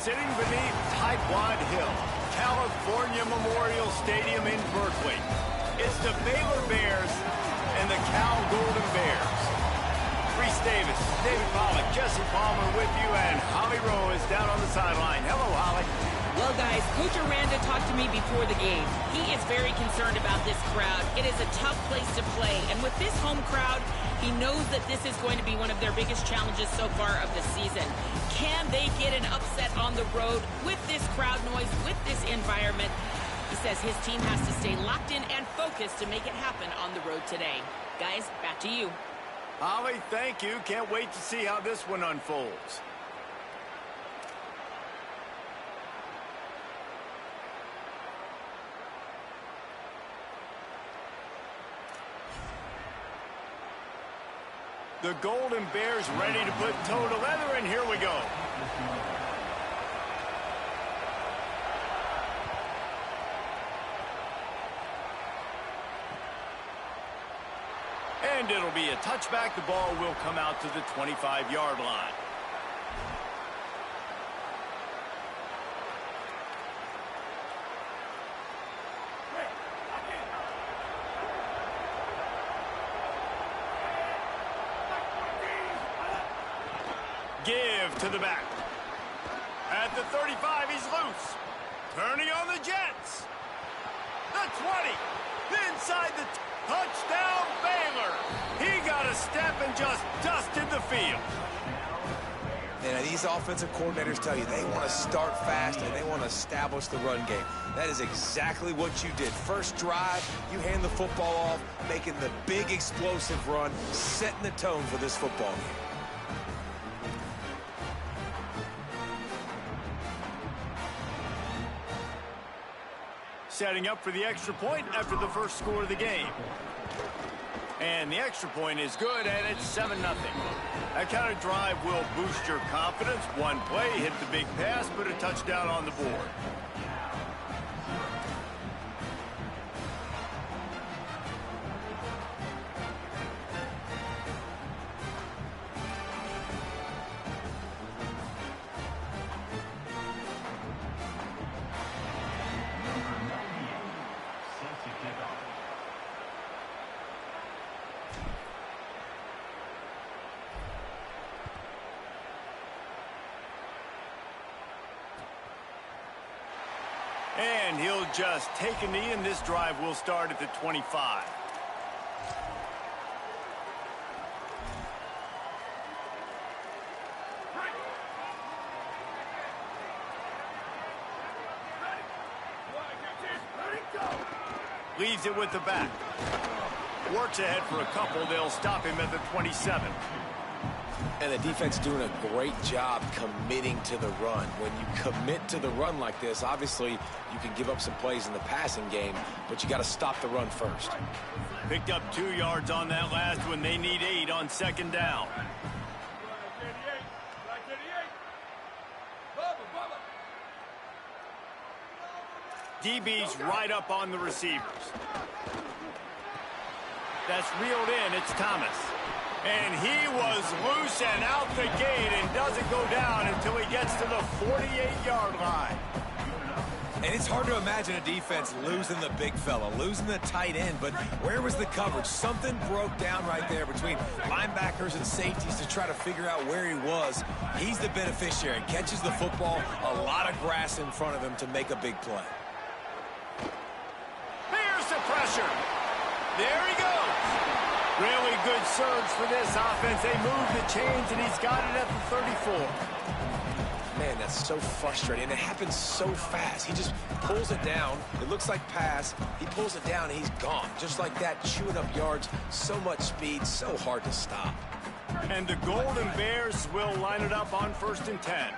sitting beneath Tightwad Hill, California Memorial Stadium in Berkeley. It's the Baylor Bears and the Cal Golden Bears. Reese Davis, David Pollack, Jesse Palmer with you, and Holly Rowe is down on the sideline. Hello, Holly. Well, guys, Coach Aranda talked to me before the game. He is very concerned about this crowd. It is a tough place to play, and with this home crowd, he knows that this is going to be one of their biggest challenges so far of the season. Can they get an upset on the road with this crowd noise, with this environment? He says his team has to stay locked in and focused to make it happen on the road today. Guys, back to you. Holly, thank you. Can't wait to see how this one unfolds. The Golden Bears ready to put toe to leather, and here we go. And it'll be a touchback. The ball will come out to the 25-yard line. Give to the back. At the 35, he's loose. Turning on the Jets. The 20. Inside the touchdown, Baylor. He got a step and just dusted the field. And these offensive coordinators tell you they want to start fast and they want to establish the run game. That is exactly what you did. First drive, you hand the football off, making the big explosive run, setting the tone for this football game. Setting up for the extra point after the first score of the game. And the extra point is good, and it's 7-0. That kind of drive will boost your confidence. One play, hit the big pass, put a touchdown on the board. And he'll just take a knee, and this drive will start at the 25. Leaves it with the back. Works ahead for a couple. They'll stop him at the 27. And the defense doing a great job committing to the run. When you commit to the run like this, obviously you can give up some plays in the passing game, but you got to stop the run first. Picked up 2 yards on that last one. They need 8 on second down. DB's right up on the receivers. That's reeled in. It's Thomas. And he was loose and out the gate and doesn't go down until he gets to the 48-yard line. And it's hard to imagine a defense losing the big fella, losing the tight end, but where was the coverage? Something broke down right there between linebackers and safeties to try to figure out where he was. He's the beneficiary. Catches the football, a lot of grass in front of him to make a big play. Here's the pressure. There he goes. Really good surge for this offense. They move the chains, and he's got it at the 34. Man, that's so frustrating. And it happens so fast. He just pulls it down. It looks like pass. He pulls it down, and he's gone. Just like that, chewing up yards. So much speed, so hard to stop. And the Golden Bears will line it up on 1st and 10.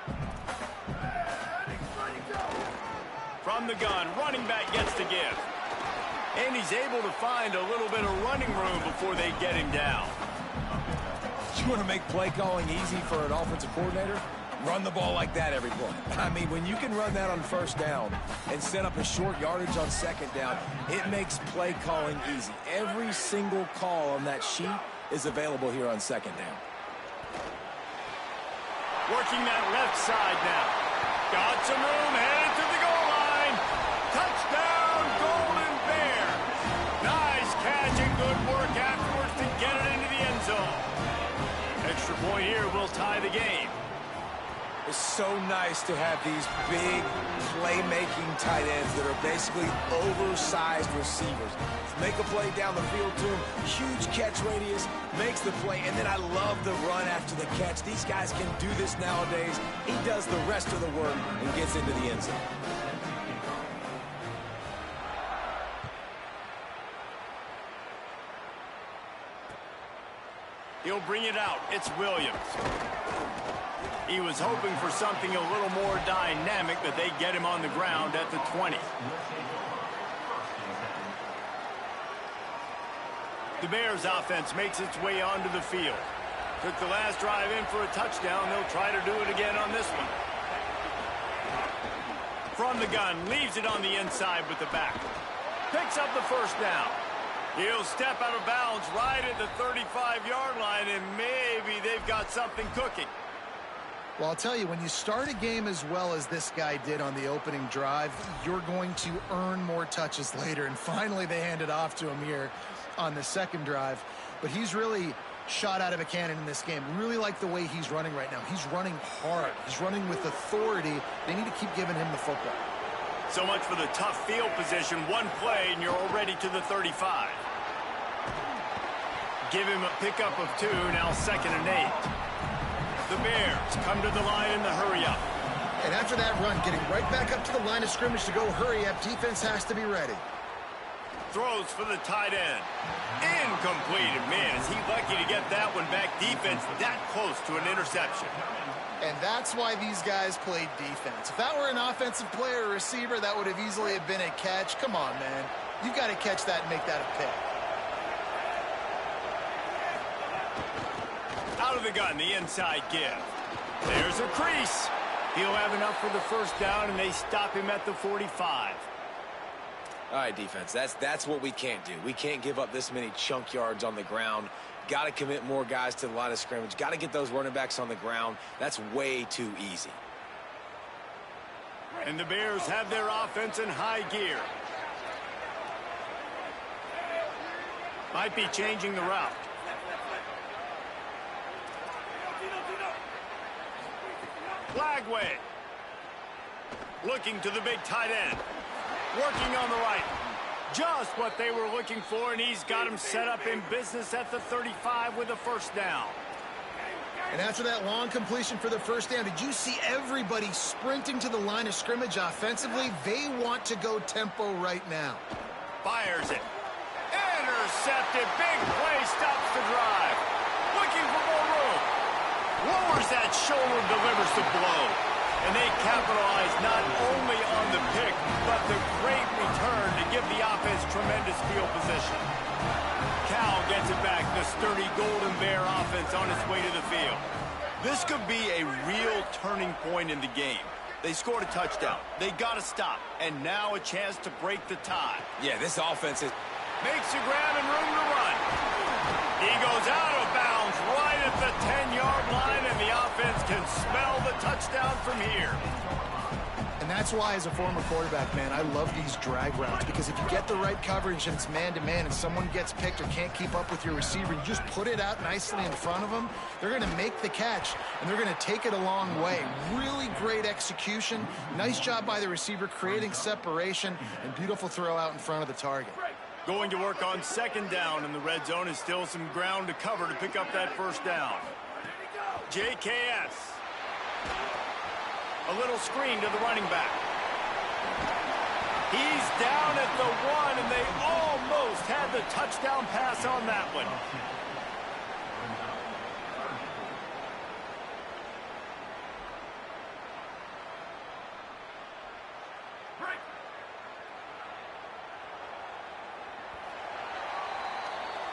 From the gun, running back gets the give. And he's able to find a little bit of running room before they get him down. You want to make play calling easy for an offensive coordinator? Run the ball like that every play. I mean, when you can run that on 1st down and set up a short yardage on 2nd down, it makes play calling easy. Every single call on that sheet is available here on 2nd down. Working that left side now. Got some room, headed to the goal line. Touchdown, Golden Bear. Nice catch and good work afterwards to get it into the end zone. Extra point here will tie the game. It's so nice to have these big playmaking tight ends that are basically oversized receivers. Make a play down the field to him, huge catch radius, makes the play, and then I love the run after the catch. These guys can do this nowadays. He does the rest of the work and gets into the end zone. He'll bring it out. It's Williams. He was hoping for something a little more dynamic, but they get him on the ground at the 20. The Bears offense makes its way onto the field. Took the last drive in for a touchdown. They'll try to do it again on this one. From the gun, leaves it on the inside with the back. Picks up the first down. He'll step out of bounds right at the 35-yard line, and maybe they've got something cooking. Well, I'll tell you, when you start a game as well as this guy did on the opening drive, you're going to earn more touches later. And finally, they hand it off to him here on the second drive. But he's really shot out of a cannon in this game. Really like the way he's running right now. He's running hard. He's running with authority. They need to keep giving him the football. So much for the tough field position. One play, and you're already to the 35. Give him a pickup of 2, now 2nd and 8. The Bears come to the line in the hurry-up. And after that run, getting right back up to the line of scrimmage to go hurry-up, defense has to be ready. Throws for the tight end. Incomplete. And man, is he lucky to get that one back. Defense that close to an interception. And that's why these guys played defense. If that were an offensive player or receiver, that would have easily have been a catch. Come on, man. You've got to catch that and make that a pick. Out of the gun, the inside give. There's a crease. He'll have enough for the first down, and they stop him at the 45. All right, defense, that's what we can't do. We can't give up this many chunk yards on the ground. Got to commit more guys to the line of scrimmage. Got to get those running backs on the ground. That's way too easy. And the Bears have their offense in high gear. Might be changing the route. Flagway. Looking to the big tight end. Working on the right. Just what they were looking for, and he's got him set up in business at the 35 with a first down. And after that long completion for the first down, did you see everybody sprinting to the line of scrimmage offensively? They want to go tempo right now. Fires it. Intercepted. Big play. Stops the drive. Looking for more room. Lowers that shoulder, delivers the blow. And they capitalize not only on the pick, but the great return to give the offense tremendous field position. Cal gets it back. The sturdy Golden Bear offense on its way to the field. This could be a real turning point in the game. They scored a touchdown. They got to stop. And now a chance to break the tie. Yeah, this offense is... Makes a grab and room to run. He goes out of bounds right at the 10-yard line, and the offense can smell the touchdown from here. And that's why, as a former quarterback, man, I love these drag routes, because if you get the right coverage and it's man-to-man and someone gets picked or can't keep up with your receiver, you just put it out nicely in front of them, they're going to make the catch, and they're going to take it a long way. Really great execution. Nice job by the receiver creating separation, and beautiful throw out in front of the target. Going to work on second down, and the red zone is still some ground to cover to pick up that first down. JKS. A little screen to the running back. He's down at the 1, and they almost had the touchdown pass on that one.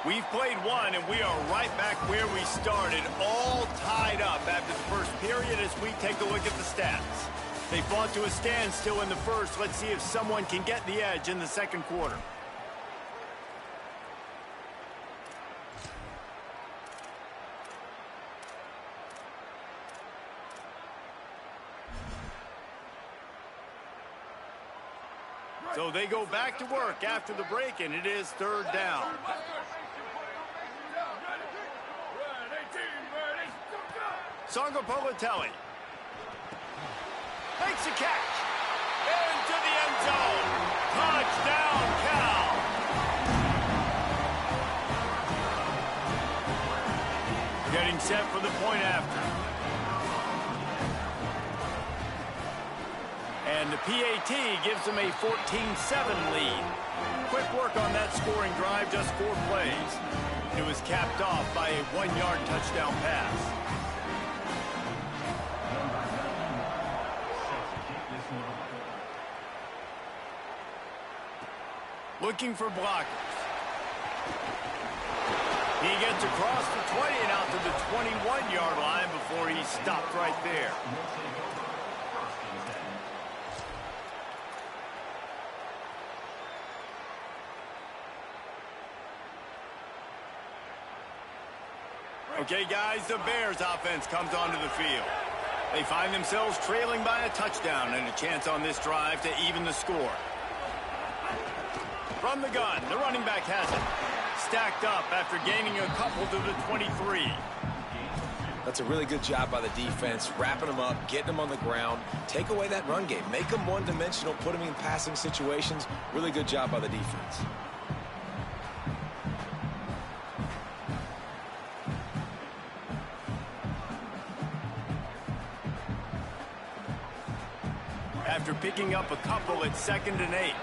We've played one, and we are right back where we started, all tied up after the first period as we take a look at the stats. They fought to a standstill in the first. Let's see if someone can get the edge in the second quarter. So they go back to work after the break, and it is third down. Songo Politelli makes a catch. Into the end zone. Touchdown, Cal. Getting set for the point after. And the PAT gives them a 14-7 lead. Quick work on that scoring drive, just 4 plays. It was capped off by a 1-yard touchdown pass. Looking for blockers. He gets across the 20 and out to the 21-yard line before he stopped right there. Okay, guys, the Bears offense comes onto the field. They find themselves trailing by a touchdown and a chance on this drive to even the score. From the gun, the running back has it. Stacked up after gaining a couple to the 23. That's a really good job by the defense, wrapping them up, getting them on the ground. Take away that run game. Make them one-dimensional, put them in passing situations. Really good job by the defense. After picking up a couple, it's 2nd and 8.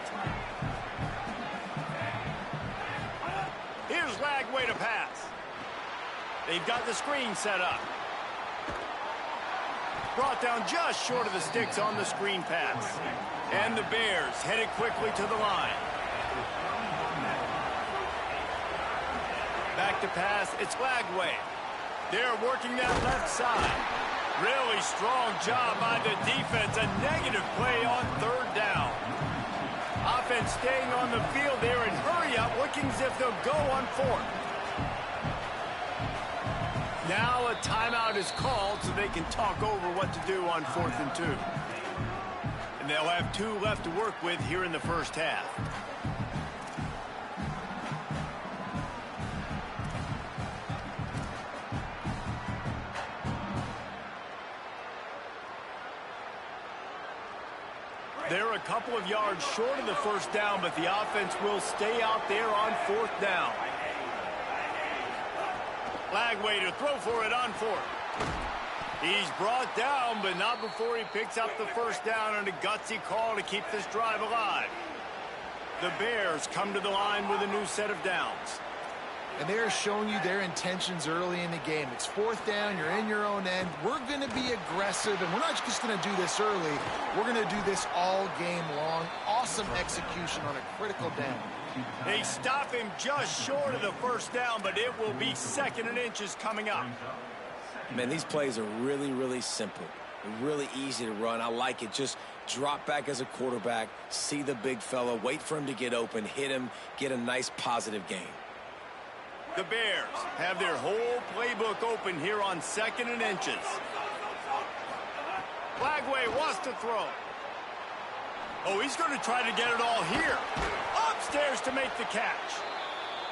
Here's Lagway to pass. They've got the screen set up. Brought down just short of the sticks on the screen pass. And the Bears headed quickly to the line. Back to pass, it's Lagway. They're working that left side. Really strong job by the defense. A negative play on 3rd down. Offense staying on the field there and hurry up, looking as if they'll go on 4th. Now a timeout is called so they can talk over what to do on 4th and 2. And they'll have 2 left to work with here in the first half. They're a couple of yards short of the first down, but the offense will stay out there on 4th down. Lagway to throw for it on 4th. He's brought down, but not before he picks up the first down and a gutsy call to keep this drive alive. The Bears come to the line with a new set of downs. And they're showing you their intentions early in the game. It's 4th down, you're in your own end. We're going to be aggressive, and we're not just going to do this early. We're going to do this all game long. Awesome execution on a critical down. They stop him just short of the first down, but it will be 2nd and inches coming up. Man, these plays are really, really simple. Really easy to run. I like it. Just drop back as a quarterback, see the big fella, wait for him to get open, hit him, get a nice positive gain. The Bears have their whole playbook open here on 2nd and inches. Lagway wants to throw. Oh, he's going to try to get it all here. Upstairs to make the catch.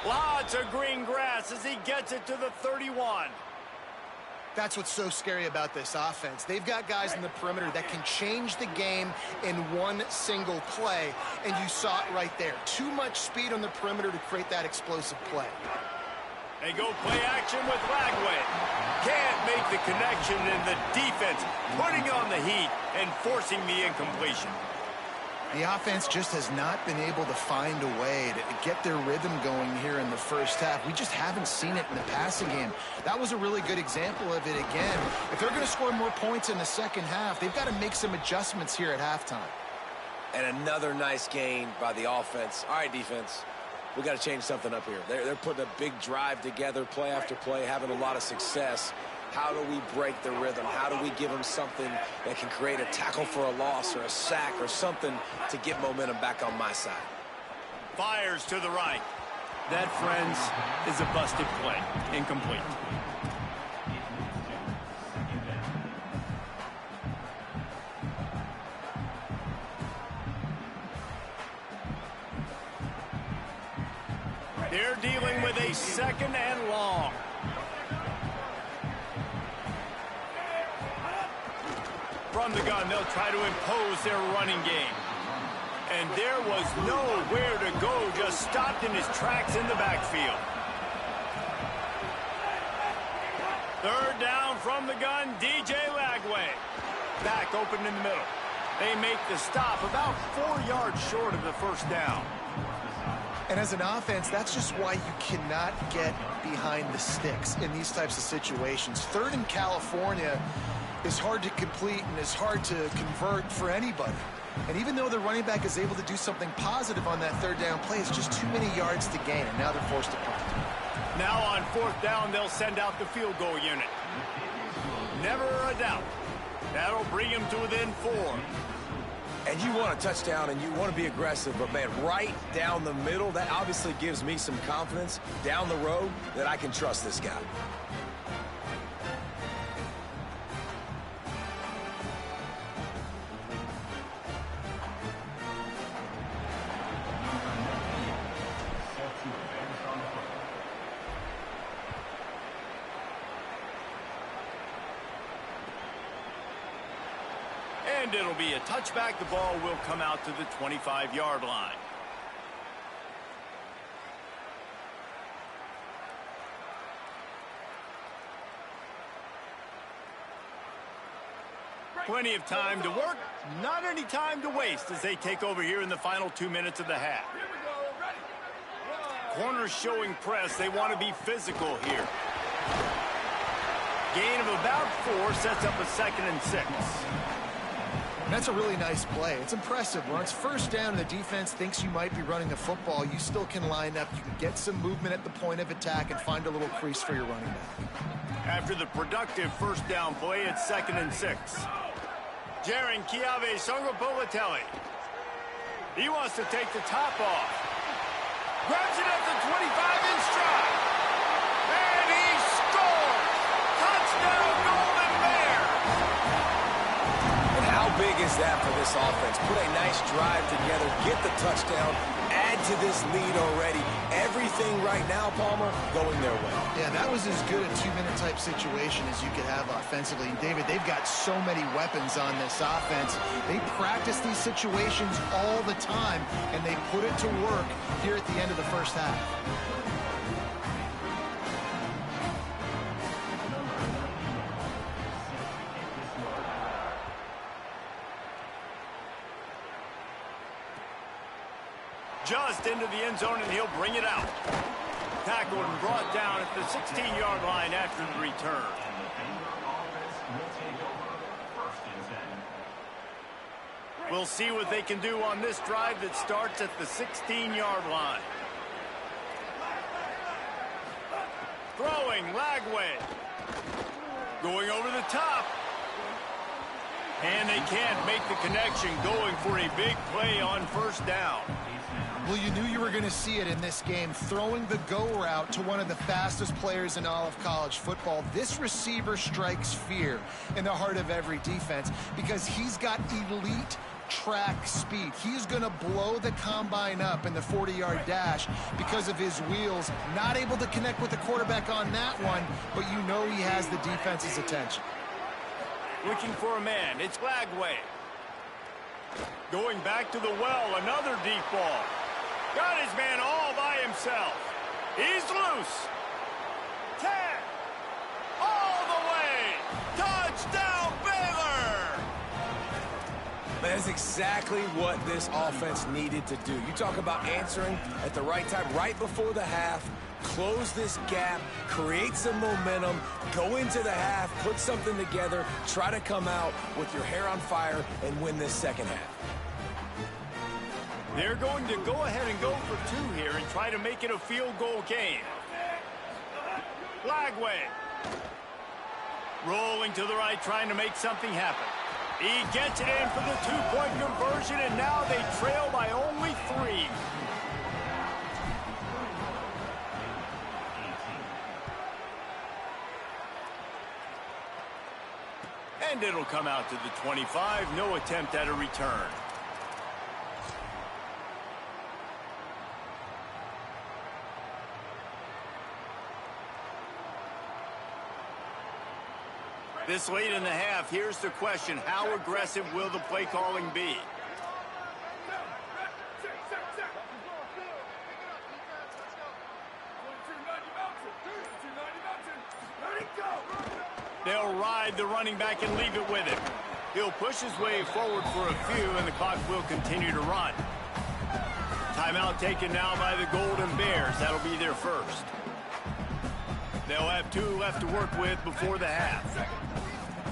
Lots of green grass as he gets it to the 31. That's what's so scary about this offense. They've got guys in the perimeter that can change the game in one single play, and you saw it right there. Too much speed on the perimeter to create that explosive play. They go play action with Lagway. Can't make the connection, and the defense putting on the heat and forcing the incompletion. The offense just has not been able to find a way to get their rhythm going here in the first half. We just haven't seen it in the passing game. That was a really good example of it again. If they're going to score more points in the second half, they've got to make some adjustments here at halftime. And another nice gain by the offense. All right, defense. We got to change something up here. They're putting a big drive together, play after play, having a lot of success. How do we break the rhythm? How do we give them something that can create a tackle for a loss or a sack or something to get momentum back on my side? Fires to the right. That, friends, is a busted play. Incomplete. They're dealing with a 2nd and long. From the gun, they'll try to impose their running game. And there was nowhere to go, just stopped in his tracks in the backfield. 3rd down from the gun, DJ Lagway. Back open in the middle. They make the stop about 4 yards short of the 1st down. And as an offense, that's just why you cannot get behind the sticks in these types of situations. 3rd in California is hard to complete and is hard to convert for anybody. And even though the running back is able to do something positive on that 3rd down play, it's just too many yards to gain, and now they're forced to punt. Now on 4th down, they'll send out the field goal unit. Never a doubt. That'll bring him to within 4. And you want a touchdown and you want to be aggressive, but man, right down the middle, that obviously gives me some confidence down the road that I can trust this guy. And it'll be a touchback. The ball will come out to the 25-yard line. Plenty of time to work, not any time to waste as they take over here in the final 2 minutes of the half. Corners showing press. They want to be physical here. Gain of about 4 sets up a 2nd and 6. That's a really nice play. It's impressive. When it's 1st down and the defense thinks you might be running the football, you still can line up. You can get some movement at the point of attack and find a little crease for your running back. After the productive 1st down play, it's 2nd and 6. Jaron Kiave Songopolitelli. He wants to take the top off. Grabs it at the 25 in stride. And he scores! Touchdown, Golden Bears! And how big is that for this offense? Put a nice drive together, get the touchdown, add to this lead already. Everything right now, Palmer, going their way. Yeah, that was as good a 2-minute type situation as you could have offensively. And David, they've got so many weapons on this offense. They practice these situations all the time, and they put it to work here at the end of the 1st half. Just into the end zone, and he'll bring it out. Tackled and brought down at the 16-yard line after the return. We'll see what they can do on this drive that starts at the 16-yard line. Throwing, Lagway. Going over the top. And they can't make the connection, going for a big play on 1st down. Well, you knew you were going to see it in this game, throwing the go route to one of the fastest players in all of college football. This receiver strikes fear in the heart of every defense because he's got elite track speed. He's going to blow the combine up in the 40-yard dash because of his wheels. Not able to connect with the quarterback on that one, but you know he has the defense's attention. Looking for a man. It's Lagway. Going back to the well. Another deep ball. Got his man all by himself. He's loose. 10. All the way. Touchdown, Baylor. That's exactly what this offense needed to do. You talk about answering at the right time, right before the half, close this gap, create some momentum, go into the half, put something together, try to come out with your hair on fire and win this 2nd half. They're going to go ahead and go for 2 here and try to make it a field goal game. Lagway. Rolling to the right, trying to make something happen. He gets it in for the 2-point conversion, and now they trail by only 3. And it'll come out to the 25. No attempt at a return. This late in the half, here's the question. How aggressive will the play calling be? They'll ride the running back and leave it with him. He'll push his way forward for a few, and the clock will continue to run. Timeout taken now by the Golden Bears. That'll be their first. They'll have 2 left to work with before the half.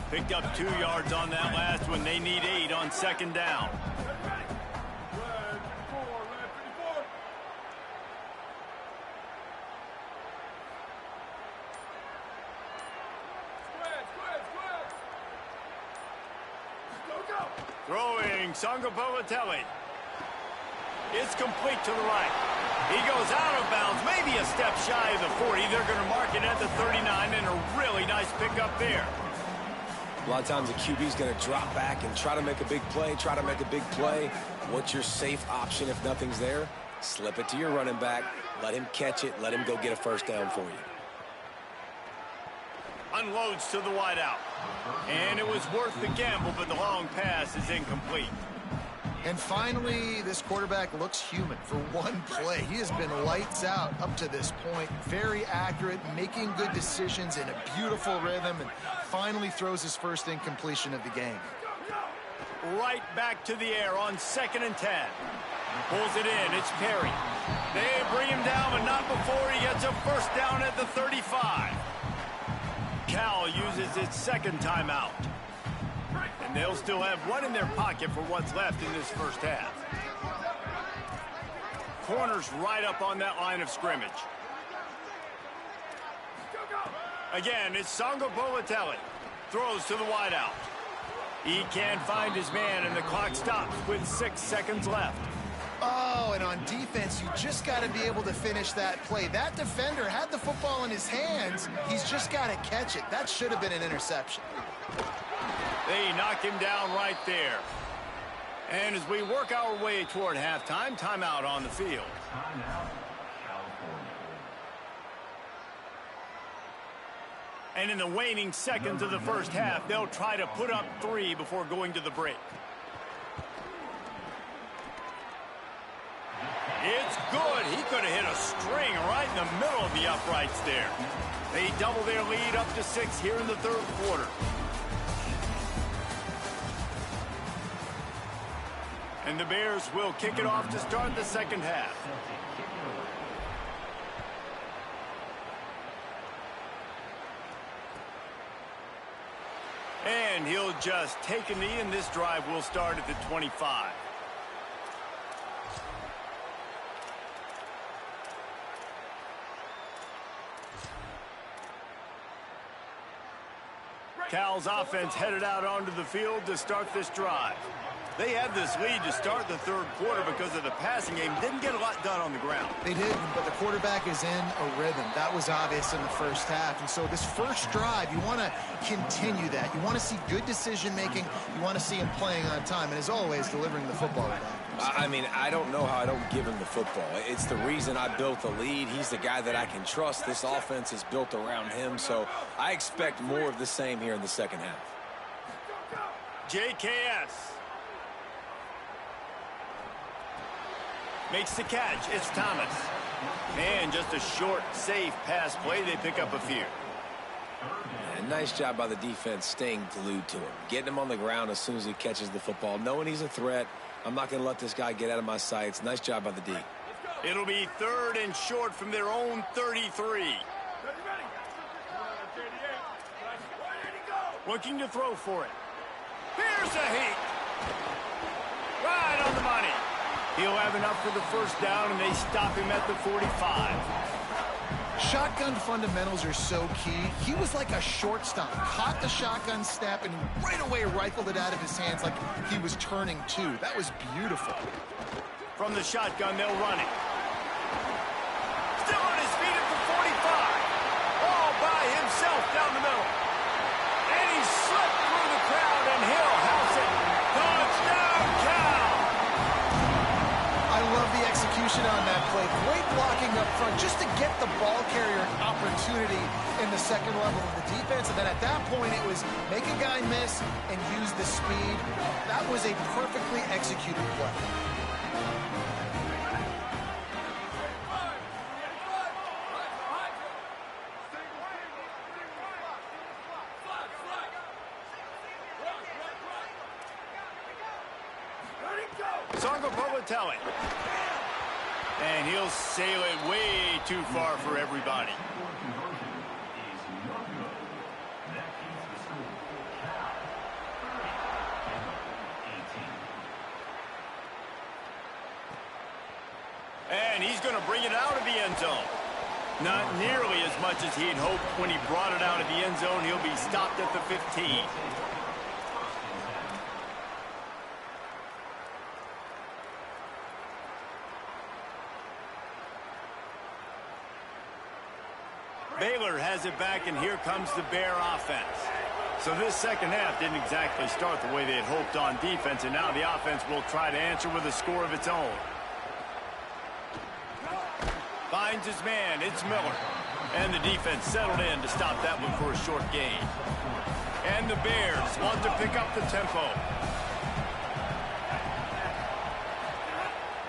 Picked up 2 yards on that last one. They need 8 on second down. Throwing Sangapavatelli. It's complete to the right. He goes out of bounds, maybe a step shy of the 40. They're going to mark it at the 39, and a really nice pickup there. A lot of times the QB's going to drop back and try to make a big play, What's your safe option if nothing's there? Slip it to your running back, let him catch it, let him go get a first down for you. Unloads to the wideout. And it was worth the gamble, but the long pass is incomplete. And finally, this quarterback looks human for one play. He has been lights out up to this point. Very accurate, making good decisions in a beautiful rhythm, and finally throws his first incompletion of the game. Right back to the air on 2nd and 10. Pulls it in. It's Perry. They bring him down, but not before he gets a first down at the 35. Cal uses its second timeout. And they'll still have one in their pocket for what's left in this first half. Corners right up on that line of scrimmage. Again, it's Sangapavatelli. Throws to the wideout. He can't find his man, and the clock stops with 6 seconds left. Oh, and on defense, you just got to be able to finish that play. That defender had the football in his hands. He's just got to catch it. That should have been an interception. They knock him down right there. And as we work our way toward halftime, timeout on the field. And in the waning seconds of the first half, they'll try to put up 3 before going to the break. It's good. He could have hit a string right in the middle of the uprights there. They double their lead up to 6 here in the third quarter. And the Bears will kick it off to start the second half. And he'll just take a knee, and this drive will start at the 25. Cal's offense headed out onto the field to start this drive. They had this lead to start the third quarter because of the passing game. Didn't get a lot done on the ground. They didn't, but the quarterback is in a rhythm. That was obvious in the first half. And so this first drive, you want to continue that. You want to see good decision-making. You want to see him playing on time. And as always, delivering the football. I mean, I don't know how I don't give him the football. It's the reason I built the lead. He's the guy that I can trust. This offense is built around him. So I expect more of the same here in the second half. JKS. Makes the catch. It's Thomas. And just a short, safe pass play. They pick up a few. And nice job by the defense staying glued to him. Getting him on the ground as soon as he catches the football. Knowing he's a threat. I'm not going to let this guy get out of my sights. Nice job by the D. It'll be 3rd and short from their own 33. Looking to throw for it. Here's a heat. Right on the money. He'll have enough for the first down, and they stop him at the 45. Shotgun fundamentals are so key. He was like a shortstop. Caught the shotgun snap and right away rifled it out of his hands like he was turning two. That was beautiful. From the shotgun, they'll run it. Still on his feet at the 45. All by himself down the middle. And he slipped through the crowd, and he'll house it. Touchdown, Cal! I love the execution on that play. play. Great blocking up front just to get the ball carrier an opportunity in the second level of the defense. And then at that point, it was make a guy miss and use the speed. That was a perfectly executed play. Sangapolateli. And he'll sail it way too far for everybody. And he's going to bring it out of the end zone. Not nearly as much as he'd hoped when he brought it out of the end zone. He'll be stopped at the 15. Baylor has it back, and here comes the Bear offense. So this second half didn't exactly start the way they had hoped on defense, and now the offense will try to answer with a score of its own. Finds his man, it's Miller. And the defense settled in to stop that one for a short gain. And the Bears want to pick up the tempo.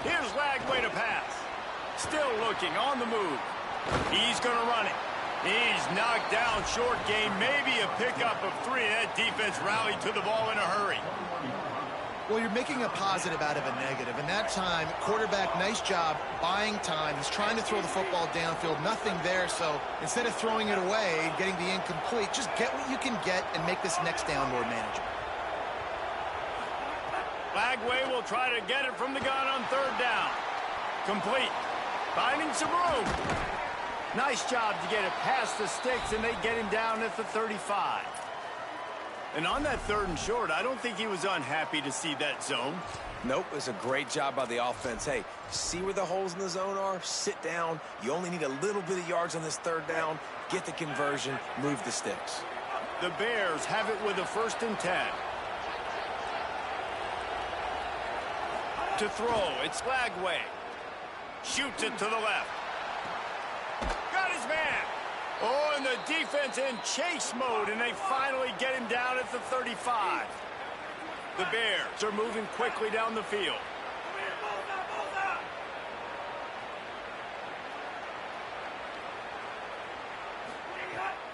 Here's Lagway to pass. Still looking, on the move. He's going to run it. He's knocked down, short game, maybe a pickup of 3. That defense rallied to the ball in a hurry. Well, you're making a positive out of a negative. And that time, quarterback, nice job buying time. He's trying to throw the football downfield, nothing there. So instead of throwing it away and getting the incomplete, just get what you can get and make this next down more manageable. Lagway will try to get it from the gun on third down. Complete. Finding some room. Nice job to get it past the sticks, and they get him down at the 35. And on that third and short, I don't think he was unhappy to see that zone. Nope, it's a great job by the offense. Hey, see where the holes in the zone are? Sit down. You only need a little bit of yards on this third down. Get the conversion. Move the sticks. The Bears have it with a 1st and 10. To throw, it's Lagway. Shoots it to the left. Got his man. Oh, and the defense in chase mode, and they finally get him down at the 35. The Bears are moving quickly down the field.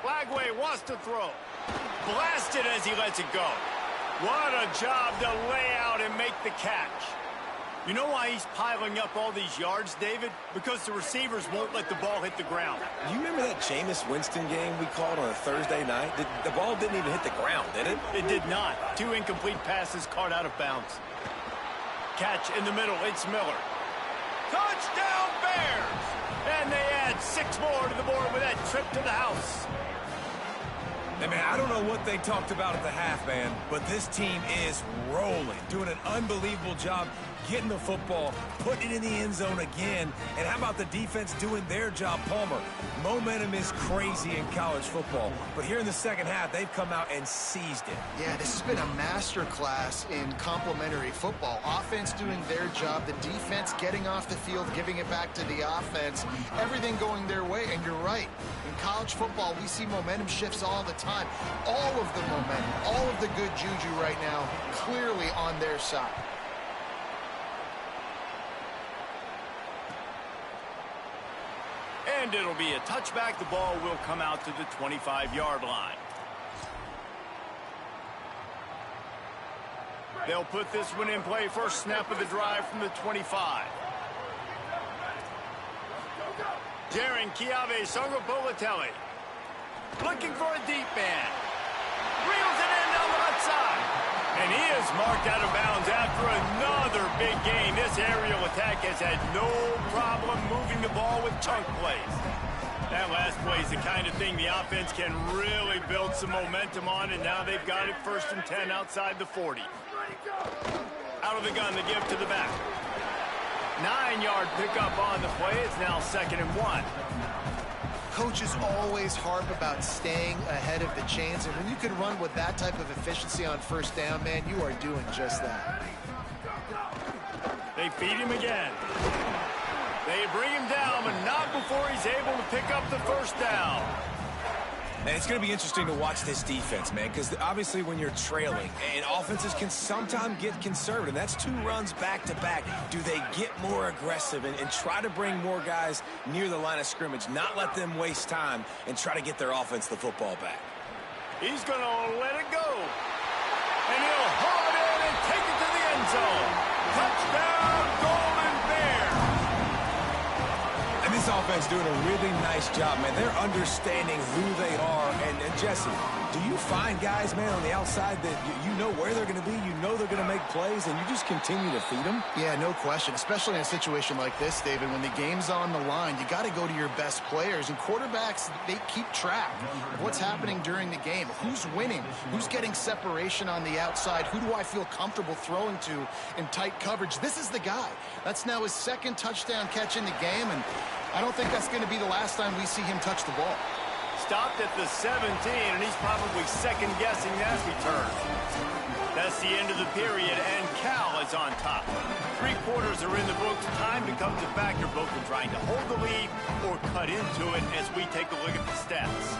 Lagway wants to throw. Blasted as he lets it go. What a job to lay out and make the catch. You know why he's piling up all these yards, David? Because the receivers won't let the ball hit the ground. You remember that Jameis Winston game we called on a Thursday night? The ball didn't even hit the ground, did it? It did not. 2 incomplete passes caught out of bounds. Catch in the middle. It's Miller. Touchdown, Bears! And they add 6 more to the board with that trip to the house. Hey, man, I don't know what they talked about at the half, man, but this team is rolling, doing an unbelievable job getting the football, putting it in the end zone again. And how about the defense doing their job, Palmer? Momentum is crazy in college football, but here in the second half, they've come out and seized it. Yeah, this has been a masterclass in complementary football. Offense doing their job, the defense getting off the field, giving it back to the offense, everything going their way. And you're right. In college football, we see momentum shifts all the time. All of the momentum, all of the good juju right now, clearly on their side. And it'll be a touchback. The ball will come out to the 25-yard line. They'll put this one in play. First snap of the drive from the 25. Jaron Kiave Sangapolateli. Looking for a deep man. Reels it in down the left side. And he is marked out of bounds after another big gain. This aerial attack has had no problem moving the ball with chunk plays. That last play is the kind of thing the offense can really build some momentum on, and now they've got it 1st and 10 outside the 40. Out of the gun, the give to the back. 9-yard pickup on the play. It's now 2nd and 1. Coaches always harp about staying ahead of the chains, and when you can run with that type of efficiency on 1st down, man, you are doing just that. They feed him again. They bring him down, but not before he's able to pick up the first down. And it's going to be interesting to watch this defense, man, because obviously when you're trailing, and offenses can sometimes get conservative. That's 2 runs back-to-back. Do they get more aggressive and try to bring more guys near the line of scrimmage, not let them waste time, and try to get their offense the football back? He's going to let it go. And he'll haul it in and take it to the end zone. Touchdown, Golden Bears. And this offense doing a really nice job, man. They're understanding who they are. And Jesse, do you find guys, man, on the outside that you know where they're going to be, you know they're going to make plays, and you just continue to feed them? Yeah, no question, especially in a situation like this, David, when the game's on the line, you got to go to your best players. And quarterbacks, they keep track of what's happening during the game. Who's winning? Who's getting separation on the outside? Who do I feel comfortable throwing to in tight coverage? This is the guy. That's now his 2nd touchdown catch in the game, and I don't think that's going to be the last time we see him touch the ball. Stopped at the 17, and he's probably second-guessing that return. That's the end of the period, and Cal is on top. 3 quarters are in the books. Time becomes a factor, both in trying to hold the lead or cut into it as we take a look at the stats.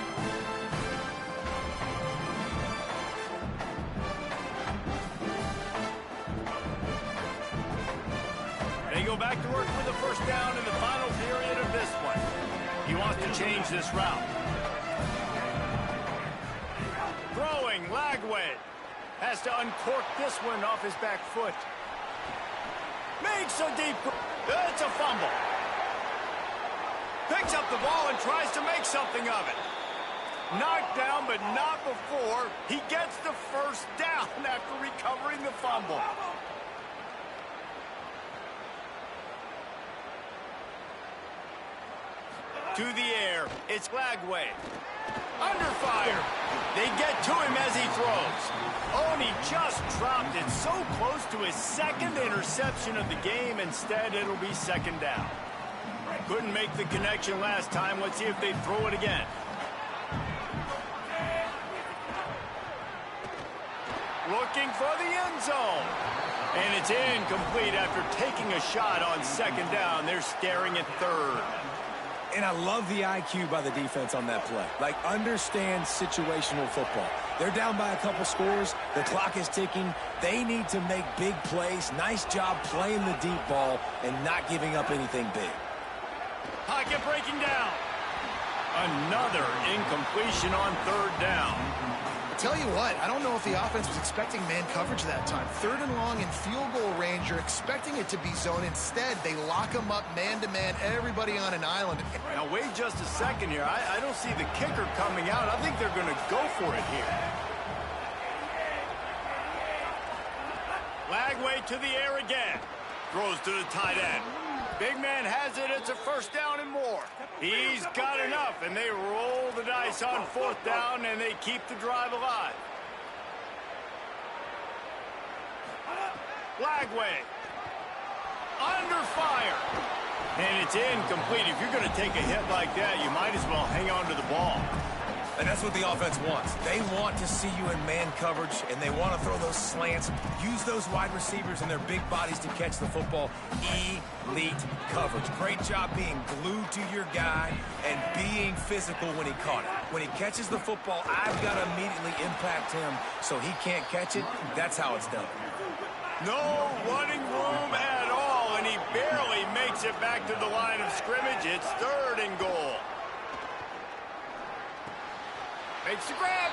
They go back to work with the first down in the final period of this one. He wants to change this route. Throwing, Lagway has to uncork this one off his back foot. Makes a deep... It's a fumble. Picks up the ball and tries to make something of it. Knocked down, but not before he gets the first down after recovering the fumble. To the air, it's Lagway. Under fire. They get to him as he throws. Oh, and he just dropped it so close to his 2nd interception of the game. Instead, it'll be 2nd down. Couldn't make the connection last time. Let's see if they throw it again. Looking for the end zone. And it's incomplete after taking a shot on 2nd down. They're staring at 3rd. And I love the IQ by the defense on that play. Like, understand situational football. They're down by a couple scores. The clock is ticking. They need to make big plays. Nice job playing the deep ball and not giving up anything big. Pocket breaking down. Another incompletion on 3rd down. I tell you what, I don't know if the offense was expecting man coverage that time. 3rd and long in field goal range, you're expecting it to be zone. Instead, they lock them up man-to-man, everybody on an island. Now, wait just a second here. I don't see the kicker coming out. I think they're going to go for it here. Lagway to the air again. Throws to the tight end. Big man has it. It's a first down and more. He's got enough, and they roll the dice on 4th down, and they keep the drive alive. Lagway. Under fire. And it's incomplete. If you're going to take a hit like that, you might as well hang on to the ball. And that's what the offense wants. They want to see you in man coverage, and they want to throw those slants, use those wide receivers and their big bodies to catch the football. Elite coverage. Great job being glued to your guy and being physical when he caught it. When he catches the football, I've got to immediately impact him so he can't catch it. That's how it's done. No running room at all, and he barely makes it back to the line of scrimmage. It's 3rd and goal. Makes the grab.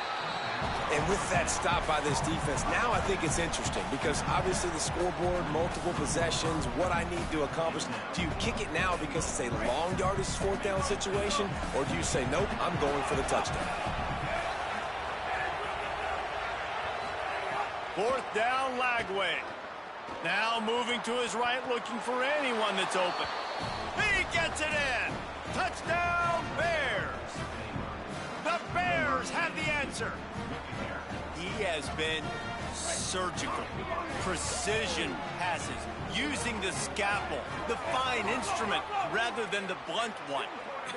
And with that stop by this defense, now I think it's interesting because obviously the scoreboard, multiple possessions, what I need to accomplish. Do you kick it now because it's a long yardage 4th down situation, or do you say, nope, I'm going for the touchdown? 4th down, Lagway. Now moving to his right, looking for anyone that's open. He gets it in. Touchdown, Bears. The Bears have the answer. He has been surgical. Precision passes, using the scalpel, the fine instrument, rather than the blunt one.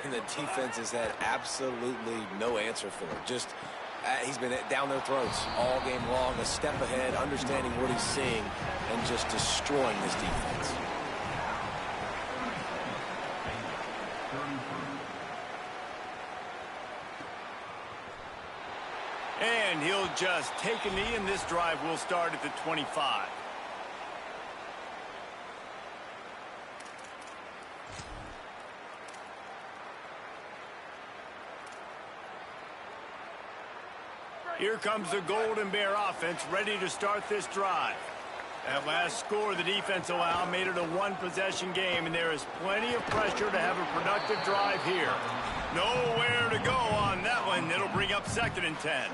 And the defense has had absolutely no answer for it. Just, he's been down their throats all game long, a step ahead, understanding what he's seeing, and just destroying this defense. will just take a knee, and this drive will start at the 25. Here comes the Golden Bear offense ready to start this drive. That last score the defense allowed made it a one-possession game, and there is plenty of pressure to have a productive drive here. Nowhere to go on that one. It'll bring up 2nd and 10.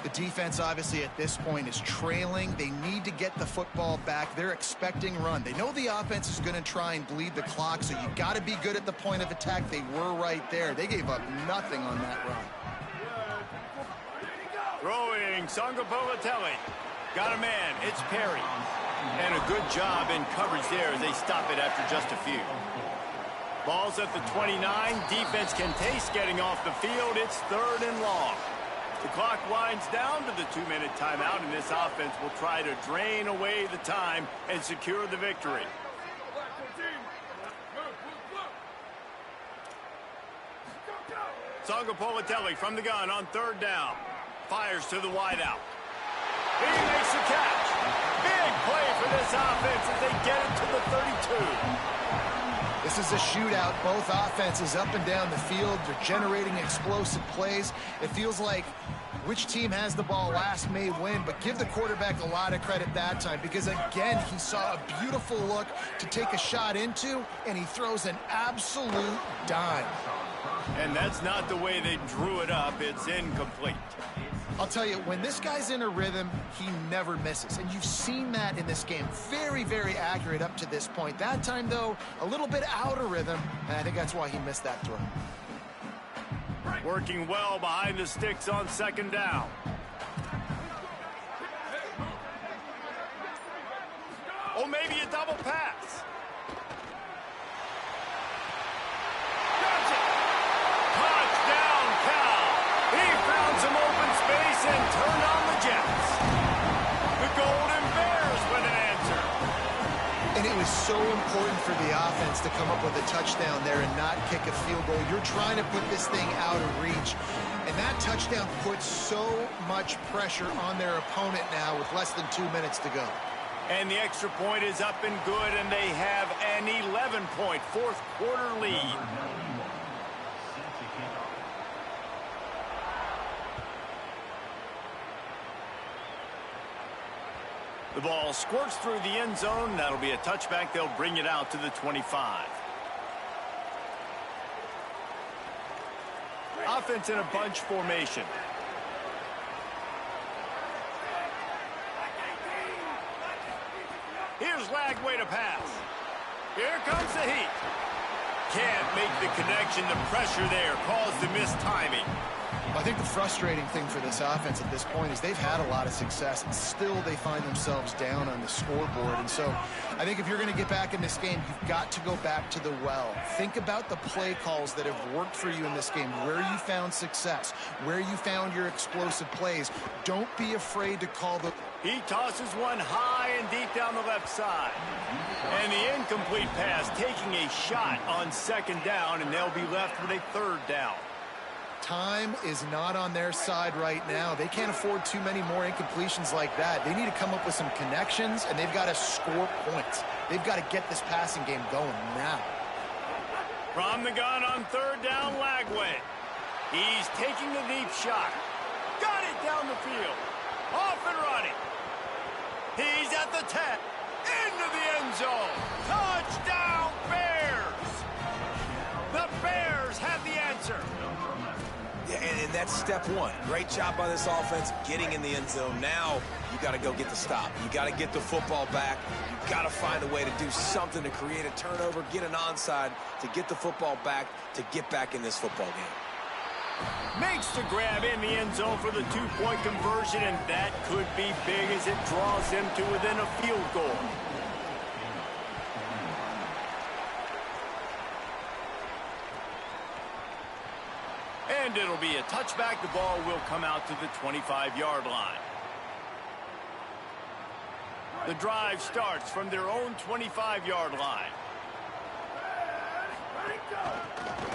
The defense, obviously, at this point is trailing. They need to get the football back. They're expecting run. They know the offense is going to try and bleed the clock, so you got to be good at the point of attack. They were right there. They gave up nothing on that run. Throwing, Sangapolatelli. Got a man, it's Perry. And a good job in coverage there as they stop it after just a few. Ball's at the 29. Defense can taste getting off the field. It's 3rd and long. The clock winds down to the 2-minute timeout, and this offense will try to drain away the time and secure the victory. Sangapolatelli from the gun on 3rd down. Fires to the wideout. He makes the catch. Big play for this offense as they get it to the 32. This is a shootout. Both offenses up and down the field. They're generating explosive plays. It feels like which team has the ball last may win, but give the quarterback a lot of credit that time because, again, he saw a beautiful look to take a shot into, and he throws an absolute dime. And that's not the way they drew it up. It's incomplete. I'll tell you, when this guy's in a rhythm, he never misses. And you've seen that in this game. Very, very accurate up to this point. That time, though, a little bit out of rhythm, and I think that's why he missed that throw. Working well behind the sticks on 2nd down. Oh, maybe a double pass. Some open space and turned on the Jets. The Golden Bears with an answer. And it was so important for the offense to come up with a touchdown there and not kick a field goal. You're trying to put this thing out of reach. And that touchdown puts so much pressure on their opponent now with less than 2 minutes to go. And the extra point is up and good, and they have an 11-point fourth-quarter lead. The ball squirts through the end zone. That'll be a touchback. They'll bring it out to the 25. Offense in a bunch formation. Here's Lagway to pass. Here comes the heat. Can't make the connection. The pressure there caused the mistiming. I think the frustrating thing for this offense at this point is they've had a lot of success, and still they find themselves down on the scoreboard. And so I think if you're going to get back in this game, you've got to go back to the well. Think about the play calls that have worked for you in this game, where you found success, where you found your explosive plays. Don't be afraid to call the... He tosses one high and deep down the left side. And the incomplete pass taking a shot on 2nd down, and they'll be left with a 3rd down. Time is not on their side right now. They can't afford too many more incompletions like that. They need to come up with some connections, and they've got to score points. They've got to get this passing game going now. From the gun on 3rd down, Lagway. He's taking the deep shot. Got it down the field. Off and running. He's at the 10. Into the end zone. Touchdown, Bears! The Bears have the answer. Yeah, and that's step one. Great job by this offense getting in the end zone. Now you got to go get the stop. You got to get the football back. You got to find a way to do something to create a turnover, get an onside, to get the football back, to get back in this football game. Makes the grab in the end zone for the 2-point conversion, and that could be big as it draws them to within a field goal. And it'll be a touchback. The ball will come out to the 25-yard line. The drive starts from their own 25-yard line.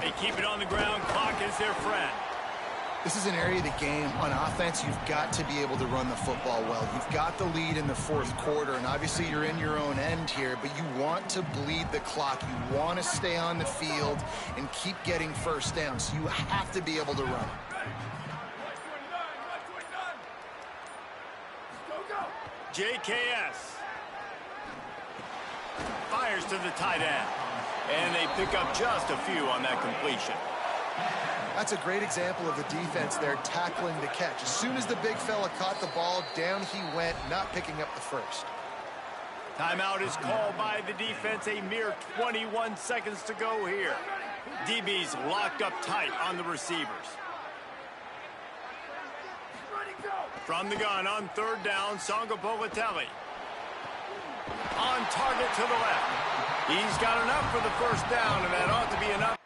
They keep it on the ground. Clock is their friend. This is an area of the game. On offense, you've got to be able to run the football well. You've got the lead in the fourth quarter, and obviously you're in your own end here, but you want to bleed the clock. You want to stay on the field and keep getting first down, so you have to be able to run. JKS fires to the tight end, and they pick up just a few on that completion. That's a great example of the defense there tackling the catch. As soon as the big fella caught the ball, down he went, not picking up the first. Timeout is called by the defense. A mere 21 seconds to go here. DB's locked up tight on the receivers. From the gun on third down, Songa Bogatelli. On target to the left. He's got enough for the first down, and that ought to be enough.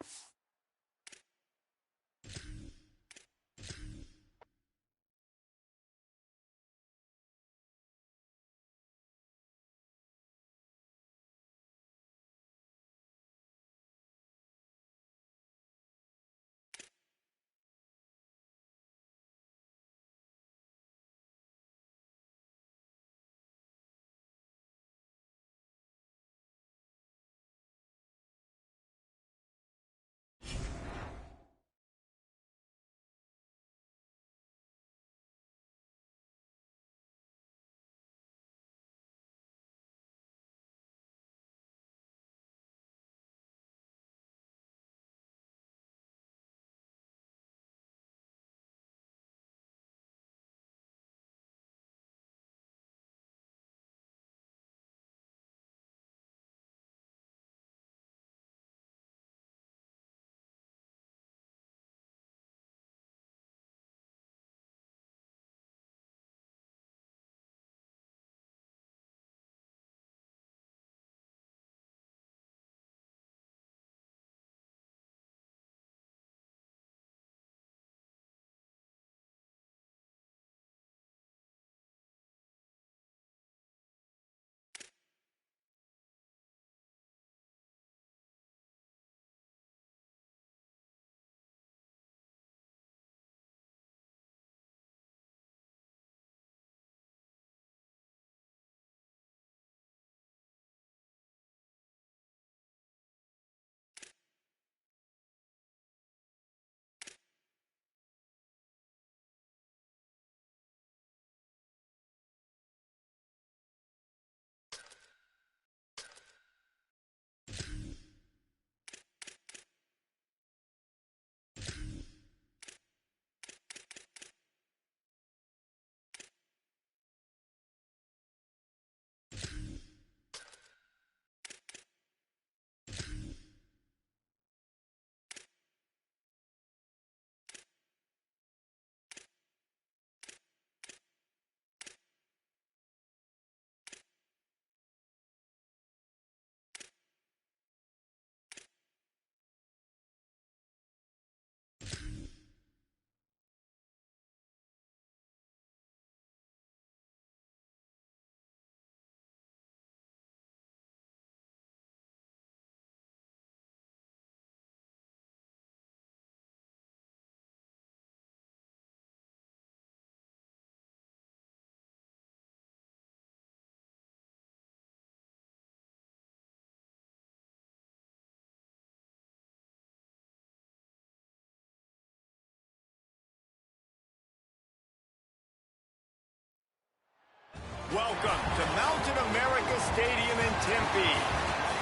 Welcome to Mountain America Stadium in Tempe.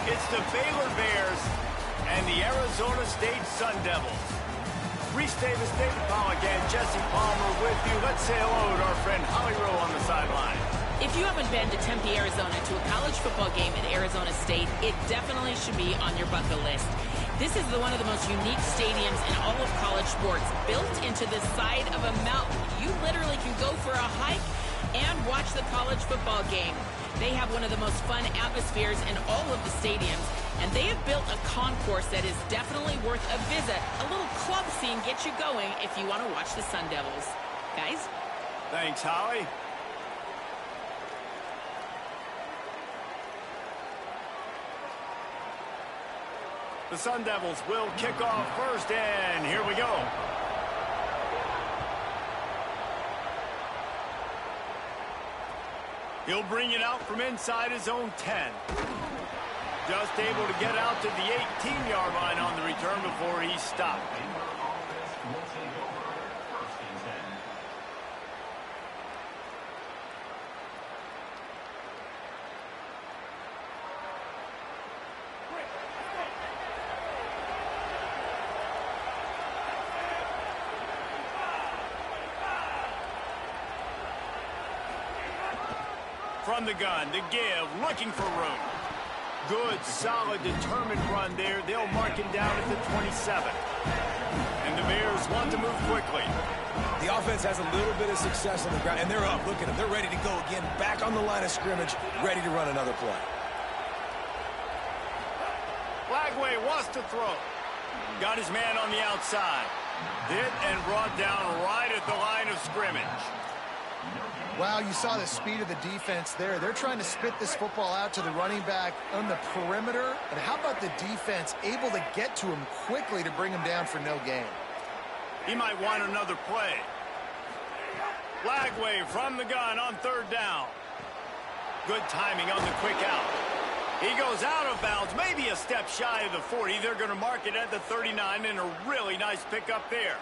It's the Baylor Bears and the Arizona State Sun Devils. Reese Davis, David Pollack, and Jesse Palmer with you. Let's say hello to our friend Holly Rowe on the sideline. If you haven't been to Tempe, Arizona, to a college football game at Arizona State, it definitely should be on your bucket list. This is one of the most unique stadiums in all of college sports, built into the side of a mountain. You literally can go for a hike and watch the college football game. They have one of the most fun atmospheres in all of the stadiums, and they have built a concourse that is definitely worth a visit. A little club scene gets you going if you want to watch the Sun Devils. Guys? Thanks, Holly. The Sun Devils will kick off first, and here we go. He'll bring it out from inside his own 10. Just able to get out to the 18-yard line on the return before he's stopped. From the gun to give, looking for room. Good, solid, determined run there. They'll mark him down at the 27. And the Bears want to move quickly. The offense has a little bit of success on the ground, and they're up. Look at them. They're ready to go again. Back on the line of scrimmage, ready to run another play. Lagway wants to throw. Got his man on the outside. Hit and brought down right at the line of scrimmage. Wow, you saw the speed of the defense there. They're trying to spit this football out to the running back on the perimeter. And how about the defense able to get to him quickly to bring him down for no gain? He might want another play. Lagway from the gun on third down. Good timing on the quick out. He goes out of bounds, maybe a step shy of the 40. They're going to mark it at the 39, and a really nice pickup there.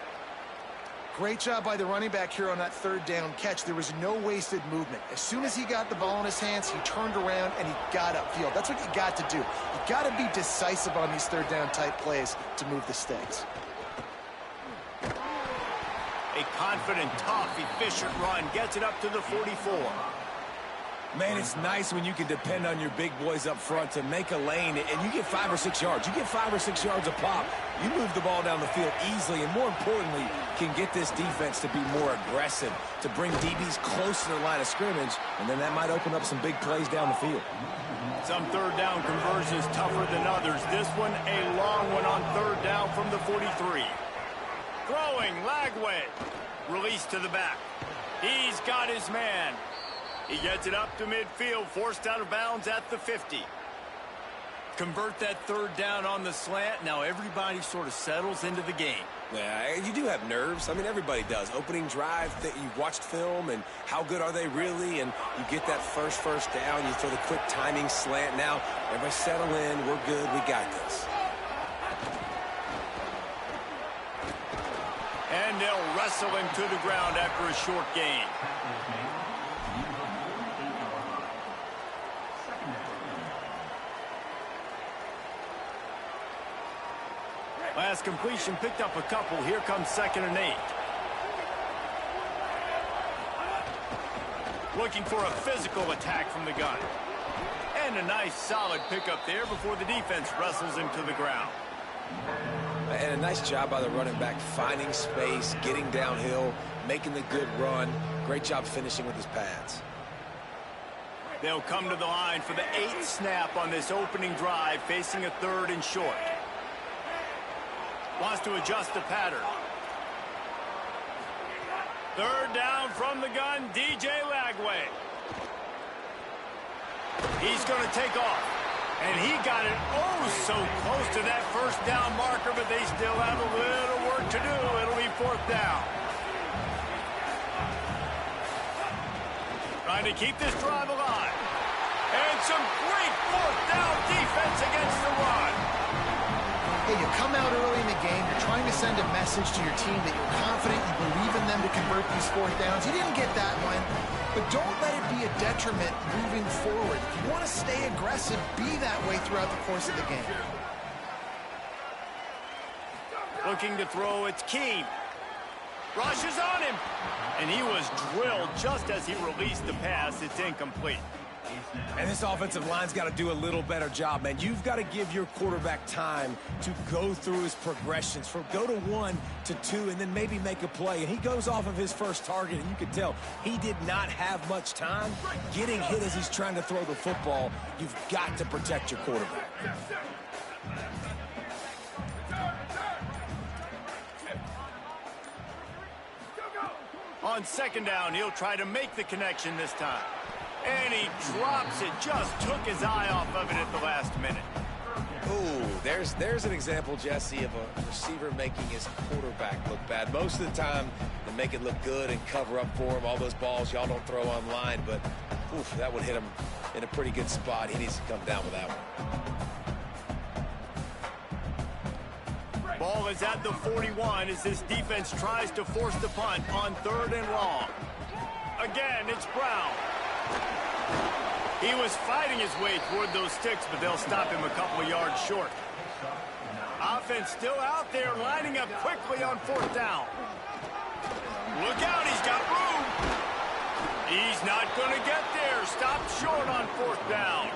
Great job by the running back here on that third down catch. There was no wasted movement. As soon as he got the ball in his hands, he turned around and he got upfield. That's what you got to do. You got to be decisive on these third down type plays to move the sticks. A confident, tough, efficient run gets it up to the 44. Man, it's nice when you can depend on your big boys up front to make a lane, and you get 5 or 6 yards. You get 5 or 6 yards a pop. You move the ball down the field easily, and more importantly, can get this defense to be more aggressive, to bring DBs close to the line of scrimmage, and then that might open up some big plays down the field. Some third down conversions tougher than others. This one, a long one on third down from the 43. Throwing, Lagway. Release to the back. He's got his man. He gets it up to midfield, forced out of bounds at the 50. Convert that third down on the slant. Now everybody sort of settles into the game. Yeah, you do have nerves. I mean, everybody does. Opening drive, that you watched film, and how good are they really? And you get that first down. You throw the quick timing slant. Now, everybody settle in. We're good. We got this. And they'll wrestle him to the ground after a short gain. Last completion picked up a couple. Here comes 2nd and 8. Looking for a physical attack from the gun. And a nice solid pickup there before the defense wrestles him to the ground. And a nice job by the running back, finding space, getting downhill, making the good run. Great job finishing with his pads. They'll come to the line for the 8th snap on this opening drive, facing a 3rd and short. Wants to adjust the pattern. Third down from the gun, DJ Lagway. He's going to take off. And he got it so close to that first down marker, but they still have a little work to do. It'll be 4th down. Trying to keep this drive alive. And some great 4th down defense against the run. Hey, you come out early in the game, you're trying to send a message to your team that you're confident, you believe in them to convert these 4th downs. You didn't get that one, but don't let it be a detriment moving forward. If you want to stay aggressive, be that way throughout the course of the game. Looking to throw, it's Keene. Rushes on him, and he was drilled just as he released the pass. It's incomplete. And this offensive line's got to do a little better job, man. You've got to give your quarterback time to go through his progressions, from go to 1 to 2, and then maybe make a play. And he goes off of his first target, and you can tell he did not have much time getting hit as he's trying to throw the football. You've got to protect your quarterback. On 2nd down, he'll try to make the connection this time. And he drops it, just took his eye off of it at the last minute. Ooh, there's an example, Jesse, of a receiver making his quarterback look bad. Most of the time, they make it look good and cover up for him. All those balls y'all don't throw online, but Oof, that would hit him in a pretty good spot. He needs to come down with that one. Ball is at the 41 as this defense tries to force the punt on 3rd and long. Again, it's Brown. He was fighting his way toward those sticks, but they'll stop him a couple of yards short. Offense still out there, lining up quickly on 4th down. Look out, he's got room. He's not going to get there. Stopped short on 4th down.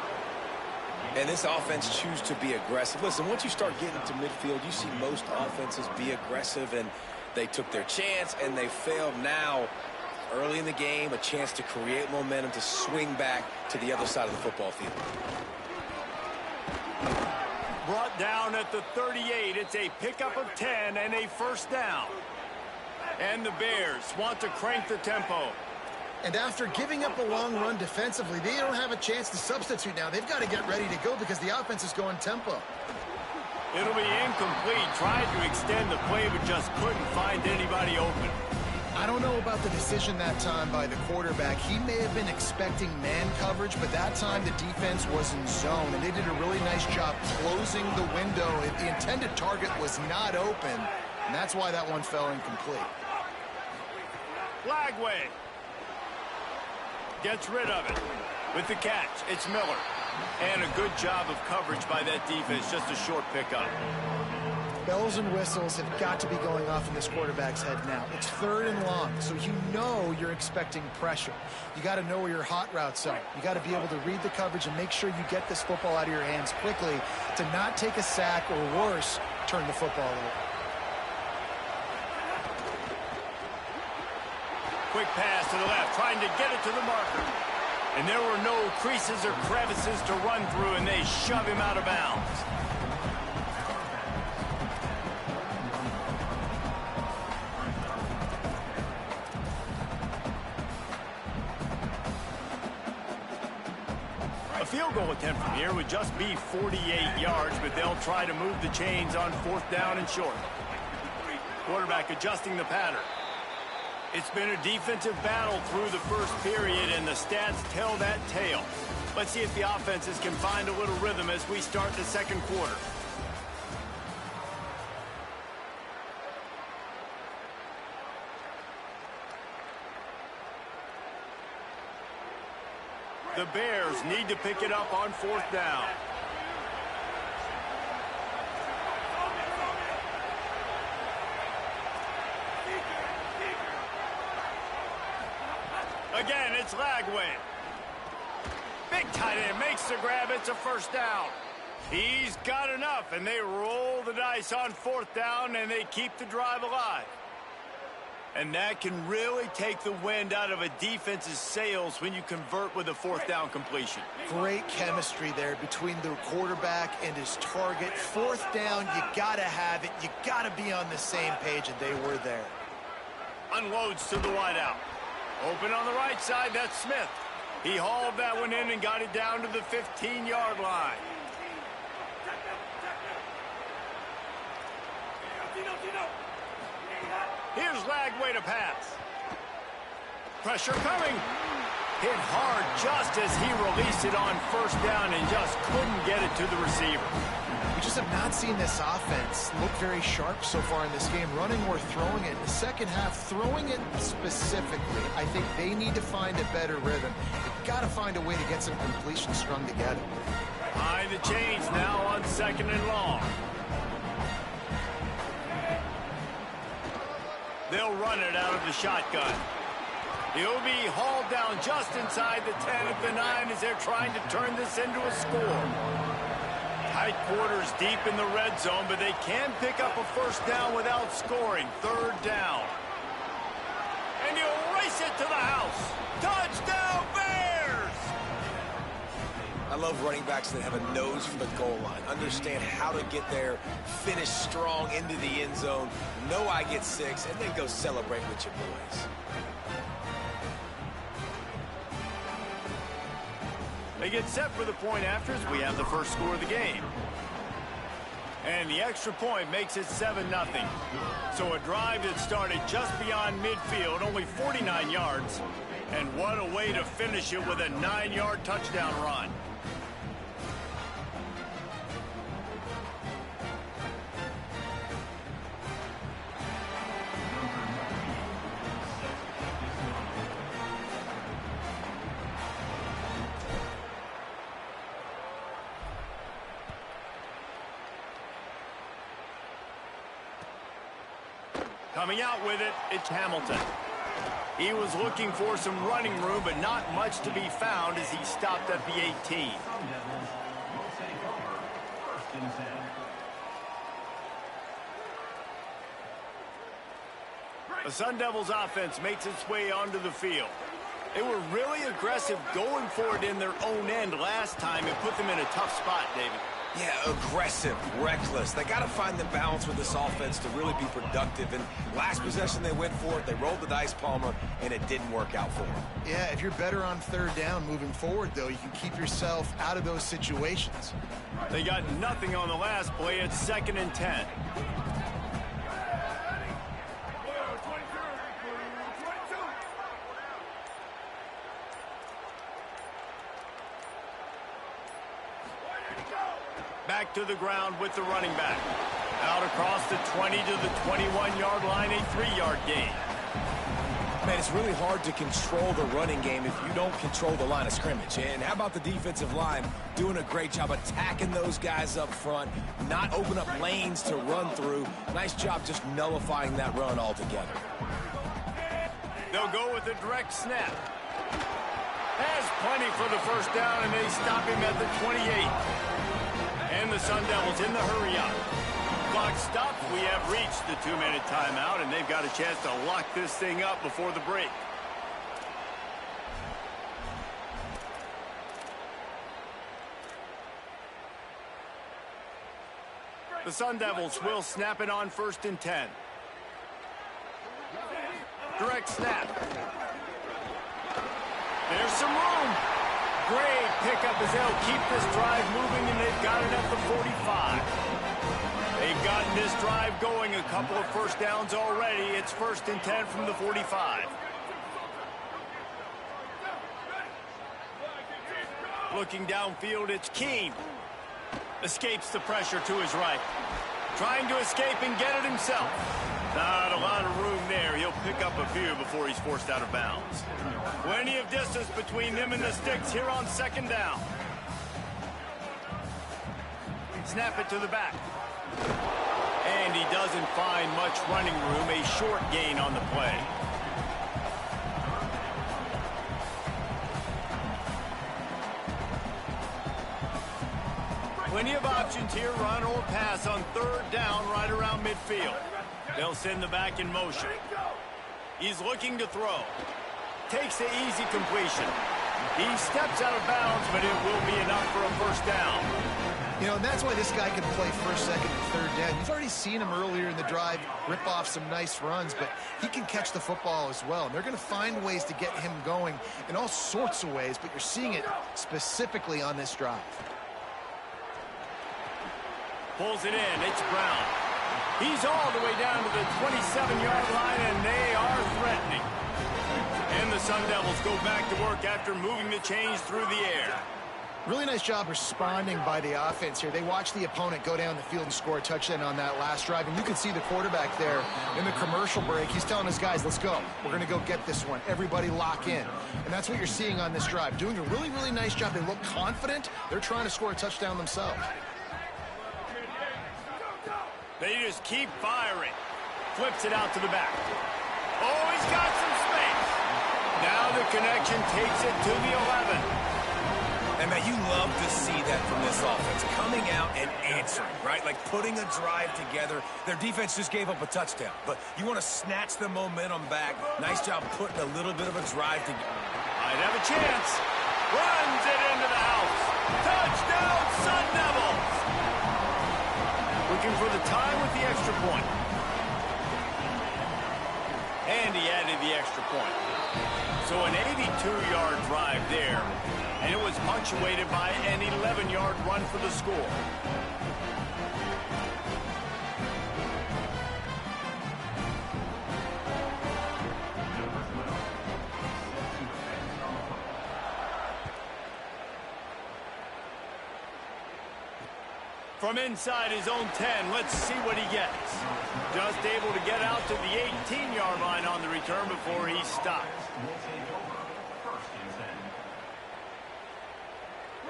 And this offense chooses to be aggressive. Listen, once you start getting to midfield, you see most offenses be aggressive, and they took their chance, and they failed. Now, early in the game, a chance to create momentum to swing back to the other side of the football field. Brought down at the 38. It's a pickup of 10 and a 1st down. And the Bears want to crank the tempo. And after giving up a long run defensively, they don't have a chance to substitute now. They've got to get ready to go because the offense is going tempo. It'll be incomplete. Tried to extend the play, but just couldn't find anybody open. I don't know about the decision that time by the quarterback. He may have been expecting man coverage, but that time the defense was in zone, and they did a really nice job closing the window. The intended target was not open, and that's why that one fell incomplete. Lagway gets rid of it. With the catch, it's Miller. And a good job of coverage by that defense, just a short pickup. Bells and whistles have got to be going off in this quarterback's head now. It's 3rd and long, so you know you're expecting pressure. You got to know where your hot routes are. You got to be able to read the coverage and make sure you get this football out of your hands quickly to not take a sack or worse, turn the football over. Quick pass to the left, trying to get it to the marker. And there were no creases or crevices to run through, and they shove him out of bounds. A field goal attempt from here would just be 48 yards, but they'll try to move the chains on 4th down and short. Quarterback adjusting the pattern. It's been a defensive battle through the first period, and the stats tell that tale. Let's see if the offenses can find a little rhythm as we start the 2nd quarter. The Bears need to pick it up on 4th down. Again, it's Lagway. Big tight end makes the grab. It's a 1st down. He's got enough, and they roll the dice on 4th down, and they keep the drive alive. And that can really take the wind out of a defense's sails when you convert with a 4th down completion. Great chemistry there between the quarterback and his target. 4th down, you got to have it. You got to be on the same page, and they were there. Unloads to the wideout. Open on the right side, that's Smith. He hauled that one in and got it down to the 15-yard line. Here's Lagway to pass. Pressure coming. Hit hard just as he released it on 1st down and just couldn't get it to the receiver. We just have not seen this offense look very sharp so far in this game, running or throwing it. In the second half, throwing it specifically, I think they need to find a better rhythm. They've got to find a way to get some completion strung together. Behind the chains now on 2nd and long. They'll run it out of the shotgun. He'll be hauled down just inside the 10 at the 9 as they're trying to turn this into a score. Tight quarters deep in the red zone, but they can pick up a 1st down without scoring. 3rd down. And he'll race it to the house. Touchdown, Bears! I love running backs that have a nose for the goal line, understand how to get there, finish strong into the end zone, know I get 6, and then go celebrate with your boys. They get set for the point after as we have the first score of the game. And the extra point makes it 7-0. So a drive that started just beyond midfield, only 49 yards, And what a way to finish it with a 9-yard touchdown run. Coming out with it, it's Hamilton. He was looking for some running room, but not much to be found as he stopped at the 18. The Sun Devils offense makes its way onto the field. They were really aggressive going for it in their own end last time and put them in a tough spot, David. Yeah, aggressive, reckless. They got to find the balance with this offense to really be productive. And last possession they went for it, they rolled the dice, Palmer, and it didn't work out for them. Yeah, if you're better on third down moving forward, though, you can keep yourself out of those situations. They got nothing on the last play. It's 2nd and 10. Back to the ground with the running back. Out across the 20 to the 21-yard line, a 3-yard gain. Man, it's really hard to control the running game if you don't control the line of scrimmage. And how about the defensive line doing a great job attacking those guys up front, not open up lanes to run through. Nice job just nullifying that run altogether. They'll go with a direct snap. Has plenty for the first down, and they stop him at the 28. And the Sun Devils in the hurry-up. Clock stops. We have reached the 2-minute timeout, and they've got a chance to lock this thing up before the break. The Sun Devils will snap it on 1st and 10. Direct snap. There's some room. Great pickup as they'll keep this drive moving, and they've got it at the 45. They've gotten this drive going, a couple of first downs already. It's 1st and 10 from the 45. Looking downfield, it's Keene. Escapes the pressure to his right. Trying to escape and get it himself. Not a lot of room there. He'll pick up a few before he's forced out of bounds. Plenty of distance between them and the sticks here on 2nd down. Snap it to the back. And he doesn't find much running room. A short gain on the play. Plenty of options here, run or pass on 3rd down right around midfield. They'll send the back in motion. He's looking to throw. Takes the easy completion. He steps out of bounds, but it will be enough for a first down. You know, and that's why this guy can play 1st, 2nd, and 3rd down. You've already seen him earlier in the drive rip off some nice runs, but he can catch the football as well. And they're going to find ways to get him going in all sorts of ways, but you're seeing it specifically on this drive. Pulls it in. It's Brown. He's all the way down to the 27-yard line, and they are threatening. And the Sun Devils go back to work after moving the chains through the air. Really nice job responding by the offense here. They watched the opponent go down the field and score a touchdown on that last drive. And you can see the quarterback there in the commercial break. He's telling his guys, let's go. We're going to go get this one. Everybody lock in. And that's what you're seeing on this drive. Doing a really, really nice job. They look confident. They're trying to score a touchdown themselves. They just keep firing. Flips it out to the back. Oh, he's got some space. Now the connection takes it to the 11. And, man, you love to see that from this offense. Coming out and answering, right? Like putting a drive together. Their defense just gave up a touchdown. But you want to snatch the momentum back. Nice job putting a little bit of a drive together. Might have a chance. Runs it into the house. Touchdown, Sun Devils. Looking for the tie with the extra point. And he added the extra point. So an 82-yard drive there. And it was punctuated by an 11-yard run for the score. From inside his own 10, let's see what he gets. Just able to get out to the 18-yard line on the return before he stopped.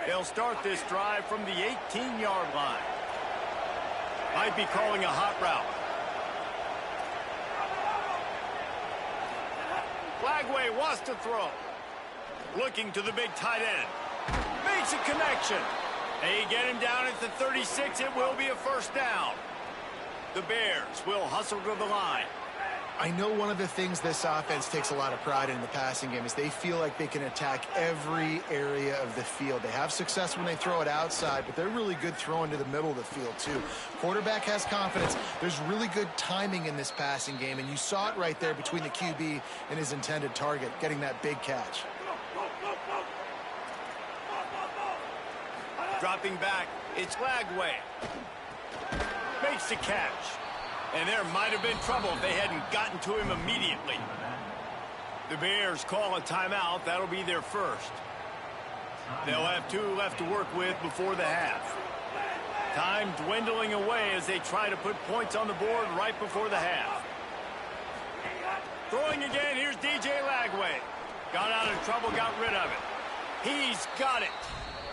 They'll start this drive from the 18-yard line. Might be calling a hot route. Lagway wants to throw. Looking to the big tight end. Makes a connection. They get him down at the 36. It will be a first down. The Bears will hustle to the line. I know one of the things this offense takes a lot of pride in the passing game is they feel like they can attack every area of the field. They have success when they throw it outside, but they're really good throwing to the middle of the field too. Quarterback has confidence. There's really good timing in this passing game, and you saw it right there between the QB and his intended target, getting that big catch. Dropping back, it's Lagway. Makes the catch. And there might have been trouble if they hadn't gotten to him immediately. The Bears call a timeout. That'll be their first. They'll have 2 left to work with before the half. Time dwindling away as they try to put points on the board right before the half. Throwing again, here's DJ Lagway. Got out of trouble, got rid of it. He's got it.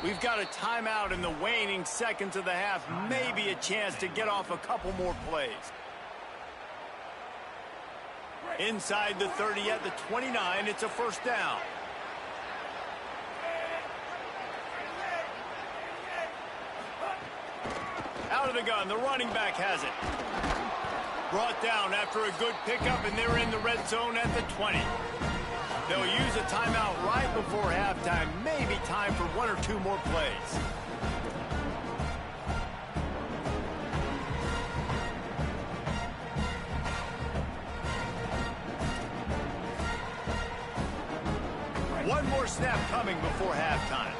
We've got a timeout in the waning seconds of the half. Maybe a chance to get off a couple more plays. Inside the 30 at the 29, it's a first down. Out of the gun, the running back has it. Brought down after a good pickup, and they're in the red zone at the 20. They'll use a timeout right before halftime. Maybe time for 1 or 2 more plays. One more snap coming before halftime.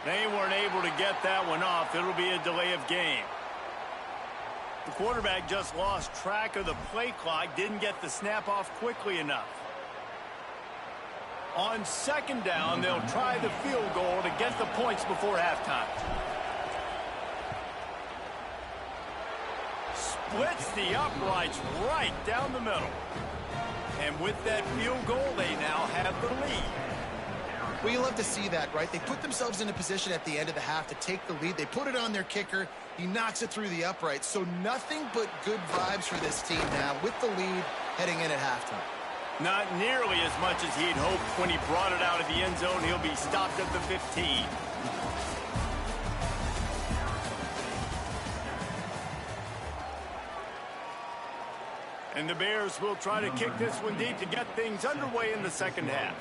They weren't able to get that one off. It'll be a delay of game. The quarterback just lost track of the play clock, didn't get the snap off quickly enough. On second down, they'll try the field goal to get the points before halftime. Splits the uprights right down the middle. And with that field goal, they now have the lead. Well, you love to see that, right? They put themselves in a position at the end of the half to take the lead. They put it on their kicker. He knocks it through the uprights. So nothing but good vibes for this team now with the lead heading in at halftime. Not nearly as much as he'd hoped when he brought it out of the end zone. He'll be stopped at the 15. And the Bears will try to kick this one deep to get things underway in the second half.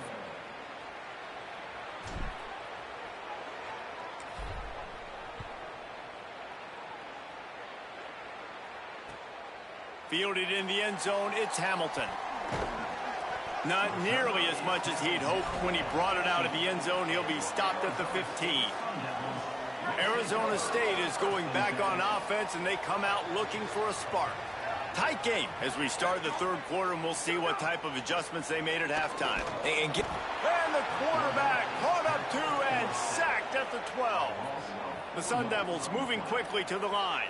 Fielded in the end zone, it's Hamilton. Not nearly as much as he'd hoped when he brought it out of the end zone. He'll be stopped at the 15. Arizona State is going back on offense, and they come out looking for a spark. Tight game as we start the third quarter, and we'll see what type of adjustments they made at halftime. And the quarterback caught up to and sacked at the 12. The Sun Devils moving quickly to the line.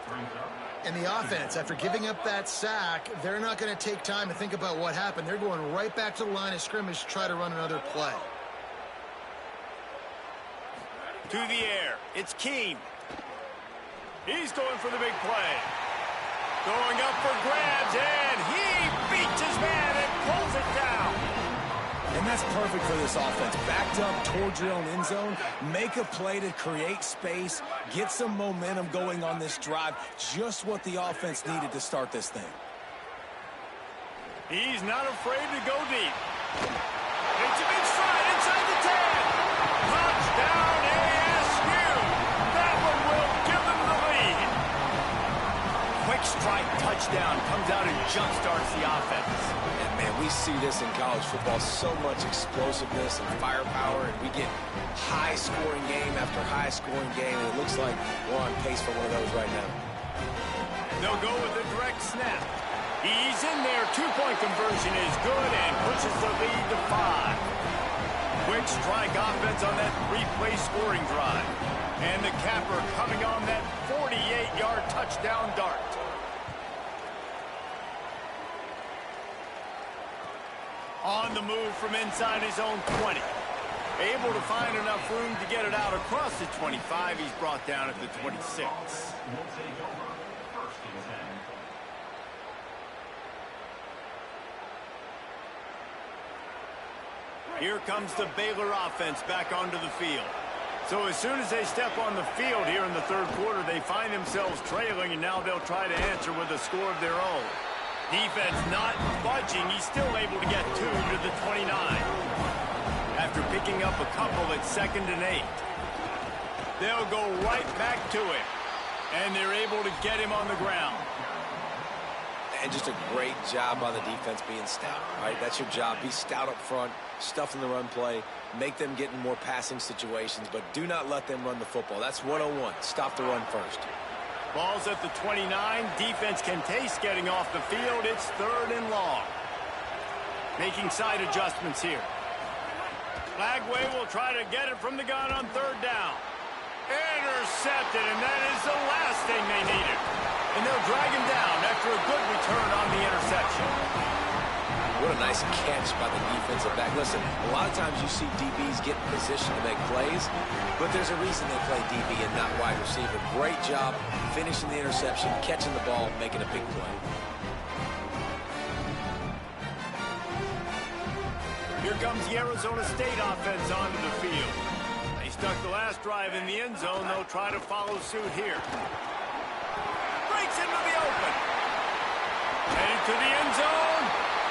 And the offense, after giving up that sack, they're not going to take time to think about what happened. They're going right back to the line of scrimmage to try to run another play. To the air, it's Keene. He's going for the big play. Going up for grabs, and he beats his man and pulls it down. And that's perfect for this offense. Backed up towards your own end zone, make a play to create space, get some momentum going on this drive. Just what the offense needed to start this thing. He's not afraid to go deep. It's a big stride inside the 10. Touchdown ASU. That one will give them the lead. Quick strike touchdown comes out and jump-starts the offense. And man, we see this in college football, so much explosiveness and firepower, and we get high-scoring game after high-scoring game, and it looks like we're on pace for one of those right now. They'll go with a direct snap. He's in there. Two-point conversion is good and pushes the lead to 5. Quick strike offense on that 3-play scoring drive. And the capper coming on that 48-yard touchdown dart. On the move from inside his own 20. Able to find enough room to get it out across the 25. He's brought down at the 26. Here comes the Baylor offense back onto the field. So as soon as they step on the field here in the third quarter, they find themselves trailing, and now they'll try to answer with a score of their own. Defense not budging. He's still able to get 2 to the 29. After picking up a couple at 2nd and 8. They'll go right back to him. And they're able to get him on the ground. And just a great job by the defense being stout. All right, that's your job. Be stout up front, stuff in the run play, make them get in more passing situations, but do not let them run the football. That's 101. Stop the run first. Ball's at the 29. Defense can taste getting off the field. It's 3rd and long. Making side adjustments here. Lagway will try to get it from the gun on 3rd down. Intercepted, and that is the last thing they needed. And they'll drag him down after a good return on the interception. What a nice catch by the defensive back. Listen, a lot of times you see DBs get in position to make plays, but there's a reason they play DB and not wide receiver. Great job finishing the interception, catching the ball, making a big play. Here comes the Arizona State offense onto the field. They stuck the last drive in the end zone. They'll try to follow suit here. Breaks into the open. Headed to the end zone.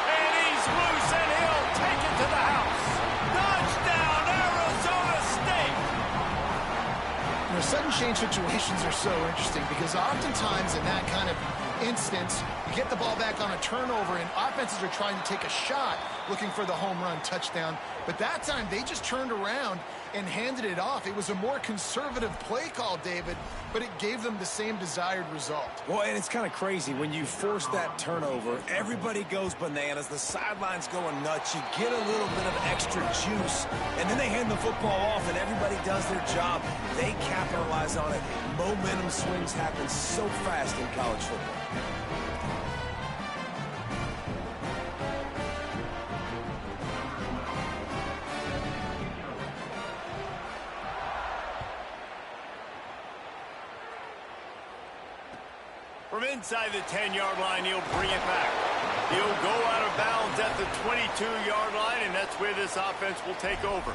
And he's loose, and he'll take it to the house. Touchdown, Arizona State! You know, sudden change situations are so interesting because oftentimes in that kind of instance, you get the ball back on a turnover, and offenses are trying to take a shot looking for the home run touchdown. But that time, they just turned around and handed it off. It was a more conservative play call, David, but it gave them the same desired result. Well, and it's kind of crazy. When you force that turnover, everybody goes bananas. The sideline's going nuts. You get a little bit of extra juice, and then they hand the football off, and everybody does their job. They capitalize on it. Momentum swings happen so fast in college football. From inside the 10-yard line, he'll bring it back. He'll go out of bounds at the 22-yard line, and that's where this offense will take over.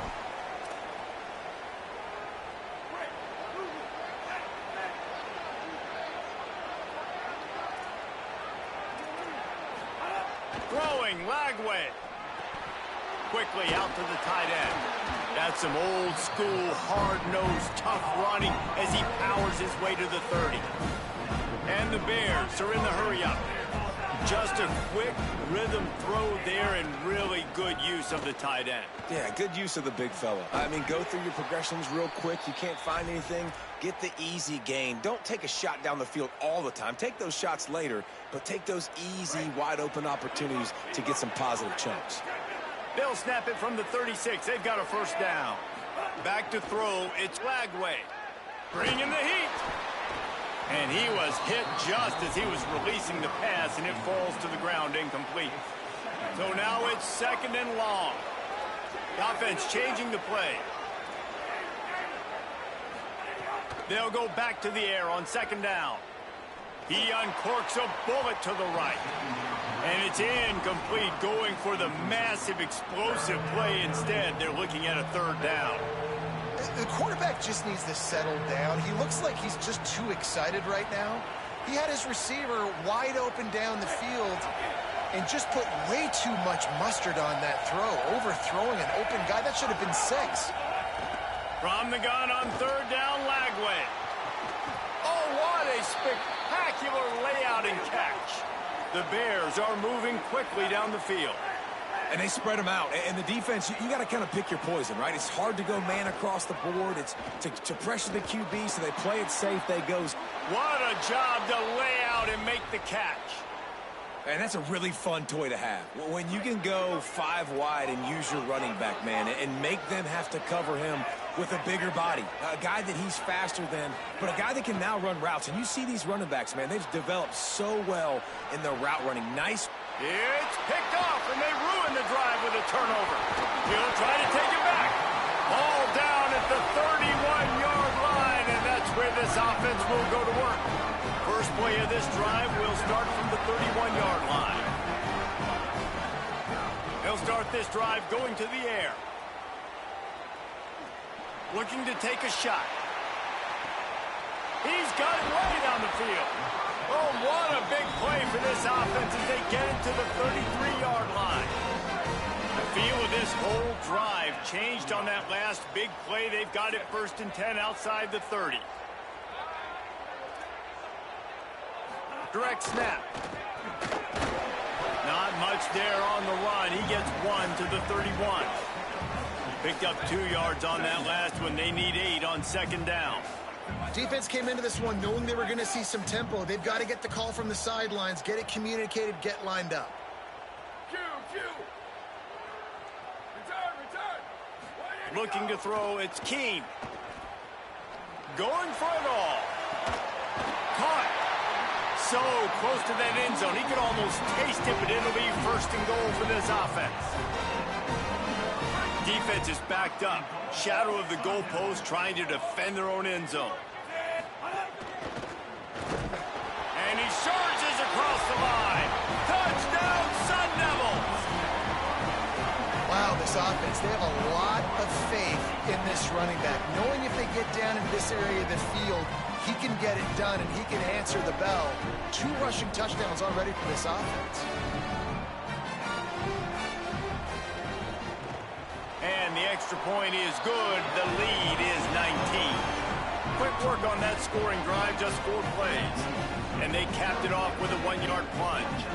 Throwing, Lagway. Quickly out to the tight end. That's some old-school, hard-nosed, tough running as he powers his way to the 30. And the Bears are in the hurry-up. Just a quick rhythm throw there and really good use of the tight end. Yeah, good use of the big fella. I mean, go through your progressions real quick. You can't find anything. Get the easy gain. Don't take a shot down the field all the time. Take those shots later, but take those easy, wide-open opportunities to get some positive chunks. They'll snap it from the 36. They've got a first down. Back to throw. It's Lagway. Bringing the heat. And he was hit just as he was releasing the pass, and it falls to the ground incomplete. So now it's 2nd and long. The offense changing the play. They'll go back to the air on 2nd down. He uncorks a bullet to the right. And it's incomplete, going for the massive explosive play instead. They're looking at a 3rd down. The quarterback just needs to settle down. He looks like he's just too excited right now. He had his receiver wide open down the field and just put way too much mustard on that throw, overthrowing an open guy. That should have been 6. From the gun on 3rd down, Lagway. Oh, what a spectacular layout and catch. The Bears are moving quickly down the field. And they spread them out. And the defense, you got to kind of pick your poison, right? It's hard to go man across the board. It's to pressure the QB, so they play it safe. They goes. What a job to lay out and make the catch. And that's a really fun toy to have. When you can go 5 wide and use your running back, man, and make them have to cover him with a bigger body, a guy that he's faster than, but a guy that can now run routes. And you see these running backs, man, they've developed so well in their route running. Nice. It's picked off, and they ruin the drive with a turnover. He'll try to take it back. Ball down at the 31-yard line, and that's where this offense will go to work. First play of this drive will start from the 31-yard line. They'll start this drive going to the air. Looking to take a shot. He's got it way down the field. Oh, what a big play for this offense as they get it to the 33-yard line. The feel of this whole drive changed on that last big play. They've got it 1st and 10 outside the 30. Direct snap. Not much there on the run. He gets 1 to the 31. Picked up 2 yards on that last one. They need 8 on 2nd down. Defense came into this one knowing they were going to see some tempo. They've got to get the call from the sidelines, get it communicated, get lined up. Looking to throw, it's Keene. Going for it all. Caught. So close to that end zone. He could almost taste it, but it'll be 1st and goal for this offense. Defense is backed up. Shadow of the goalpost trying to defend their own end zone. And he charges across the line. Touchdown, Sun Devils! Wow, this offense, they have a lot of faith in this running back. Knowing if they get down in this area of the field, he can get it done and he can answer the bell. 2 rushing touchdowns already for this offense. And the extra point is good. The lead is 19. Quick work on that scoring drive, just 4 plays. And they capped it off with a 1-yard plunge.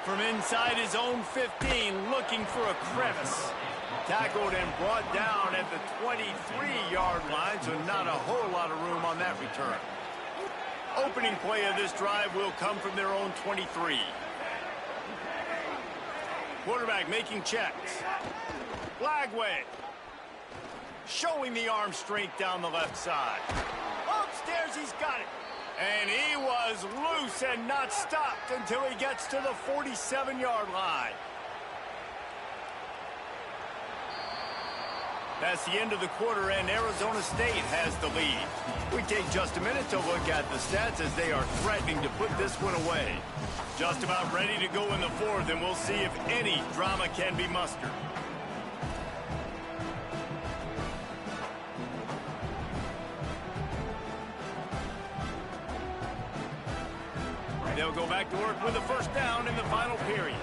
From inside his own 15, looking for a crevice. Tackled and brought down at the 23-yard line, so not a whole lot of room on that return. Opening play of this drive will come from their own 23. Quarterback making checks. Flagway. Showing the arm strength down the left side. Upstairs, he's got it. And he was loose and not stopped until he gets to the 47-yard line. That's the end of the quarter, and Arizona State has the lead. We take just a minute to look at the stats as they are threatening to put this one away. Just about ready to go in the 4th, and we'll see if any drama can be mustered. They'll go back to work with a 1st down in the final period.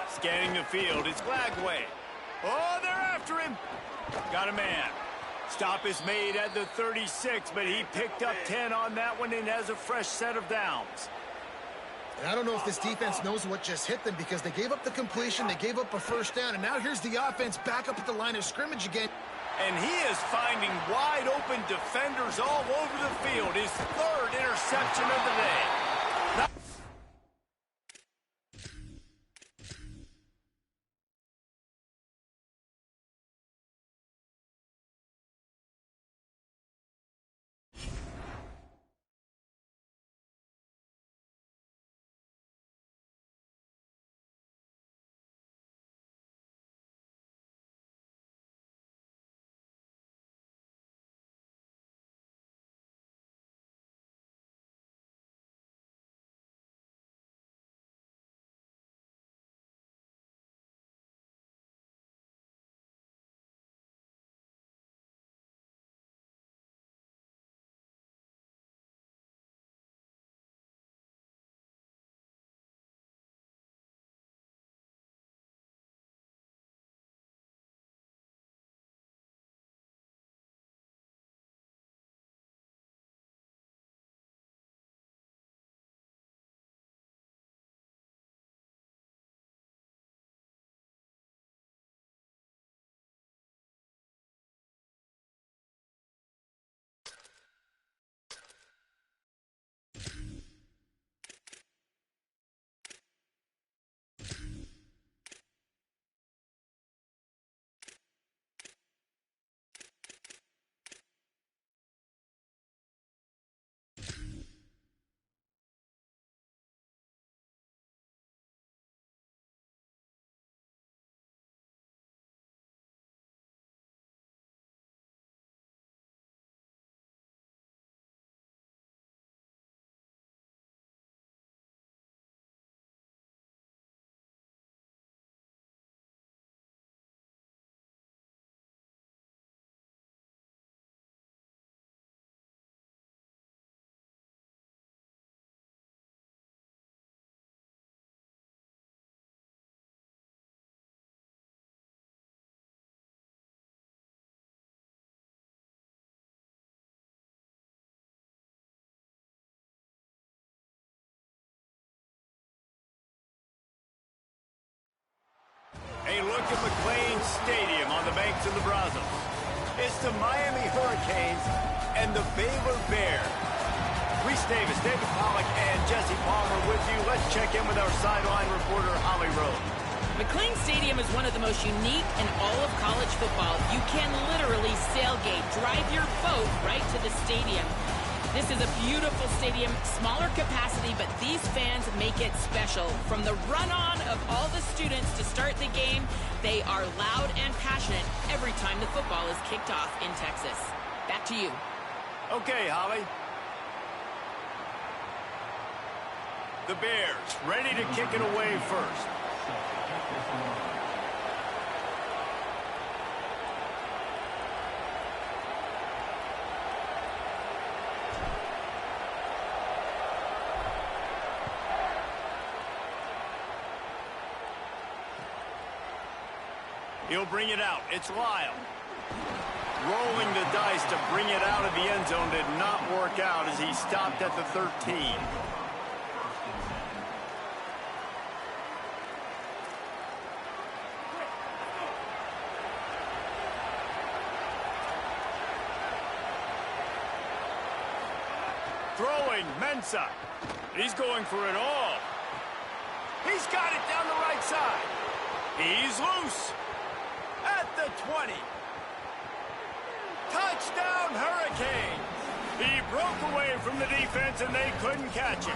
Scanning the field, it's Flagway. Oh, they're after him. Got a man. Stop is made at the 36, but he picked up 10 on that one and has a fresh set of downs. And I don't know if this defense knows what just hit them because they gave up the completion, they gave up a 1st down, and now here's the offense back up at the line of scrimmage again. And he is finding wide open defenders all over the field. His 3rd interception of the day. back at McLane Stadium on the banks of the Brazos. It's the Miami Hurricanes and the Baylor Bears. Reese Davis, David Pollack, and Jesse Palmer with you. Let's check in with our sideline reporter, Holly Rowe. McLane Stadium is one of the most unique in all of college football. You can literally sailgate, drive your boat right to the stadium. This is a beautiful stadium, smaller capacity, but these fans make it special. From the run-on of all the students to start the game, they are loud and passionate every time the football is kicked off in Texas. Back to you. Okay, Holly. The Bears ready to kick it away first. He'll bring it out. It's Lyle. Rolling the dice to bring it out of the end zone did not work out as he stopped at the 13. Throwing, Mensah. He's going for it all. He's got it down the right side. He's loose. At the 20. Touchdown, Hurricanes. He broke away from the defense and they couldn't catch him.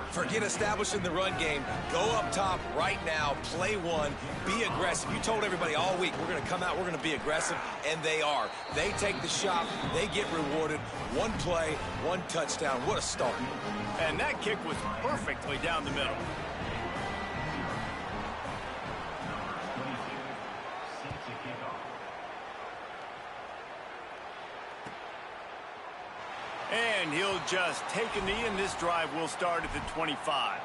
Forget establishing the run game. Go up top right now. Play one. Be aggressive. You told everybody all week, we're going to come out, we're going to be aggressive, and they are. They take the shot. They get rewarded. One play, one touchdown. What a start. And that kick was perfectly down the middle. And he'll just take a knee, and this drive will start at the 25.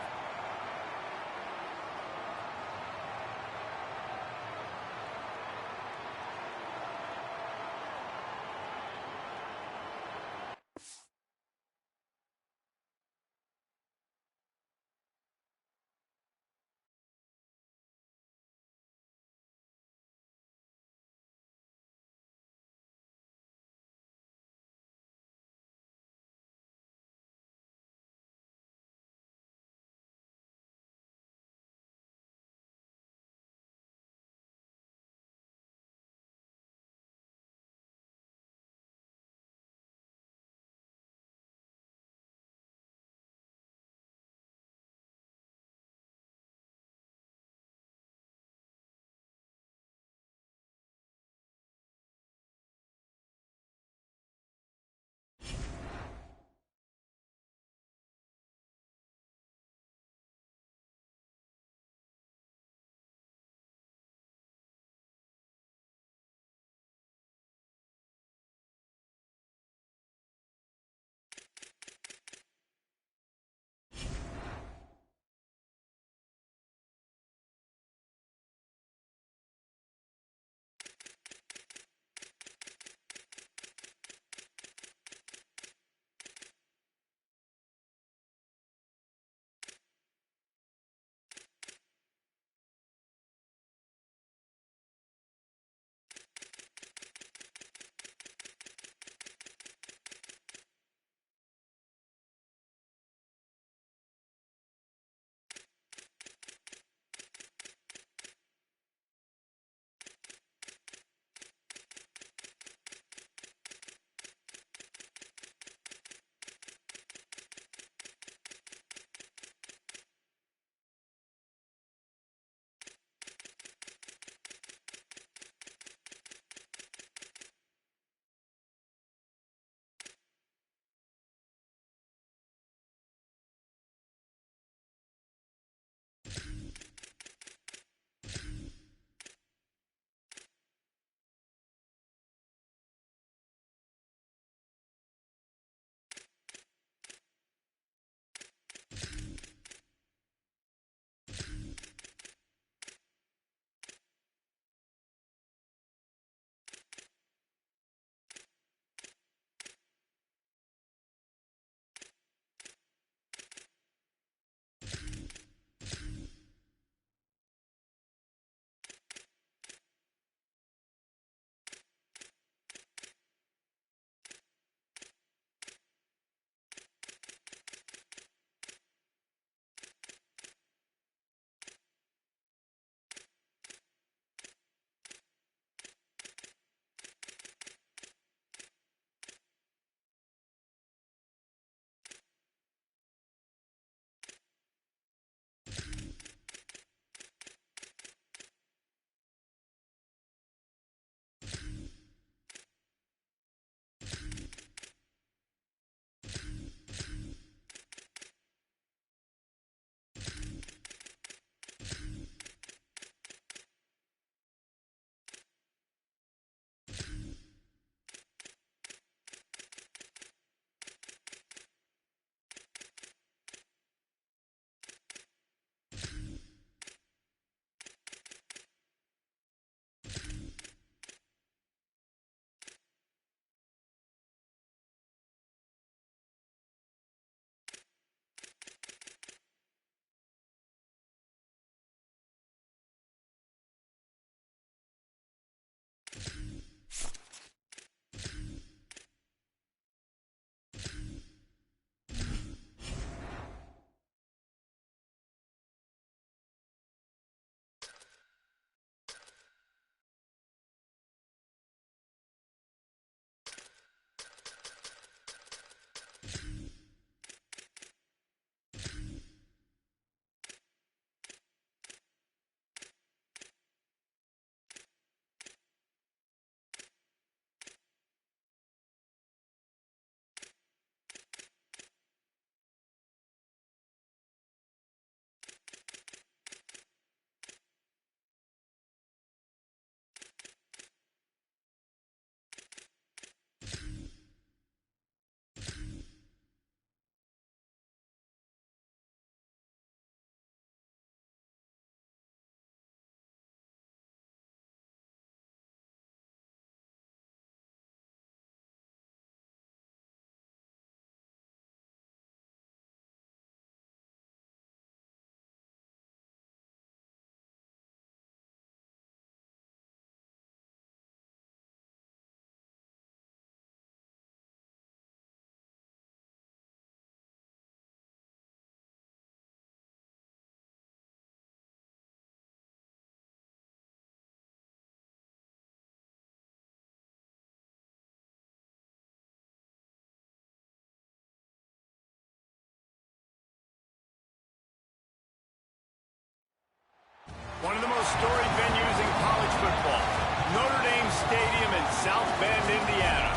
storied venues in college football. Notre Dame Stadium in South Bend, Indiana.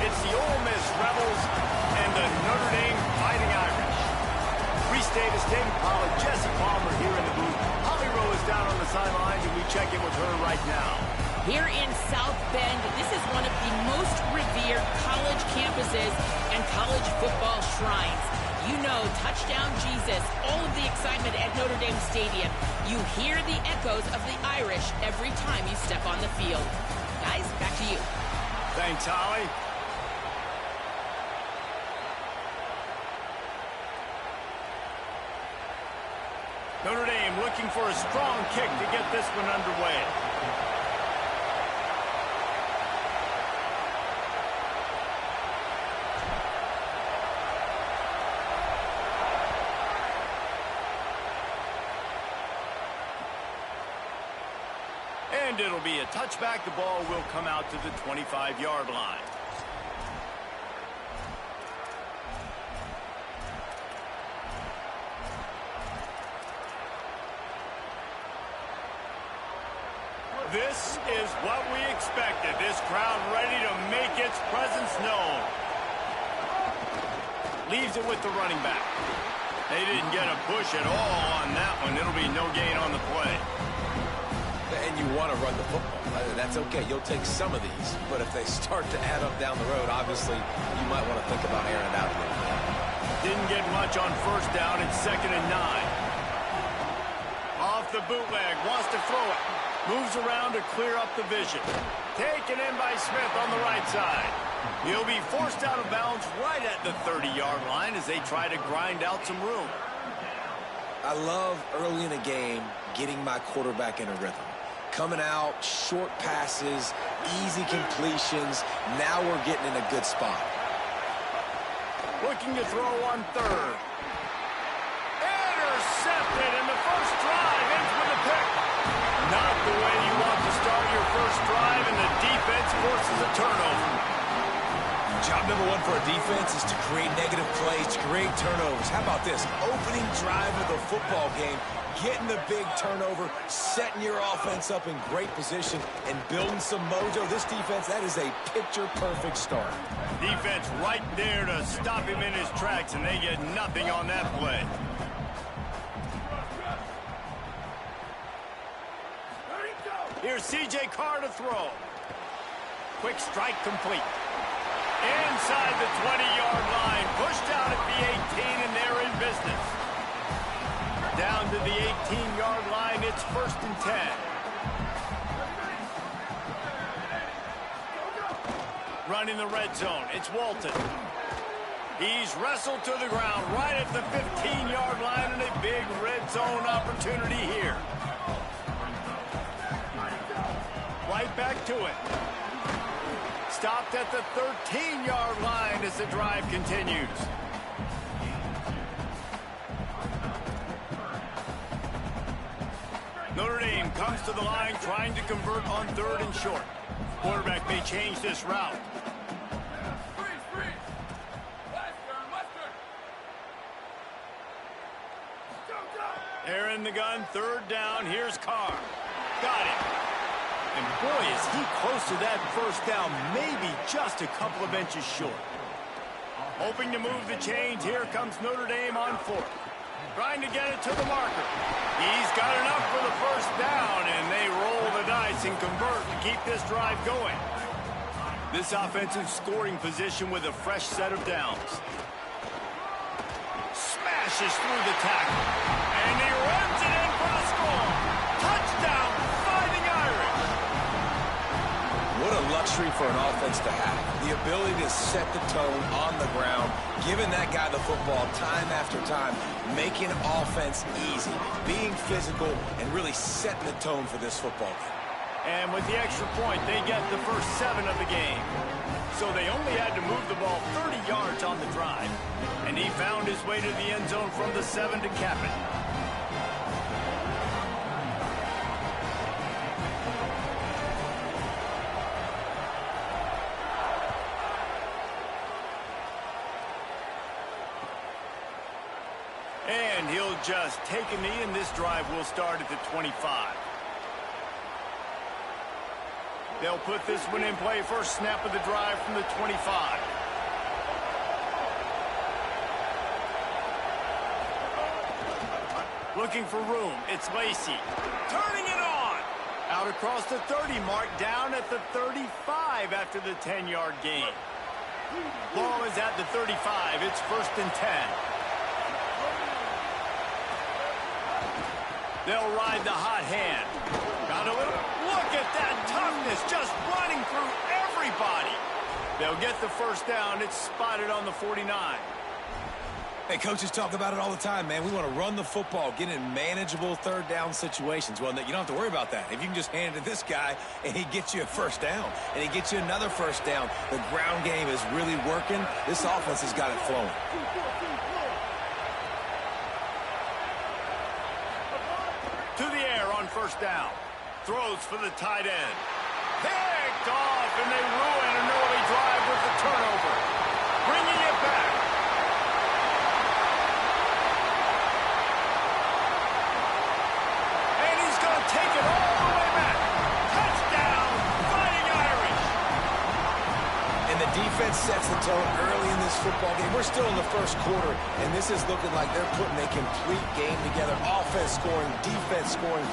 It's the Ole Miss Rebels and the Notre Dame Fighting Irish. Reese Davis, David Pollack, Jesse Palmer here in the booth. Holly Rowe is down on the sidelines, and we check in with her right now. Here in South Bend, this is one of the most revered college campuses and college football shrines. You know, touchdown Jesus, all of the excitement at Notre Dame Stadium. You hear the echoes of the Irish every time you step on the field. Guys, back to you. Thanks, Holly. Notre Dame looking for a strong kick to get this one underway. And it'll be a touchback. The ball will come out to the 25-yard line. This is what we expected. This crowd ready to make its presence known. Leaves it with the running back. They didn't get a push at all on that one. It'll be no gain on the play. And you want to run the football. That's okay. You'll take some of these. But if they start to add up down the road, obviously, you might want to think about airing it out a little bit. Didn't get much on first down. It's 2nd and 9. Off the bootleg. Wants to throw it. Moves around to clear up the vision. Taken in by Smith on the right side. He'll be forced out of bounds right at the 30-yard line as they try to grind out some room. I love early in a game getting my quarterback in a rhythm. Coming out, short passes, easy completions. Now we're getting in a good spot. Looking to throw on third. Intercepted in the first drive. Ends with a pick. Not the way you want to start your first drive, and the defense forces a turnover. Job number one for a defense is to create negative plays, to create turnovers. How about this? Opening drive of the football game, getting the big turnover, setting your offense up in great position, and building some mojo. This defense, that is a picture-perfect start. Defense right there to stop him in his tracks, and they get nothing on that play. Here's C.J. Carr to throw. Quick strike complete. Inside the 20-yard line. Pushed out at the 18, and they're in business. Down to the 18-yard line. It's 1st and 10. Running the red zone. It's Walton. He's wrestled to the ground right at the 15-yard line, and a big red zone opportunity here. Right back to it. Stopped at the 13-yard line as the drive continues. Notre Dame comes to the line trying to convert on 3rd and short. Quarterback may change this route. They're in the gun, 3rd down. Here's Carr. Got it. And boy, is he close to that first down, maybe just a couple of inches short. Hoping to move the chains, here comes Notre Dame on 4th. Trying to get it to the marker. He's got enough for the first down, and they roll the dice and convert to keep this drive going. This offensive scoring position with a fresh set of downs. Smashes through the tackle, and he runs it in for the score. Touchdown, Fighting Irish. What a luxury for an offense to have. The ability to set the tone on the ground, giving that guy the football time after time, making offense easy, being physical, and really setting the tone for this football game. And with the extra point, they get the first 7 of the game. So they only had to move the ball 30 yards on the drive. And he found his way to the end zone from the 7 to cap it. And he'll just take a knee, and this drive will start at the 25. They'll put this one in play. First snap of the drive from the 25. Looking for room. It's Lacy. Turning it on. Out across the 30 mark, down at the 35 after the 10-yard gain. Ball is at the 35. It's 1st and 10. They'll ride the hot hand. Got a little. Look at that toughness, just running through everybody. They'll get the first down. It's spotted on the 49. Hey, coaches talk about it all the time, man. We want to run the football, get in manageable third down situations. Well, you don't have to worry about that. If you can just hand it to this guy, and he gets you a first down, and he gets you another first down, the ground game is really working. This offense has got it flowing. To the air on first down. Throws for the tight end. Picked off, and they ruin an early drive with the turnover. Bringing it back. And he's going to take it all the way back. Touchdown, Fighting Irish. And the defense sets the tone early in this football game. We're still in the first quarter, and this is looking like they're putting a complete game together. Offense scoring, defense scoring.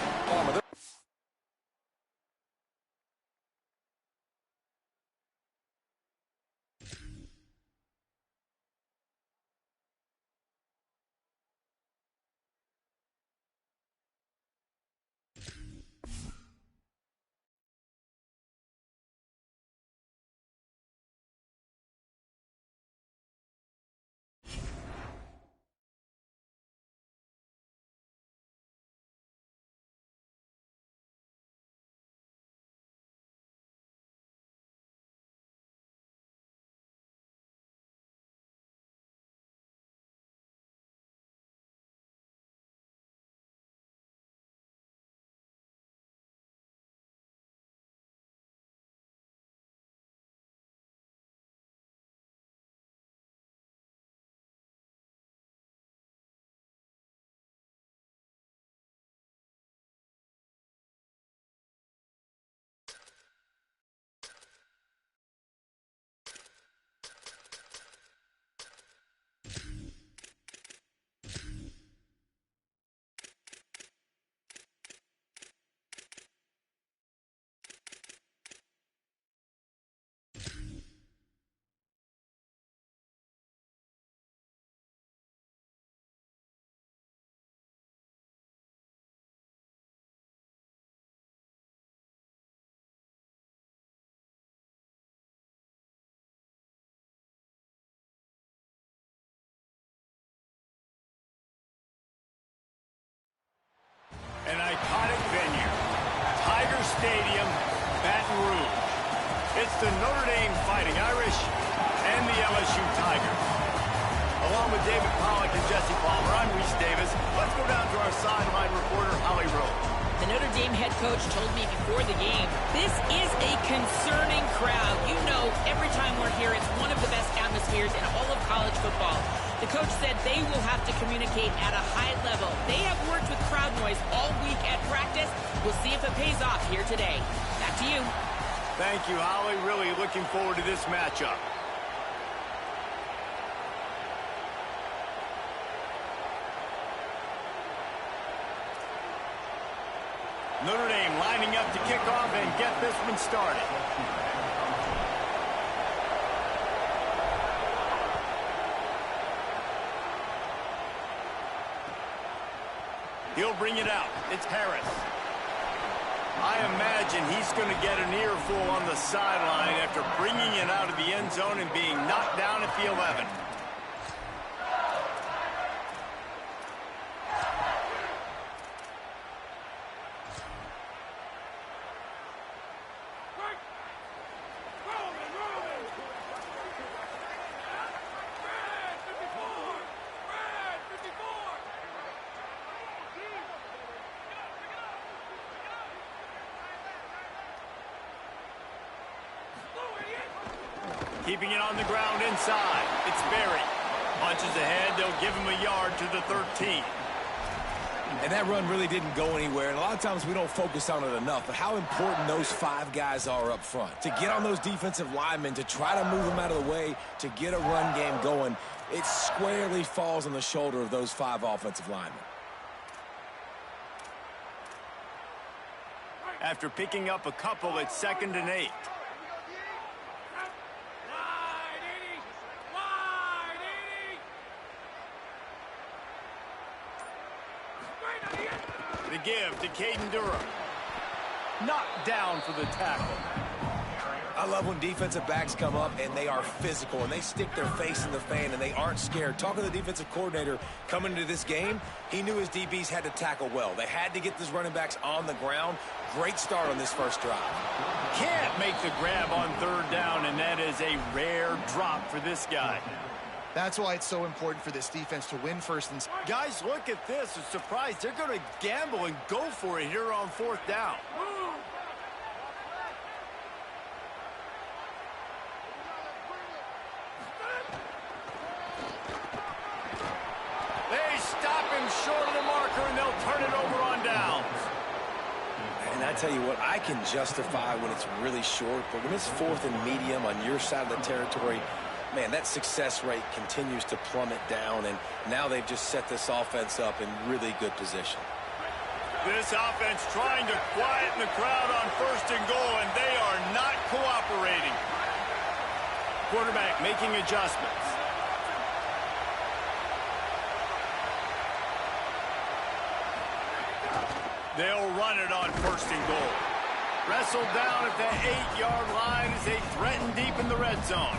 An iconic venue, Tiger Stadium, Baton Rouge. It's the Notre Dame Fighting Irish and the LSU Tigers. Along with David Pollack and Jesse Palmer, I'm Reese Davis. Let's go down to our sideline reporter, Holly Rowe. The Notre Dame head coach told me before the game, this is a concerning crowd. You know, every time we're here, it's one of the best atmospheres in all of college football. The coach said they will have to communicate at a high level. They have worked with crowd noise all week at practice. We'll see if it pays off here today. Back to you. Thank you, Holly. Really looking forward to this matchup. Notre Dame lining up to kick off and get this one started. He'll bring it out. It's Harris. I imagine he's going to get an earful on the sideline after bringing it out of the end zone and being knocked down at the 11. Keeping it on the ground inside. It's Berry. Punches ahead. They'll give him a yard to the 13. And that run really didn't go anywhere, and a lot of times we don't focus on it enough, but how important those 5 guys are up front. To get on those defensive linemen, to try to move them out of the way, to get a run game going, it squarely falls on the shoulder of those 5 offensive linemen. After picking up a couple, it's 2nd and 8. The give to Caden Durham. Knocked down for the tackle. I love when defensive backs come up and they are physical and they stick their face in the fan and they aren't scared. Talking to the defensive coordinator coming into this game, he knew his DBs had to tackle well. They had to get these running backs on the ground. Great start on this first drive. Can't make the grab on 3rd down, and that is a rare drop for this guy. That's why it's so important for this defense to win first and... Guys, look at this. A surprise. They're going to gamble and go for it here on 4th down. They stop him short of the marker, and they'll turn it over on downs. And I tell you what, I can justify when it's really short, but when it's 4th and medium on your side of the territory, man, that success rate continues to plummet down, and now they've just set this offense up in really good position. This offense trying to quieten the crowd on 1st and goal, and they are not cooperating. Quarterback making adjustments. They'll run it on 1st and goal. Wrestled down at the 8-yard line as they threaten deep in the red zone.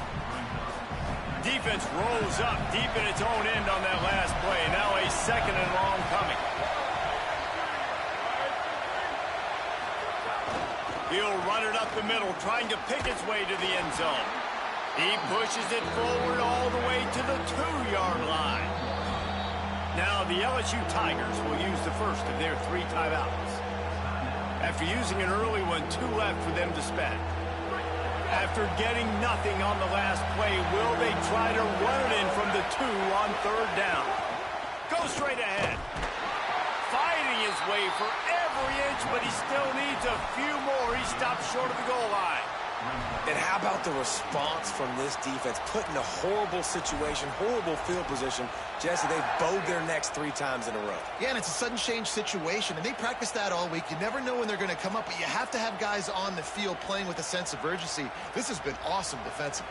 Defense rolls up deep in its own end on that last play. Now a 2nd and long coming. He'll run it up the middle, trying to pick its way to the end zone. He pushes it forward all the way to the 2-yard line. Now the LSU Tigers will use the first of their 3 timeouts. After using an early one, 2 left for them to spend. After getting nothing on the last play, will they try to run it in from the 2 on 3rd down? Go straight ahead. Fighting his way for every inch, but he still needs a few more. He stops short of the goal line. And how about the response from this defense? Put in a horrible situation, horrible field position. Jesse, they've bowed their necks 3 times in a row. Yeah, and it's a sudden change situation, and they practice that all week. You never know when they're going to come up, but you have to have guys on the field playing with a sense of urgency. This has been awesome defensively.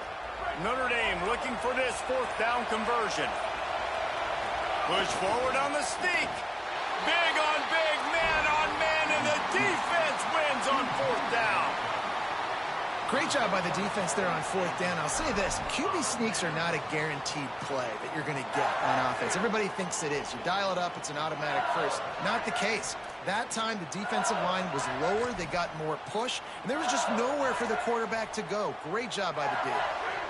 Notre Dame looking for this 4th down conversion. Push forward on the sneak. Big on big, man on man, and the defense wins on 4th down. Great job by the defense there on 4th down. I'll say this, QB sneaks are not a guaranteed play that you're going to get on offense. Everybody thinks it is. You dial it up, it's an automatic first. Not the case. That time, the defensive line was lower. They got more push, and there was just nowhere for the quarterback to go. Great job by the D.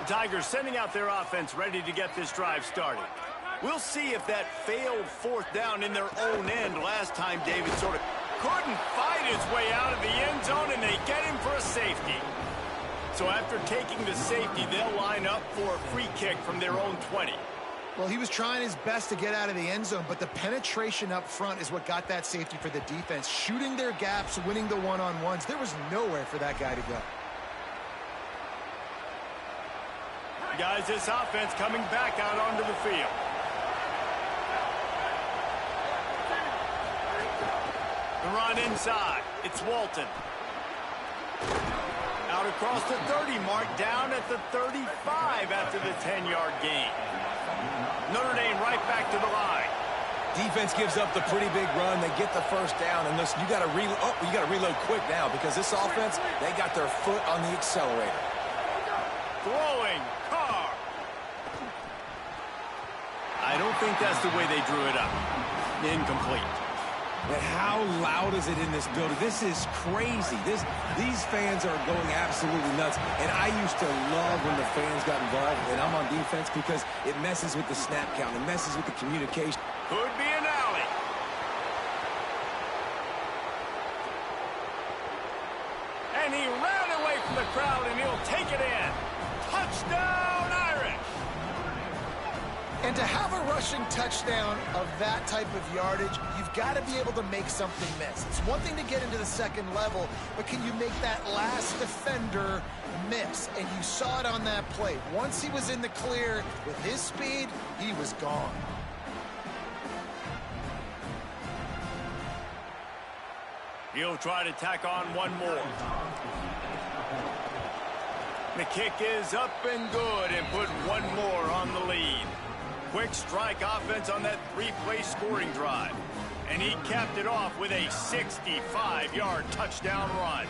The Tigers sending out their offense ready to get this drive started. We'll see if that failed 4th down in their own end last time David sort of couldn't fight his way out of the end zone, and they get him for a safety. So after taking the safety, they'll line up for a free kick from their own 20. Well, he was trying his best to get out of the end zone, but the penetration up front is what got that safety for the defense. Shooting their gaps, winning the one-on-ones. There was nowhere for that guy to go. Guys, this offense coming back out onto the field. The run inside. It's Walton. Out across the 30 mark, down at the 35 after the 10-yard gain. Notre Dame right back to the line. Defense gives up the pretty big run. They get the first down, and listen, you got to reload quick now because this offense, they got their foot on the accelerator. Throwing, Carr. I don't think that's the way they drew it up. Incomplete. But how loud is it in this building? This is crazy. These fans are going absolutely nuts. And I used to love when the fans got involved, and I'm on defense because it messes with the snap count. It messes with the communication. Could be an alley. And he ran away from the crowd, and he'll take it in. Touchdown, Irish. And to have a rushing touchdown of that type of yardage, you've got to be able to make something miss. It's one thing to get into the second level, but can you make that last defender miss? And you saw it on that play. Once he was in the clear with his speed, he was gone. He'll try to tack on one more. The kick is up and good and put one more on the lead. Quick strike offense on that three-play scoring drive. And he capped it off with a 65-yard touchdown run.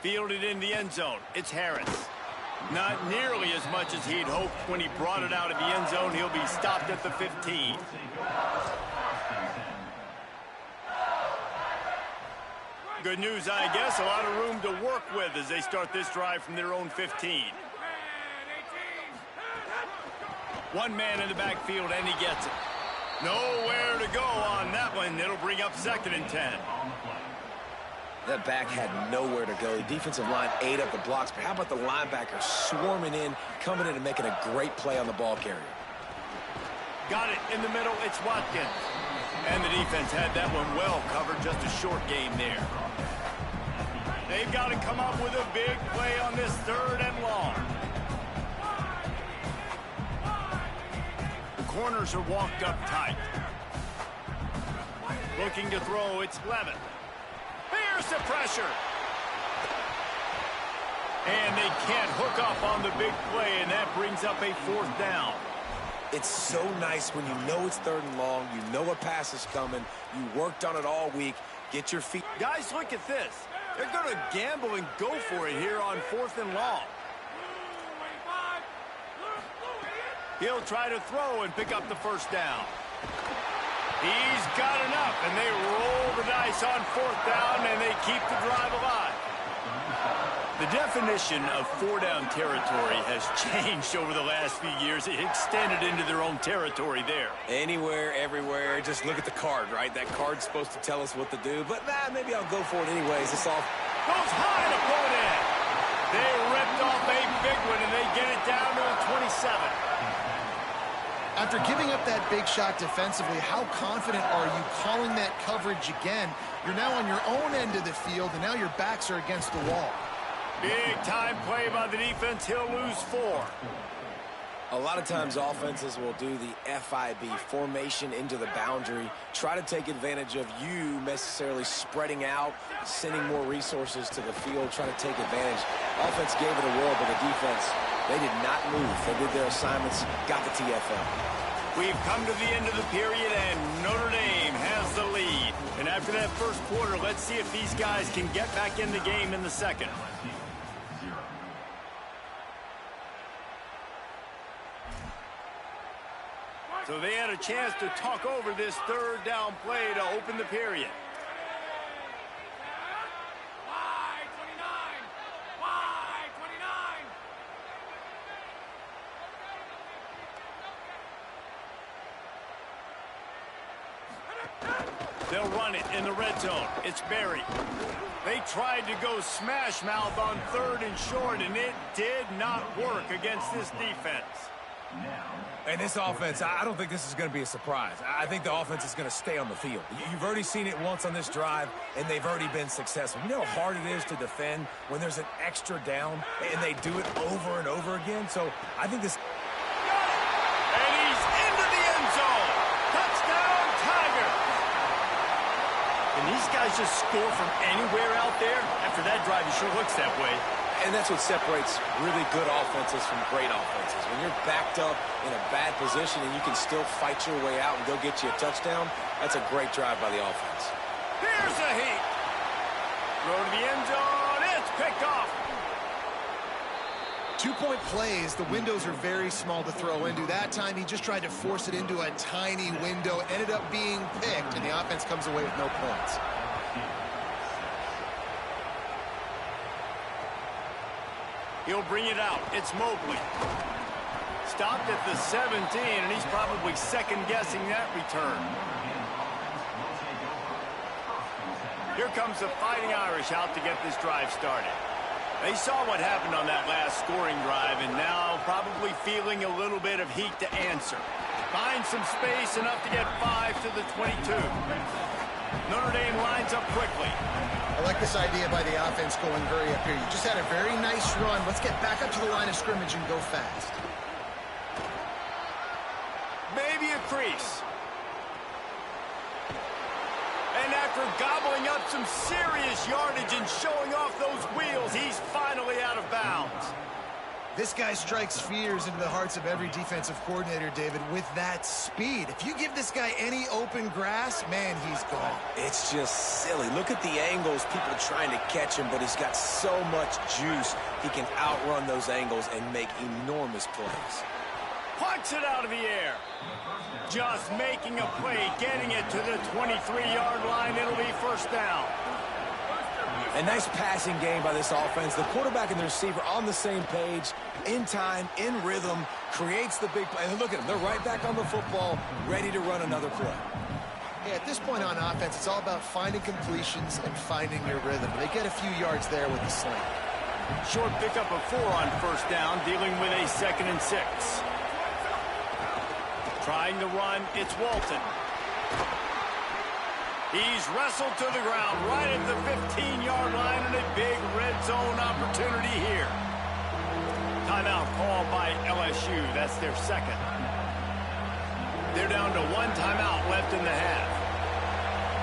Fielded in the end zone. It's Harris. Not nearly as much as he'd hoped when he brought it out of the end zone. He'll be stopped at the 15. Good news, I guess. A lot of room to work with as they start this drive from their own 15. One man in the backfield, and he gets it. Nowhere to go on that one. It'll bring up 2nd and 10. That back had nowhere to go. The defensive line ate up the blocks, but how about the linebacker swarming in, coming in and making a great play on the ball carrier? Got it in the middle. It's Watkins. And the defense had that one well covered. Just a short game there. They've got to come up with a big play on this 3rd and long. The corners are walked up tight. Looking to throw. It's Levitt. Here's the pressure. And they can't hook up on the big play, and that brings up a 4th down. It's so nice when you know it's 3rd and long, you know a pass is coming, you worked on it all week, get your feet. Guys, look at this. They're going to gamble and go for it here on 4th and long. He'll try to throw and pick up the 1st down. He's got enough, and they roll the dice on 4th down, and they keep the drive alive. The definition of 4-down territory has changed over the last few years. It extended into their own territory there. Anywhere, everywhere, just look at the card, right? That card's supposed to tell us what to do, but maybe I'll go for it anyways. It's all goes high to pull it in. They ripped off a big one, and they get it down to the 27. After giving up that big shot defensively, how confident are you calling that coverage again? You're now on your own end of the field, and now your backs are against the wall. Big time play by the defense. He'll lose 4. A lot of times offenses will do the FIB, formation into the boundary, try to take advantage of you necessarily spreading out, sending more resources to the field, trying to take advantage. Offense gave it a whirl, but the defense, they did not move. They did their assignments, got the TFL. We've come to the end of the period, and Notre Dame has the lead. And after that first quarter, let's see if these guys can get back in the game in the second. So they had a chance to talk over this 3rd down play to open the period. They'll run it in the red zone. It's Berry. They tried to go smash mouth on 3rd and short, and it did not work against this defense. And this offense, I don't think this is going to be a surprise. I think the offense is going to stay on the field. You've already seen it once on this drive, and they've already been successful. You know how hard it is to defend when there's an extra down, and they do it over and over again? So I think this... And he's into the end zone. Touchdown, Tiger. Can these guys just score from anywhere out there? After that drive, it sure looks that way. And that's what separates really good offenses from great offenses. When you're backed up in a bad position and you can still fight your way out and go get you a touchdown, that's a great drive by the offense. Here's a heat. Throw to the end zone. It's picked off. 2-point plays, the windows are very small to throw into. That time, he just tried to force it into a tiny window, ended up being picked, and the offense comes away with no points. He'll bring it out. It's Mobley. Stopped at the 17, and he's probably second-guessing that return. Here comes the Fighting Irish out to get this drive started. They saw what happened on that last scoring drive, and now probably feeling a little bit of heat to answer. Find some space, enough to get 5 to the 22. Notre Dame lines up quickly. I like this idea by the offense going hurry up here. You just had a very nice run. Let's get back up to the line of scrimmage and go fast. Maybe a crease. And after gobbling up some serious yardage and showing off those wheels, he's finally out of bounds. This guy strikes fears into the hearts of every defensive coordinator, David, with that speed. If you give this guy any open grass, man, he's gone. It's just silly. Look at the angles, people trying to catch him, but he's got so much juice. He can outrun those angles and make enormous plays. Punts it out of the air. Just making a play, getting it to the 23-yard line. It'll be first down. A nice passing game by this offense. The quarterback and the receiver on the same page, in time, in rhythm, creates the big play. And look at them. They're right back on the football, ready to run another play. Yeah, at this point on offense, it's all about finding completions and finding your rhythm. They get a few yards there with the sling. Short pickup of 4 on first down, dealing with a 2nd and 6. Trying to run, it's Walton. He's wrestled to the ground right at the 15-yard line, and a big red zone opportunity here. Timeout called by LSU. That's their second. They're down to 1 timeout left in the half.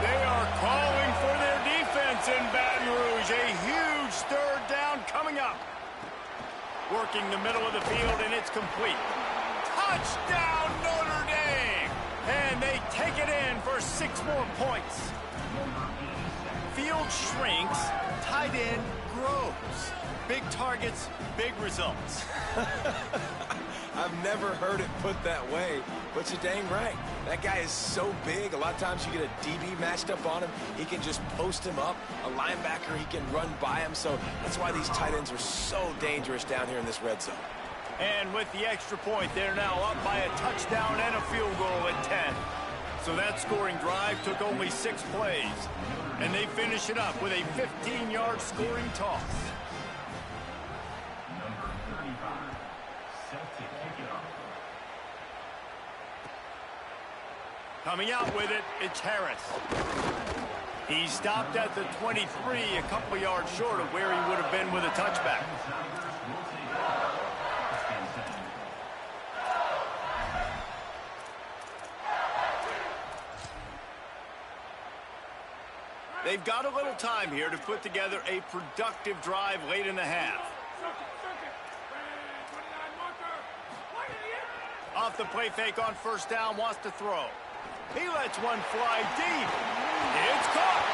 They are calling for their defense in Baton Rouge. A huge 3rd down coming up. Working the middle of the field, and it's complete. Touchdown, Notre Dame! And they take it in for 6 more points. Field shrinks, tight end grows. Big targets, big results. I've never heard it put that way, but you're dang right. That guy is so big. A lot of times you get a DB matched up on him. He can just post him up. A linebacker, he can run by him. So that's why these tight ends are so dangerous down here in this red zone. And with the extra point, they're now up by a touchdown and a field goal at 10. So that scoring drive took only 6 plays. And they finish it up with a 15-yard scoring toss. Coming out with it, it's Harris. He stopped at the 23, a couple yards short of where he would have been with a touchback. They've got a little time here to put together a productive drive late in the half. Off the play fake on first down, wants to throw. He lets one fly deep. It's caught.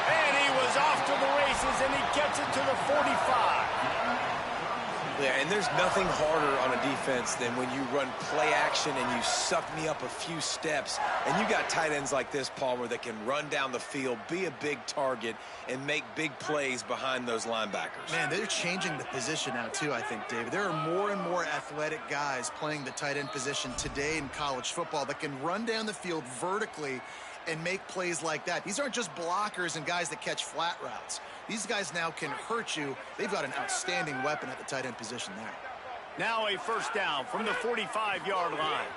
And he was off to the races, and he gets it to the 45. Yeah, and there's nothing harder on a defense than when you run play action and you suck me up a few steps. And you got tight ends like this, Palmer, that can run down the field, be a big target, and make big plays behind those linebackers. Man, they're changing the position now, too, I think, David. There are more and more athletic guys playing the tight end position today in college football that can run down the field vertically and make plays like that. These aren't just blockers and guys that catch flat routes. These guys now can hurt you. They've got an outstanding weapon at the tight end position there. Now a first down from the 45-yard line.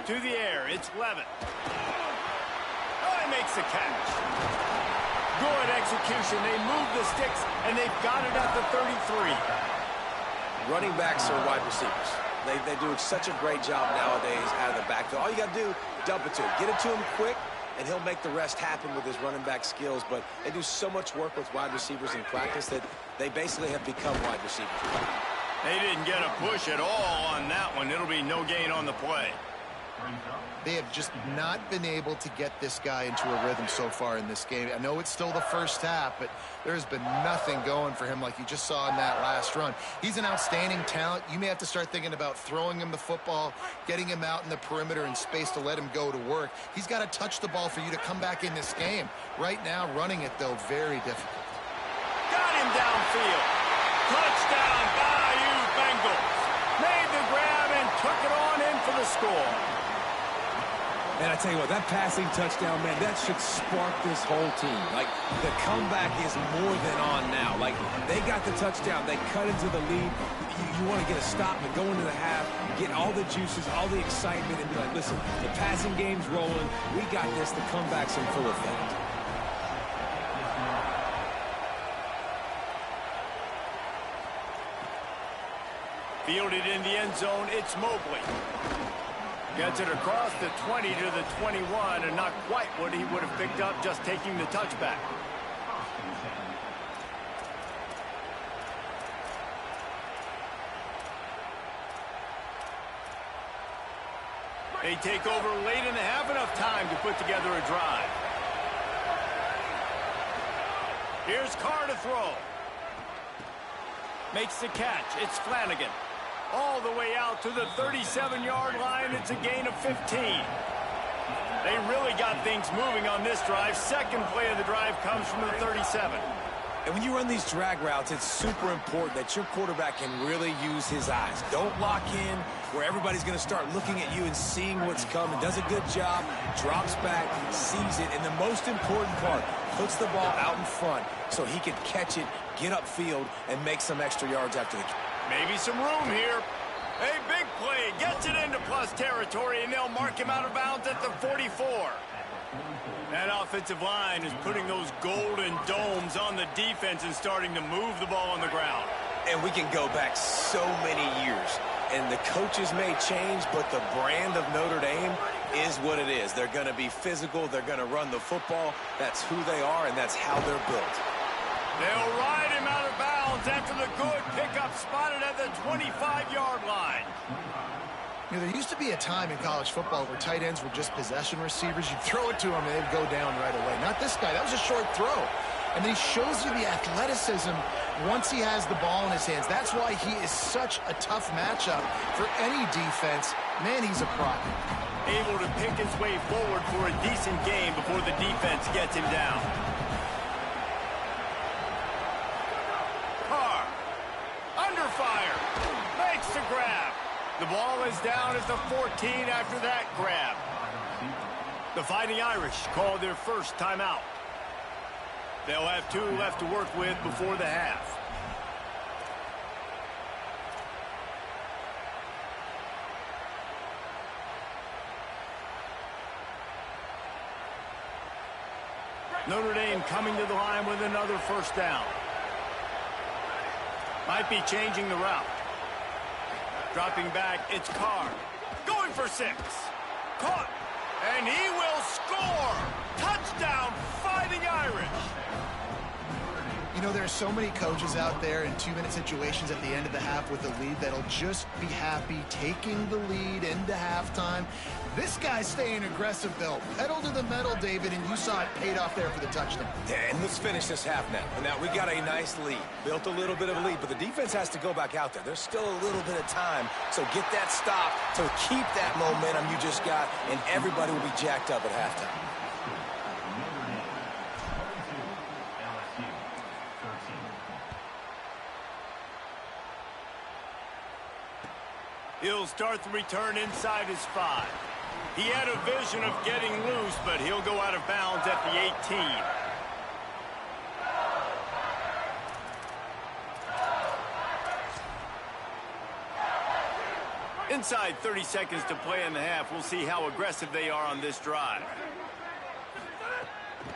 To the air, it's Levitt. Oh, he makes the catch. Good execution. They move the sticks, and they've got it at the 33. Running backs are wide receivers. They do such a great job nowadays out of the backfield. All you got to do, dump it to him. Get it to him quick, and he'll make the rest happen with his running back skills. But they do so much work with wide receivers in practice that they basically have become wide receivers. They didn't get a push at all on that one. It'll be no gain on the play. They have just not been able to get this guy into a rhythm so far in this game. I know it's still the first half, but there's been nothing going for him like you just saw in that last run. He's an outstanding talent. You may have to start thinking about throwing him the football, getting him out in the perimeter in space to let him go to work. He's got to touch the ball for you to come back in this game. Right now, running it, though, very difficult. Got him downfield. Touchdown, Bayou Bengals. Made the grab and took it on in for the score. And I tell you what, that passing touchdown, man, that should spark this whole team. Like, the comeback is more than on now. Like, they got the touchdown. They cut into the lead. You want to get a stop and go into the half, get all the juices, all the excitement, and be like, listen, the passing game's rolling. We got this. The comeback's in full effect. Fielded in the end zone, it's Mobley. Gets it across the 20 to the 21, and not quite what he would have picked up just taking the touchback. They take over late in the half, enough time to put together a drive. Here's Carr to throw. Makes the catch. It's Flanagan. All the way out to the 37-yard line. It's a gain of 15. They really got things moving on this drive. Second play of the drive comes from the 37. And when you run these drag routes, it's super important that your quarterback can really use his eyes. Don't lock in where everybody's going to start looking at you and seeing what's coming. Does a good job, drops back, sees it, and the most important part, puts the ball out in front so he can catch it, get upfield, and make some extra yards after the catch. Maybe some room here. A big play. Gets it into plus territory, and they'll mark him out of bounds at the 44. That offensive line is putting those golden domes on the defense and starting to move the ball on the ground. And we can go back so many years. And the coaches may change, but the brand of Notre Dame is what it is. They're going to be physical. They're going to run the football. That's who they are, and that's how they're built. They'll ride him out of bounds after the good pickup spotted at the 25-yard line. You know, there used to be a time in college football where tight ends were just possession receivers. You'd throw it to them and they'd go down right away. Not this guy. That was a short throw. And then he shows you the athleticism once he has the ball in his hands. That's why he is such a tough matchup for any defense. Man, he's a pro. Able to pick his way forward for a decent game before the defense gets him down. Carr, under fire, makes the grab. The ball is down at the 14 after that grab. The Fighting Irish call their first timeout. They'll have 2 left to work with before the half. Notre Dame coming to the line with another first down. Might be changing the route. Dropping back, it's Carr. Going for 6. Caught. And he will score. Touchdown, Fighting Irish. You know, there are so many coaches out there in 2-minute situations at the end of the half with a lead that'll just be happy taking the lead into halftime. This guy's staying aggressive, though. Pedal to the metal, David, and you saw it paid off there for the touchdown. Yeah, and let's finish this half now. Now, we got a nice lead. Built a little bit of a lead, but the defense has to go back out there. There's still a little bit of time, so get that stop to keep that momentum you just got, and everybody will be jacked up at halftime. He'll start the return inside his 5. He had a vision of getting loose, but he'll go out of bounds at the 18. Inside 30 seconds to play in the half. We'll see how aggressive they are on this drive.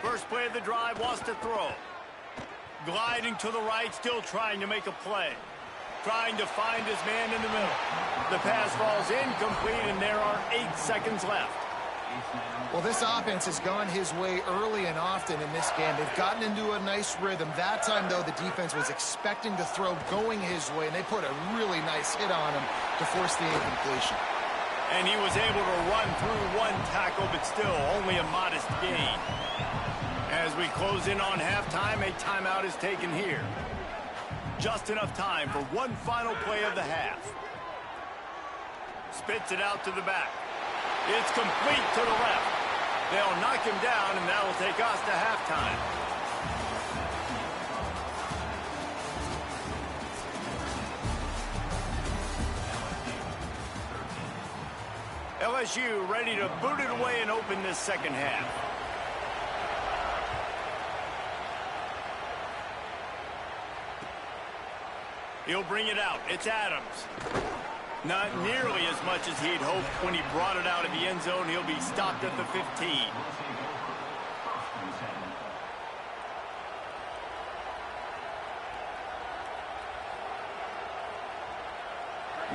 First play of the drive, wants to throw. Gliding to the right, still trying to make a play. Trying to find his man in the middle. The pass falls incomplete, and there are 8 seconds left. Well, this offense has gone his way early and often in this game. They've gotten into a nice rhythm. That time, though, the defense was expecting to throw going his way, and they put a really nice hit on him to force the incompletion. And he was able to run through 1 tackle, but still only a modest gain. As we close in on halftime, a timeout is taken here. Just enough time for one final play of the half. Spits it out to the back. It's complete to the left. They'll knock him down, and that will take us to halftime. LSU ready to boot it away and open this second half. He'll bring it out. It's Adams. Not nearly as much as he'd hoped when he brought it out of the end zone. He'll be stopped at the 15.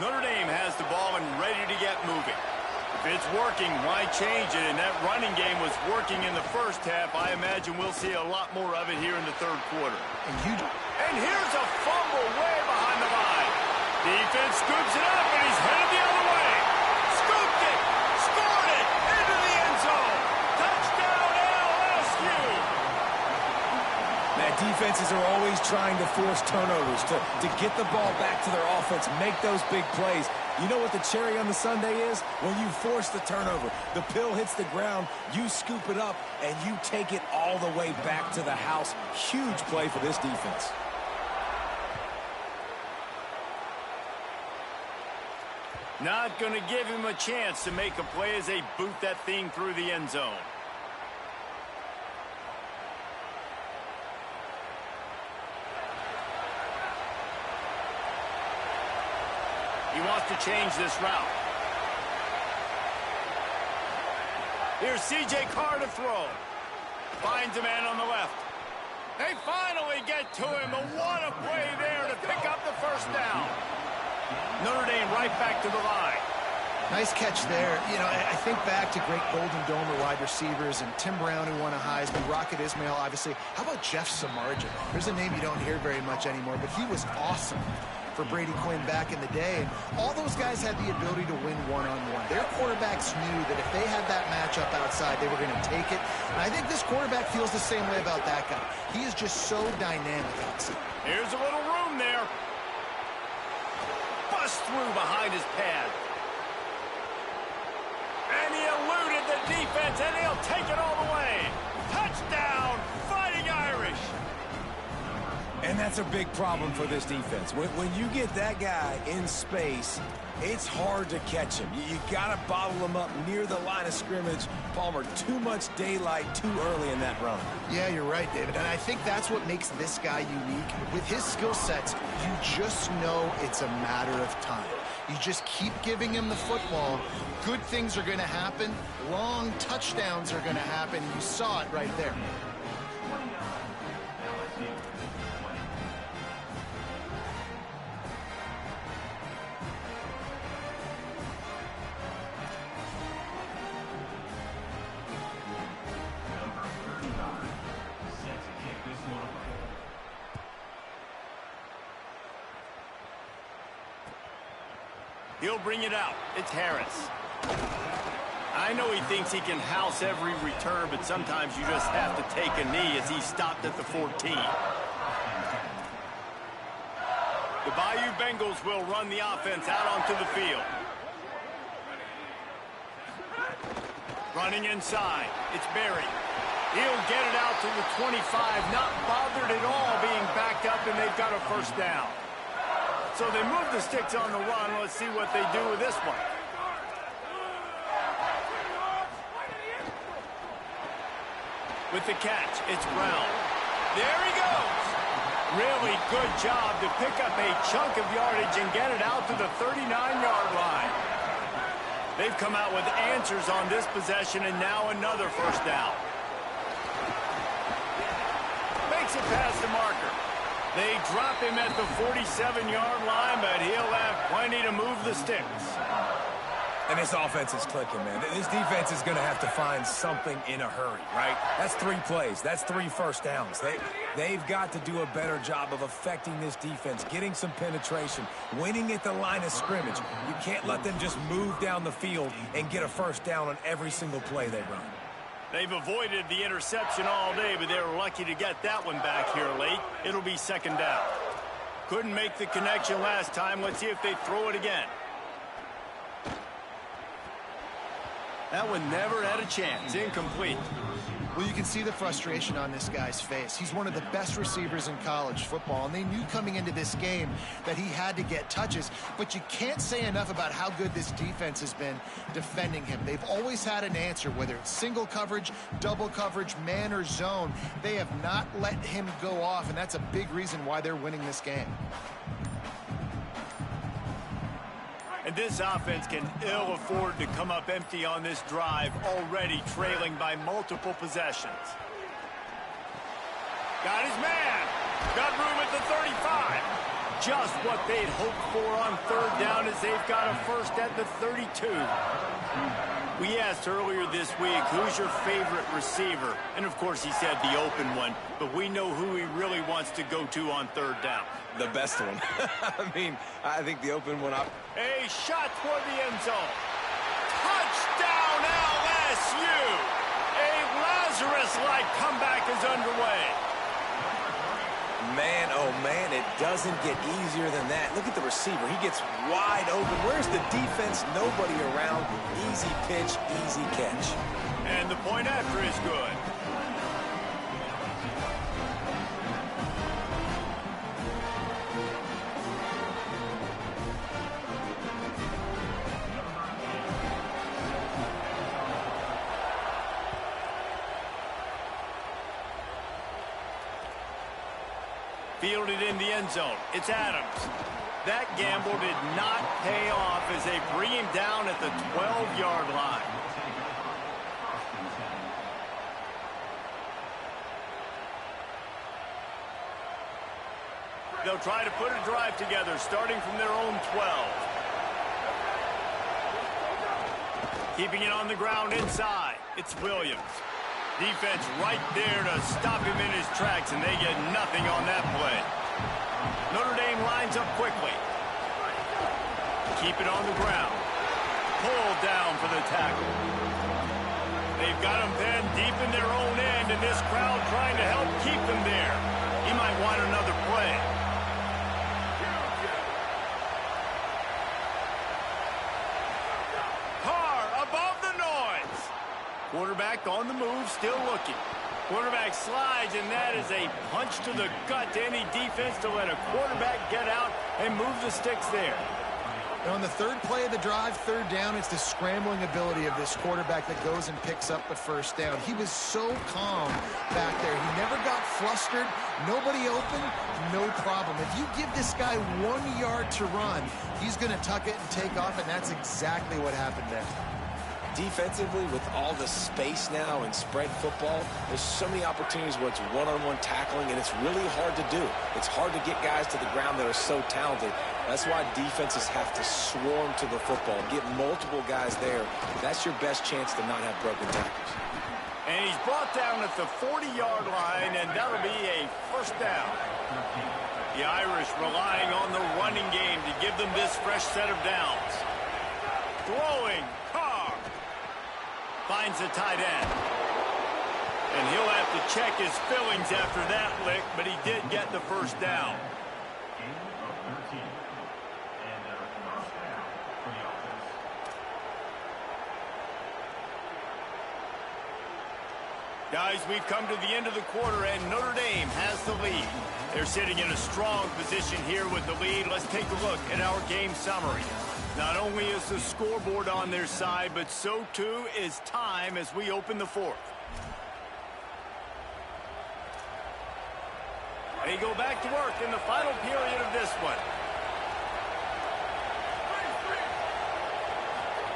Notre Dame has the ball and ready to get moving. If it's working, why change it? And that running game was working in the first half. I imagine we'll see a lot more of it here in the third quarter. And here's a fumble way behind the line. Defense scoops it up, and he's headed the other way. Scooped it, scored it, into the end zone. Touchdown, LSU. Man, defenses are always trying to force turnovers, to get the ball back to their offense, make those big plays. You know what the cherry on the sundae is? When you force the turnover, the pill hits the ground, you scoop it up, and you take it all the way back to the house. Huge play for this defense. Not going to give him a chance to make a play as they boot that thing through the end zone. He wants to change this route. Here's C.J. Carr to throw. Finds a man on the left. They finally get to him. But what a play there to pick up the first down. Notre Dame right back to the line. Nice catch there. You know, I think back to great Golden Domer wide receivers and Tim Brown, who won a Heisman, Rocket Ismail, obviously. How about Jeff Samardzija? There's a name you don't hear very much anymore, but he was awesome for Brady Quinn back in the day. And all those guys had the ability to win one-on-one. Their quarterbacks knew that if they had that matchup outside, they were going to take it. And I think this quarterback feels the same way about that guy. He is just so dynamic outside. Here's a little room there. Bust through behind his pad. And he eluded the defense, and he'll take it all the way. Touchdown, Fighting Irish. And that's a big problem for this defense. When you get that guy in space, it's hard to catch him. You got to bottle him up near the line of scrimmage. Palmer, too much daylight too early in that run. Yeah, you're right, David. And I think that's what makes this guy unique. With his skill sets, you just know it's a matter of time. You just keep giving him the football. Good things are going to happen. Long touchdowns are going to happen. You saw it right there. He'll bring it out. It's Harris. I know he thinks he can house every return, but sometimes you just have to take a knee as he stopped at the 14. The Bayou Bengals will run the offense out onto the field. Running inside. It's Berry. He'll get it out to the 25, not bothered at all being backed up, and they've got a first down. So they move the sticks on the run. Let's see what they do with this one. With the catch, it's Brown. There he goes. Really good job to pick up a chunk of yardage and get it out to the 39-yard line. They've come out with answers on this possession, and now another first down. Makes it past the marker. They drop him at the 47-yard line, but he'll have plenty to move the sticks. And this offense is clicking, man. This defense is going to have to find something in a hurry, right? That's 3 plays. That's 3 first downs. They've got to do a better job of affecting this defense, getting some penetration, winning at the line of scrimmage. You can't let them just move down the field and get a first down on every single play they run. They've avoided the interception all day, but they were lucky to get that one back here late. It'll be second down. Couldn't make the connection last time. Let's see if they throw it again. That one never had a chance. Incomplete. Well, you can see the frustration on this guy's face. He's one of the best receivers in college football, and they knew coming into this game that he had to get touches, but you can't say enough about how good this defense has been defending him. They've always had an answer, whether it's single coverage, double coverage, man or zone. They have not let him go off, and that's a big reason why they're winning this game. And this offense can ill afford to come up empty on this drive, already trailing by multiple possessions. Got his man. Got room at the 35. Just what they'd hoped for on third down as they've got a first at the 32. We asked earlier this week, who's your favorite receiver? And of course he said the open one, but we know who he really wants to go to on third down. The best one. I mean, I think the open one up. A shot toward the end zone. Touchdown LSU! A Lazarus-like comeback is underway. Man, oh man, it doesn't get easier than that. Look at the receiver. He gets wide open. Where's the defense? Nobody around. Easy pitch, easy catch. And the point after is good. Fielded in the end zone. It's Adams. That gamble did not pay off as they bring him down at the 12-yard line. They'll try to put a drive together, starting from their own 12. Keeping it on the ground inside. It's Williams. Defense right there to stop him in his tracks, and they get nothing on that play. Notre Dame lines up quickly. Keep it on the ground. Pulled down for the tackle. They've got him then deep in their own end, and this crowd trying to help keep them there. He might want another play. Quarterback on the move, still looking. Quarterback slides, and that is a punch to the gut to any defense to let a quarterback get out and move the sticks there. Now on the third play of the drive, third down, it's the scrambling ability of this quarterback that goes and picks up the first down. He was so calm back there. He never got flustered. Nobody open, no problem. If you give this guy 1 yard to run, he's going to tuck it and take off, and that's exactly what happened there. Defensively, with all the space now and spread football, there's so many opportunities where it's one-on-one tackling, and it's really hard to do. It's hard to get guys to the ground that are so talented. That's why defenses have to swarm to the football, get multiple guys there. That's your best chance to not have broken tackles. And he's brought down at the 40-yard line, and that'll be a first down. The Irish relying on the running game to give them this fresh set of downs. Throwing. Finds the tight end. And he'll have to check his fillings after that lick, but he did get the first down. Guys, we've come to the end of the quarter, and Notre Dame has the lead. They're sitting in a strong position here with the lead. Let's take a look at our game summary. Not only is the scoreboard on their side, but so too is time as we open the fourth. They go back to work in the final period of this one.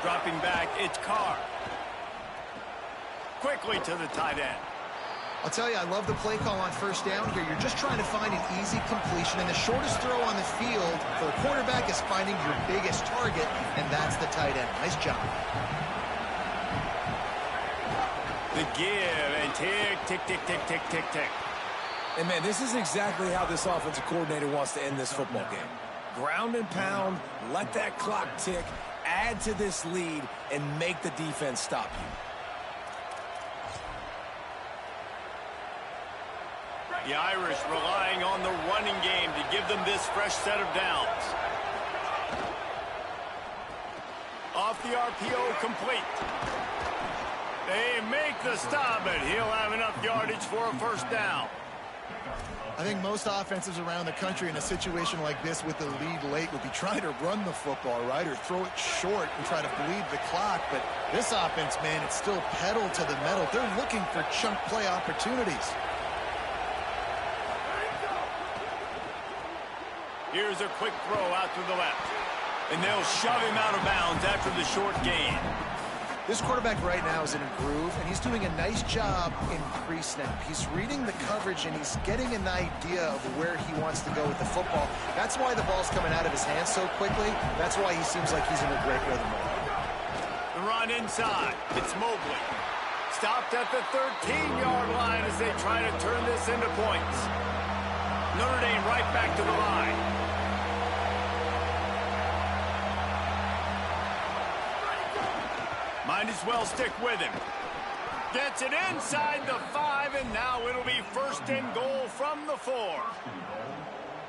Dropping back, it's Carr. Quickly to the tight end. I'll tell you, I love the play call on first down here. You're just trying to find an easy completion, and the shortest throw on the field for the quarterback is finding your biggest target, and that's the tight end. Nice job. The give, and tick, tick, tick, tick, tick, tick, tick. And, man, this is exactly how this offensive coordinator wants to end this football game. Ground and pound, let that clock tick, add to this lead, and make the defense stop you. The Irish relying on the running game to give them this fresh set of downs. Off the RPO, complete. They make the stop, but he'll have enough yardage for a first down. I think most offenses around the country in a situation like this with the lead late would be trying to run the football, right, or throw it short and try to bleed the clock. But this offense, man, it's still pedal to the metal. They're looking for chunk play opportunities. Here's a quick throw out to the left. And they'll shove him out of bounds after the short gain. This quarterback right now is in a groove, and he's doing a nice job in pre-snap. He's reading the coverage, and he's getting an idea of where he wants to go with the football. That's why the ball's coming out of his hands so quickly. That's why he seems like he's in a great rhythm. The run inside. It's Mobley. Stopped at the 13-yard line as they try to turn this into points. Notre Dame right back to the line. Might as well stick with him. Gets it inside the 5, and now it'll be first and goal from the 4.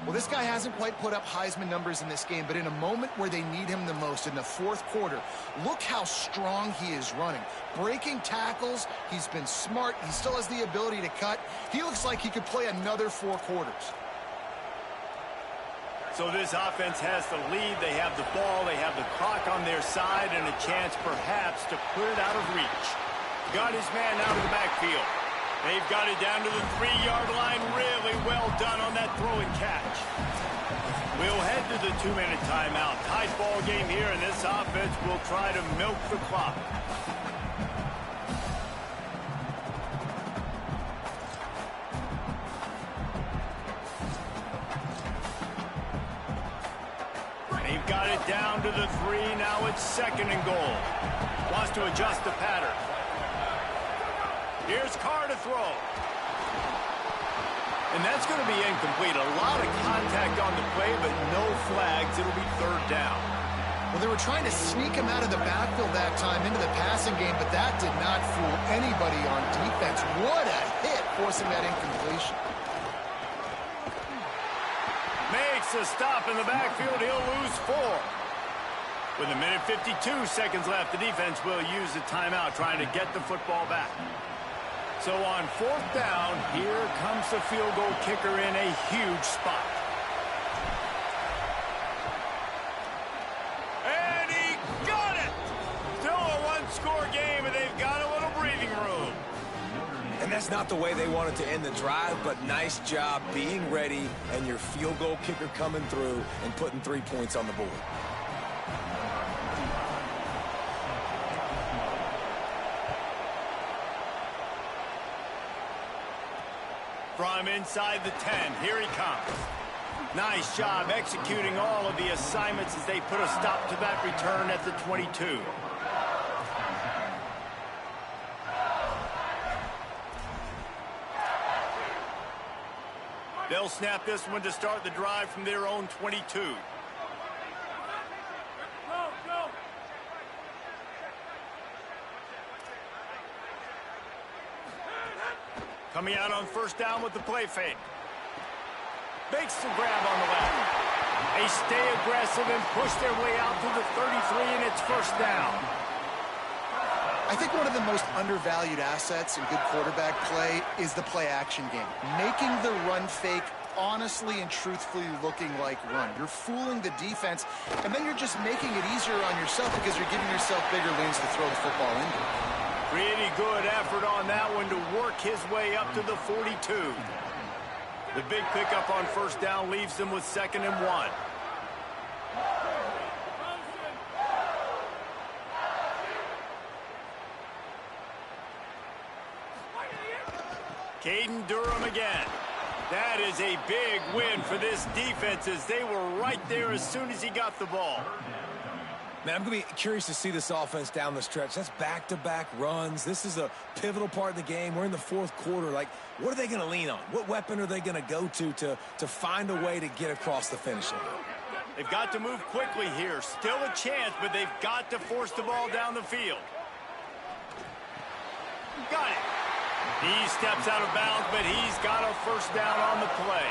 Well, this guy hasn't quite put up Heisman numbers in this game, but in a moment where they need him the most, in the fourth quarter, look how strong he is running. Breaking tackles, he's been smart, he still has the ability to cut. He looks like he could play another 4 quarters. So this offense has the lead. They have the ball. They have the clock on their side and a chance perhaps to put it out of reach. Got his man out of the backfield. They've got it down to the 3-yard line. Really well done on that throw and catch. We'll head to the 2-minute timeout. Tight ball game here, and this offense will try to milk the clock. They've got it down to the 3. Now it's second and goal. Wants to adjust the pattern. Here's Carr to throw. And that's going to be incomplete. A lot of contact on the play, but no flags. It'll be third down. Well, they were trying to sneak him out of the backfield that time into the passing game, but that did not fool anybody on defense. What a hit, forcing that incompletion. Makes a stop in the backfield. He'll lose 4. With 1:52 seconds left, the defense will use the timeout trying to get the football back. So on fourth down, here comes the field goal kicker in a huge spot. And he got it! Still a one-score game, and they've got a little breathing room. And that's not the way they wanted to end the drive, but nice job being ready and your field goal kicker coming through and putting 3 points on the board. From inside the 10, here he comes. Nice job executing all of the assignments as they put a stop to that return at the 22. They'll snap this one to start the drive from their own 22. Coming out on first down with the play fake. Makes the grab on the left. They stay aggressive and push their way out to the 33, and it's first down. I think one of the most undervalued assets in good quarterback play is the play-action game. Making the run fake honestly and truthfully looking like run. You're fooling the defense, and then you're just making it easier on yourself because you're giving yourself bigger lanes to throw the football into. Pretty good effort on that one to work his way up to the 42. The big pickup on first down leaves them with 2nd and 1. Caden Durham again. That is a big win for this defense as they were right there as soon as he got the ball. Man, I'm going to be curious to see this offense down the stretch. That's back-to-back runs. This is a pivotal part of the game. We're in the fourth quarter. Like, what are they going to lean on? What weapon are they going to go to find a way to get across the finish line? They've got to move quickly here. Still a chance, but they've got to force the ball down the field. Got it. He steps out of bounds, but he's got a first down on the play.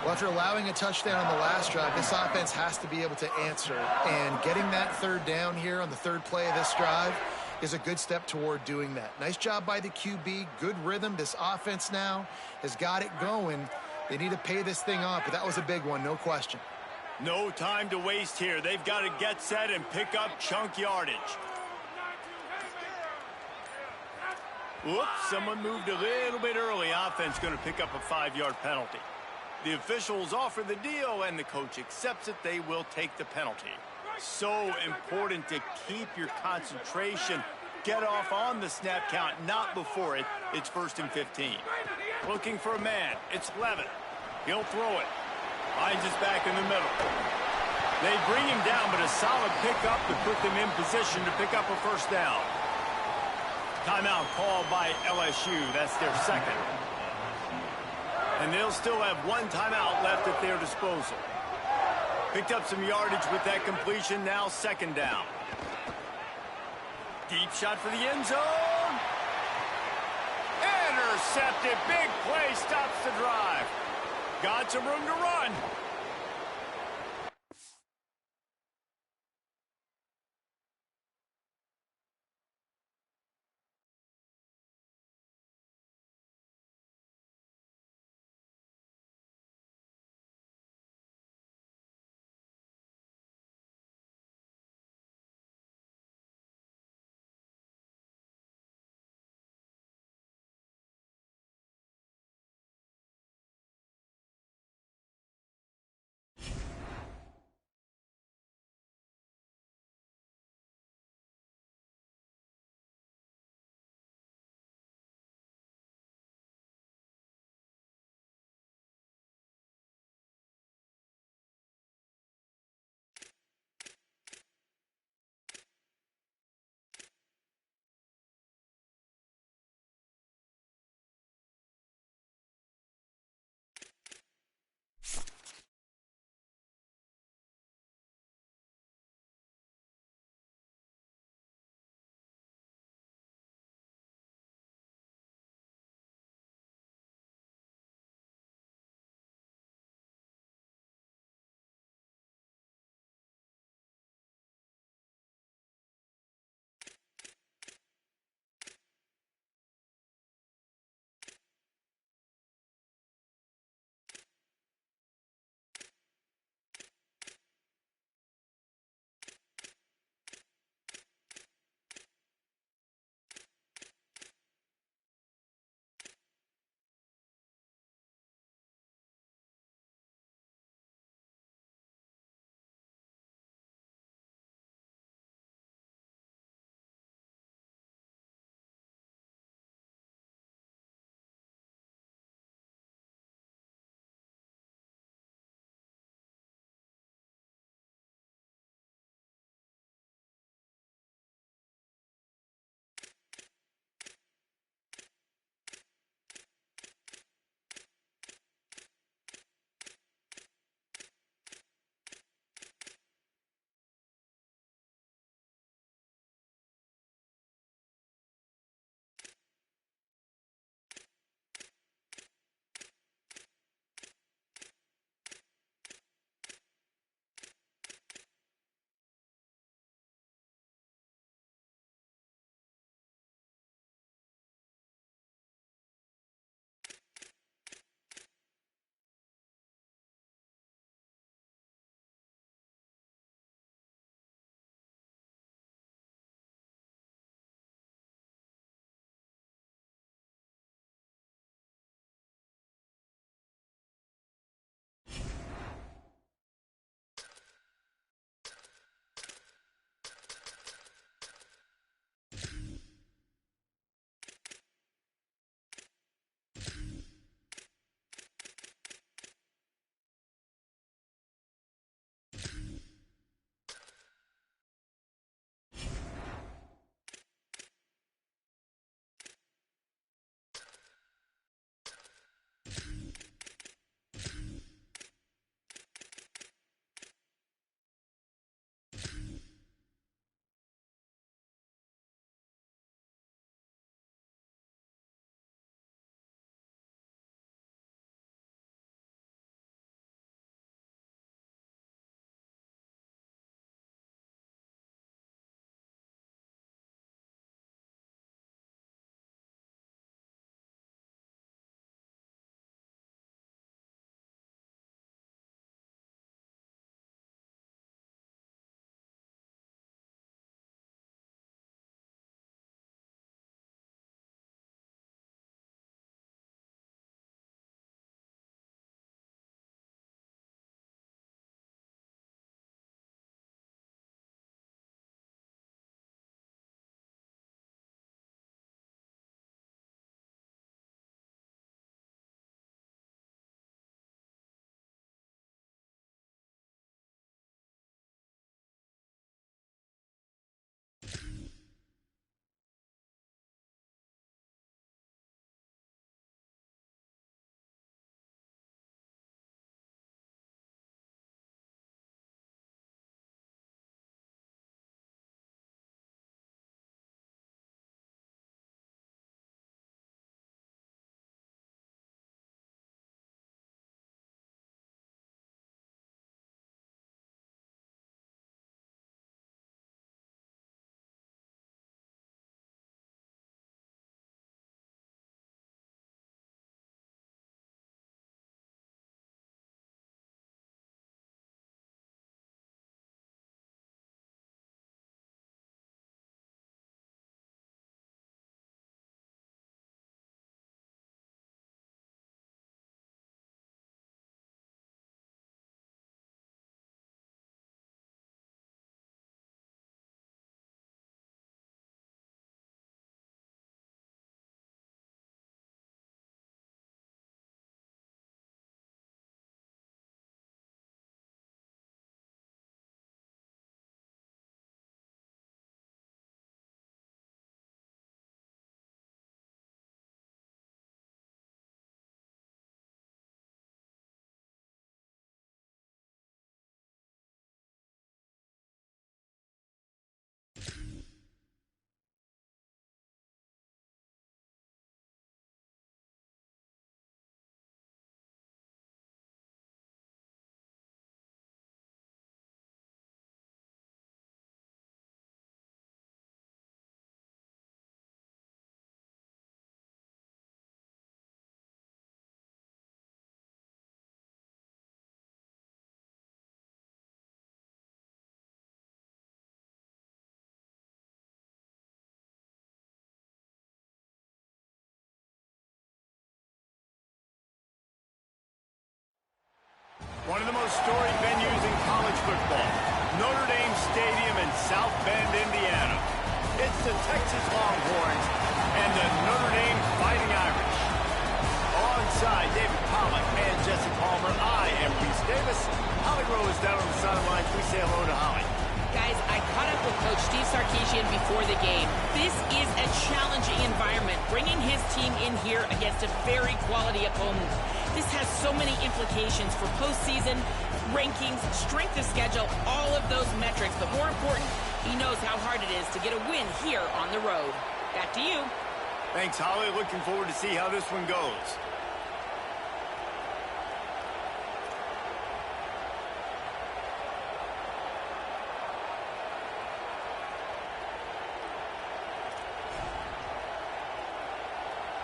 Well, after allowing a touchdown on the last drive, this offense has to be able to answer. And getting that third down here on the third play of this drive, is a good step toward doing that. Nice job by the QB, good rhythm. This offense now has got it going. They need to pay this thing off, but that was a big one, no question. No time to waste here. They've got to get set and pick up chunk yardage. Whoops, someone moved a little bit early. Offense going to pick up a 5-yard penalty. The officials offer the deal, and the coach accepts it. They will take the penalty. So important to keep your concentration. Get off on the snap count, not before it. It's 1st and 15. Looking for a man. It's Levitt. He'll throw it. Finds his back in the middle. They bring him down, but a solid pickup to put them in position to pick up a 1st down. Timeout called by LSU. That's their 2nd. And they'll still have 1 timeout left at their disposal. Picked up some yardage with that completion. Now 2nd down. Deep shot for the end zone. Intercepted. Big play. Stops the drive. Got some room to run. South Bend, Indiana. It's the Texas Longhorns and the Notre Dame Fighting Irish. Alongside David Pollack and Jesse Palmer, I am Reese Davis. Holly Rowe is down on the sidelines. We say hello to Holly. Guys, I caught up with Coach Steve Sarkisian before the game. This is a challenging environment, bringing his team in here against a very quality opponent. This has so many implications for postseason, rankings, strength of schedule, all of those metrics. But more important, he knows how hard it is to get a win here on the road. Back to you. Thanks, Holly. Looking forward to see how this one goes.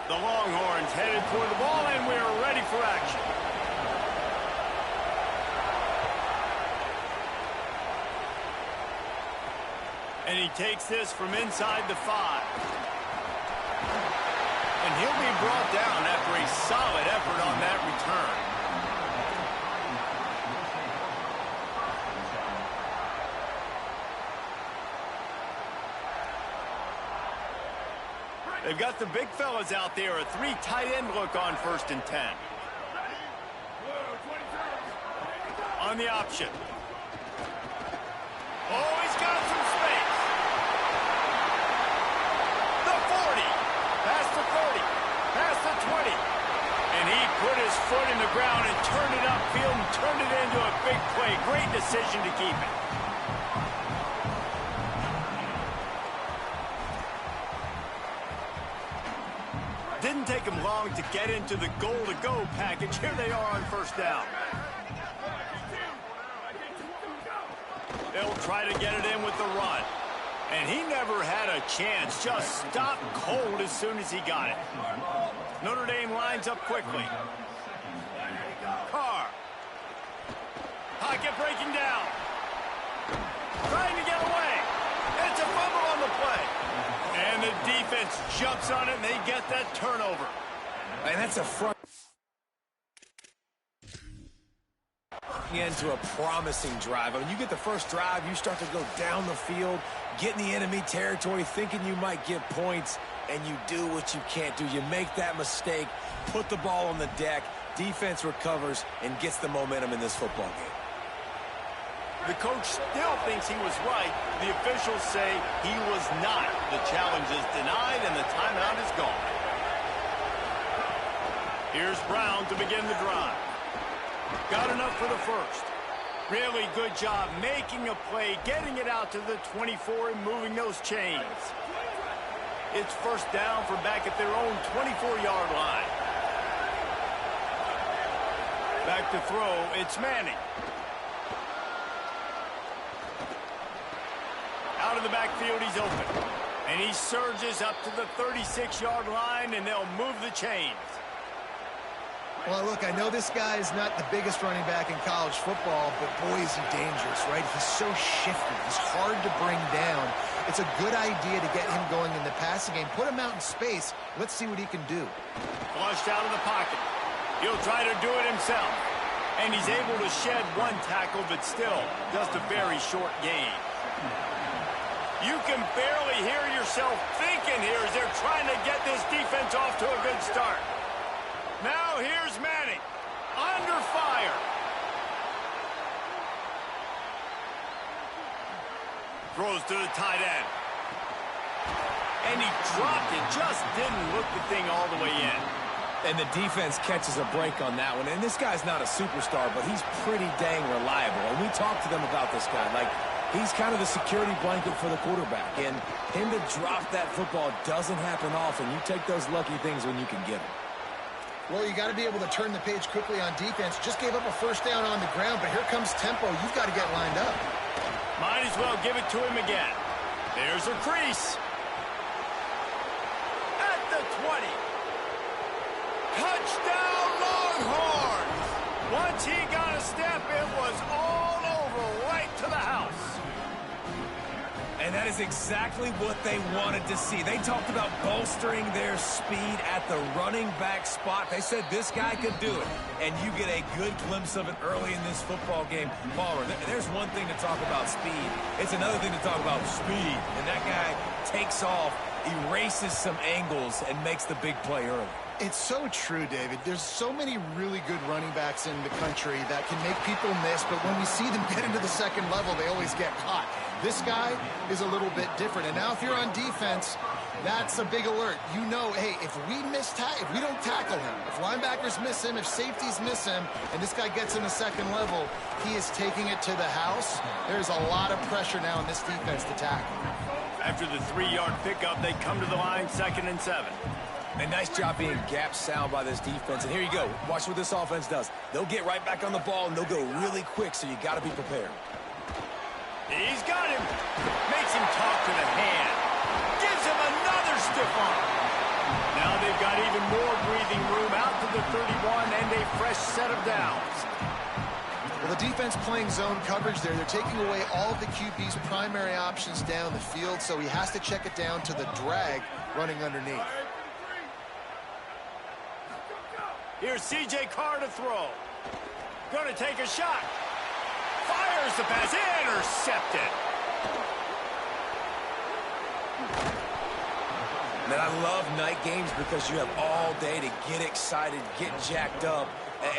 The Longhorns headed toward the ball, and we're ready for action. And he takes this from inside the 5. And he'll be brought down after a solid effort on that return. They've got the big fellas out there, a 3 tight end look on 1st and 10. On the option. Oh, he's got some space. The 40, past the 30, past the 20. And he put his foot in the ground and turned it upfield and turned it into a big play. Great decision to keep it. Didn't take him long to get into the goal-to-go package. Here they are on 1st down. They'll try to get it in with the run. And he never had a chance. Just stopped cold as soon as he got it. Notre Dame lines up quickly. Carr. Pocket breaking down. Trying to get away. And it's a fumble on the play. And the defense jumps on it, and they get that turnover. And that's a front into a promising drive. I mean, you get the first drive, you start to go down the field, get in the enemy territory, thinking you might get points, and you do what you can't do. You make that mistake, put the ball on the deck, defense recovers, and gets the momentum in this football game. The coach still thinks he was right. The officials say he was not. The challenge is denied, and the timeout is gone. Here's Brown to begin the drive. Got enough for the first. Really good job making a play, getting it out to the 24 and moving those chains. It's 1st down from back at their own 24-yard line. Back to throw, it's Manning. Out of the backfield, he's open. And he surges up to the 36-yard line, and they'll move the chains. Well, look, I know this guy is not the biggest running back in college football, but boy, is he dangerous, right? He's so shifty. He's hard to bring down. It's a good idea to get him going in the passing game. Put him out in space. Let's see what he can do. Flushed out of the pocket. He'll try to do it himself. And he's able to shed 1 tackle, but still just a very short gain. You can barely hear yourself thinking here as they're trying to get this defense off to a good start. Now here's Manning, under fire. Throws to the tight end. And he dropped it, just didn't look the thing all the way in. And the defense catches a break on that one. And this guy's not a superstar, but he's pretty dang reliable. And we talked to them about this guy. Like, he's kind of the security blanket for the quarterback. And him to drop that football doesn't happen often. You take those lucky things when you can get them. Well, you got to be able to turn the page quickly on defense. Just gave up a 1st down on the ground, but here comes tempo. You've got to get lined up. Might as well give it to him again. There's a crease. At the 20. Touchdown, Longhorns! Once he got a step, it was all over, right to the house. And that is exactly what they wanted to see. They talked about bolstering their speed at the running back spot. They said this guy could do it. And you get a good glimpse of it early in this football game. Palmer, there's one thing to talk about speed. It's another thing to talk about speed. And that guy takes off, erases some angles, and makes the big play early. It's so true, David. There's so many really good running backs in the country that can make people miss, but when we see them get into the second level, they always get caught. This guy is a little bit different. And now if you're on defense, that's a big alert. You know, hey, if we don't tackle him, if linebackers miss him, if safeties miss him, and this guy gets in the second level, he is taking it to the house. There's a lot of pressure now in this defense to tackle. After the 3-yard pickup, they come to the line, 2nd and 7. A nice job being gap sound by this defense. And here you go. Watch what this offense does. They'll get right back on the ball, and they'll go really quick, so you got to be prepared. He's got him. Makes him talk to the hand. Gives him another stiff arm. Now they've got even more breathing room out to the 31 and a fresh set of downs. Well, the defense playing zone coverage there. They're taking away all of the QB's primary options down the field, so he has to check it down to the drag running underneath. Here's C.J. Carr to throw. Going to take a shot. Fires the pass. Intercepted. Man, I love night games because you have all day to get excited, get jacked up.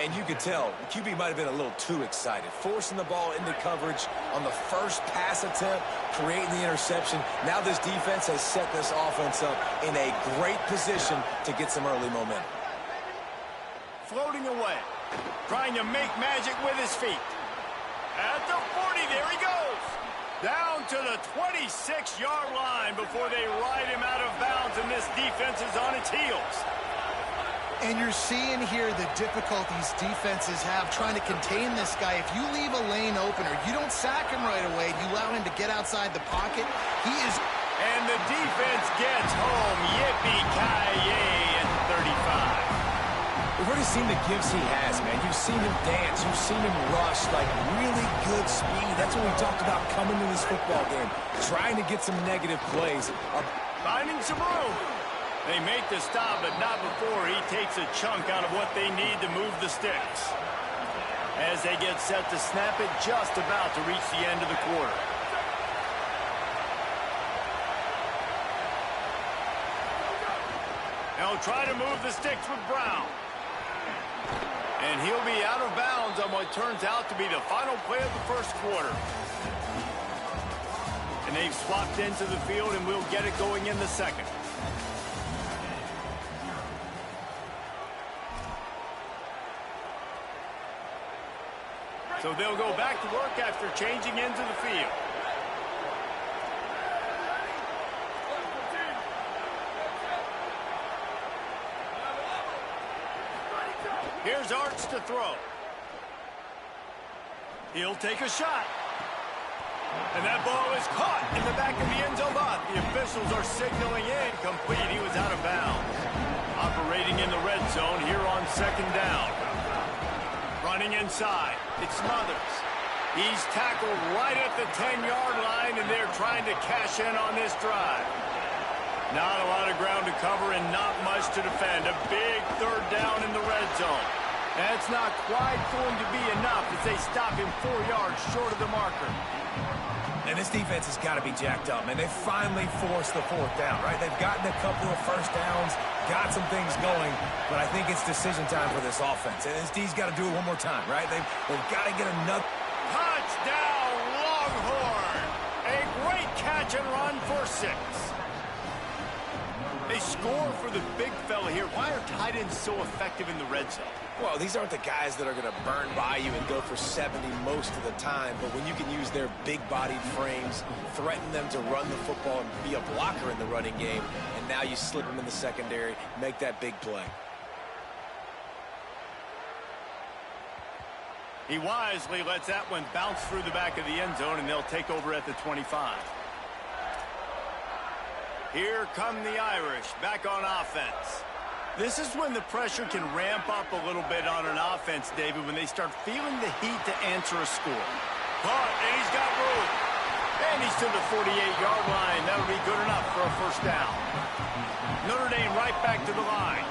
And you could tell, QB might have been a little too excited. Forcing the ball into coverage on the first pass attempt, creating the interception. Now this defense has set this offense up in a great position to get some early momentum. Floating away. Trying to make magic with his feet. At the 40, there he goes. Down to the 26-yard line before they ride him out of bounds, and this defense is on its heels. And you're seeing here the difficulties defenses have trying to contain this guy. If you leave a lane open or you don't sack him right away, you allow him to get outside the pocket, he is... And the defense gets home. Yippee-ki-yay at 35. We've already seen the gifts he has, man. You've seen him dance. You've seen him rush, like really good speed. That's what we talked about coming to this football game, trying to get some negative plays. Finding some room. They make the stop, but not before he takes a chunk out of what they need to move the sticks. As they get set to snap it, just about to reach the end of the quarter. Now try to move the sticks with Brown. And he'll be out of bounds on what turns out to be the final play of the first quarter. And they've swapped into the field, and we'll get it going in the second. So they'll go back to work after changing into the field. Here's Arts to throw. He'll take a shot. And that ball is caught in the back of the end zone, but the officials are signaling incomplete. He was out of bounds. Operating in the red zone here on 2nd down. Running inside. It's Smothers. He's tackled right at the 10-yard line, and they're trying to cash in on this drive. Not a lot of ground to cover and not much to defend. A big 3rd down in the red zone. That's not quite going to be enough as they stop him 4 yards short of the marker. And this defense has got to be jacked up, man. They finally forced the 4th down, right? They've gotten a couple of first downs, got some things going, but I think it's decision time for this offense. And this D's got to do it one more time, right? They've got to get another... Touchdown, Longhorn! A great catch and run for 6. They score for the big fella here. Why are tight ends so effective in the red zone? Well, these aren't the guys that are going to burn by you and go for 70 most of the time, but when you can use their big-bodied frames, threaten them to run the football and be a blocker in the running game, and now you slip them in the secondary, make that big play. He wisely lets that one bounce through the back of the end zone, and they'll take over at the 25. Here come the Irish, back on offense. This is when the pressure can ramp up a little bit on an offense, David, when they start feeling the heat to answer a score. Caught, and he's got room. And he's to the 48-yard line. That'll be good enough for a first down. Notre Dame right back to the line.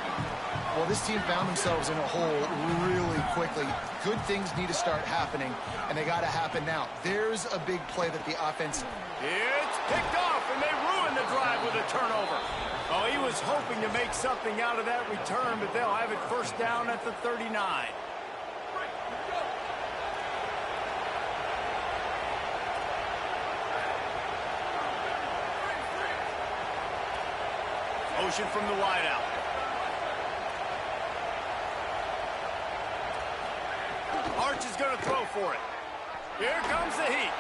Well, this team found themselves in a hole really quickly. Good things need to start happening, and they got to happen now. There's a big play that the offense... It's picked off, and they ruin the drive with a turnover. Oh, he was hoping to make something out of that return, but they'll have it first down at the 39. Motion from the wideout. Arch is going to throw for it. Here comes the heat.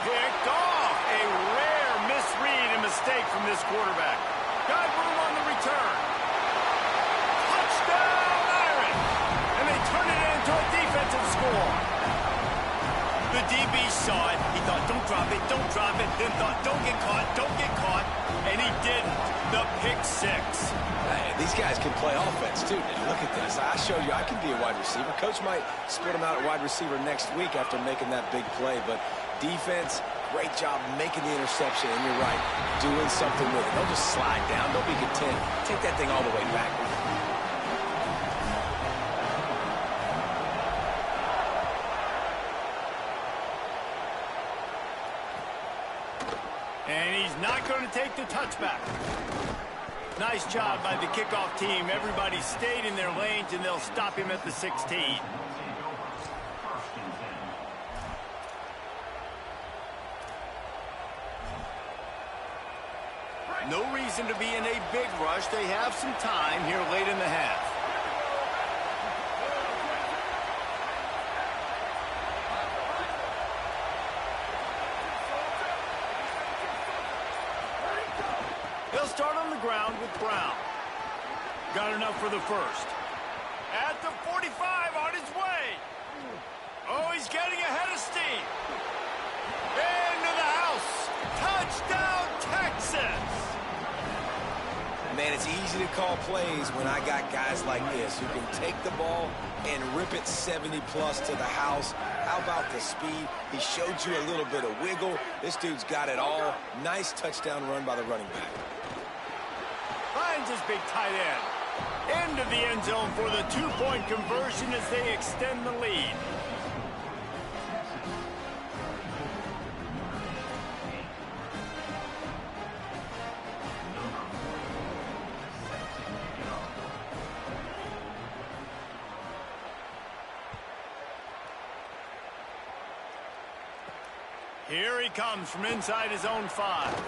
Picked off. A rare misread and mistake from this quarterback. Got room on the return. Touchdown, Iron! And they turn it into a defensive score. The DB saw it. He thought, don't drop it, don't drop it. Then thought, don't get caught, don't get caught. And he didn't. The pick six. Hey, these guys can play offense, too. Now, look at this. I showed you I can be a wide receiver. Coach might split him out at wide receiver next week after making that big play. But defense, great job making the interception. And you're right, doing something with it. Don't just slide down. Don't be content. Take that thing all the way back. And he's not going to take the touchback. Nice job by the kickoff team. Everybody stayed in their lanes, and they'll stop him at the 16. No reason to be in a big rush. They have some time here late in the half. They'll start on the ground with Brown. Got enough for the first. At the 45, on his way. Oh, he's getting ahead of steam. Into the house. Touchdown, Texas. Man, it's easy to call plays when I got guys like this who can take the ball and rip it 70-plus to the house. How about the speed? He showed you a little bit of wiggle. This dude's got it all. Nice touchdown run by the running back. Finds his big tight end. Into the end zone for the two-point conversion as they extend the lead. Here he comes from inside his own 5.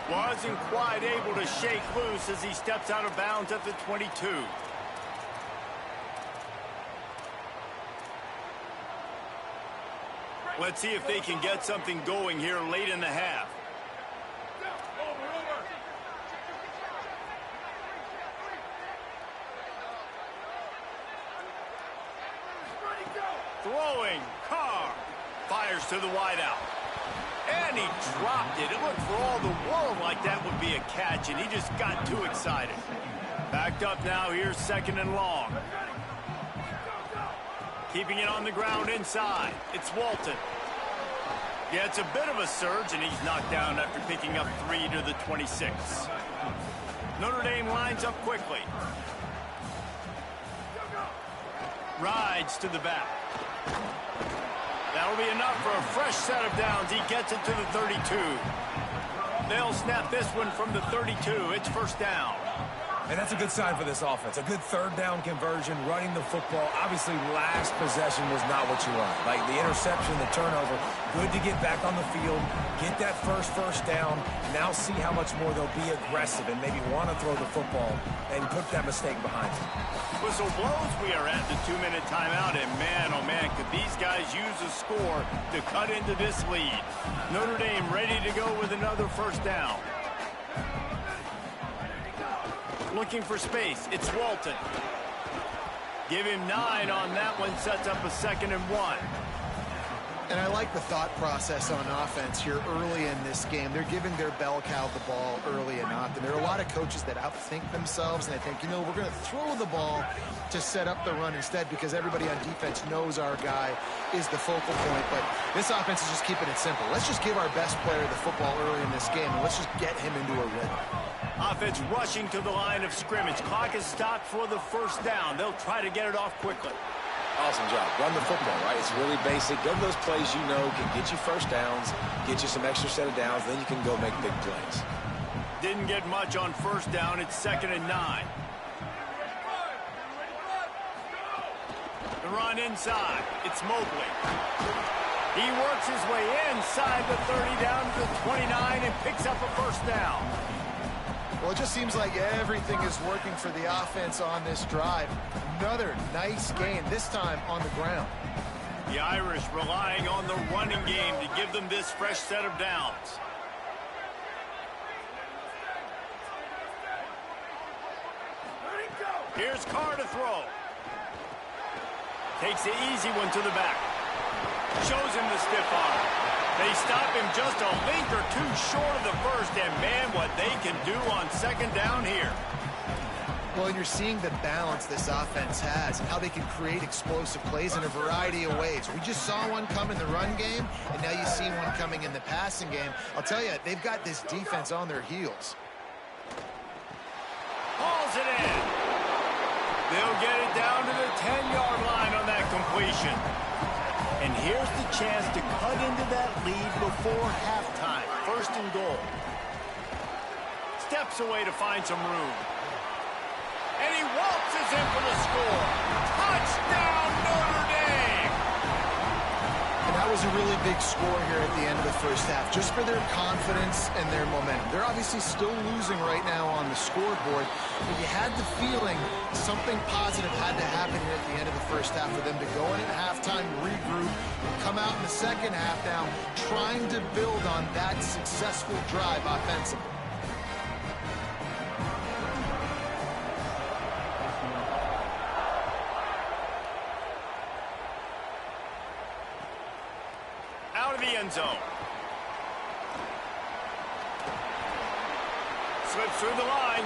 Wasn't quite able to shake loose as he steps out of bounds at the 22. Let's see if they can get something going here late in the half. Throwing, Carr. Fires to the wideout. And he dropped it. It looked for all the world like that would be a catch, and he just got too excited. Backed up now. Here's second and long. Keeping it on the ground inside. It's Walton. Yeah, it's a bit of a surge, and he's knocked down after picking up 3 to the 26. Notre Dame lines up quickly. Rides to the back. That'll be enough for a fresh set of downs. He gets it to the 32. They'll snap this one from the 32. It's first down. And that's a good sign for this offense. A good third down conversion, running the football. Obviously, last possession was not what you want. Like the interception, the turnover. Good to get back on the field, get that first down. Now see how much more they'll be aggressive and maybe want to throw the football and put that mistake behind them. Whistle blows. We are at the 2-minute timeout, and man, oh man, could these guys use a score to cut into this lead. Notre Dame ready to go with another first down. Looking for space. It's Walton. Give him 9 on that one. Sets up a 2nd and 1. And I like the thought process on offense here early in this game. They're giving their bell cow the ball early and often. There are a lot of coaches that outthink themselves, and they think, you know, we're going to throw the ball to set up the run instead because everybody on defense knows our guy is the focal point. But this offense is just keeping it simple. Let's just give our best player the football early in this game, and let's just get him into a rhythm. Offense rushing to the line of scrimmage. Clock is stopped for the first down. They'll try to get it off quickly. Awesome job. Run the football, right? It's really basic. Go to those plays you know can get you first downs, get you some extra set of downs, then you can go make big plays. Didn't get much on first down. It's 2nd and 9. The run inside. It's Mobley. He works his way inside the 30 down to the 29 and picks up a first down. Well, it just seems like everything is working for the offense on this drive. Another nice gain, this time on the ground. The Irish relying on the running game to give them this fresh set of downs. Here's Carr to throw. Takes the easy one to the back. Shows him the stiff arm. They stop him just a length or two short of the first, and man, what they can do on 2nd down here. Well, and you're seeing the balance this offense has and how they can create explosive plays in a variety of ways. We just saw one come in the run game, and now you see one coming in the passing game. I'll tell you, they've got this defense on their heels. Hauls it in. They'll get it down to the 10-yard line on that completion. And here's the chance to cut into that lead before halftime. 1st and goal. Steps away to find some room. And he waltzes in for the score. Touchdown, Notre Dame! And that was a really big score here at the end of the first half, just for their confidence and their momentum. They're obviously still losing right now on the scoreboard, but you had the feeling something positive had to happen here at the end of the first half for them to go in at halftime, regroup, and come out in the second half now trying to build on that successful drive offensively. Out of the end zone. Slips through the line.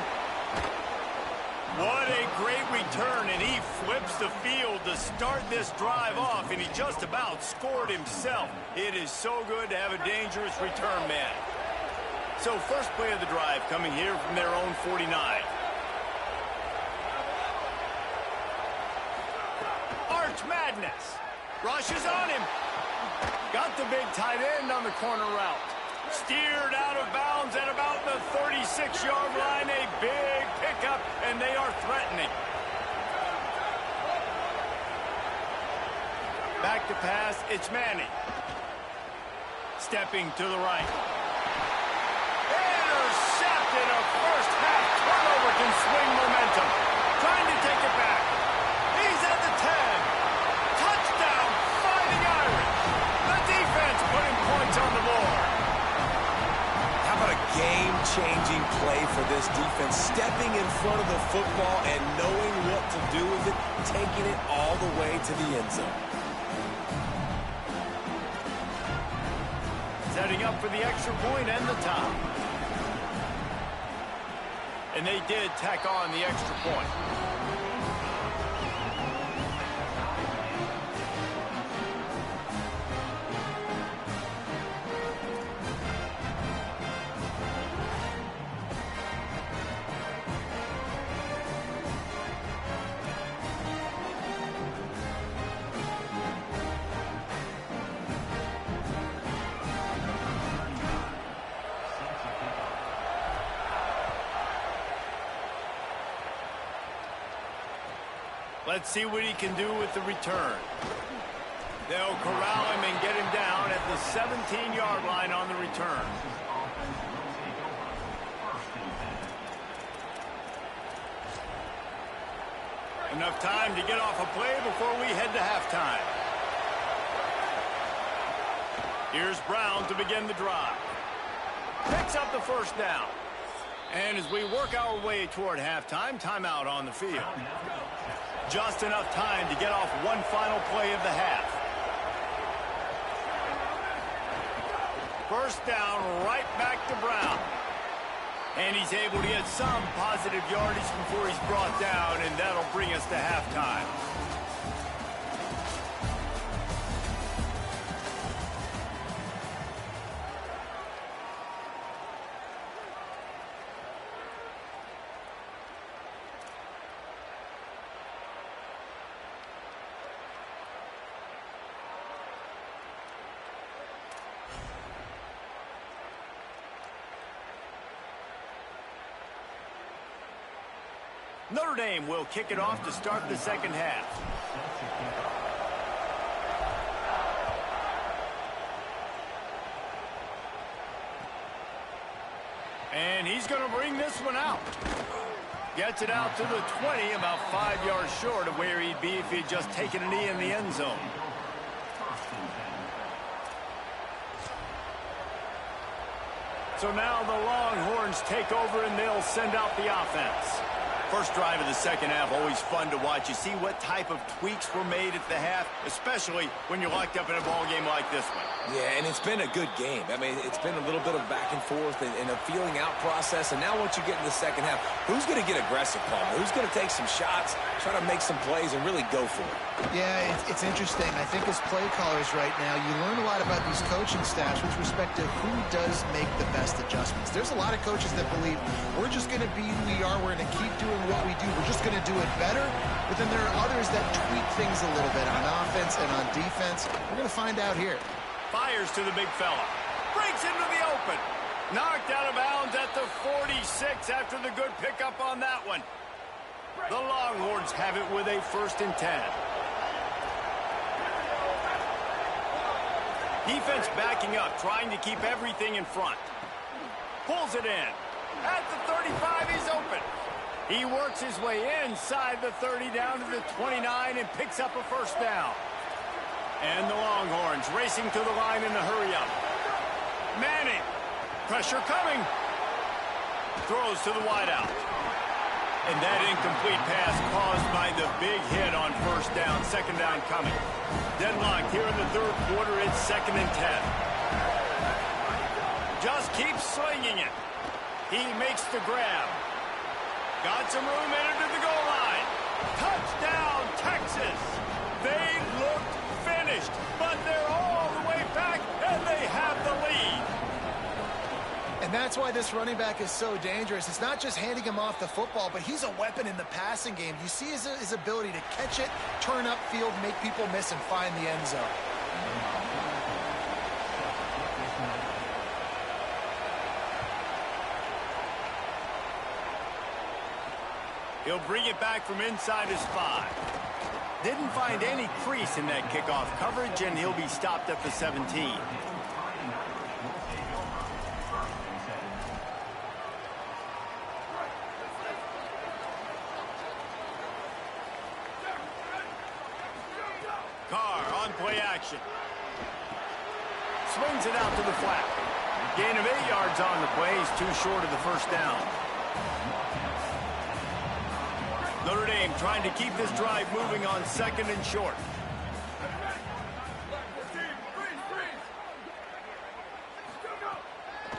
What a great return, and he flips the field to start this drive off, and he just about scored himself. It is so good to have a dangerous return man. So first play of the drive coming here from their own 49. Arch Madness. Rushes on him. Got the big tight end on the corner route. Steered out of bounds at about the 36-yard line. A big pickup, and they are threatening. Back to pass, it's Manning. Stepping to the right. Intercepted. A first half turnover can swing momentum. Trying to take it back. He's at the 10. Touchdown, Fighting Irish. The defense putting points on the board. How about a game-changing play for this defense? Stepping in front of the football and knowing what to do with it, taking it all the way to the end zone. Setting up for the extra point and the top. And they did tack on the extra point. Let's see what he can do with the return. They'll corral him and get him down at the 17-yard line on the return. Enough time to get off a play before we head to halftime. Here's Brown to begin the drive. Picks up the first down. And as we work our way toward halftime, timeout on the field. Just enough time to get off one final play of the half. First down, right back to Brown. And he's able to get some positive yardage before he's brought down, and that'll bring us to halftime. Notre Dame will kick it off to start the second half. And he's going to bring this one out. Gets it out to the 20, about 5 yards short of where he'd be if he'd just taken a knee in the end zone. So now the Longhorns take over and they'll send out the offense. First drive of the second half, always fun to watch. You see what type of tweaks were made at the half, especially when you're locked up in a ball game like this one. Yeah, and it's been a good game. I mean, it's been a little bit of back and forth and a feeling out process. And now once you get in the second half, who's going to get aggressive, Palmer? Who's going to take some shots, try to make some plays, and really go for it? Yeah, it's interesting. I think as play callers right now, you learn a lot about these coaching staffs with respect to who does make the best adjustments. There's a lot of coaches that believe we're just going to be who we are. We're going to keep doing what we do. We're just going to do it better. But then there are others that tweak things a little bit on offense and on defense. We're going to find out here. Fires to the big fella. Breaks into the open. Knocked out of bounds at the 46 after the good pickup on that one. The Longhorns have it with a 1st and 10. Defense backing up, trying to keep everything in front. Pulls it in. At the 35, he's open. He works his way inside the 30 down to the 29 and picks up a first down. And the Longhorns racing to the line in the hurry-up. Manning. Pressure coming. Throws to the wideout. And that incomplete pass caused by the big hit on first down. Second down coming. Deadlocked here in the third quarter. It's 2nd and 10. Just keeps slinging it. He makes the grab. Got some room headed to the goal line. Touchdown, Texas. They looked finished, but they're all the way back, and they have the lead. And that's why this running back is so dangerous. It's not just handing him off the football, but he's a weapon in the passing game. You see his ability to catch it, turn upfield, make people miss, and find the end zone. He'll bring it back from inside his 5. Didn't find any crease in that kickoff coverage, and he'll be stopped at the 17. Carr on play action. Swings it out to the flat. Gain of 8 yards on the play. He's too short of the first down. Notre Dame trying to keep this drive moving on 2nd and short.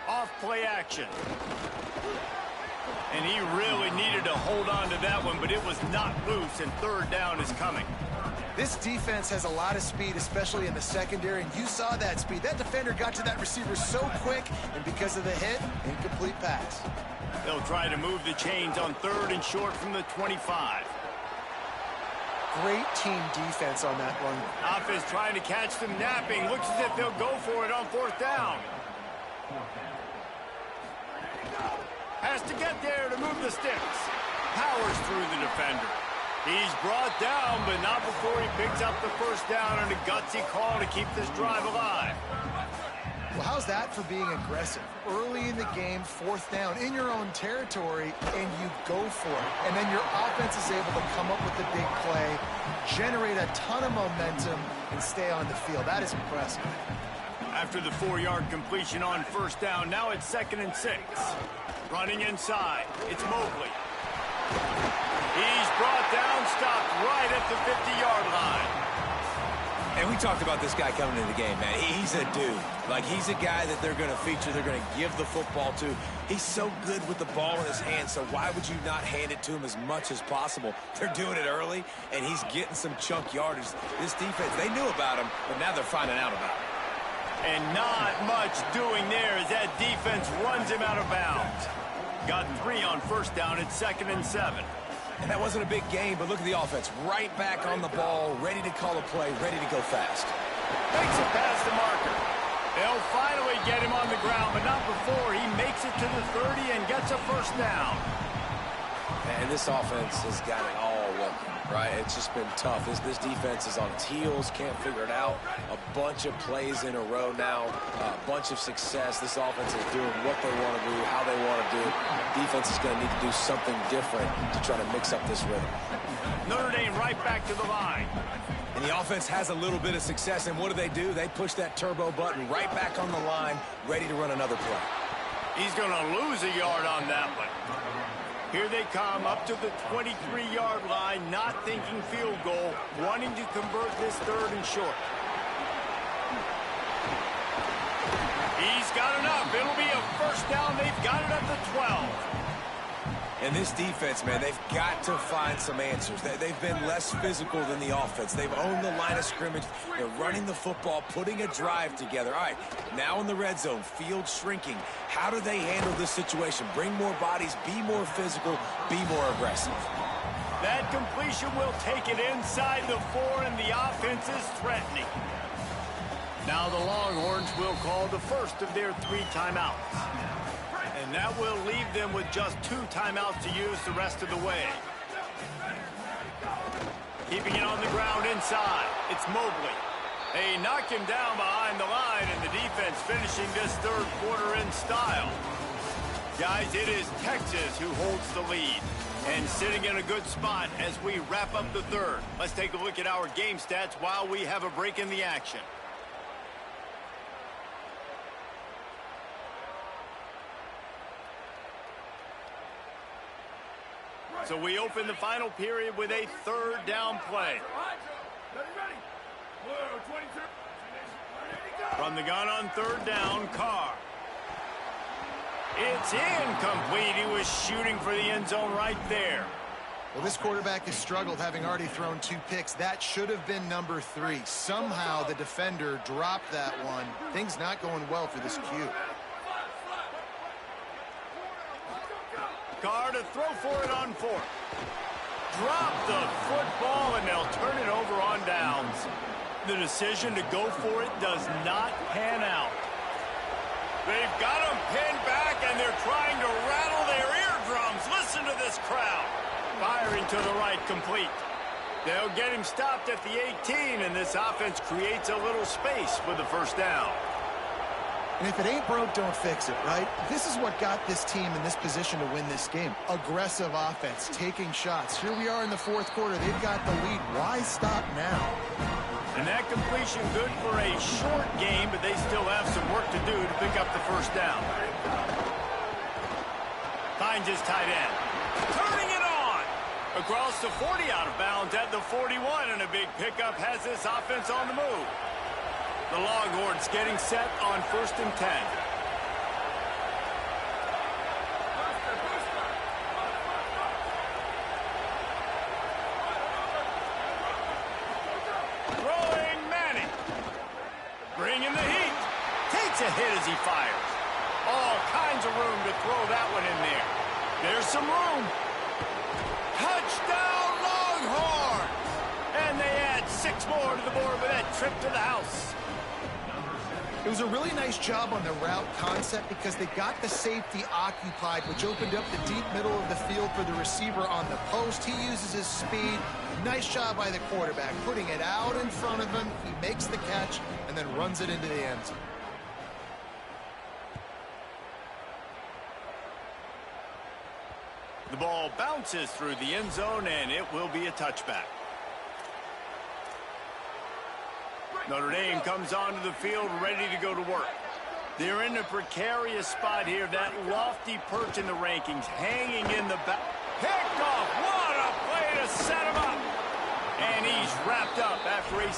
Off play action. And he really needed to hold on to that one, but it was not loose, and 3rd down is coming. This defense has a lot of speed, especially in the secondary, and you saw that speed. That defender got to that receiver so quick, and because of the hit, incomplete pass. They'll try to move the chains on 3rd and short from the 25. Great team defense on that one. Offense trying to catch them napping. Looks as if they'll go for it on 4th down. Has to get there to move the sticks. Powers through the defender. He's brought down, but not before he picks up the first down and a gutsy call to keep this drive alive. Well, how's that for being aggressive? Early in the game, 4th down in your own territory, and you go for it. And then your offense is able to come up with the big play, generate a ton of momentum, and stay on the field. That is impressive. After the 4-yard completion on first down, now it's 2nd and 6. Running inside, it's Mobley. He's brought down, stopped right at the 50-yard line. And we talked about this guy coming into the game, man. He's a dude. Like, he's a guy that they're going to feature, they're going to give the football to. He's so good with the ball in his hands, so why would you not hand it to him as much as possible? They're doing it early, and he's getting some chunk yardage. This defense, they knew about him, but now they're finding out about him. And not much doing there as that defense runs him out of bounds. Got 3 on first down at 2nd and 7. And that wasn't a big game, but look at the offense. Right back on the ball, ready to call a play, ready to go fast. Makes it past the marker. They'll finally get him on the ground, but not before he makes it to the 30 and gets a first down. And this offense has got it all working, right? It's just been tough. This defense is on its heels, can't figure it out. A bunch of plays in a row now, a bunch of success. This offense is doing what they want to do, how they want to do it. Defense is going to need to do something different to try to mix up this rhythm. Notre Dame right back to the line. And the offense has a little bit of success, and what do? They push that turbo button right back on the line, ready to run another play. He's going to lose a yard on that one. Here they come up to the 23-yard line, not thinking field goal, wanting to convert this 3rd and short. He's got enough. It'll be a first down. They've got it at the 12. And this defense, man, they've got to find some answers. They've been less physical than the offense. They've owned the line of scrimmage. They're running the football, putting a drive together. All right, now in the red zone, field shrinking. How do they handle this situation? Bring more bodies, be more physical, be more aggressive. That completion will take it inside the 4, and the offense is threatening. Now the Longhorns will call the first of their 3 timeouts. And that will leave them with just 2 timeouts to use the rest of the way. Keeping it on the ground inside. It's Mobley. They knock him down behind the line, and the defense finishing this 3rd quarter in style. Guys, it is Texas who holds the lead and sitting in a good spot as we wrap up the 3rd. Let's take a look at our game stats while we have a break in the action. So we open the final period with a 3rd down play. From the gun on 3rd down, Carr. It's incomplete. He was shooting for the end zone right there. Well, this quarterback has struggled, having already thrown 2 picks. That should have been number 3. Somehow the defender dropped that one. Things not going well for this Q. Carr to throw for it on 4th. Drop the football, and they'll turn it over on downs. The decision to go for it does not pan out. They've got him pinned back, and they're trying to rattle their eardrums. Listen to this crowd. Firing to the right, complete. They'll get him stopped at the 18, and this offense creates a little space for the first down. And if it ain't broke, don't fix it, right? This is what got this team in this position to win this game. Aggressive offense, taking shots. Here we are in the 4th quarter. They've got the lead. Why stop now? And that completion good for a short game, but they still have some work to do to pick up the first down. Finds his tight end. Turning it on! Across the 40, out of bounds at the 41, and a big pickup has this offense on the move. The Longhorns getting set on 1st and 10. Throwing Manning. Bringing the heat. Takes a hit as he fires. All kinds of room to throw that one in there. There's some room. Touchdown Longhorns! And they add 6 more to the board with that trip to the house. It was a really nice job on the route concept because they got the safety occupied, which opened up the deep middle of the field for the receiver on the post. He uses his speed. Nice job by the quarterback, putting it out in front of him. He makes the catch and then runs it into the end zone. The ball bounces through the end zone, and it will be a touchback. Notre Dame comes onto the field ready to go to work. They're in a precarious spot here. That lofty perch in the rankings, hanging in the back. Picked off. What a play to set him up. And he's wrapped up after a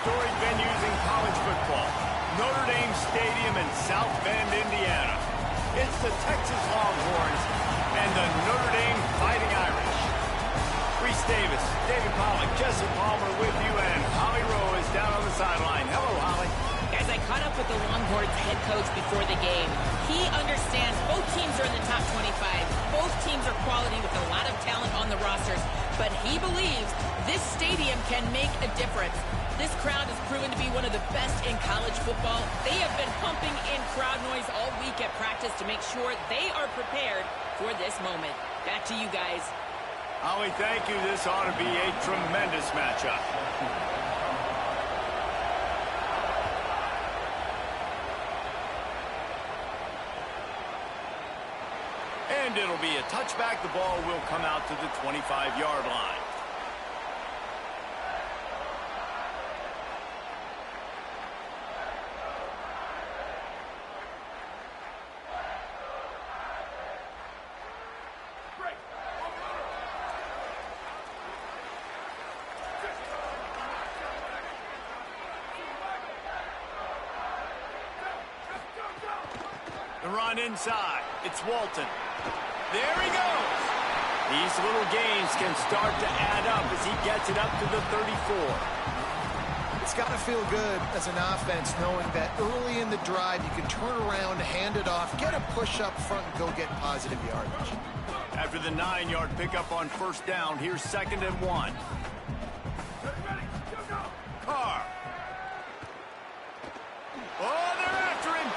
storied venues in college football. Notre Dame Stadium in South Bend, Indiana. It's the Texas Longhorns and the Notre Dame Fighting Irish. Reese Davis, David Pollack, Jesse Palmer with you, and Holly Rowe is down on the sideline. Hello, Holly. As I caught up with the Longhorns head coach before the game, he understands both teams are in the top 25. Both teams are quality with a lot of talent on the rosters, but he believes this stadium can make a difference. This crowd has proven to be one of the best in college football. They have been pumping in crowd noise all week at practice to make sure they are prepared for this moment. Back to you guys. Holly, thank you. This ought to be a tremendous matchup. And it'll be a touchback. The ball will come out to the 25-yard line. The run inside. It's Walton. There he goes. These little gains can start to add up as he gets it up to the 34. It's got to feel good as an offense knowing that early in the drive you can turn around, hand it off, get a push up front, and go get positive yardage. After the 9-yard pickup on first down, here's 2nd and 1. Carr. Oh, they're after him.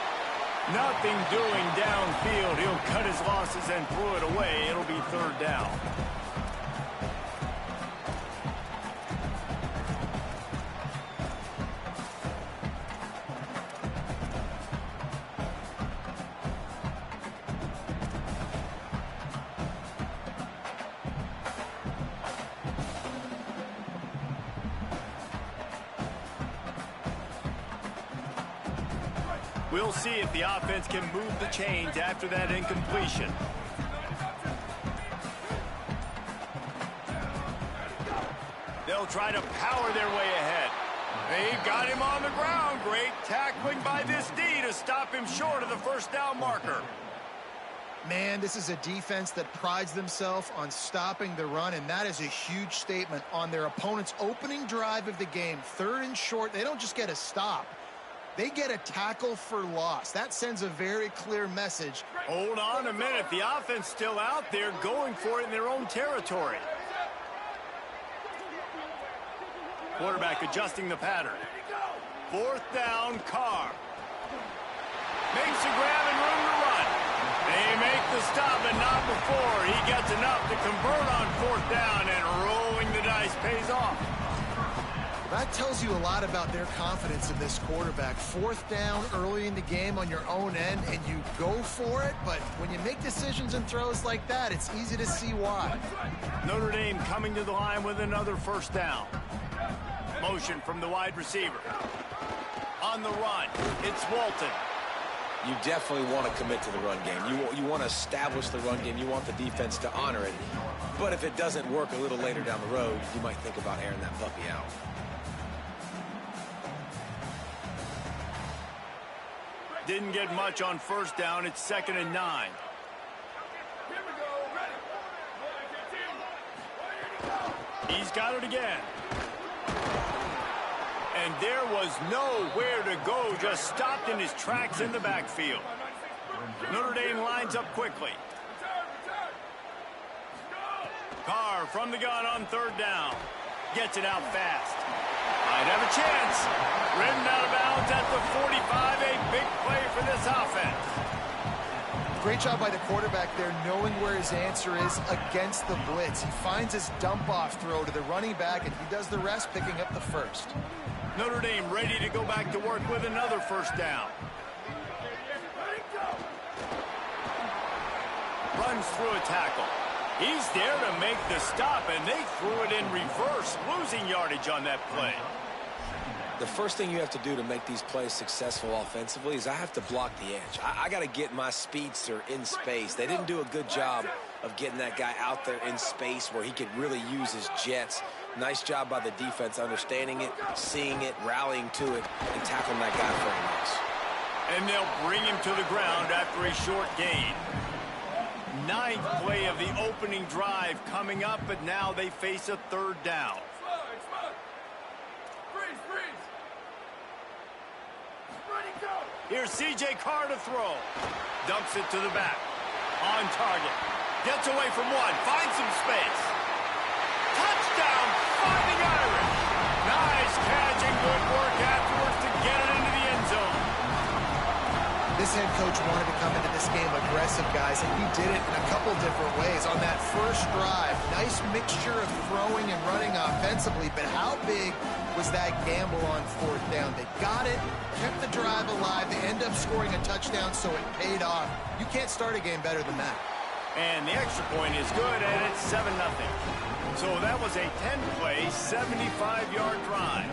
Nothing doing downfield. He'll cut his losses and throw it away. It'll be 3rd down. We'll see if the offense can move the chains after that incompletion. They'll try to power their way ahead. They've got him on the ground. Great tackling by this D to stop him short of the first down marker. Man, this is a defense that prides themselves on stopping the run, and that is a huge statement on their opponent's opening drive of the game. 3rd and short, they don't just get a stop. They get a tackle for loss. That sends a very clear message. Hold on a minute. The offense still out there going for it in their own territory. Quarterback adjusting the pattern. 4th down, Carr. Makes a grab and room to run. They make the stop, but not before. He gets enough to convert on 4th down, and rolling the dice pays off. That tells you a lot about their confidence in this quarterback. 4th down early in the game on your own end, and you go for it, but when you make decisions and throws like that, it's easy to see why. Notre Dame coming to the line with another 1st down. Motion from the wide receiver. On the run, it's Walton. You definitely want to commit to the run game. You want to establish the run game. You want the defense to honor it. But if it doesn't work a little later down the road, you might think about airing that puppy out. Didn't get much on 1st down. It's 2nd and 9. He's got it again. And there was nowhere to go. Just stopped in his tracks in the backfield. Notre Dame lines up quickly. Carr from the gun on 3rd down. Gets it out fast. Might have a chance. Ridden out of bounds at the 45. A big play for this offense. Great job by the quarterback there, knowing where his answer is against the blitz. He finds his dump-off throw to the running back, and he does the rest, picking up the 1st. Notre Dame ready to go back to work with another 1st down. Runs through a tackle. He's there to make the stop, and they threw it in reverse, losing yardage on that play. The first thing you have to do to make these plays successful offensively is I have to block the edge. I got to get my speedster in space. They didn't do a good job of getting that guy out there in space where he could really use his jets. Nice job by the defense understanding it, seeing it, rallying to it, and tackling that guy for a loss. And they'll bring him to the ground after a short gain. Ninth play of the opening drive coming up, but now they face a third down. Here's C.J. Carr to throw. Dumps it to the back. On target. Gets away from one. Finds some space. Touchdown, Fighting Irish. Nice catch and good work afterwards to get it into the end zone. This head coach wanted to come into this game aggressive, guys, and he did it in a couple different ways. On that first drive, nice mixture of throwing and running offensively, but how big was that gamble on fourth down? They got it, kept the drive alive, they end up scoring a touchdown, so it paid off. You can't start a game better than that. And the extra point is good, and it's 7-0. So that was a 10-play, 75-yard drive.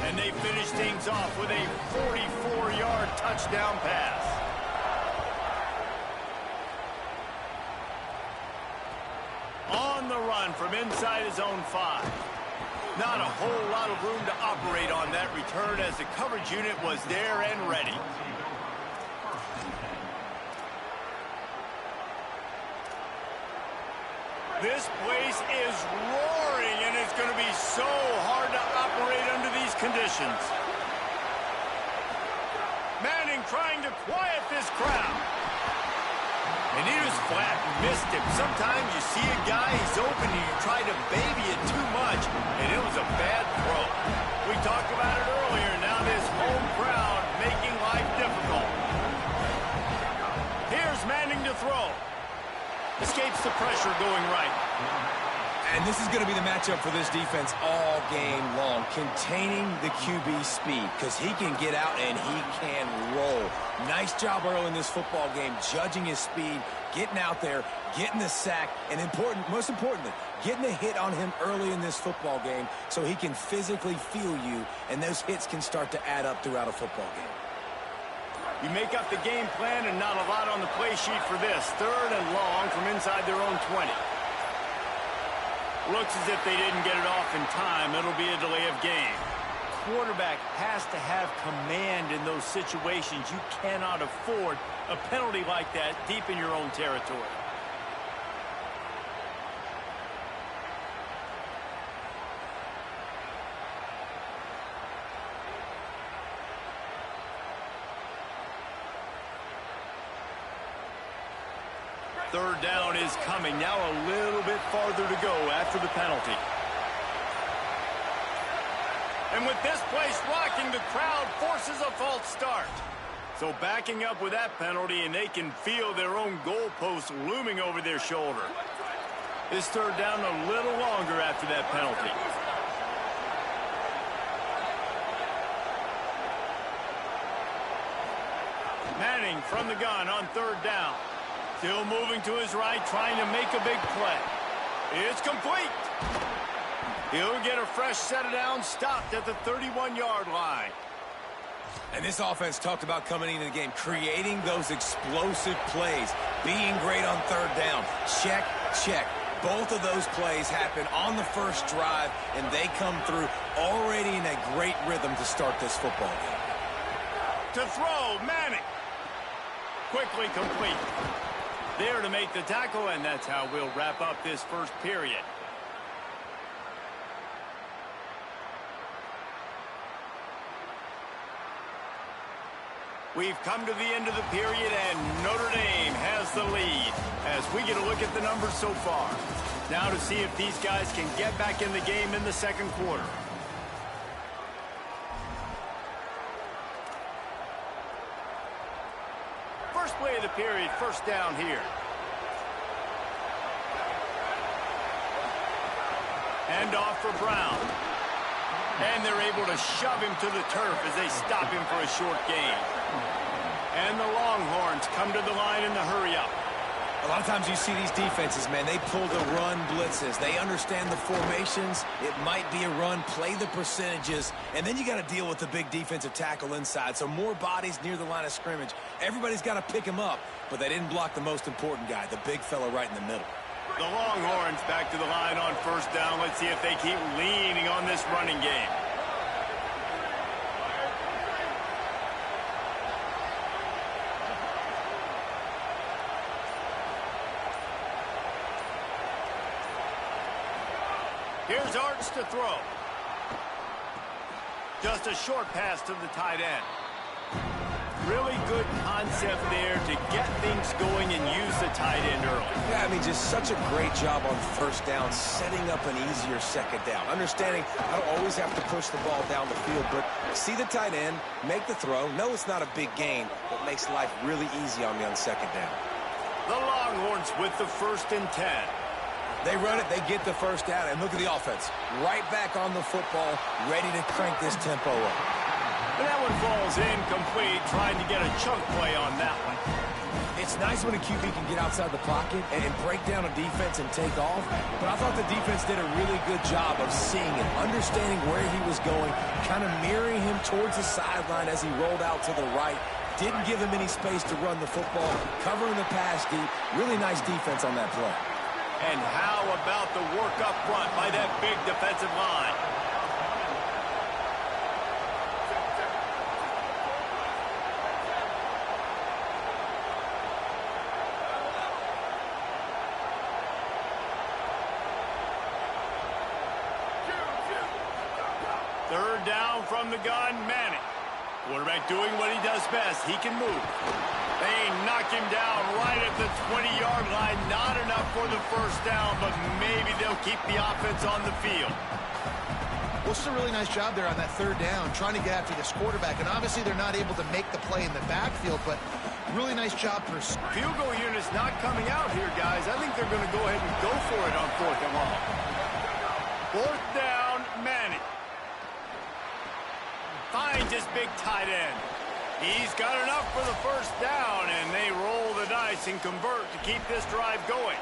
And they finished things off with a 44-yard touchdown pass. On the run from inside his own 5. Not a whole lot of room to operate on that return as the coverage unit was there and ready. This place is roaring, and it's going to be so hard to operate under these conditions. Manning trying to quiet this crowd. And he was flat and missed him. Sometimes you see a guy, he's open, and you try to baby it too much, and it was a bad throw. We talked about it earlier. Now this home crowd making life difficult. Here's Manning to throw. Escapes the pressure going right. And this is going to be the matchup for this defense all game long, containing the QB speed, because he can get out and he can roll. Nice job early in this football game, judging his speed, getting out there, getting the sack, and most importantly, getting a hit on him early in this football game so he can physically feel you, and those hits can start to add up throughout a football game. You make up the game plan and not a lot on the play sheet for this. Third and long from inside their own 20. Looks as if they didn't get it off in time. It'll be a delay of game. Quarterback has to have command in those situations. You cannot afford a penalty like that deep in your own territory. Third down is coming. Now a little bit farther to go after the penalty. And with this place rocking, the crowd forces a false start. So backing up with that penalty, and they can feel their own goalpost looming over their shoulder. This third down a little longer after that penalty. Manning from the gun on third down. Still moving to his right, trying to make a big play. It's complete. He'll get a fresh set of downs, stopped at the 31-yard line. And this offense talked about coming into the game, creating those explosive plays, being great on third down. Check, check. Both of those plays happen on the first drive, and they come through already in a great rhythm to start this football game. To throw, Manning. Quickly complete. There to make the tackle, and that's how we'll wrap up this first period. We've come to the end of the period, and Notre Dame has the lead as we get a look at the numbers so far. Now to see if these guys can get back in the game in the second quarter. First play of the period, first down here. Hand off for Brown. And they're able to shove him to the turf as they stop him for a short gain. And the Longhorns come to the line in the hurry-up. A lot of times you see these defenses, man, they pull the run blitzes. They understand the formations. It might be a run, play the percentages, and then you got to deal with the big defensive tackle inside. So more bodies near the line of scrimmage. Everybody's got to pick him up, but they didn't block the most important guy, the big fella right in the middle. The Longhorns back to the line on first down. Let's see if they keep leaning on this running game. Here's Arts to throw. Just a short pass to the tight end. Really good concept there to get things going and use the tight end early. Yeah, I mean, just such a great job on first down, setting up an easier second down. Understanding I don't always have to push the ball down the field, but see the tight end, make the throw. No, it's not a big gain, but makes life really easy on me on second down. The Longhorns with the 1st and 10. They run it, they get the first down, and look at the offense. Right back on the football, ready to crank this tempo up. And that one falls incomplete, trying to get a chunk play on that one. It's nice when a QB can get outside the pocket and break down a defense and take off, but I thought the defense did a really good job of seeing it, understanding where he was going, kind of mirroring him towards the sideline as he rolled out to the right. Didn't give him any space to run the football, covering the pass deep. Really nice defense on that play. And how about the work up front by that big defensive line? Third down from the gun, Manning. Quarterback doing what he does best. He can move. They knock him down right at the 20-yard line. Not enough for the first down, but maybe they'll keep the offense on the field. Well, it's a really nice job there on that third down, trying to get after this quarterback. And obviously they're not able to make the play in the backfield, but really nice job. Field goal unit's not coming out here, guys. I think they're going to go ahead and go for it on 4th and long. 4th down, Manning. Finds his big tight end. He's got enough for the first down, and they roll the dice and convert to keep this drive going.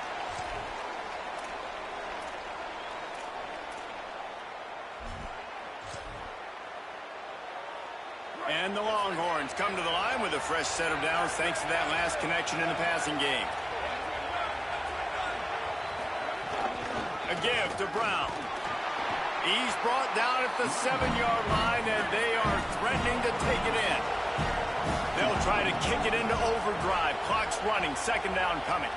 And the Longhorns come to the line with a fresh set of downs thanks to that last connection in the passing game. A give to Brown. He's brought down at the 7-yard line, and they are threatening to take it in. They'll try to kick it into overdrive. Clock's running. 2nd down coming.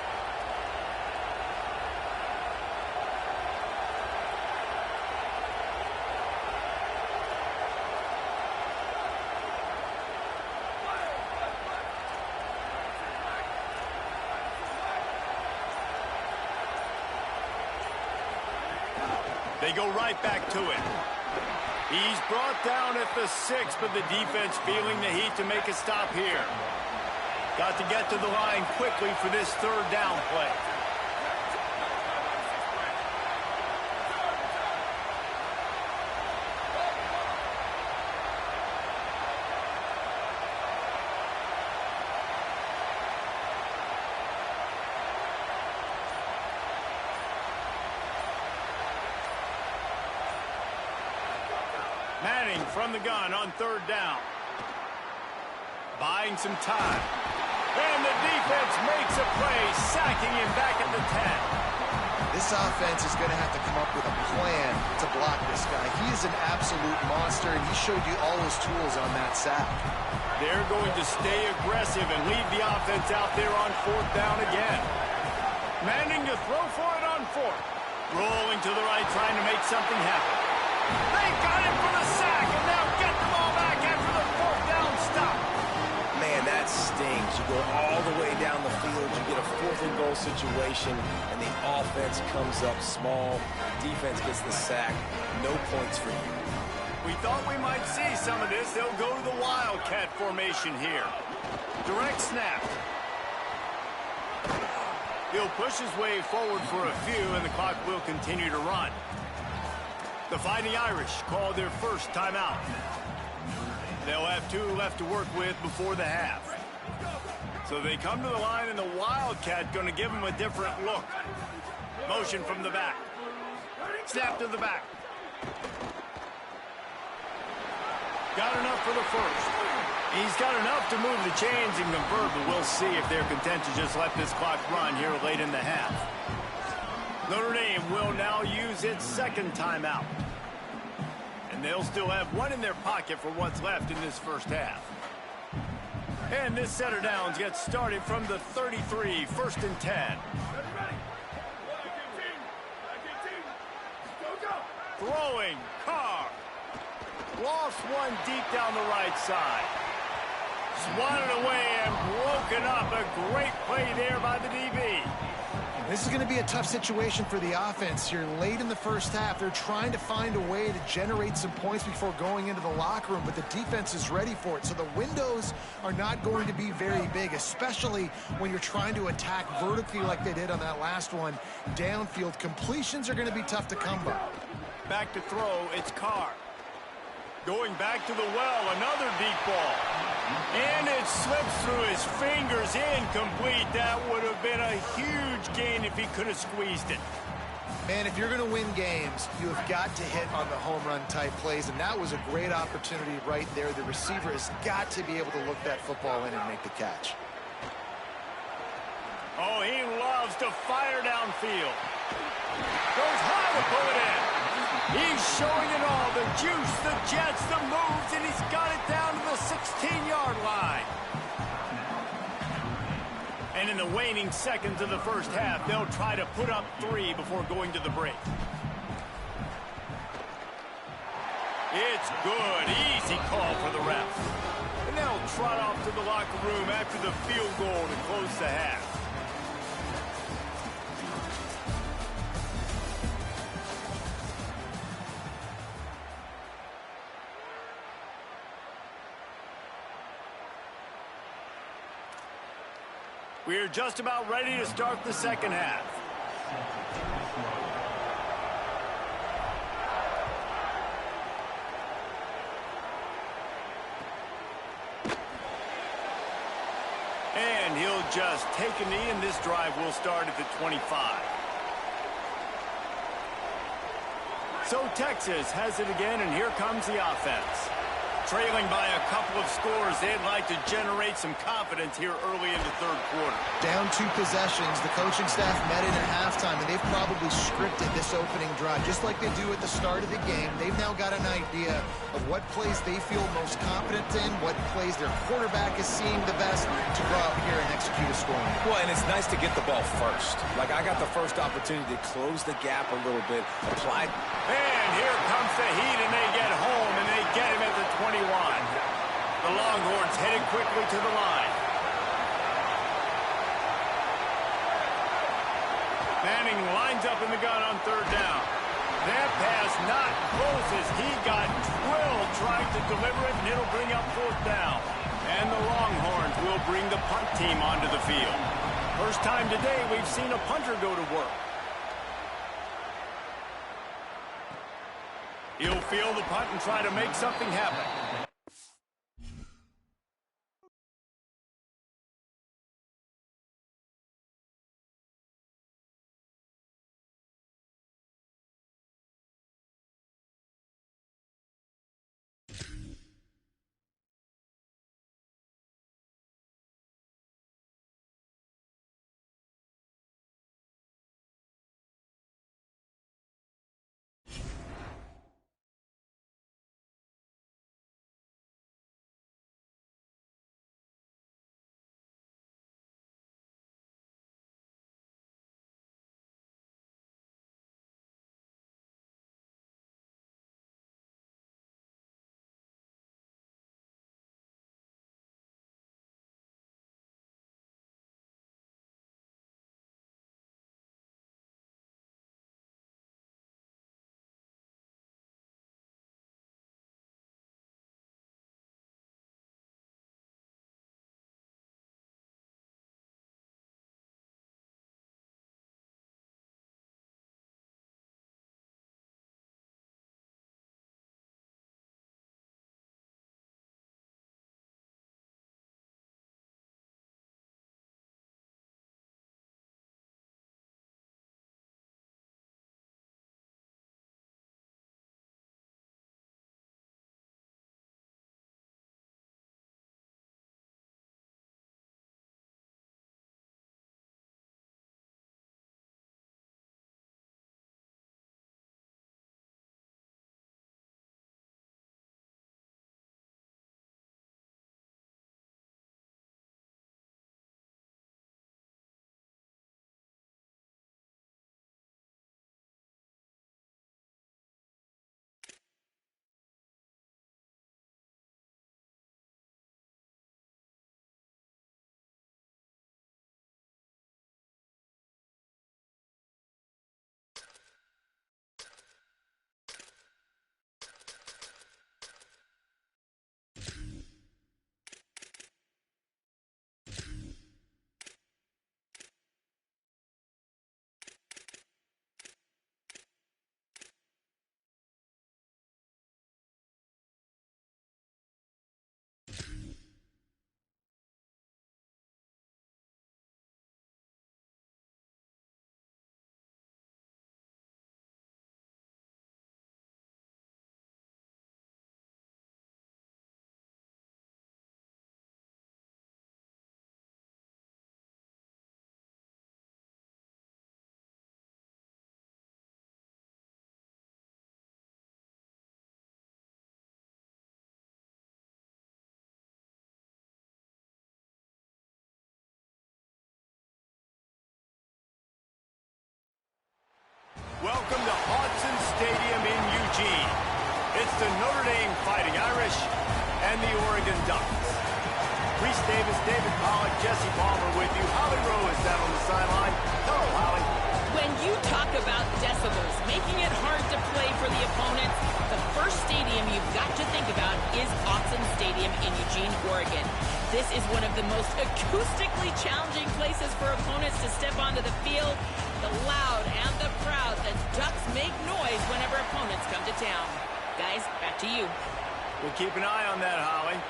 They go right back to it. He's brought down at the 6, but the defense feeling the heat to make a stop here. Got to get to the line quickly for this 3rd down play. Manning from the gun on 3rd down. Buying some time. And the defense makes a play, sacking him back at the 10. This offense is going to have to come up with a plan to block this guy. He is an absolute monster, and he showed you all his tools on that sack. They're going to stay aggressive and leave the offense out there on 4th down again. Manning to throw for it on 4th. Rolling to the right, trying to make something happen. They got him for the sack, and now get the ball back after the 4th down stop. Man, that stings. You go all the way down the field, you get a 4th and goal situation, and the offense comes up small. Defense gets the sack. No points for you. We thought we might see some of this. They'll go to the Wildcat formation here. Direct snap. He'll push his way forward for a few, and the clock will continue to run. The Fighting Irish call their first timeout. They'll have 2 left to work with before the half. So they come to the line, and the Wildcat going to give them a different look. Motion from the back. Snap to the back. Got enough for the first. He's got enough to move the chains and convert, but we'll see if they're content to just let this clock run here late in the half. Notre Dame will now use its second timeout. And they'll still have one in their pocket for what's left in this first half. And this set of downs gets started from the 33, 1st and 10. Throwing, Carr. Lost one deep down the right side. Swatted away and broken up. A great play there by the DB. This is going to be a tough situation for the offense. You're late in the first half. They're trying to find a way to generate some points before going into the locker room, but the defense is ready for it. So the windows are not going to be very big, especially when you're trying to attack vertically like they did on that last one. Downfield completions are going to be tough to come by. Back to throw, it's Carr. Going back to the well, another deep ball. And it slips through his fingers, incomplete. That would have been a huge gain if he could have squeezed it. Man, if you're going to win games, you have got to hit on the home run type plays, and that was a great opportunity right there. The receiver has got to be able to look that football in and make the catch. Oh, he loves to fire downfield. Goes high to pull it in. He's showing it all, the juice, the jets, the moves, and he's got it down to the 16-yard line. And in the waning seconds of the first half, they'll try to put up 3 before going to the break. It's good. Easy call for the ref. And they'll trot off to the locker room after the field goal to close the half. We're just about ready to start the second half. And he'll just take a knee, and this drive will start at the 25. So Texas has it again, and here comes the offense. Trailing by a couple of scores, they'd like to generate some confidence here early in the third quarter. Down 2 possessions, the coaching staff met in at halftime, and they've probably scripted this opening drive. Just like they do at the start of the game, they've now got an idea of what plays they feel most confident in, what plays their quarterback is seeing the best to go out here and execute a scoring. Well, and it's nice to get the ball first. Like, I got the first opportunity to close the gap a little bit, apply. And here comes the heat, and they get home, and they get him at the 21. The Longhorns headed quickly to the line. Manning lines up in the gun on third down. That pass not close as he got drilled trying to deliver it, and it'll bring up fourth down. And the Longhorns will bring the punt team onto the field. First time today we've seen a punter go to work. He'll field the punt and try to make something happen. and the Oregon Ducks. Reese Davis, David Pollack, Jesse Palmer with you. Holly Rowe is down on the sideline. Hello, Holly. When you talk about decibels, making it hard to play for the opponents, the first stadium you've got to think about is Autzen Stadium in Eugene, Oregon. This is one of the most acoustically challenging places for opponents to step onto the field. The loud and the proud, the Ducks make noise whenever opponents come to town. Guys, back to you. We'll keep an eye on that, Holly.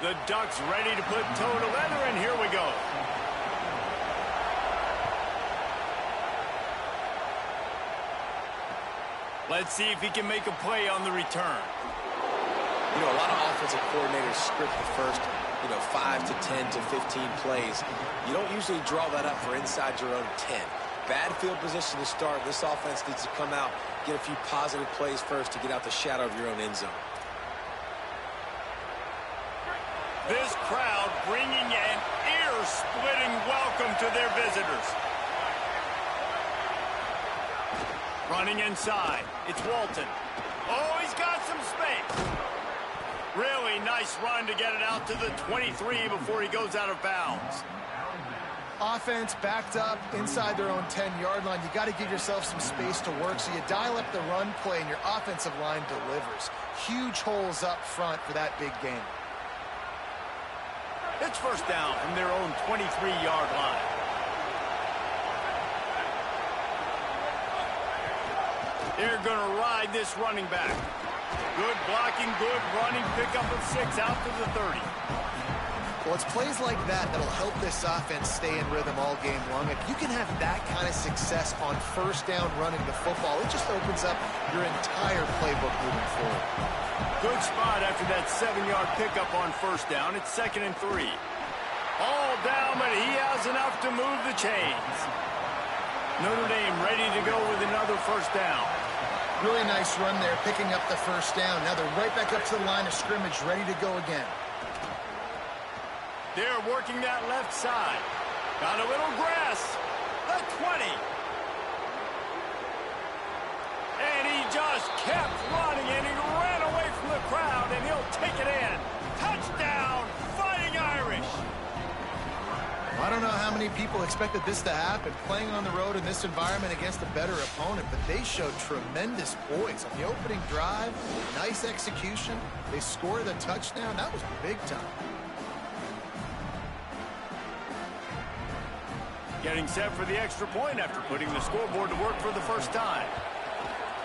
The Ducks ready to put toe to leather, and here we go. Let's see if he can make a play on the return. You know, a lot of offensive coordinators script the first, 5 to 10 to 15 plays. You don't usually draw that up for inside your own 10. Bad field position to start. This offense needs to come out, get a few positive plays first to get out the shadow of your own end zone. This crowd bringing an ear-splitting welcome to their visitors. Running inside. It's Walton. Oh, he's got some space. Really nice run to get it out to the 23 before he goes out of bounds. Offense backed up inside their own 10-yard line. You got to give yourself some space to work, so you dial up the run play, and your offensive line delivers. Huge holes up front for that big game. It's first down from their own 23-yard line. They're going to ride this running back. Good blocking, good running, pickup of 6 out to the 30. Well, it's plays like that that'll help this offense stay in rhythm all game long. If you can have that kind of success on first down running the football, it just opens up your entire playbook moving forward. Good spot after that 7-yard pickup on first down. It's 2nd and 3. All down, but he has enough to move the chains. Notre Dame ready to go with another first down. Really nice run there, picking up the first down. Now they're right back up to the line of scrimmage, ready to go again. They're working that left side. Got a little grass. The 20. And he just kept running, and he ran away from the crowd, and he'll take it in. Touchdown, Fighting Irish. I don't know how many people expected this to happen, playing on the road in this environment against a better opponent, but they showed tremendous poise on the opening drive. Nice execution. They scored the touchdown. That was big time. Getting set for the extra point after putting the scoreboard to work for the first time.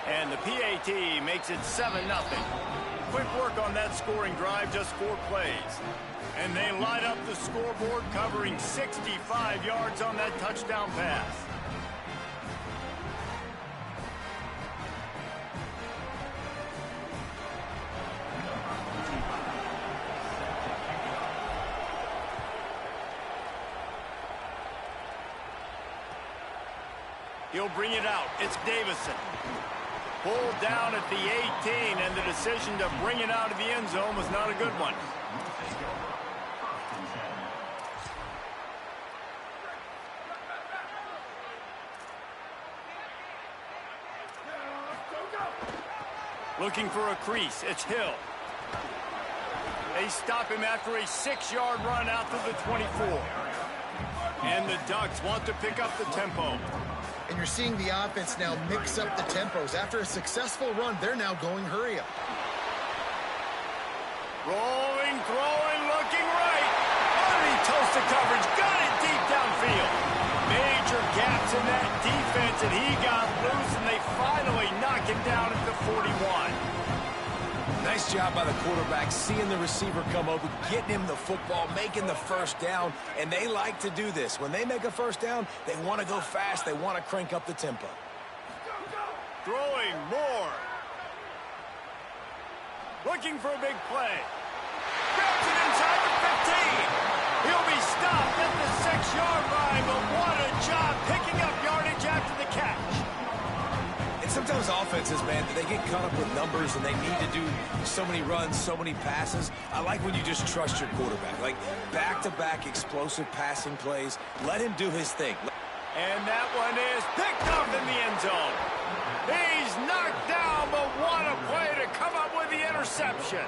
And the PAT makes it 7-0. Quick work on that scoring drive, just 4 plays. And they light up the scoreboard, covering 65 yards on that touchdown pass. He'll bring it out. It's Davison. Pulled down at the 18, and the decision to bring it out of the end zone was not a good one. Looking for a crease. It's Hill. They stop him after a 6-yard run out to the 24. And the Ducks want to pick up the tempo. And you're seeing the offense now mix up the tempos. After a successful run, they're now going hurry up. Rolling, throwing, looking right. Underneath toasted coverage. Got it deep downfield. Major gaps in that defense, and he got loose, and they finally knock him down at the 41. Nice job by the quarterback, seeing the receiver come over, getting him the football, making the first down, and they like to do this. When they make a first down, they want to go fast. They want to crank up the tempo. Throwing more. Looking for a big play. Grabs it inside the 15. He'll be stopped at the 6-yard line, but what a job picking up yardage after the catch. And sometimes those offenses, man, they get caught up with numbers and they need to do so many runs, so many passes. I like when you just trust your quarterback. Like back-to-back explosive passing plays. Let him do his thing. And that one is picked up in the end zone. He's knocked down, but what a play to come up with the interception.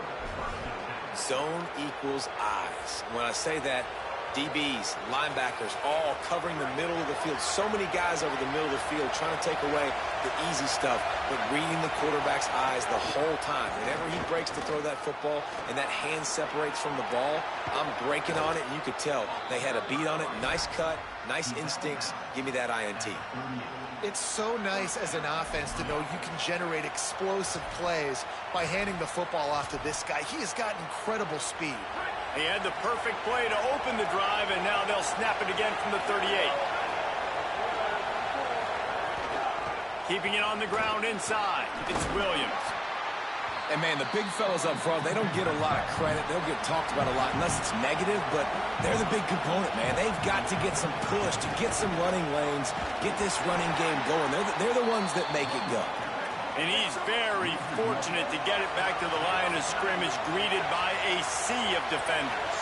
Zone equals eyes. When I say that, DBs, linebackers, all covering the middle of the field. So many guys over the middle of the field trying to take away the easy stuff, but reading the quarterback's eyes the whole time. Whenever he breaks to throw that football and that hand separates from the ball, I'm breaking on it, and you could tell they had a beat on it. Nice cut, nice instincts. Give me that INT. It's so nice as an offense to know you can generate explosive plays by handing the football off to this guy. He has got incredible speed. He had the perfect play to open the drive, and now they'll snap it again from the 38. Keeping it on the ground inside, it's Williams. And, man, the big fellas up front, they don't get a lot of credit. They'll get talked about a lot unless it's negative, but they're the big component, man. They've got to get some push, to get some running lanes, get this running game going. They're the ones that make it go. And he's very fortunate to get it back to the line of scrimmage, greeted by a sea of defenders.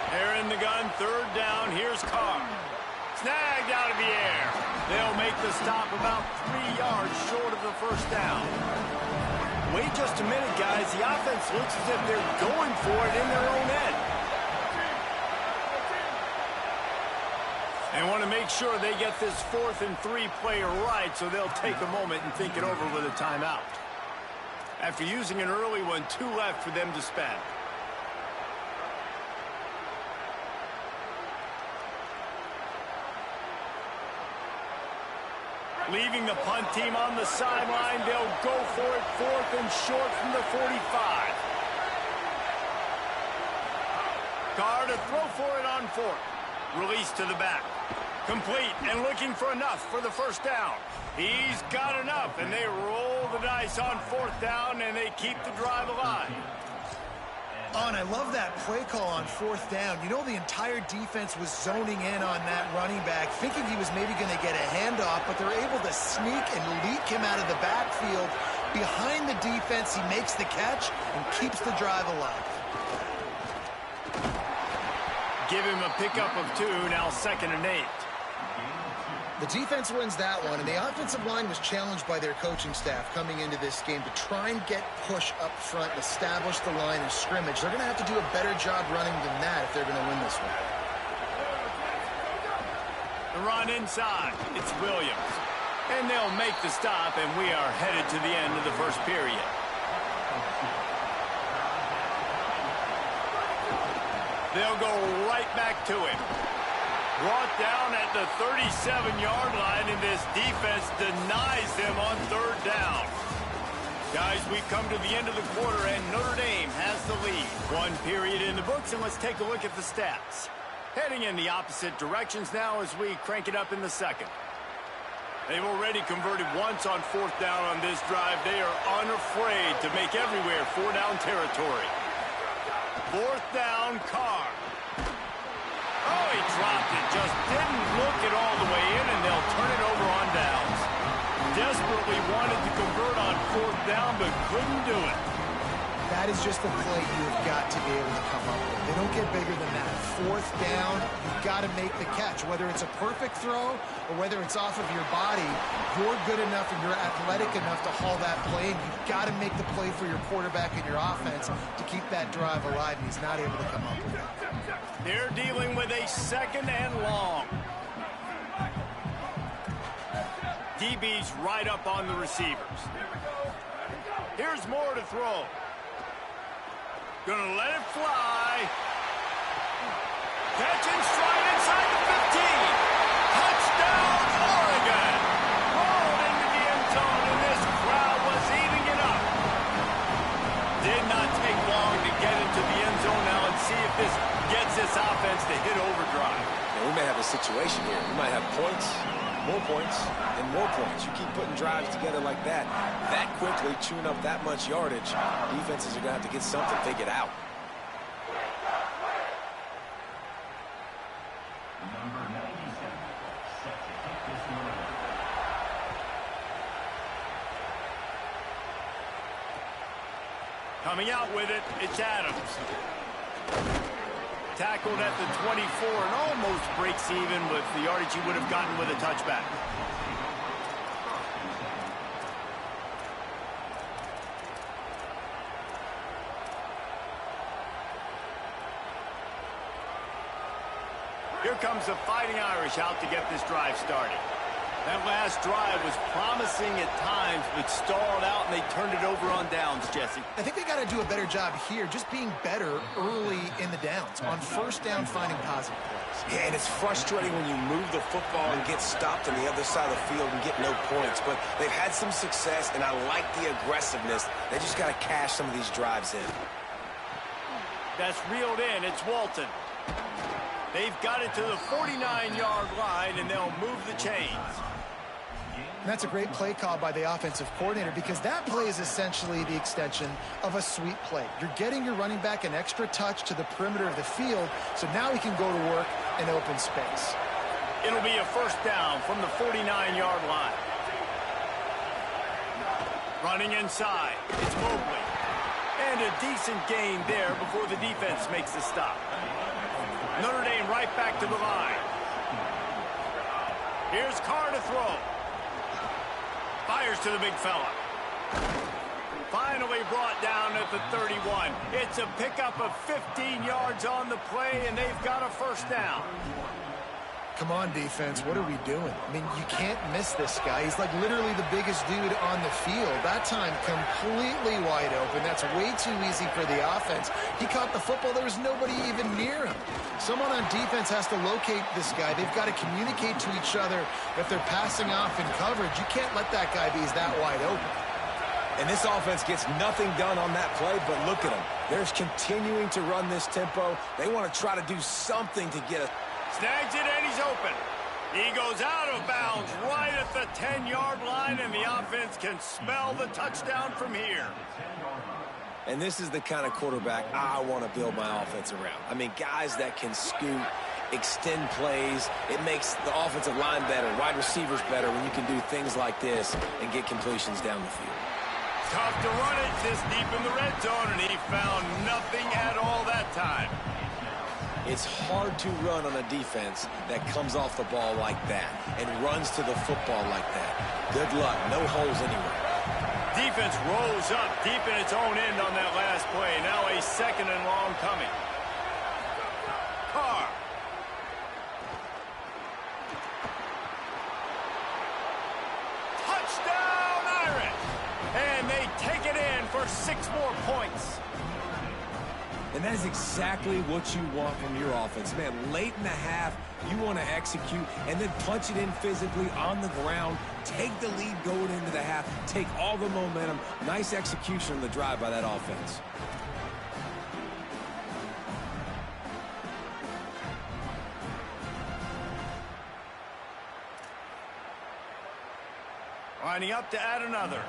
They're in the gun, third down. Here's Carr. Snagged out of the air. They'll make the stop about 3 yards short of the first down. Wait just a minute, guys. The offense looks as if they're going for it in their own end. And want to make sure they get this 4th and 3 play right, so they'll take a moment and think it over with a timeout. After using an early one, 2 left for them to spend. Leaving the punt team on the sideline, they'll go for it 4th and short from the 45. Carr to throw for it on 4th. Release to the back. Complete and looking for enough for the first down. He's got enough, and they roll the dice on 4th down, and they keep the drive alive. Oh, and I love that play call on 4th down. You know, the entire defense was zoning in on that running back, thinking he was maybe going to get a handoff, but they're able to sneak and leak him out of the backfield. Behind the defense, he makes the catch and keeps the drive alive. Give him a pickup of 2, now 2nd and 8. The defense wins that one, and the offensive line was challenged by their coaching staff coming into this game to try and get push up front and establish the line of scrimmage. They're going to have to do a better job running than that if they're going to win this one. The run inside. It's Williams. And they'll make the stop, and we are headed to the end of the first period. They'll go right back to him. Brought down at the 37-yard line, and this defense denies them on 3rd down. Guys, we've come to the end of the quarter, and Notre Dame has the lead. 1 period in the books, and let's take a look at the stats. Heading in the opposite directions now as we crank it up in the 2nd. They've already converted once on 4th down on this drive. They are unafraid to make everywhere 4-down territory. 4th down, Carr. Oh, he dropped it. Just didn't look it all the way in, and they'll turn it over on downs. Desperately wanted to convert on 4th down, but couldn't do it. That is just the play you've got to be able to come up with. They don't get bigger than that. 4th down, you've got to make the catch. Whether it's a perfect throw or whether it's off of your body, you're good enough and you're athletic enough to haul that play, and you've got to make the play for your quarterback and your offense to keep that drive alive, and he's not able to come up with it. They're dealing with a 2nd and long. DB's right up on the receivers. Here's more to throw. Gonna let it fly. Catch and stride inside the 15. Touchdown, Oregon. Rolled into the end zone, and this crowd was eating it up. Did not take long to get into the end zone. Now let's see if this gets this offense to hit overdrive. Now, we may have a situation here. We might have points, more points, and more points. You keep putting drives together like that quickly, chewing up that much yardage, defenses are going to have to get something figured out. Coming out with it, it's Adams. Tackled at the 24 and almost breaks even with the yardage he would have gotten with a touchback. Here comes the Fighting Irish out to get this drive started. That last drive was promising at times, but stalled out, and they turned it over on downs, Jesse. I think they got to do a better job here, just being better early in the downs. On first down, finding positive plays. Yeah, and it's frustrating when you move the football and get stopped on the other side of the field and get no points. But they've had some success, and I like the aggressiveness. They just got to cash some of these drives in. That's reeled in. It's Walton. They've got it to the 49-yard line, and they'll move the chains. And that's a great play call by the offensive coordinator, because that play is essentially the extension of a sweep play. You're getting your running back an extra touch to the perimeter of the field, so now he can go to work in open space. It'll be a first down from the 49-yard line. Running inside, it's Mobley. And a decent gain there before the defense makes the stop. Notre Dame right back to the line. Here's Carr to throw. Fires to the big fella. Finally brought down at the 31. It's a pickup of 15 yards on the play, and they've got a first down. Come on, defense, what are we doing? I mean, you can't miss this guy. He's like literally the biggest dude on the field. That time, completely wide open. That's way too easy for the offense. He caught the football. There was nobody even near him. Someone on defense has to locate this guy. They've got to communicate to each other if they're passing off in coverage. You can't let that guy be that wide open. And this offense gets nothing done on that play, but look at them. They're continuing to run this tempo. They want to try to do something to get a... Snags it, and he's open. He goes out of bounds right at the 10-yard line, and the offense can smell the touchdown from here. And this is the kind of quarterback I want to build my offense around. I mean, guys that can scoot, extend plays. It makes the offensive line better, wide receivers better when you can do things like this and get completions down the field. Tough to run it this deep in the red zone, and he found nothing at all that time. It's hard to run on a defense that comes off the ball like that and runs to the football like that. Good luck. No holes anywhere. Defense rolls up deep in its own end on that last play. Now a second and long coming. Carr. Touchdown, Irish! And they take it in for 6 more points. And that is exactly what you want from your offense. Man, late in the half, you want to execute and then punch it in physically on the ground. Take the lead going into the half. Take all the momentum. Nice execution on the drive by that offense. Lining up to add another.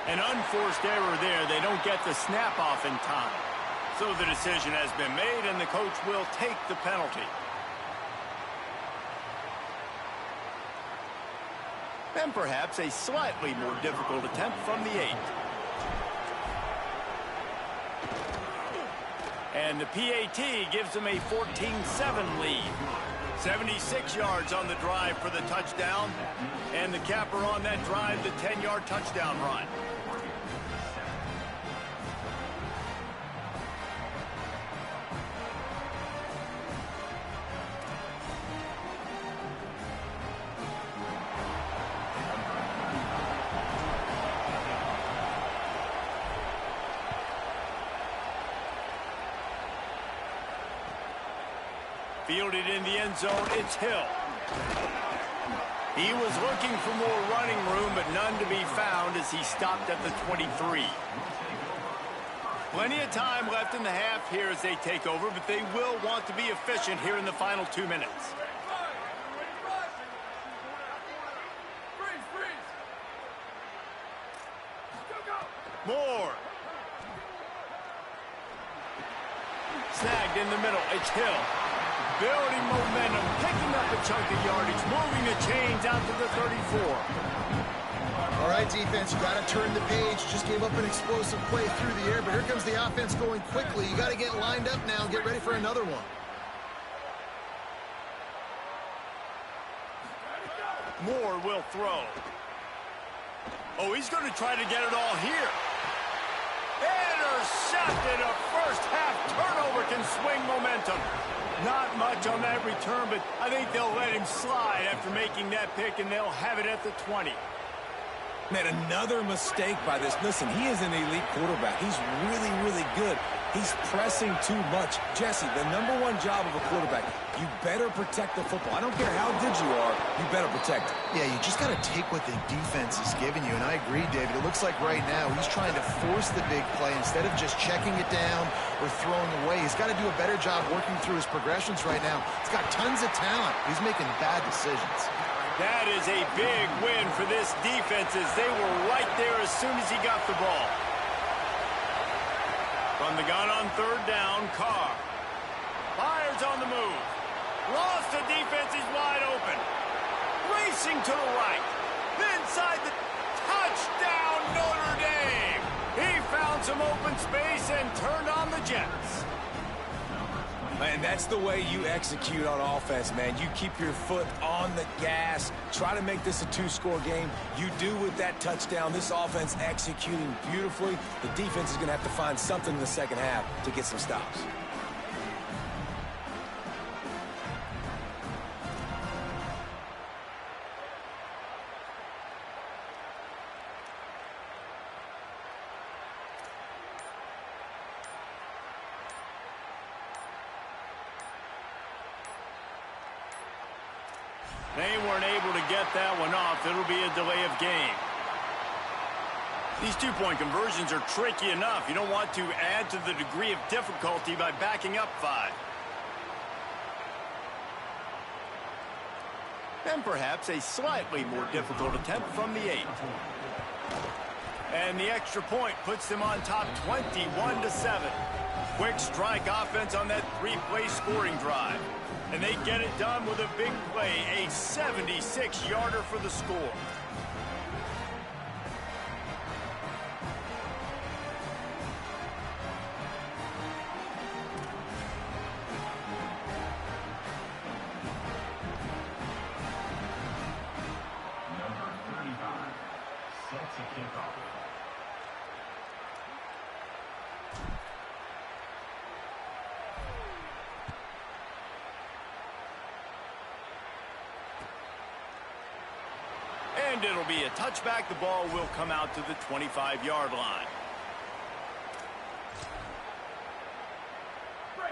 An unforced error there. They don't get the snap off in time. So the decision has been made, and the coach will take the penalty. And perhaps a slightly more difficult attempt from the 8. And the PAT gives them a 14-7 lead. 76 yards on the drive for the touchdown. And the capper on that drive, the 10-yard touchdown run. Fielded in the end zone, it's Hill. He was looking for more running room, but none to be found as he stopped at the 23. Plenty of time left in the half here as they take over, but they will want to be efficient here in the final 2 minutes. Moore. Snagged in the middle. It's Hill. Building momentum, picking up a chunk of yardage, moving the chains out to the 34. All right, defense, you got to turn the page. Just gave up an explosive play through the air, but here comes the offense going quickly. You got to get lined up now and get ready for another one. Moore will throw. Oh, he's going to try to get it all here. Intercepted. A first-half turnover can swing momentum. Not much on that return, but I think they'll let him slide after making that pick, and they'll have it at the 20. Man, another mistake by this. Listen, he is an elite quarterback. He's really, really good. He's pressing too much. Jesse, the #1 job of a quarterback, you better protect the football. I don't care how good you are, you better protect it. Yeah, you just got to take what the defense is giving you, and I agree, David. It looks like right now he's trying to force the big play instead of just checking it down or throwing away. He's got to do a better job working through his progressions right now. He's got tons of talent. He's making bad decisions. That is a big win for this defense as they were right there as soon as he got the ball. From the gun on 3rd down, Carr. Fires on the move. Lost the defense, is wide open. Racing to the right. Inside the touchdown, Notre Dame. He found some open space and turned on the Jets. Man, that's the way you execute on offense, man. You keep your foot on the gas. Try to make this a 2-score game. You do with that touchdown. This offense executing beautifully. The defense is going to have to find something in the second half to get some stops. They weren't able to get that one off. It'll be a delay of game. These 2-point conversions are tricky enough. You don't want to add to the degree of difficulty by backing up 5. And perhaps a slightly more difficult attempt from the 8. And the extra point puts them on top 21-7. Quick strike offense on that 3-play scoring drive. And they get it done with a big play, a 76-yarder for the score. Number 35 set to kick off. And it'll be a touchback. The ball will come out to the 25-yard line.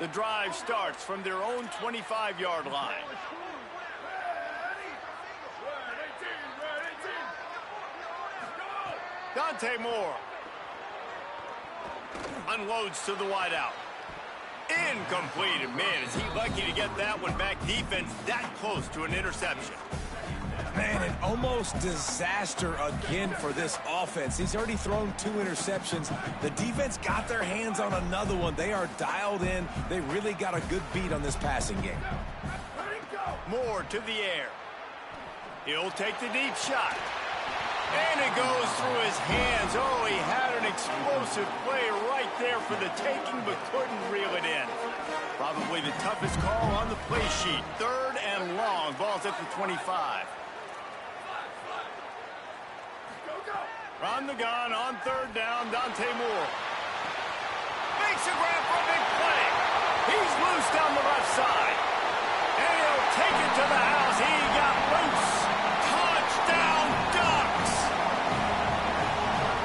The drive starts from their own 25-yard line. Dante Moore unloads to the wideout. Incomplete. And man, is he lucky to get that one back. Defense that close to an interception. Man, an almost disaster again for this offense. He's already thrown 2 interceptions. The defense got their hands on another one. They are dialed in. They really got a good beat on this passing game. Moore to the air. He'll take the deep shot. And it goes through his hands. Oh, he had an explosive play right there for the taking, but couldn't reel it in. Probably the toughest call on the play sheet. 3rd and long. Ball's at the 25. From the gun on 3rd down, Dante Moore. Makes a grab for a big play. He's loose down the left side. And he'll take it to the house. He got loose. Touchdown, Ducks.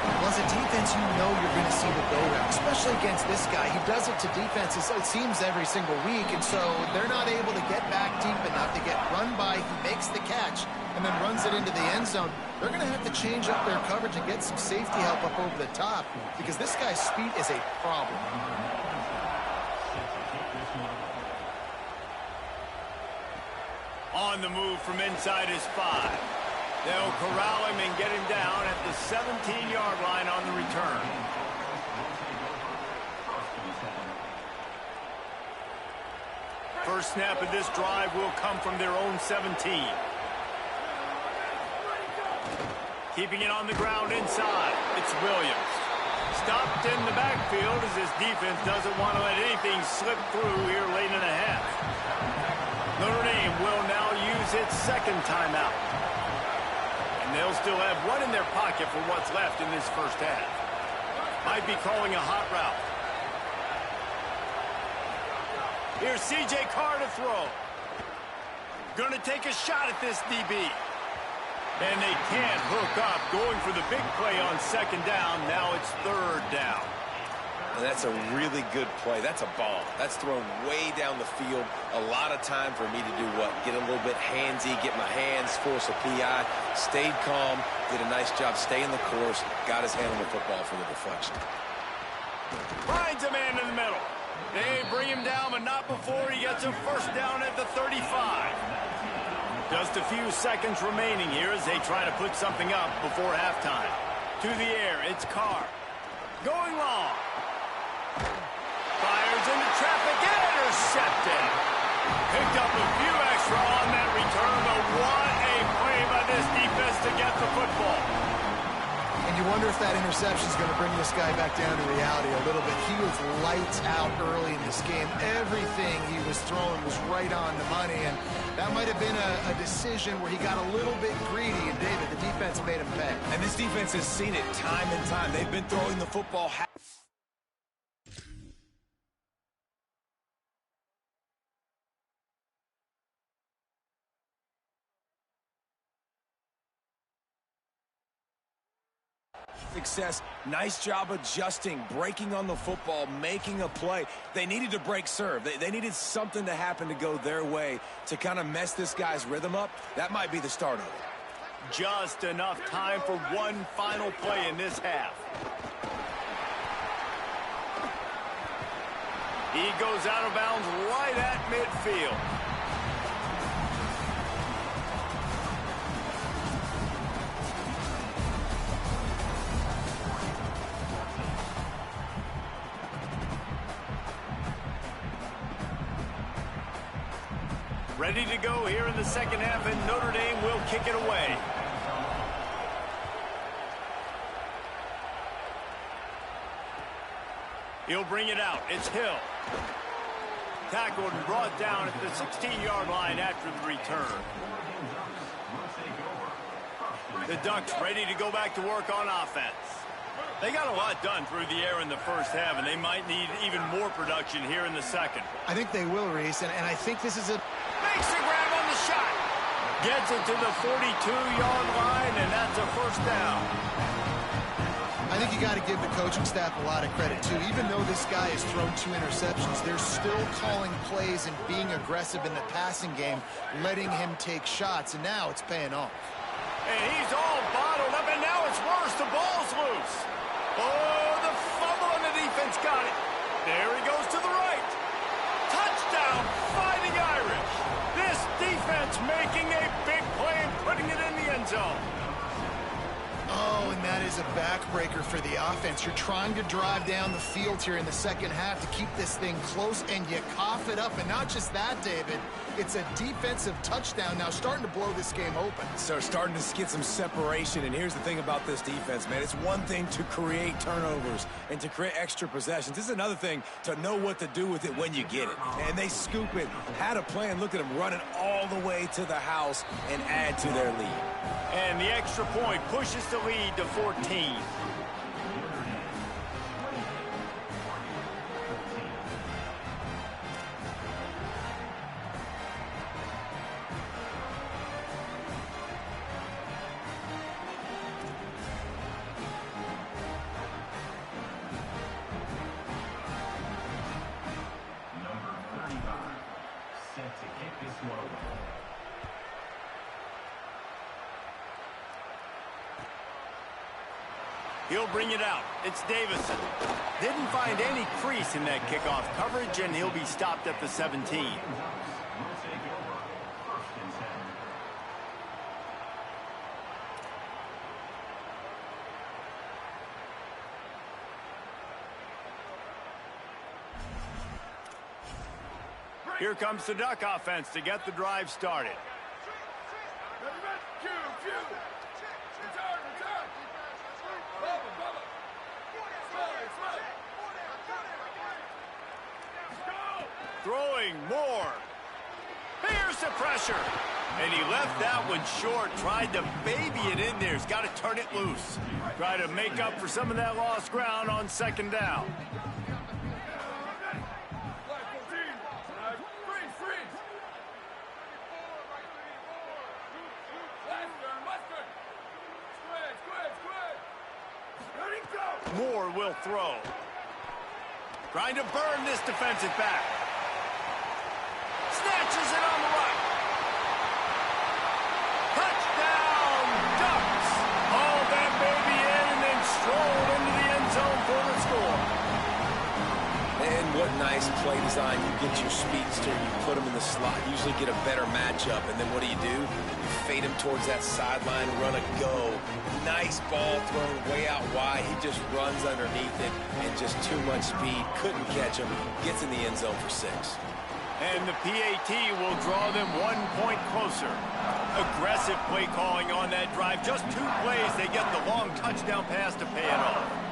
Well, as a defense, you know you're going to see the go route, especially against this guy. He does it to defenses, it seems, every single week, and so they're not able to get back deep enough to get run by. He makes the catch and then runs it into the end zone. They're going to have to change up their coverage and get some safety help up over the top because this guy's speed is a problem. On the move from inside his 5. They'll corral him and get him down at the 17-yard line on the return. First snap of this drive will come from their own 17. Keeping it on the ground inside. It's Williams. Stopped in the backfield as his defense doesn't want to let anything slip through here late in the half. Notre Dame will now use its second timeout. And they'll still have one in their pocket for what's left in this first half. Might be calling a hot route. Here's C.J. Carr to throw. Going to take a shot at this DB. And they can't hook up, going for the big play on second down. Now it's third down. And that's a really good play. That's a bomb. That's thrown way down the field. A lot of time for me to do what? Get a little bit handsy, get my hands, force a PI. Stayed calm, did a nice job staying the course, got his hand on the football for the deflection. Finds a man in the middle. They bring him down, but not before he gets a first down at the 35. Just a few seconds remaining here as they try to put something up before halftime. To the air, it's Carr. Going long. Fires into traffic and intercepted. Picked up a few extra on that return, but what a play by this defense to get the football. And you wonder if that interception is going to bring this guy back down to reality a little bit. He was lights out early in this game. Everything he was throwing was right on the money, and that might have been a decision where he got a little bit greedy, and David, the defense made him pay. And this defense has seen it time and time. They've been throwing the football success. Nice job adjusting, breaking on the football, making a play. They needed to break serve. They needed something to happen to go their way to kind of mess this guy's rhythm up. That might be the start of it. Just enough time for one final play in this half. He goes out of bounds right at midfield. Ready to go here in the second half, and Notre Dame will kick it away. He'll bring it out. It's Hill. Tackled and brought down at the 16-yard line after the return. The Ducks ready to go back to work on offense. They got a lot done through the air in the first half, and they might need even more production here in the second. I think they will, Reese, and I think this is a... Makes a grab on the shot. Gets it to the 42-yard line, and that's a first down. I think you got to give the coaching staff a lot of credit, too. Even though this guy has thrown 2 interceptions, they're still calling plays and being aggressive in the passing game, letting him take shots, and now it's paying off. And he's all bottled up, and now it's worse. The ball's loose. Oh, the fumble, and the defense got it. There he goes to the right. Touchdown, Fighting Irish. This defense making a big play and putting it in the end zone. Oh, and that is a backbreaker for the offense. You're trying to drive down the field here in the second half to keep this thing close, and you cough it up. And not just that, David, it's a defensive touchdown now starting to blow this game open. So starting to get some separation, and here's the thing about this defense, man. It's one thing to create turnovers and to create extra possessions. This is another thing to know what to do with it when you get it. And they scoop it, had a plan, look at them running all the way to the house and add to their lead. And the extra point pushes the lead to 14. Number 35, set to kick this one away. He'll bring it out. It's Davison. Didn't find any crease in that kickoff coverage, and he'll be stopped at the 17. Will take over first and 10. Here comes the Duck offense to get the drive started. Throwing more. Here's the pressure. And he left that one short. Tried to baby it in there. He's got to turn it loose. Try to make up for some of that lost ground on second down. Moore will throw. Trying to burn this defensive back. Snatches it on the right. Touchdown, Ducks. Haul that baby in and then stroll into the end zone for the score. And what nice play design. You get your speedster, you put him in the slot, usually get a better matchup, and then what do? You fade him towards that sideline, run a go. Nice ball thrown way out wide. He just runs underneath it and just too much speed. Couldn't catch him. Gets in the end zone for 6. And the PAT will draw them 1 point closer. Aggressive play calling on that drive. Just 2 plays, they get the long touchdown pass to pay it off.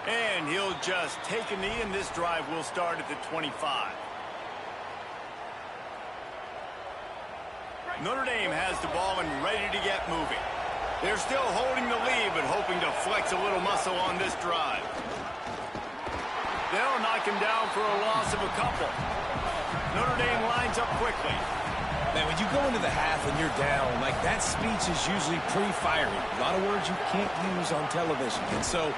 And he'll just take a knee, and this drive will start at the 25. Notre Dame has the ball and ready to get moving. They're still holding the lead, but hoping to flex a little muscle on this drive. They'll knock him down for a loss of a couple. Notre Dame lines up quickly. Man, when you go into the half and you're down, like that speech is usually pretty fiery. A lot of words you can't use on television. And so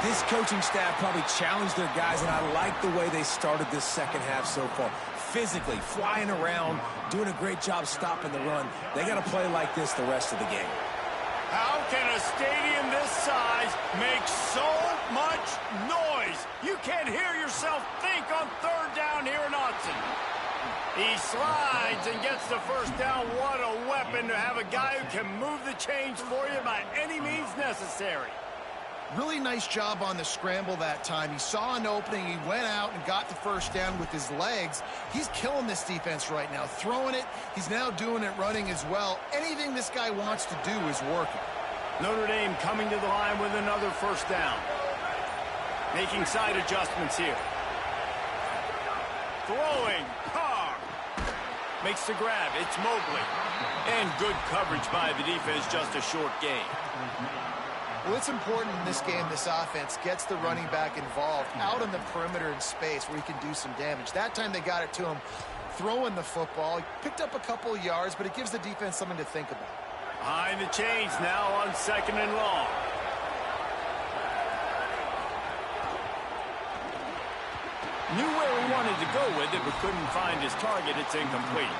this coaching staff probably challenged their guys, and I like the way they started this second half so far. Physically, flying around, doing a great job stopping the run. They got to play like this the rest of the game. How can a stadium this size make so much noise? You can't hear yourself think on third down here in Autzen. He slides and gets the first down. What a weapon to have a guy who can move the chains for you by any means necessary. Really nice job on the scramble that time. He saw an opening. He went out and got the first down with his legs. He's killing this defense right now. Throwing it. He's now doing it running as well. Anything this guy wants to do is working. Notre Dame coming to the line with another first down. Making side adjustments here. Throwing. Carr. Makes the grab. It's Mobley. And good coverage by the defense. Just a short gain. Well, it's important in this game, this offense gets the running back involved out on the perimeter in space where he can do some damage. That time they got it to him throwing the football. He picked up a couple of yards, but it gives the defense something to think about. Behind the chains now on second and long. Knew where he wanted to go with it, but couldn't find his target. It's incomplete.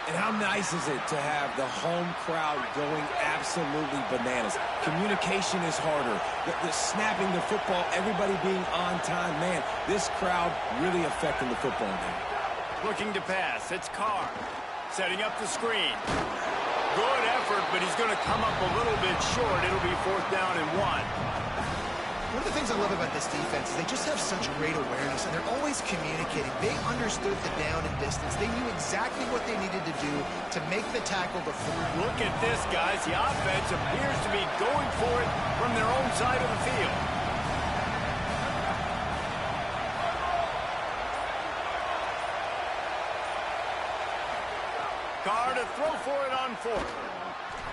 And how nice is it to have the home crowd going absolutely bananas? Communication is harder. The snapping the football, everybody being on time. Man, this crowd really affecting the football game. Looking to pass. It's Carr. Setting up the screen. Good effort, but he's going to come up a little bit short. It'll be 4th down and 1. One of the things I love about this defense is they just have such great awareness, and they're always communicating. They understood the down and distance. They knew exactly what they needed to do to make the tackle to fall. Look at this, guys. The offense appears to be going for it from their own side of the field. Carr to throw for it on 4th.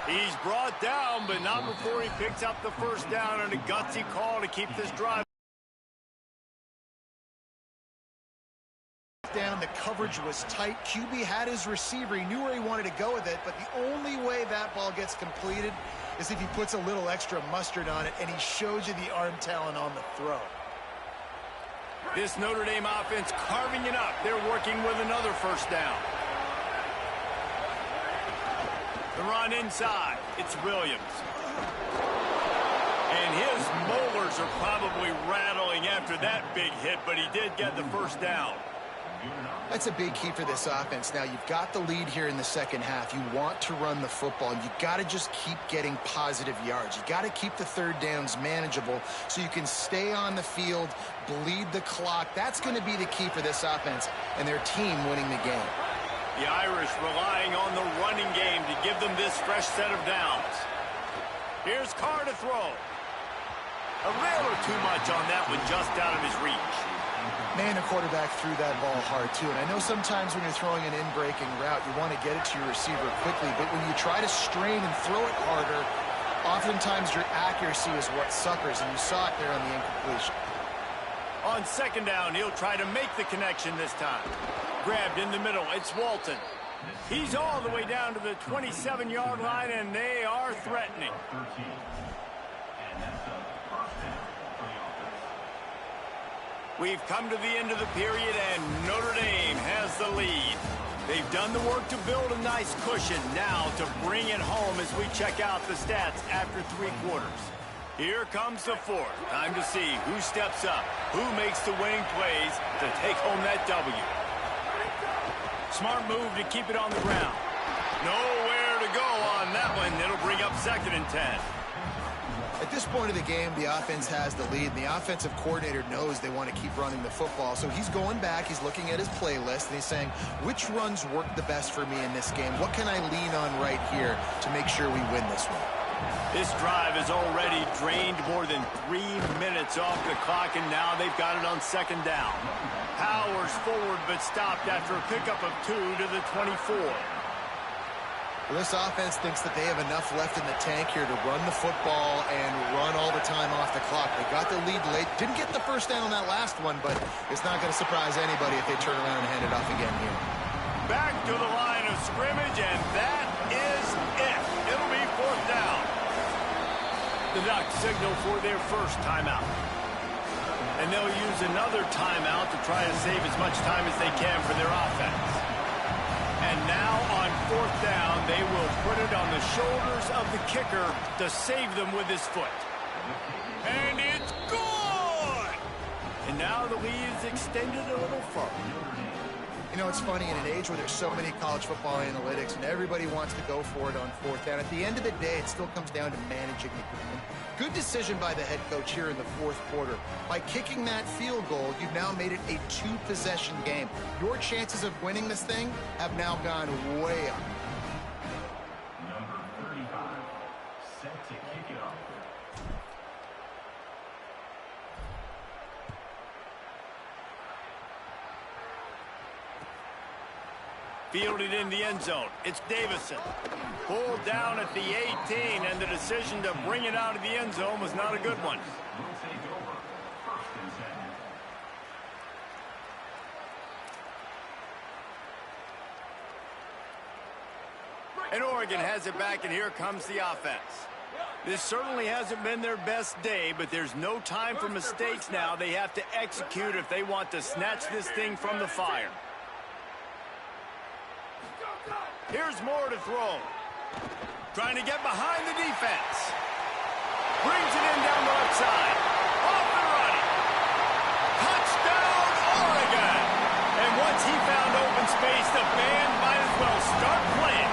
He's brought down, but not before he picks up the first down, and a gutsy call to keep this drive. Down, the coverage was tight. QB had his receiver. He knew where he wanted to go with it, but the only way that ball gets completed is if he puts a little extra mustard on it, and he shows you the arm talent on the throw. This Notre Dame offense carving it up. They're working with another first down. The run inside. It's Williams. And his molars are probably rattling after that big hit, but he did get the first down. That's a big key for this offense. Now, you've got the lead here in the second half. You want to run the football. You got to just keep getting positive yards. You got to keep the third downs manageable so you can stay on the field, bleed the clock. That's going to be the key for this offense and their team winning the game. The Irish relying on the running game to give them this fresh set of downs. Here's Carr to throw. A little too much on that one, just out of his reach. Man, the quarterback threw that ball hard, too. And I know sometimes when you're throwing an in-breaking route, you want to get it to your receiver quickly. But when you try to strain and throw it harder, oftentimes your accuracy is what suffers. And you saw it there on the incompletion. On second down, he'll try to make the connection this time. Grabbed in the middle. It's Walton. He's all the way down to the 27-yard line, and they are threatening. We've come to the end of the period, and Notre Dame has the lead. They've done the work to build a nice cushion. Now to bring it home as we check out the stats after 3 quarters. Here comes the fourth. Time to see who steps up, who makes the winning plays to take home that W. Smart move to keep it on the ground. Nowhere to go on that one. It'll bring up 2nd and 10. At this point of the game, the offense has the lead, and the offensive coordinator knows they want to keep running the football. So he's going back, he's looking at his playlist, and he's saying, which runs work the best for me in this game? What can I lean on right here to make sure we win this one? This drive has already drained more than 3 minutes off the clock, and now they've got it on 2nd down. Powers forward, but stopped after a pickup of 2 to the 24. Well, this offense thinks that they have enough left in the tank here to run the football and run all the time off the clock. They got the lead late. Didn't get the first down on that last one, but it's not going to surprise anybody if they turn around and hand it off again here. Back to the line of scrimmage, and that is it. It'll be 4th down. The Ducks signal for their first timeout. And they'll use another timeout to try to save as much time as they can for their offense. And now on 4th down, they will put it on the shoulders of the kicker to save them with his foot. And it's good! And now the lead is extended a little further. You know, it's funny, in an age where there's so many college football analytics and everybody wants to go for it on 4th down, at the end of the day, it still comes down to managing the game. Good decision by the head coach here in the 4th quarter. By kicking that field goal, you've now made it a 2-possession game. Your chances of winning this thing have now gone way up. Number 35, set to kick it off. Fielded in the end zone. It's Davison. Pulled down at the 18, and the decision to bring it out of the end zone was not a good one. Will take over. 1st and 10. And Oregon has it back, and here comes the offense. This certainly hasn't been their best day, but there's no time for mistakes now. They have to execute if they want to snatch this thing from the fire. Here's Moore to throw. Trying to get behind the defense. Brings it in down the left side. Off and running. Touchdown, Oregon! And once he found open space, the band might as well start playing.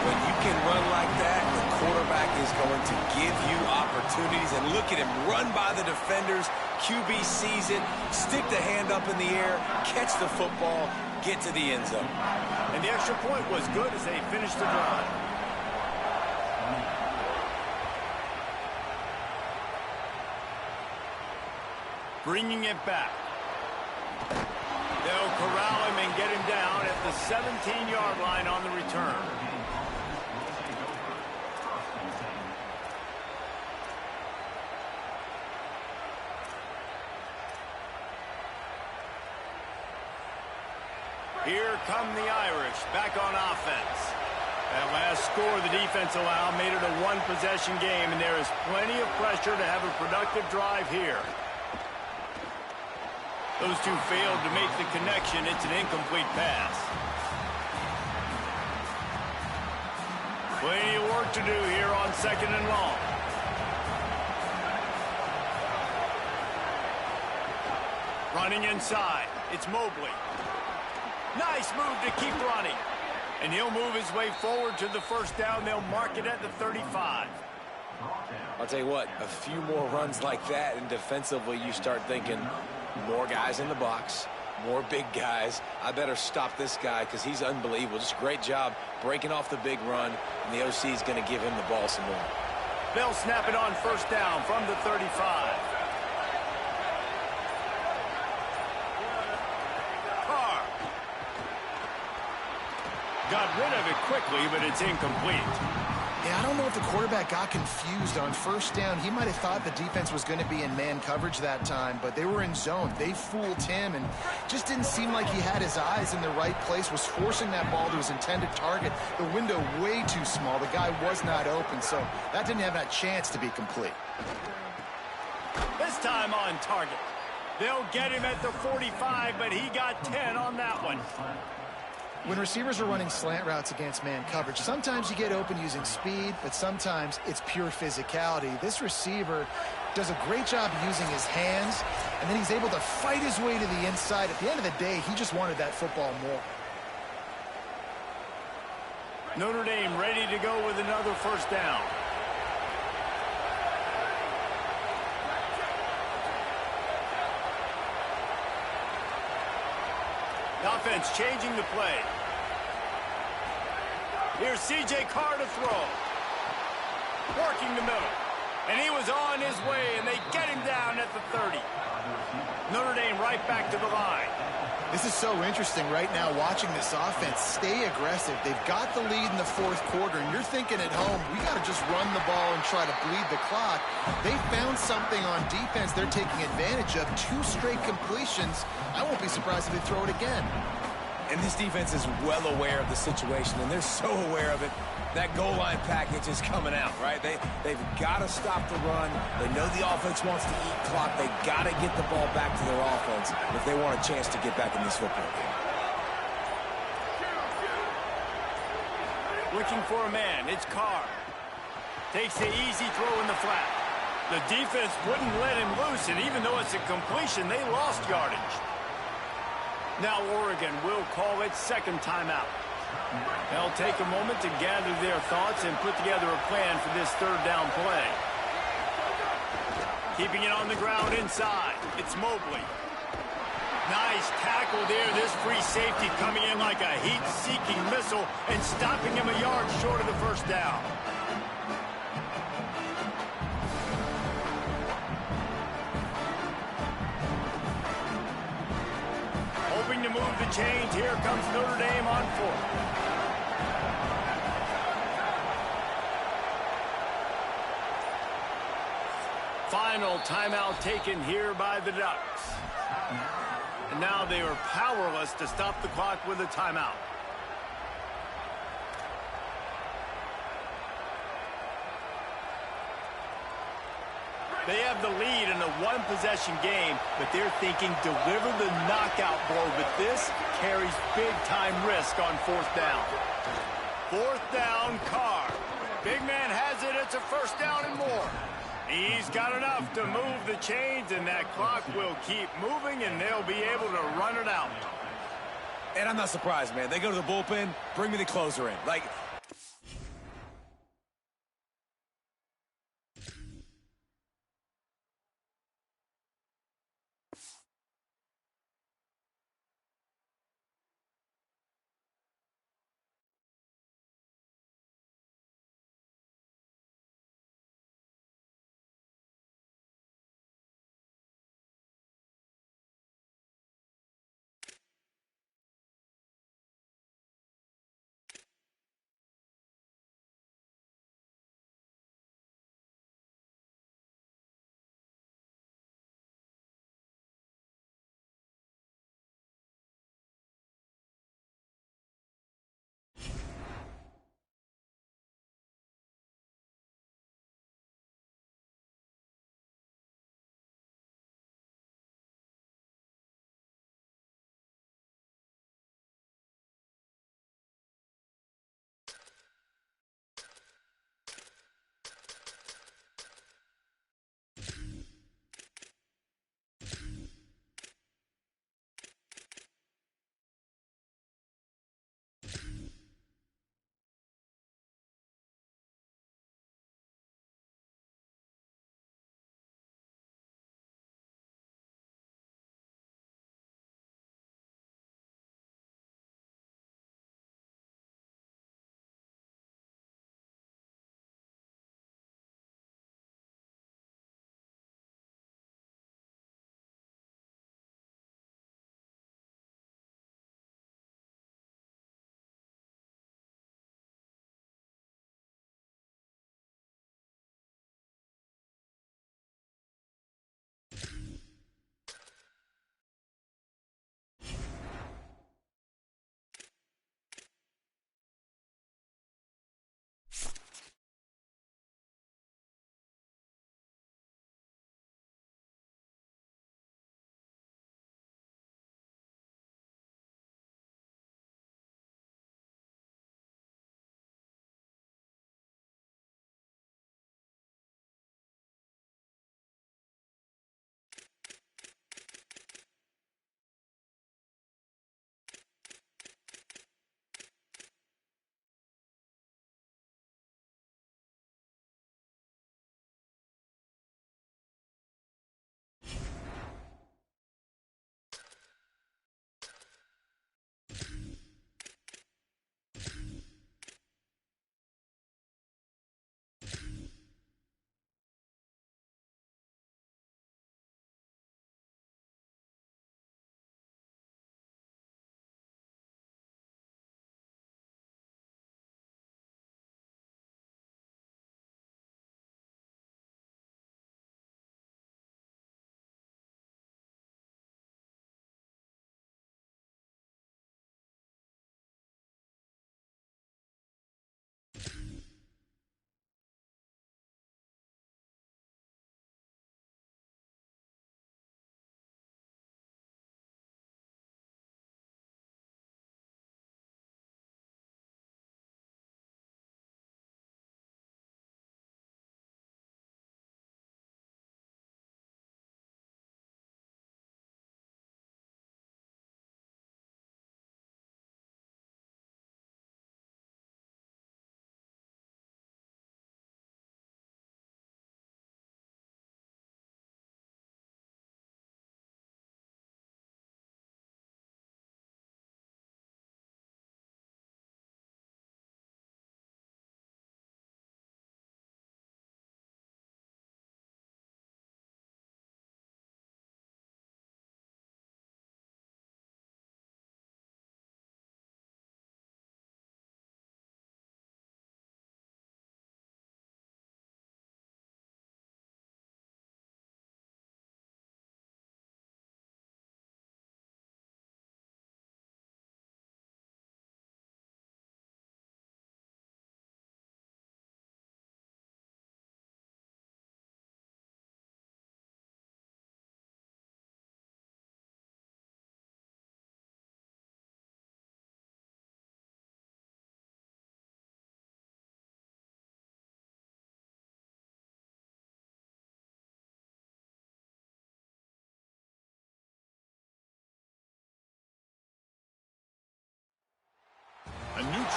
When you can run like that, the quarterback is going to give you opportunities. And look at him run by the defenders. QB sees it, stick the hand up in the air, catch the football, get to the end zone. And the extra point was good as they finished the drive. Bringing it back. They'll corral him and get him down at the 17-yard line on the return. Here come the Irish back on offense. That last score the defense allowed made it a 1-possession game, and there is plenty of pressure to have a productive drive here. Those two failed to make the connection. It's an incomplete pass. Plenty of work to do here on 2nd and long. Running inside. It's Mobley. Nice move to keep running. And he'll move his way forward to the first down. They'll mark it at the 35. I'll tell you what, a few more runs like that, and defensively you start thinking more guys in the box, more big guys. I better stop this guy because he's unbelievable. Just a great job breaking off the big run, and the OC is going to give him the ball some more. They'll snap it on first down from the 35. Carr got rid of it quickly, but it's incomplete. Yeah, I don't know if the quarterback got confused on first down. He might have thought the defense was going to be in man coverage that time, but they were in zone. They fooled him and just didn't seem like he had his eyes in the right place, was forcing that ball to his intended target. The window way too small. The guy was not open, so that didn't have that chance to be complete. This time on target. They'll get him at the 45, but he got 10 on that one. When receivers are running slant routes against man coverage, sometimes you get open using speed, but sometimes it's pure physicality. This receiver does a great job using his hands, and then he's able to fight his way to the inside. At the end of the day, he just wanted that football more. Notre Dame ready to go with another first down. The offense changing the play. Here's C.J. Carr to throw. Working the middle. And he was on his way, and they get him down at the 30. Notre Dame right back to the line. This is so interesting right now watching this offense stay aggressive. They've got the lead in the fourth quarter, and you're thinking at home, we got to just run the ball and try to bleed the clock. They found something on defense they're taking advantage of. 2 straight completions. I won't be surprised if they throw it again. And this defense is well aware of the situation, and they're so aware of it. That goal line package is coming out, right? They've got to stop the run. They know the offense wants to eat clock. They got to get the ball back to their offense if they want a chance to get back in this football game. Looking for a man. It's Carr. Takes the easy throw in the flat. The defense wouldn't let him loose, and even though it's a completion, they lost yardage. Now Oregon will call its second timeout. They'll take a moment to gather their thoughts and put together a plan for this third down play. Keeping it on the ground inside. It's Mobley. Nice tackle there. This free safety coming in like a heat-seeking missile and stopping him a yard short of the first down. Hoping to move the chains. Here comes Notre Dame on 4th. Final timeout taken here by the Ducks. And now they are powerless to stop the clock with a timeout. They have the lead in a one-possession game, but they're thinking deliver the knockout blow, but this carries big-time risk on 4th down. 4th down, Carr. Big man has it. It's a first down and more. He's got enough to move the chains, and that clock will keep moving, and they'll be able to run it out. And I'm not surprised, man. They go to the bullpen, bring me the closer in. Like,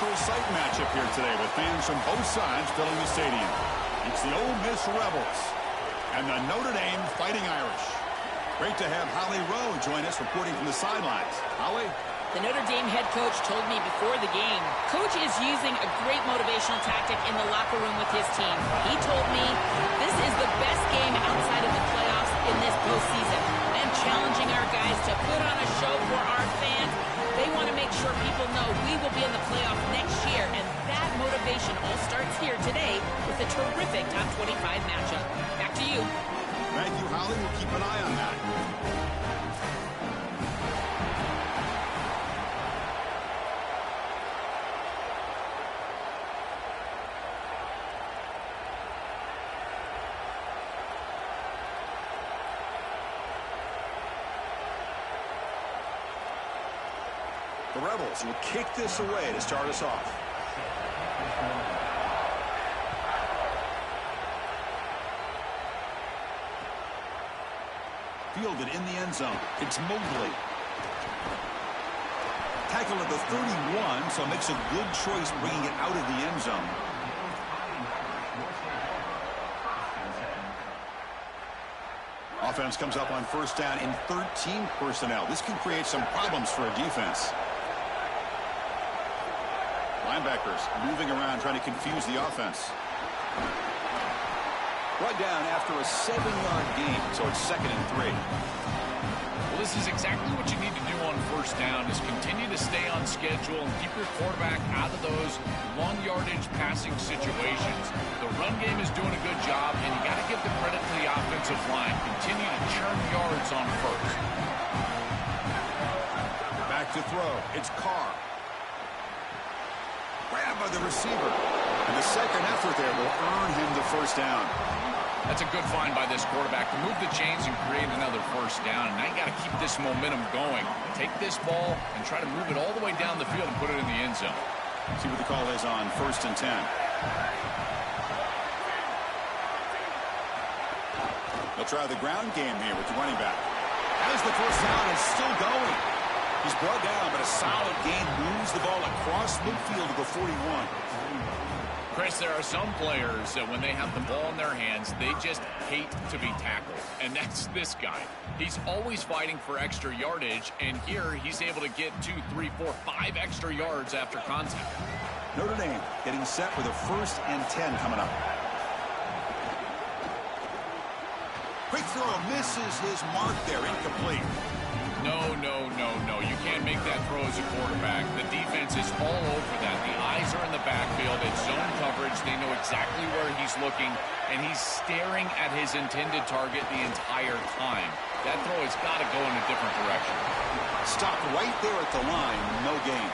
neutral site matchup here today with fans from both sides filling the stadium. It's the Ole Miss Rebels and the Notre Dame Fighting Irish. Great to have Holly Rowe join us reporting from the sidelines. Holly? The Notre Dame head coach told me before the game, Coach is using a great motivational tactic in the locker room with his team. He told me this is the best game outside of the playoffs in this postseason. And challenging our guys to put on a show for our fans. They want to make sure people know we will be in the playoff next year. And that motivation all starts here today with a terrific top 25 matchup. Back to you. Thank you, Holly. We'll keep an eye on that. The Rebels will kick this away to start us off. Fielded in the end zone. It's Mobley. Tackled at the 31, so makes a good choice bringing it out of the end zone. Offense comes up on first down in 13 personnel. This can create some problems for a defense. Linebackers moving around, trying to confuse the offense. Brought down after a 7-yard gain, so it's 2nd and 3. Well, this is exactly what you need to do on first down, is continue to stay on schedule and keep your quarterback out of those long yardage passing situations. The run game is doing a good job, and you got to give the credit to the offensive line. Continue to churn yards on first. Back to throw. It's Carr. Grabbed by the receiver. And the second effort there will earn him the first down. That's a good find by this quarterback to move the chains and create another first down. And now you got to keep this momentum going. Take this ball and try to move it all the way down the field and put it in the end zone. See what the call is on 1st and 10. They'll try the ground game here with the running back. As the first down is still going. He's brought down, but a solid gain moves the ball across midfield to the 41. Chris, there are some players that when they have the ball in their hands, they just hate to be tackled. And that's this guy. He's always fighting for extra yardage, and here he's able to get 2, 3, 4, 5 extra yards after contact. Notre Dame getting set with a 1st and 10 coming up. Quick throw misses his mark there, incomplete. No. You can't make that throw as a quarterback. The defense is all over that. The eyes are in the backfield. It's zone coverage. They know exactly where he's looking, and he's staring at his intended target the entire time. That throw has got to go in a different direction. Stop right there at the line. No gain.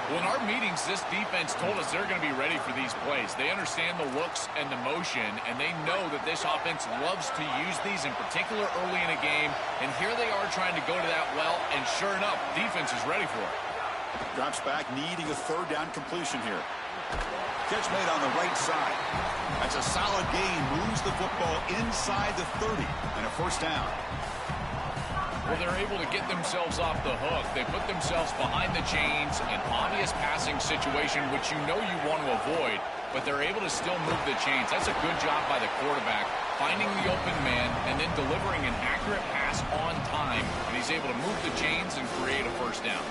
Well, in our meetings, this defense told us they're going to be ready for these plays. They understand the looks and the motion, and they know that this offense loves to use these, in particular early in a game. And here they are trying to go to that well, and sure enough, defense is ready for it. Drops back, needing a 3rd down completion here. Catch made on the right side. That's a solid gain. Moves the football inside the 30 and a 1st down. Well, they're able to get themselves off the hook. They put themselves behind the chains, an obvious passing situation, which you know you want to avoid, but they're able to still move the chains. That's a good job by the quarterback, finding the open man and then delivering an accurate pass on time, and he's able to move the chains and create a 1st down.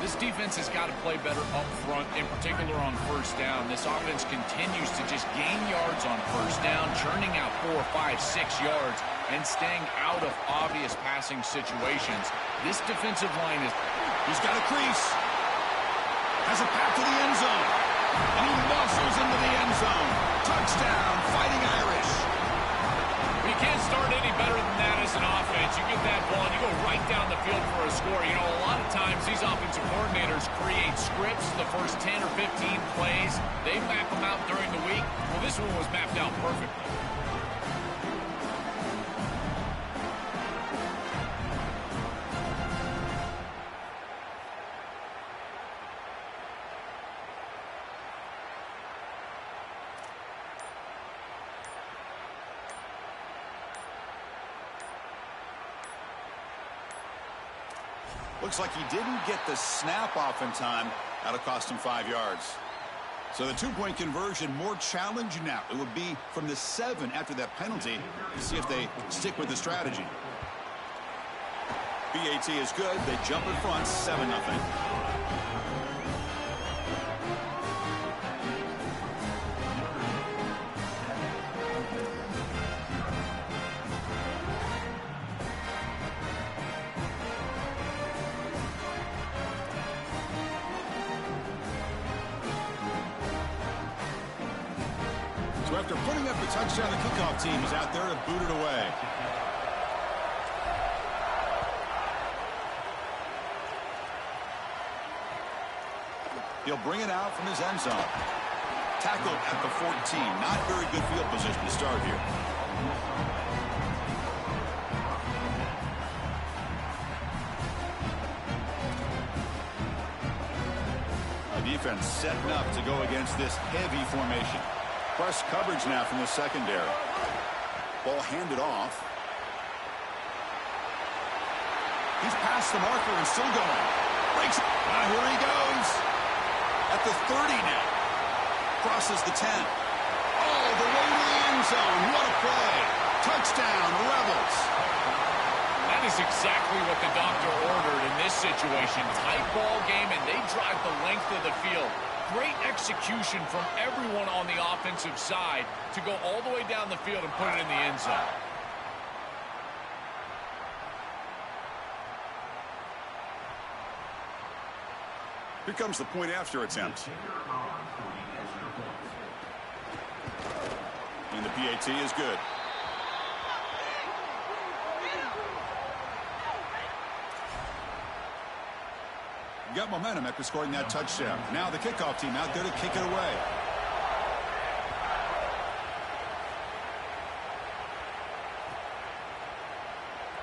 This defense has got to play better up front, in particular on 1st down. This offense continues to just gain yards on 1st down, churning out 4, 5, 6 yards, and staying out of obvious passing situations. This defensive line is... He's got a crease. Has a path to the end zone. And he muscles into the end zone. Touchdown, Fighting Irish. You can't start any better than that as an offense. You get that ball and you go right down the field for a score. You know, a lot of times these offensive coordinators create scripts the first 10 or 15 plays. They map them out during the week. Well, this one was mapped out perfectly. Looks like he didn't get the snap off in time. That'll cost him 5 yards. So the two-point conversion more challenging now. It would be from the 7 after that penalty to see if they stick with the strategy. BAT is good. They jump in front, 7-0. So after putting up the touchdown, the kickoff team is out there to boot it away. He'll bring it out from his end zone. Tackle at the 14. Not very good field position to start here. The defense setting up to go against this heavy formation. Press coverage now from the secondary. Ball handed off. He's past the marker and still going. Breaks it. Here he goes. At the 30 now. Crosses the 10. Oh, the way to the end zone. What a play. Touchdown, Rebels. That is exactly what the doctor ordered in this situation. Tight ball game, and they drive the length of the field. Great execution from everyone on the offensive side to go all the way down the field and put it in the end zone. Here comes the point after attempt. And the PAT is good. Got momentum after scoring that touchdown. Now the kickoff team out there to kick it away.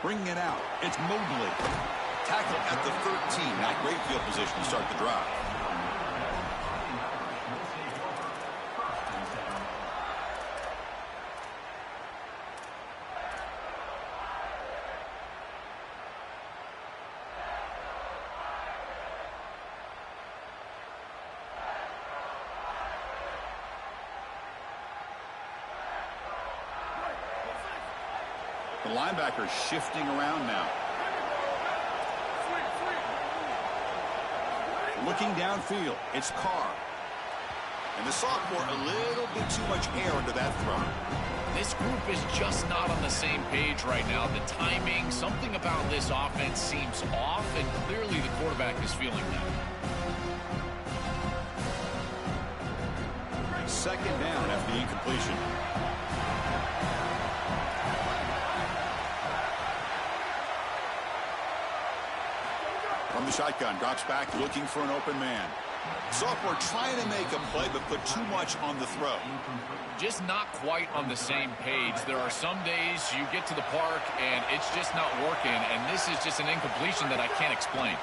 Bringing it out. It's Mobley. Tackle at the 13. Not great field position to start the drive. The linebacker shifting around now. Looking downfield, it's Carr. And the sophomore, a little bit too much air into that throw. This group is just not on the same page right now. The timing, something about this offense seems off, and clearly the quarterback is feeling that. Second down after the incompletion. From the shotgun, drops back, looking for an open man. Sophomore trying to make a play, but put too much on the throw. Just not quite on the same page. There are some days you get to the park and it's just not working, and this is just an incompletion that I can't explain.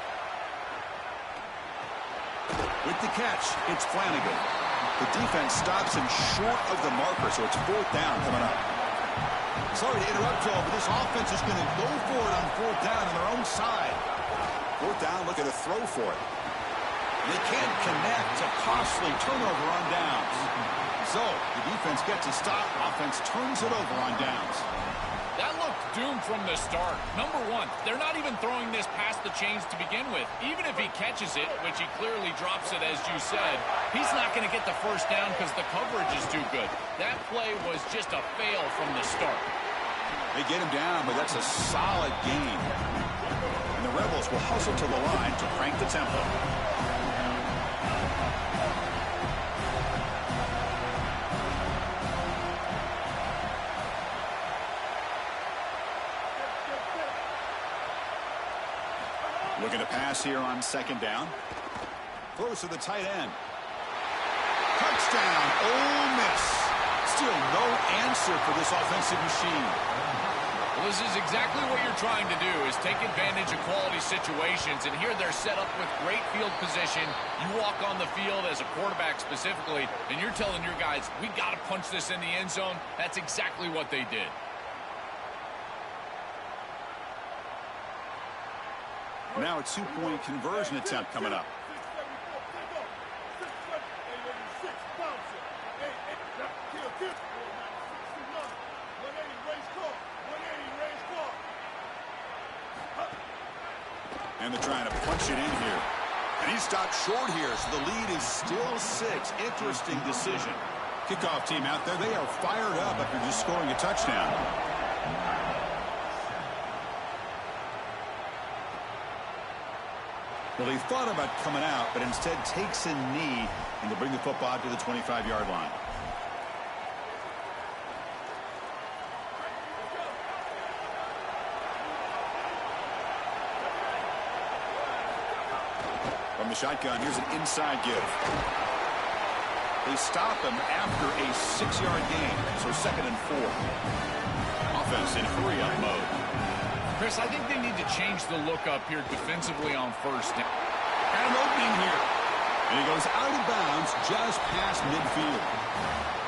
With the catch, it's Flanagan. The defense stops him short of the marker, so it's fourth down coming up. Sorry to interrupt, Joel, but this offense is going to go for it on fourth down on their own side. Fourth down, look at a throw for it. They can't connect. A costly turnover on downs. So, the defense gets a stop. Offense turns it over on downs. That looked doomed from the start. Number one, they're not even throwing this past the chains to begin with. Even if he catches it, which he clearly drops it as you said, he's not going to get the first down because the coverage is too good. That play was just a fail from the start. They get him down, but that's a solid gain. And the Rebels will hustle to the line to crank the tempo. Looking to pass here on second down. Throws to the tight end. Touchdown, Ole Miss. Still no answer for this offensive machine. Well, this is exactly what you're trying to do, is take advantage of quality situations. And here they're set up with great field position. You walk on the field as a quarterback specifically, and you're telling your guys, we got to punch this in the end zone. That's exactly what they did. Now a two-point conversion attempt coming up. And they're trying to punch it in here. And he's stopped short here, so the lead is still 6. Interesting decision. Kickoff team out there, they are fired up after just scoring a touchdown. Well, he thought about coming out, but instead takes a knee, and they'll bring the football to the 25-yard line. From the shotgun, here's an inside give. They stop him after a 6-yard gain, so 2nd and 4. Offense in hurry-up mode. Chris, I think they need to change the look up here defensively on first down. And an opening here. And he goes out of bounds just past midfield.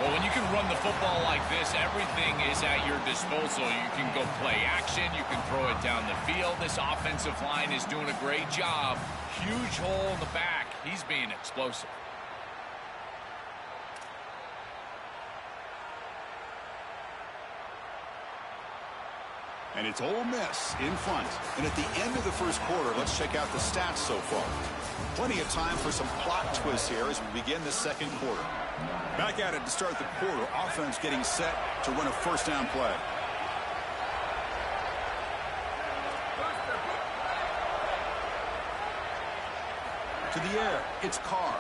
Well, when you can run the football like this, everything is at your disposal. You can go play action. You can throw it down the field. This offensive line is doing a great job. Huge hole in the back. He's being explosive. And it's Ole Miss in front. And at the end of the first quarter, let's check out the stats so far. Plenty of time for some plot twists here as we begin the second quarter. Back at it to start the quarter. Offense getting set to run a first down play. To the air, it's Carr.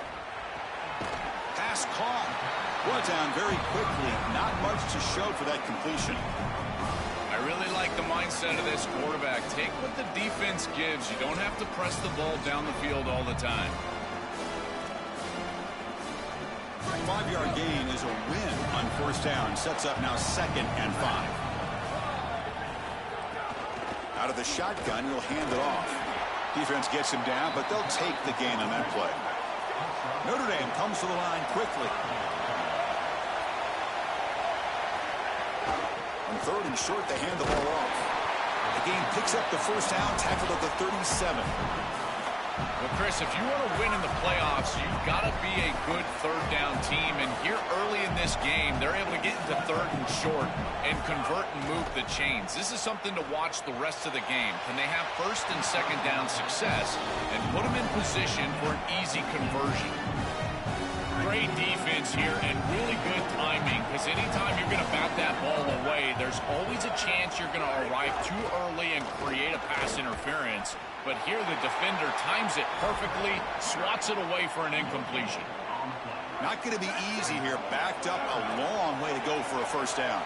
Pass caught. Brought down very quickly. Not much to show for that completion. I really like the mindset of this quarterback. Take what the defense gives. You don't have to press the ball down the field all the time. 5-yard gain is a win on first down. Sets up now 2nd and 5. Out of the shotgun, he'll hand it off. Defense gets him down, but they'll take the gain on that play. Notre Dame comes to the line quickly. On 3rd and short, they hand the ball off. The game picks up the first down, tackled at the 37. Well, Chris, if you want to win in the playoffs, you've got to be a good third down team. And here early in this game, they're able to get into 3rd and short and convert and move the chains. This is something to watch the rest of the game. Can they have 1st and 2nd down success and put them in position for an easy conversion? Great defense here and really good timing, because anytime you're going to bat that ball away, there's always a chance you're going to arrive too early and create a pass interference. But here the defender times it perfectly, swats it away for an incompletion. Not going to be easy here. Backed up a long way to go for a first down.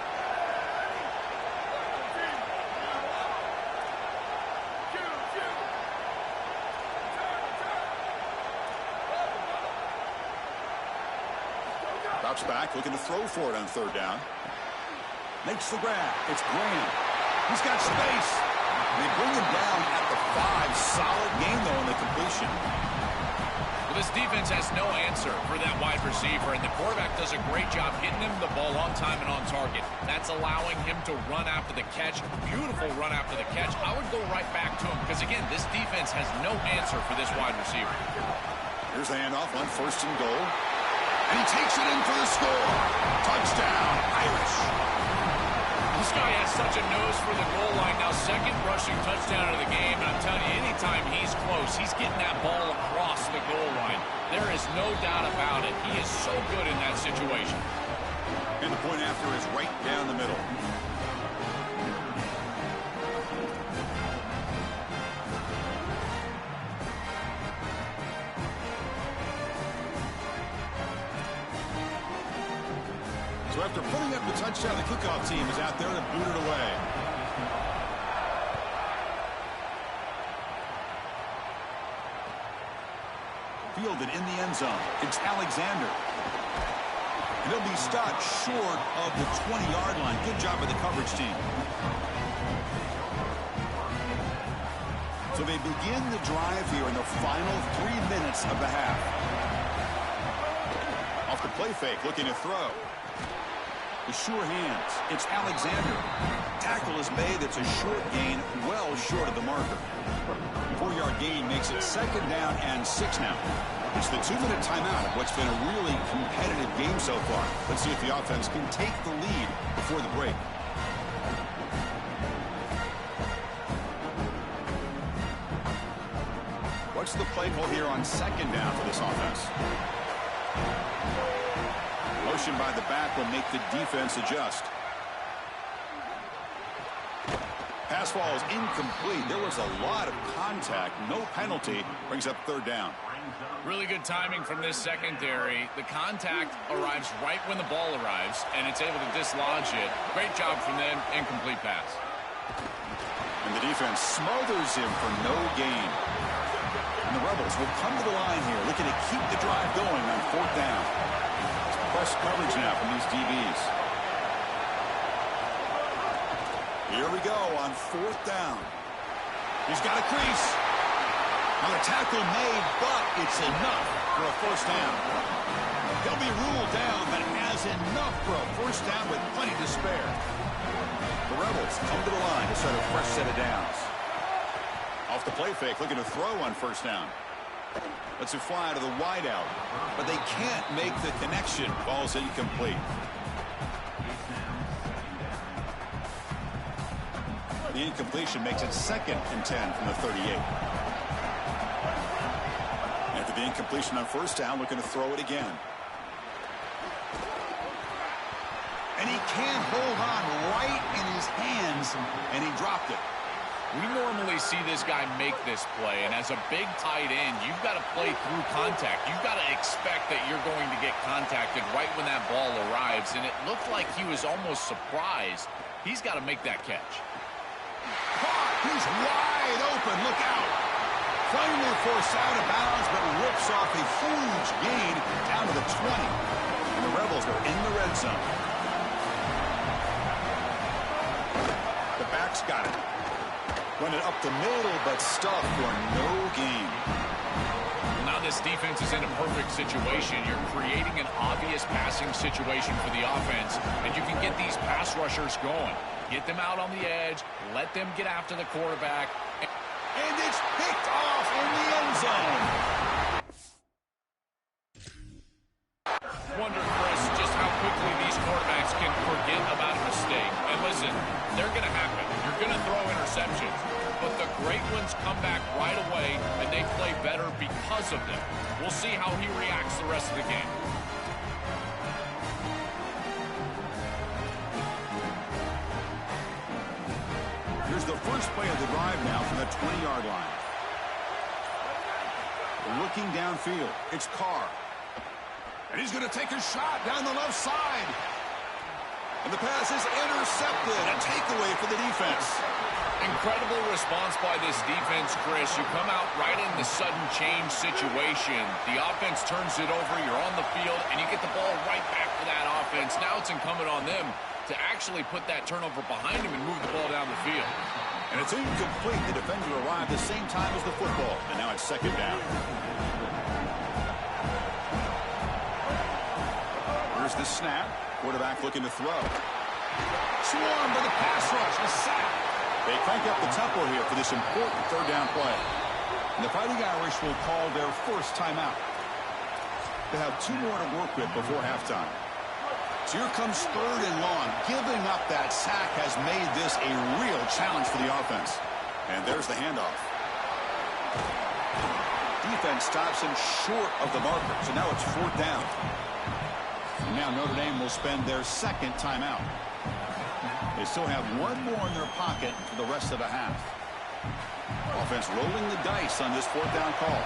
Drops back, looking to throw for it on 3rd down. Makes the grab. It's Graham. He's got space. They bring him down at the 5. Solid game, though, in the completion. Well, this defense has no answer for that wide receiver, and the quarterback does a great job getting him the ball on time and on target. That's allowing him to run after the catch. Beautiful run after the catch. I would go right back to him because, again, this defense has no answer for this wide receiver. Here's the handoff on 1st and goal. And he takes it in for the score. Touchdown, Irish. This guy has such a nose for the goal line. Now, 2nd rushing touchdown of the game. And I'm telling you, anytime he's close, he's getting that ball across the goal line. There is no doubt about it. He is so good in that situation. And the point after is right down the middle. So after putting up the touchdown, the kickoff team is out there to boot it away. Fielded in the end zone. It's Alexander. And he'll be stopped short of the 20-yard line. Good job by the coverage team. So they begin the drive here in the final 3 minutes of the half. Off the play fake, looking to throw. The sure hands. It's Alexander. Tackle is made. It's a short gain, well short of the marker. 4-yard gain makes it 2nd down and 6 now. It's the 2-minute timeout of what's been a really competitive game so far. Let's see if the offense can take the lead before the break. What's the play call here on 2nd down for this offense? Motion by the back will make the defense adjust. Pass ball is incomplete. There was a lot of contact. No penalty. Brings up 3rd down. Really good timing from this secondary. The contact arrives right when the ball arrives, and it's able to dislodge it. Great job from them. Incomplete pass. And the defense smothers him for no gain. And the Rebels will come to the line here, looking to keep the drive going on 4th down. Press coverage now from these DBs. Here we go on 4th down. He's got a crease. Now the tackle made, but it's enough for a 1st down. He'll be ruled down, but has enough for a 1st down with plenty to spare. The Rebels come to the line to start a fresh set of downs. Off the play fake, looking to throw on 1st down. Lets it fly to the wideout, but they can't make the connection. Ball's incomplete. The incompletion makes it 2nd and 10 from the 38. After the incompletion on 1st down, looking to throw it again. And he can't hold on right in his hands, and he dropped it. We normally see this guy make this play, and as a big tight end, you've got to play through contact. You've got to expect that you're going to get contacted right when that ball arrives, and it looked like he was almost surprised. He's got to make that catch. He's wide open. Look out. Finally forced out of bounds, but rips off a huge gain down to the 20. And the Rebels are in the red zone. The back's got it. Run it up the middle, but stuffed for no gain. Well, now this defense is in a perfect situation. You're creating an obvious passing situation for the offense, and you can get these pass rushers going. Get them out on the edge, let them get after the quarterback. And it's picked off in the end zone. Wonder, Chris, just how quickly these quarterbacks can forget about a mistake. And listen, they're going to happen. You're going to throw interceptions. But the great ones come back right away, and they play better because of them. We'll see how he reacts the rest of the game. Here's the first play of the drive now from the 20-yard line. Looking downfield, it's Carr. And he's going to take a shot down the left side. And the pass is intercepted. A takeaway for the defense. Incredible response by this defense, Chris. You come out right in the sudden change situation. The offense turns it over. You're on the field, and you get the ball right back to that offense. Now it's incumbent on them to actually put that turnover behind him and move the ball down the field. And it's incomplete. The defender arrived the same time as the football. And now it's 2nd down. Here's the snap. Quarterback looking to throw. Swarmed by the pass rush. A sack. They crank up the tempo here for this important 3rd down play. And the Fighting Irish will call their first timeout. They have 2 more to work with before halftime. So here comes 3rd and long. Giving up that sack has made this a real challenge for the offense. And there's the handoff. Defense stops him short of the marker. So now it's 4th down. And now Notre Dame will spend their 2nd timeout. They still have 1 more in their pocket for the rest of the half. Offense rolling the dice on this 4th down call.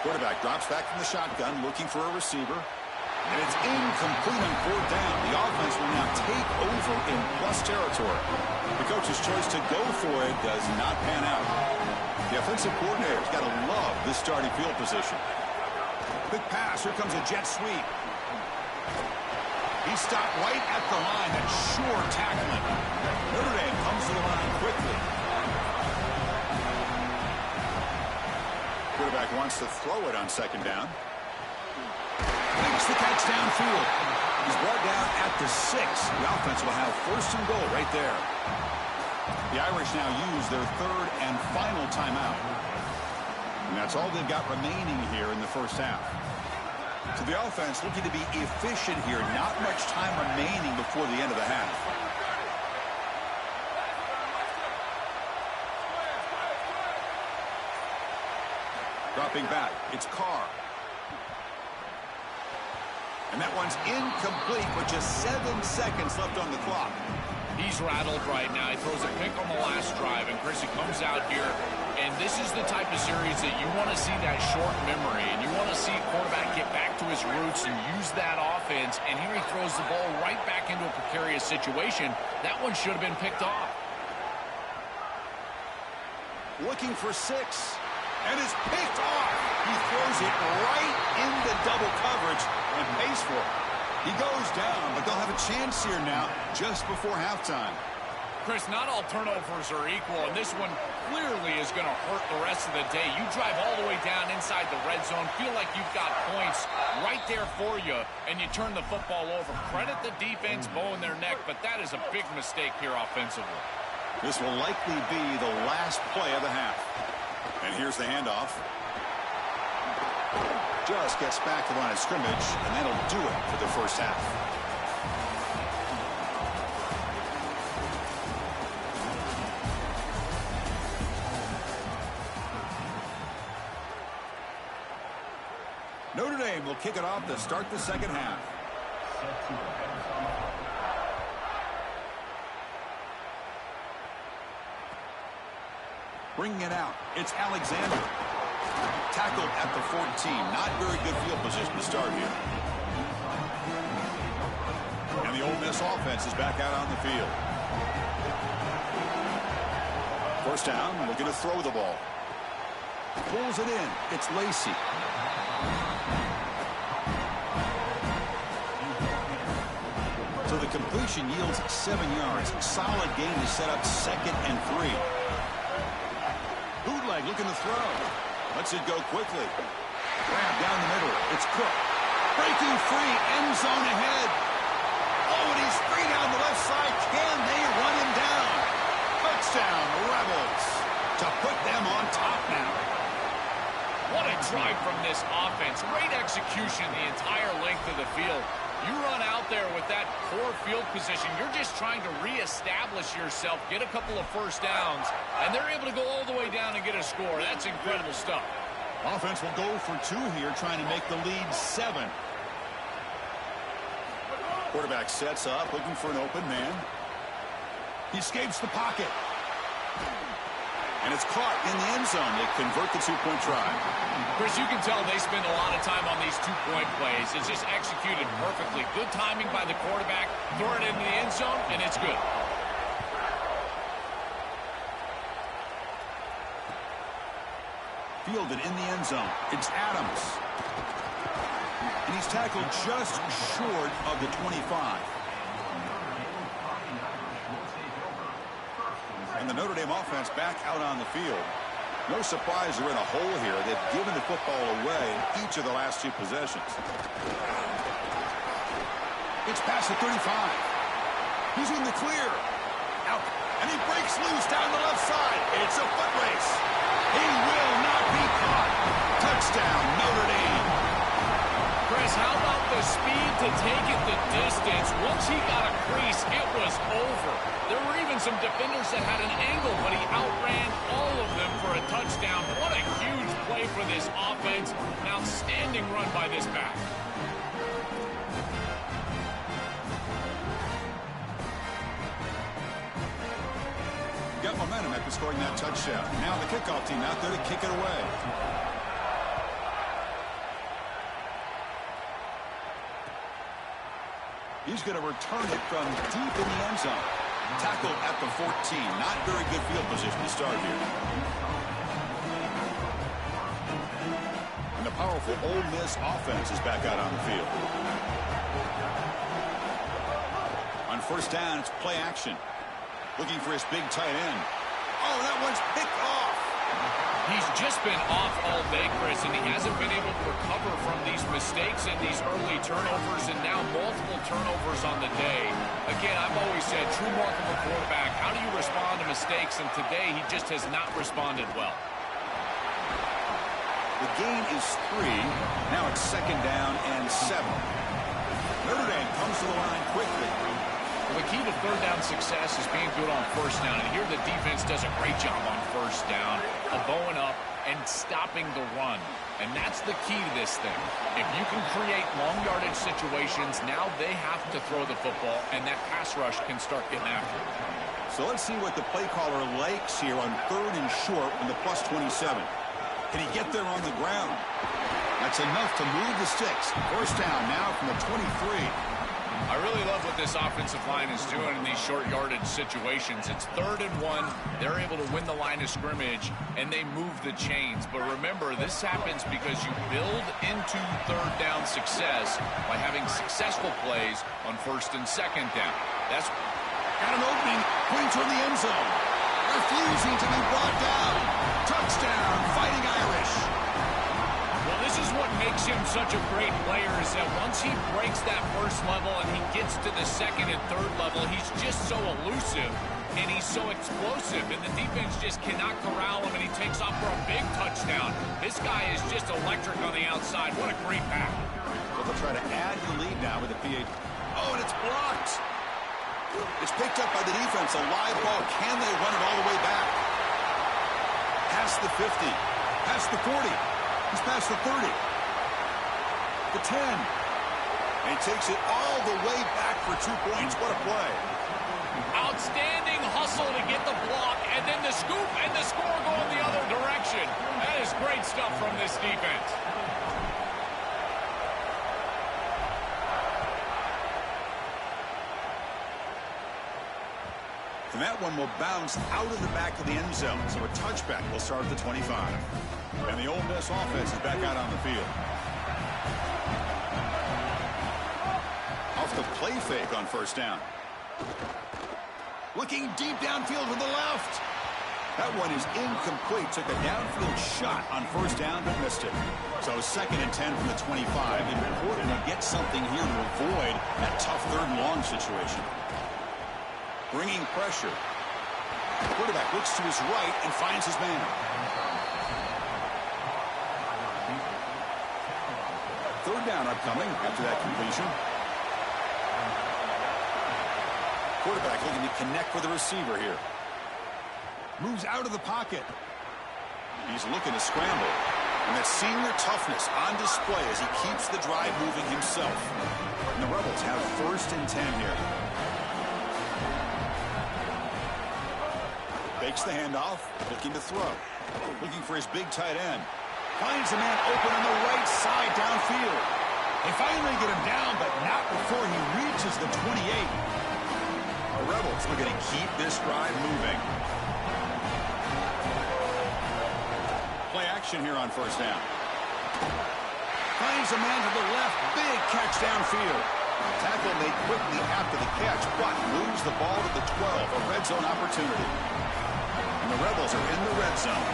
Quarterback drops back from the shotgun, looking for a receiver. And it's incomplete on 4th down. The offense will now take over in plus territory. The coach's choice to go for it does not pan out. The offensive coordinator's got to love this starting field position. Quick pass. Here comes a jet sweep. He stopped right at the line. That's sure tackling. Notre Dame comes to the line quickly. Quarterback wants to throw it on 2nd down. Makes the catch downfield. He's brought down at the 6. The offense will have first and goal right there. The Irish now use their third and final timeout. And that's all they've got remaining here in the first half. So the offense looking to be efficient here. Not much time remaining before the end of the half. Dropping back, it's Carr. And that one's incomplete with just 7 seconds left on the clock. He's rattled right now. He throws a pick on the last drive, and Chris, he comes out here, and this is the type of series that you want to see that short memory, and you want to see a quarterback get back to his roots and use that offense, and here he throws the ball right back into a precarious situation. That one should have been picked off. Looking for 6, and it's picked off. He throws it right into double coverage and pays for it. He goes down, but they'll have a chance here now just before halftime. Chris, not all turnovers are equal, and this one clearly is going to hurt the rest of the day. You drive all the way down inside the red zone, feel like you've got points right there for you, and you turn the football over. Credit the defense, bowing their neck, but that is a big mistake here offensively. This will likely be the last play of the half. And here's the handoff. Just gets back to the line of scrimmage, and that'll do it for the first half. Notre Dame will kick it off to start the second half. Bringing it out, it's Alexander. Tackled at the 14. Not very good field position to start here. And the Ole Miss offense is back out on the field. First down, looking to throw the ball. Pulls it in. It's Lacey. So the completion yields 7 yards. Solid gain to set up 2nd and 3. Bootleg looking to throw. Lets it go quickly. Grab down the middle. It's Cook. Breaking free. End zone ahead. Oh, and he's free down the left side. Can they run him down? Touchdown, Rebels. To put them on top now. What a drive from this offense. Great execution the entire length of the field. You run out there with that poor field position. You're just trying to reestablish yourself, get a couple of first downs, and they're able to go all the way down and get a score. That's incredible stuff. Offense will go for 2 here, trying to make the lead 7. Quarterback sets up, looking for an open man. He escapes the pocket. And it's caught in the end zone. They convert the 2-point try. Chris, you can tell they spend a lot of time on these 2-point plays. It's just executed perfectly. Good timing by the quarterback. Throw it into the end zone, and it's good. Fielded in the end zone. It's Adams. And he's tackled just short of the 25. And the Notre Dame offense back out on the field. No surprise they're in a hole here. They've given the football away in each of the last 2 possessions. It's past the 35. He's in the clear. Out. And he breaks loose down the left side. It's a foot race. He will not be caught. Touchdown, Notre Dame. Chris, how about the speed to take it the distance? Once he got a crease, it was over. There were even some defenders that had an angle, but he outran all of them for a touchdown. What a huge play for this offense. An outstanding run by this back. Got momentum after scoring that touchdown. Now the kickoff team out there to kick it away. He's going to return it from deep in the end zone. Tackled at the 14. Not very good field position to start here. And the powerful Ole Miss offense is back out on the field. On first down, it's play action. Looking for his big tight end. Oh, that one's picked off. He's just been off all day, Chris, and he hasn't been able to recover from these mistakes and these early turnovers, and now multiple turnovers on the day. Again, I've always said, true mark of a quarterback, how do you respond to mistakes? And today, he just has not responded well. The gain is 3. Now it's 2nd down and 7. Notre Dame comes to the line quickly. Well, the key to third down success is being good on first down. And here the defense does a great job on first down of bowing up and stopping the run. And that's the key to this thing. If you can create long yardage situations, now they have to throw the football, and that pass rush can start getting after it. So let's see what the play caller likes here on 3rd and short when the +27. Can he get there on the ground? That's enough to move the sticks. First down now from the 23. I really love what this offensive line is doing in these short yardage situations. It's 3rd and 1. They're able to win the line of scrimmage, and they move the chains. But remember, this happens because you build into third down success by having successful plays on 1st and 2nd down. That's got an opening, putting toward the end zone. Refusing to be brought down. Touchdown, Fighting Irish. Well, this is what makes him such a great player, is that once he breaks that first level and he gets to the 2nd and 3rd level, he's just so elusive and he's so explosive, and the defense just cannot corral him, and he takes off for a big touchdown. This guy is just electric on the outside. What a great pass. So they'll try to add to the lead now with the PA. Oh, and it's blocked. It's picked up by the defense. A live ball. Can they run it all the way back? Past the 50. Past the 40. He's past the 30. The 10. And he takes it all the way back for 2 points. What a play. Outstanding hustle to get the block, and then the scoop and the score going the other direction. That is great stuff from this defense. And that one will bounce out of the back of the end zone. So a touchback will start at the 25. And the Ole Miss offense is back out on the field. Off the play fake on first down. Looking deep downfield to the left. That one is incomplete. Took a downfield shot on first down, but missed it. So 2nd and 10 from the 25. Important to get something here to avoid that tough 3rd and long situation. Bringing pressure. The quarterback looks to his right and finds his man. Third down upcoming after that completion. Quarterback looking to connect with the receiver here. Moves out of the pocket. He's looking to scramble. And that senior toughness on display as he keeps the drive moving himself. And the Rebels have 1st and 10 here. Fakes the handoff, looking to throw. Looking for his big tight end. Finds a man open on the right side downfield. They finally get him down, but not before he reaches the 28. The Rebels looking to keep this drive moving. Play action here on first down. Finds a man to the left. Big catch downfield. Tackle made quickly after the catch, but moves the ball to the 12. A red zone opportunity. And the Rebels are in the red zone.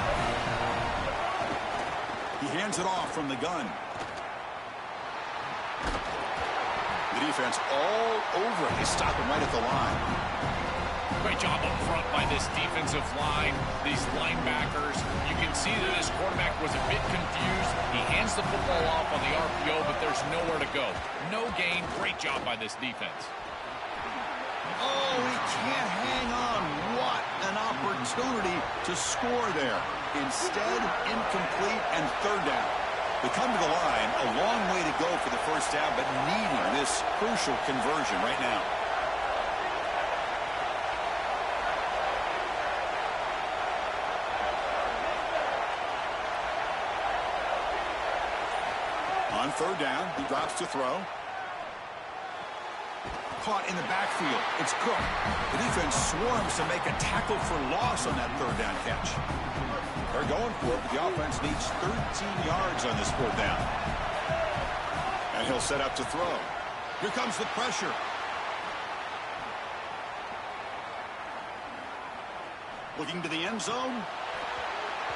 He hands it off from the gun. The defense all over it. They stop him right at the line. Great job up front by this defensive line, these linebackers. You can see that this quarterback was a bit confused. He hands the football off on the RPO, but there's nowhere to go. No gain. Great job by this defense. Oh, he can't hang on. What an opportunity to score there. Instead, incomplete and third down. They come to the line, a long way to go for the first down, but needing this crucial conversion right now. On third down, he drops to throw. Caught in the backfield. It's Cook. The defense swarms to make a tackle for loss on that third down catch. They're going for it, but the offense needs 13 yards on this fourth down. And he'll set up to throw. Here comes the pressure. Looking to the end zone.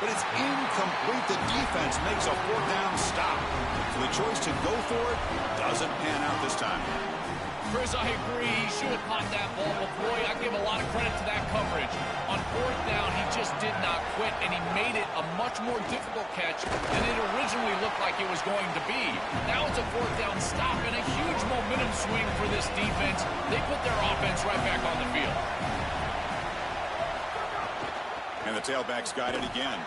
but it's incomplete. The defense makes a fourth down stop. So the choice to go for it doesn't pan out this time. Chris, I agree. He should have caught that ball, but boy, I give a lot of credit to that coverage. On fourth down, he just did not quit, and he made it a much more difficult catch than it originally looked like it was going to be. Now it's a fourth down stop and a huge momentum swing for this defense. They put their offense right back on the field. And the tailback's got it again.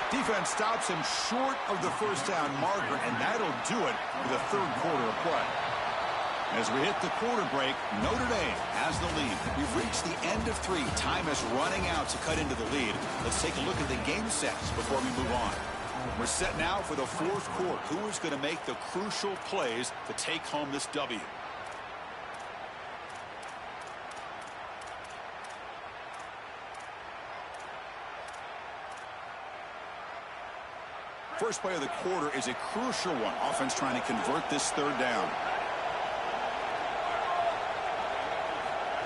Defense stops him short of the first down marker, and that'll do it for the third quarter of play. As we hit the quarter break, Notre Dame has the lead. We've reached the end of 3. Time is running out to cut into the lead. Let's take a look at the game sets before we move on. We're set now for the fourth quarter. Who is going to make the crucial plays to take home this W? First play of the quarter is a crucial one. Offense trying to convert this third down.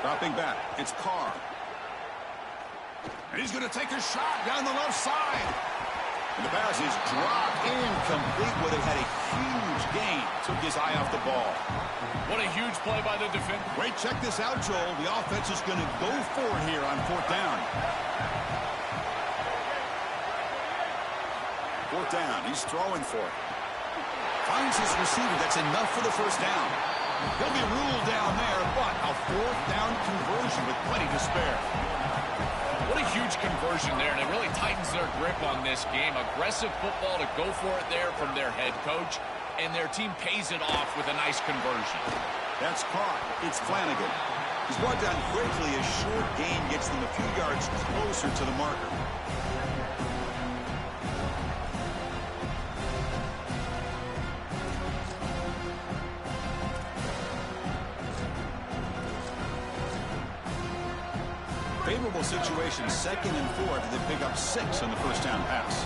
Dropping back, it's Carr. And he's going to take a shot down the left side. And the pass is dropped incomplete. Would have had a huge gain. Took his eye off the ball. What a huge play by the defense. Wait, check this out, Joel. The offense is going to go for it here on fourth down. Fourth down, he's throwing for it. Finds his receiver. That's enough for the first down. He'll be ruled down there, but a fourth down conversion with plenty to spare. What a huge conversion there, and it really tightens their grip on this game. Aggressive football to go for it there from their head coach, and their team pays it off with a nice conversion. That's caught. It's Flanagan. He's brought down quickly. A short gain gets them a few yards closer to the marker. Favorable situation, 2nd and 4 after they pick up 6 on the first down pass.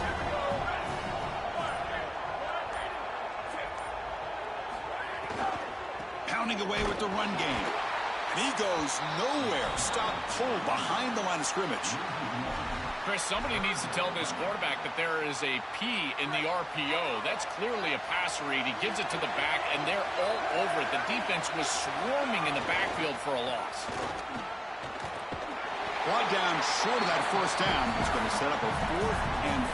Pounding away with the run game. And he goes nowhere. Stop pulled behind the line of scrimmage. Chris, somebody needs to tell this quarterback that there is a P in the RPO. That's clearly a pass read. He gives it to the back, and they're all over it. The defense was swarming in the backfield for a loss. Brought down short of that first down. It's going to set up a 4th and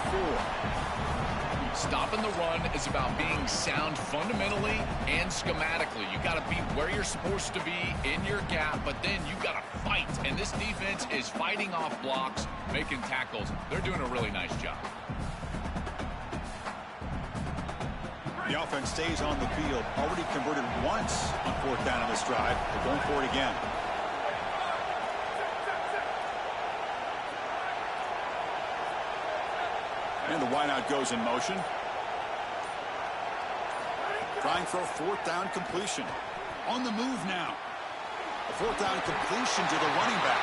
4. Stopping the run is about being sound fundamentally and schematically. You got to be where you're supposed to be in your gap, but then you got to fight. And this defense is fighting off blocks, making tackles. They're doing a really nice job. The offense stays on the field. Already converted once on fourth down on this drive. They're going for it again. And the wideout goes in motion. Trying for a fourth down completion. On the move now. A fourth down completion to the running back.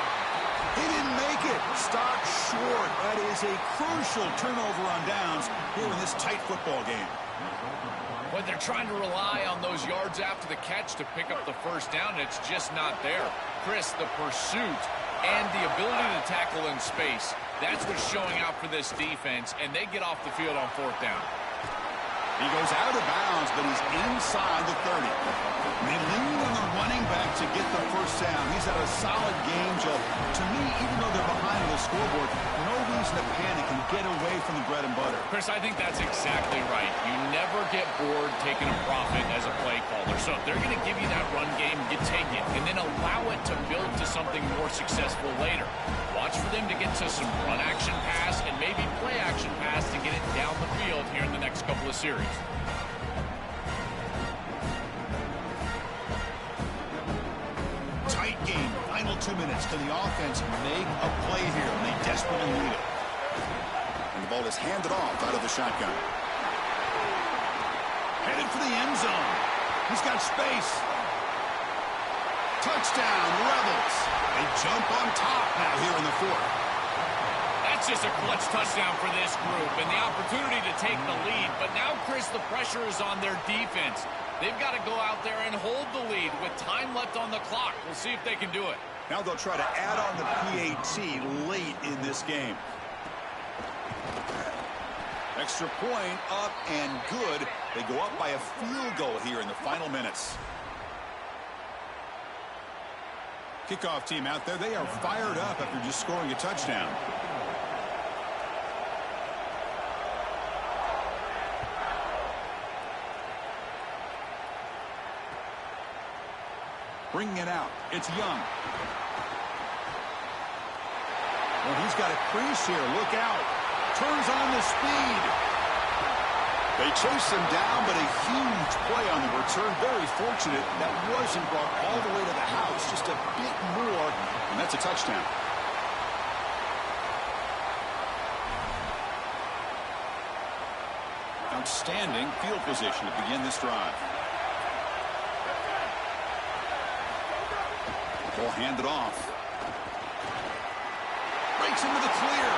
He didn't make it. Stopped short. That is a crucial turnover on downs here in this tight football game. But they're trying to rely on those yards after the catch to pick up the first down, and it's just not there. Chris, the pursuit and the ability to tackle in space, that's what's showing out for this defense, and they get off the field on fourth down. He goes out of bounds, but he's inside the 30. They lean on the running back to get the first down. He's had a solid game, Joe. To me, even though they're behind on the scoreboard, no reason to panic and get away from the bread and butter. Chris, I think that's exactly right. You never get bored taking a profit as a play caller. So if they're going to give you that run game, you take it, and then allow it to build to something more successful later. Watch for them to get to some run action pass and maybe play action pass to get it down the field here in the next couple of series. Tight game. Final 2 minutes. Can the offense make a play here? They desperately need it. And the ball is handed off out of the shotgun. Headed for the end zone. He's got space. Touchdown, Rebels. They jump on top now here in the fourth. That's just a clutch touchdown for this group and the opportunity to take the lead. But now, Chris, the pressure is on their defense. They've got to go out there and hold the lead with time left on the clock. We'll see if they can do it. Now they'll try to add on the PAT late in this game. Extra point up and good. They go up by a field goal here in the final minutes. Kickoff team out there. They are fired up after just scoring a touchdown. Bringing it out. It's Young. Well, he's got a crease here. Look out. Turns on the speed. They chase him down, but a huge play on the return. Very fortunate that wasn't brought all the way to the house. Just a bit more, and that's a touchdown. Outstanding field position to begin this drive. Ball handed off. Breaks into the clear.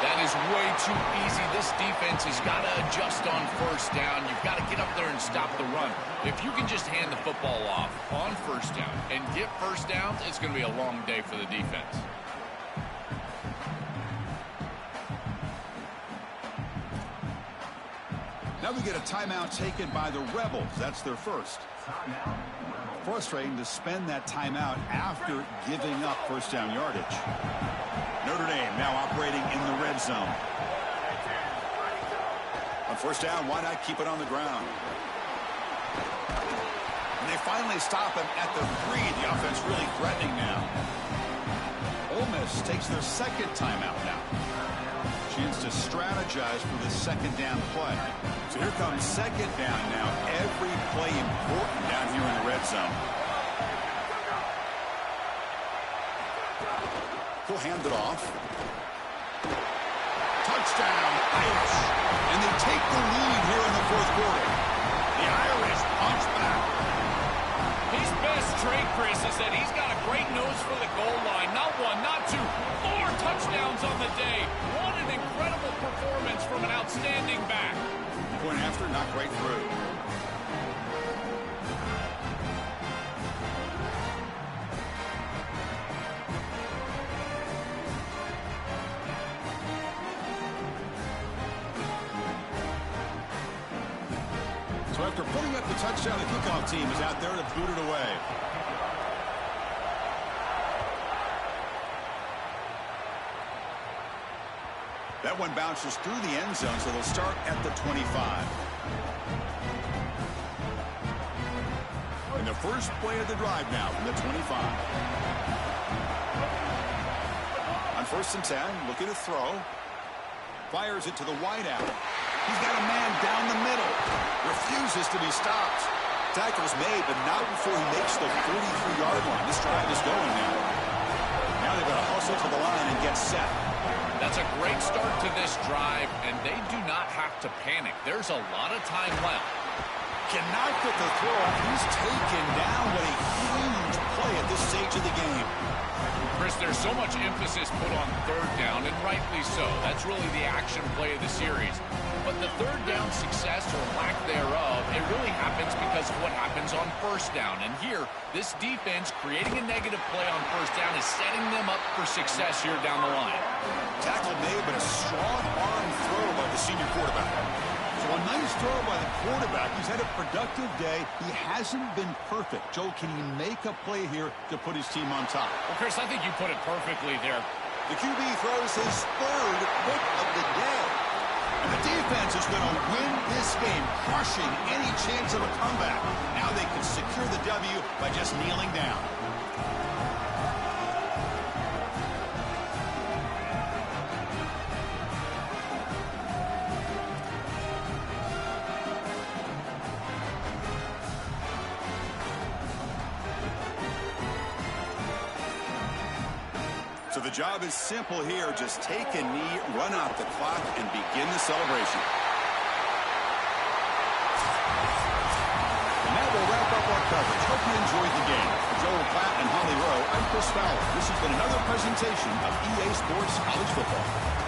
That is way too easy. This defense has got to adjust on first down. You've got to get up there and stop the run. If you can just hand the football off on first down and get first downs, it's going to be a long day for the defense. Now we get a timeout taken by the Rebels. That's their first. Frustrating to spend that timeout after giving up first down yardage. Notre Dame now operating in the red zone. On first down, why not keep it on the ground? And they finally stop him at the 3. The offense really threatening now. Ole Miss takes their second timeout now. Chance to strategize for the second down play. So here comes second down now. Every play important down here in the red zone. He'll hand it off. Touchdown, Irish. And they take the lead here in the fourth quarter. The Irish punch back. His best trait, Chris, is that he's got a great nose for the goal line. Not one, not two, 4 touchdowns on the day. What an incredible performance from an outstanding back. Point after, not quite through. So after putting up the touchdown, the kickoff team is out there to boot it away. That one bounces through the end zone, so they'll start at the 25. And the first play of the drive now from the 25. On first and 10, looking to throw. Fires it to the wideout. He's got a man down the middle. Refuses to be stopped. Tackle's made, but not before he makes the 43-yard line. This drive is going now. Now they've got to hustle to the line and get set. That's a great start to this drive, and they do not have to panic. There's a lot of time left. Cannot get the throw. He's taken down. What a huge play at this stage of the game. Chris, there's so much emphasis put on third down, and rightly so. That's really the action play of the series. But the third down success or lack thereof, it really happens because of what happens on first down. And here, this defense creating a negative play on first down is setting them up for success here down the line. Tackle made, but a strong arm throw by the senior quarterback. So a nice throw by the quarterback. He's had a productive day. He hasn't been perfect. Joe, can he make a play here to put his team on top? Well, Chris, I think you put it perfectly there. The QB throws his third pick of the day. And the defense is going to win this game, crushing any chance of a comeback. Now they can secure the W by just kneeling down. So the job is simple here. Just take a knee, run out the clock, and begin the celebration. And now we'll wrap up our coverage. Hope you enjoyed the game. For Joel Platt and Holly Rowe, I'm Chris Fowler. This has been another presentation of EA Sports College Football.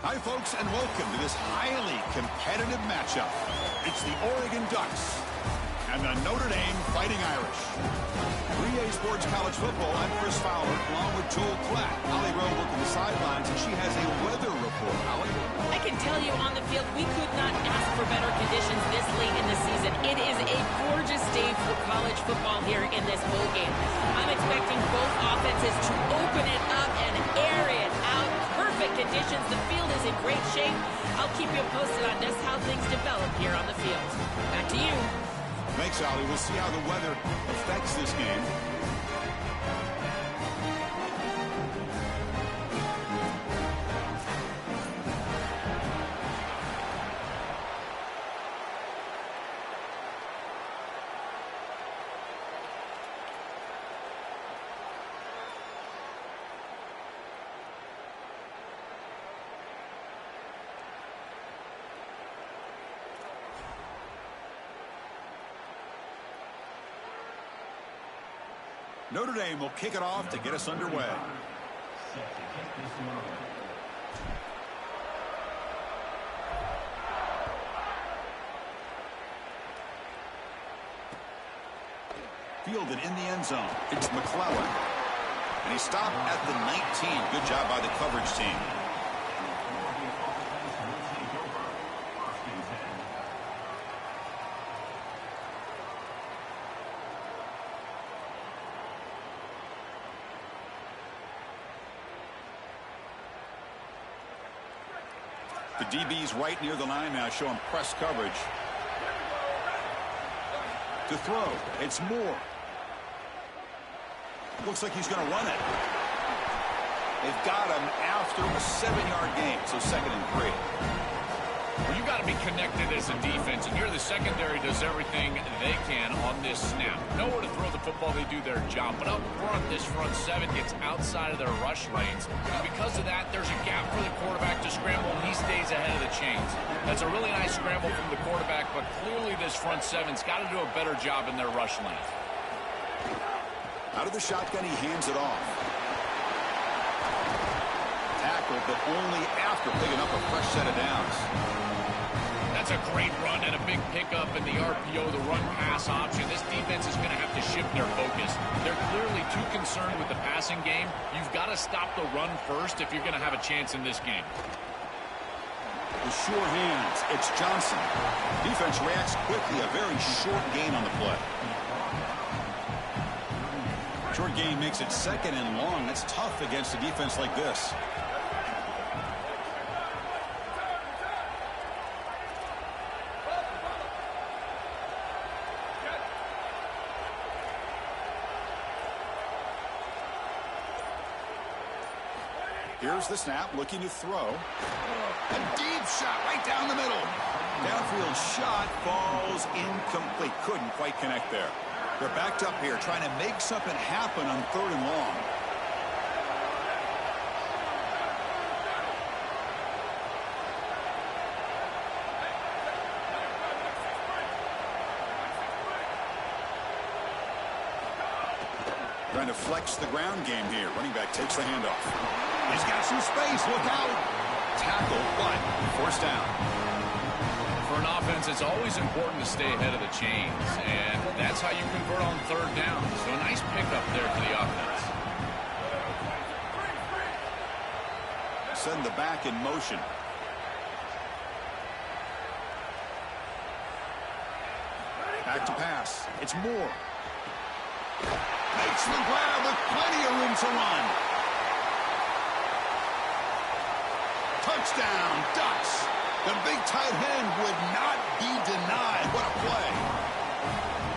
Hi, folks, and welcome to this highly competitive matchup. It's the Oregon Ducks and the Notre Dame Fighting Irish. 3A Sports College Football, I'm Chris Fowler, along with Joel Klatt. Holly Rowe working the sidelines, and she has a weather report. Holly? I can tell you on the field, we could not ask for better conditions this late in the season. It is a gorgeous day for college football here in this bowl game. I'm expecting both offenses to open it up and air it out. Perfect conditions. The field is in great shape. I'll keep you posted on just how things develop here on the field. Back to you. Thanks, Holly. We'll see how the weather affects this game. Notre Dame will kick it off to get us underway. Fielded in the end zone. It's McClellan. And he stopped at the 19. Good job by the coverage team. The DB's right near the line now, showing press coverage. To throw, it's Moore. Looks like he's going to run it. They've got him after a 7-yard gain, so 2nd and 3. Well, you got to be connected as a defense, and here the secondary does everything they can on this snap. Nowhere to throw the football, they do their job. But up front, this front 7 gets outside of their rush lanes. And because of that, there's a gap for the quarterback to scramble, and he stays ahead of the chains. That's a really nice scramble from the quarterback, but clearly this front 7's got to do a better job in their rush lanes. Out of the shotgun, he hands it off. Tackle, but only after picking up a fresh set of downs. That's a great run and a big pickup in the RPO, the run-pass option. This defense is going to have to shift their focus. They're clearly too concerned with the passing game. You've got to stop the run first if you're going to have a chance in this game. With sure hands, it's Johnson. Defense reacts quickly, a very short gain on the play. Short gain makes it 2nd and long. That's tough against a defense like this. Here's the snap, looking to throw. A deep shot right down the middle. Downfield shot falls incomplete. Couldn't quite connect there. They're backed up here, trying to make something happen on 3rd and long. Trying to flex the ground game here. Running back takes the handoff. He's got some space. Look out. Tackle, but forced down. For an offense, it's always important to stay ahead of the chains, and that's how you convert on 3rd down. So a nice pickup there for the offense. Send the back in motion. Back to pass. It's Moore. Makes the grab with plenty of room to run. Touchdown, Ducks. The big tight end would not be denied. What a play.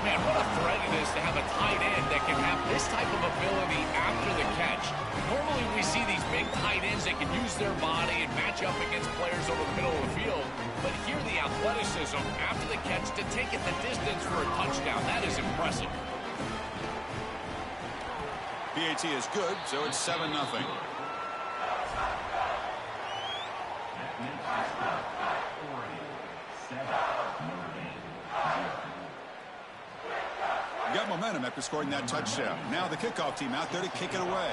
Man, what a threat it is to have a tight end that can have this type of ability after the catch. Normally we see these big tight ends that can use their body and match up against players over the middle of the field. But here the athleticism after the catch to take it the distance for a touchdown. That is impressive. PAT is good, so it's 7-0. Got momentum after scoring that touchdown. Now the kickoff team out there to kick it away.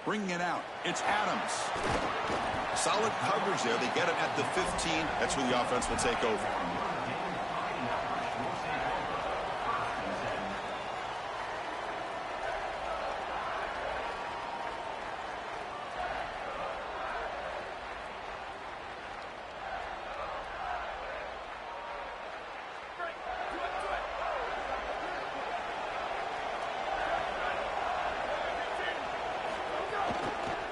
Bringing it out, it's Adams. Solid coverage there. They get it at the 15. That's where the offense will take over.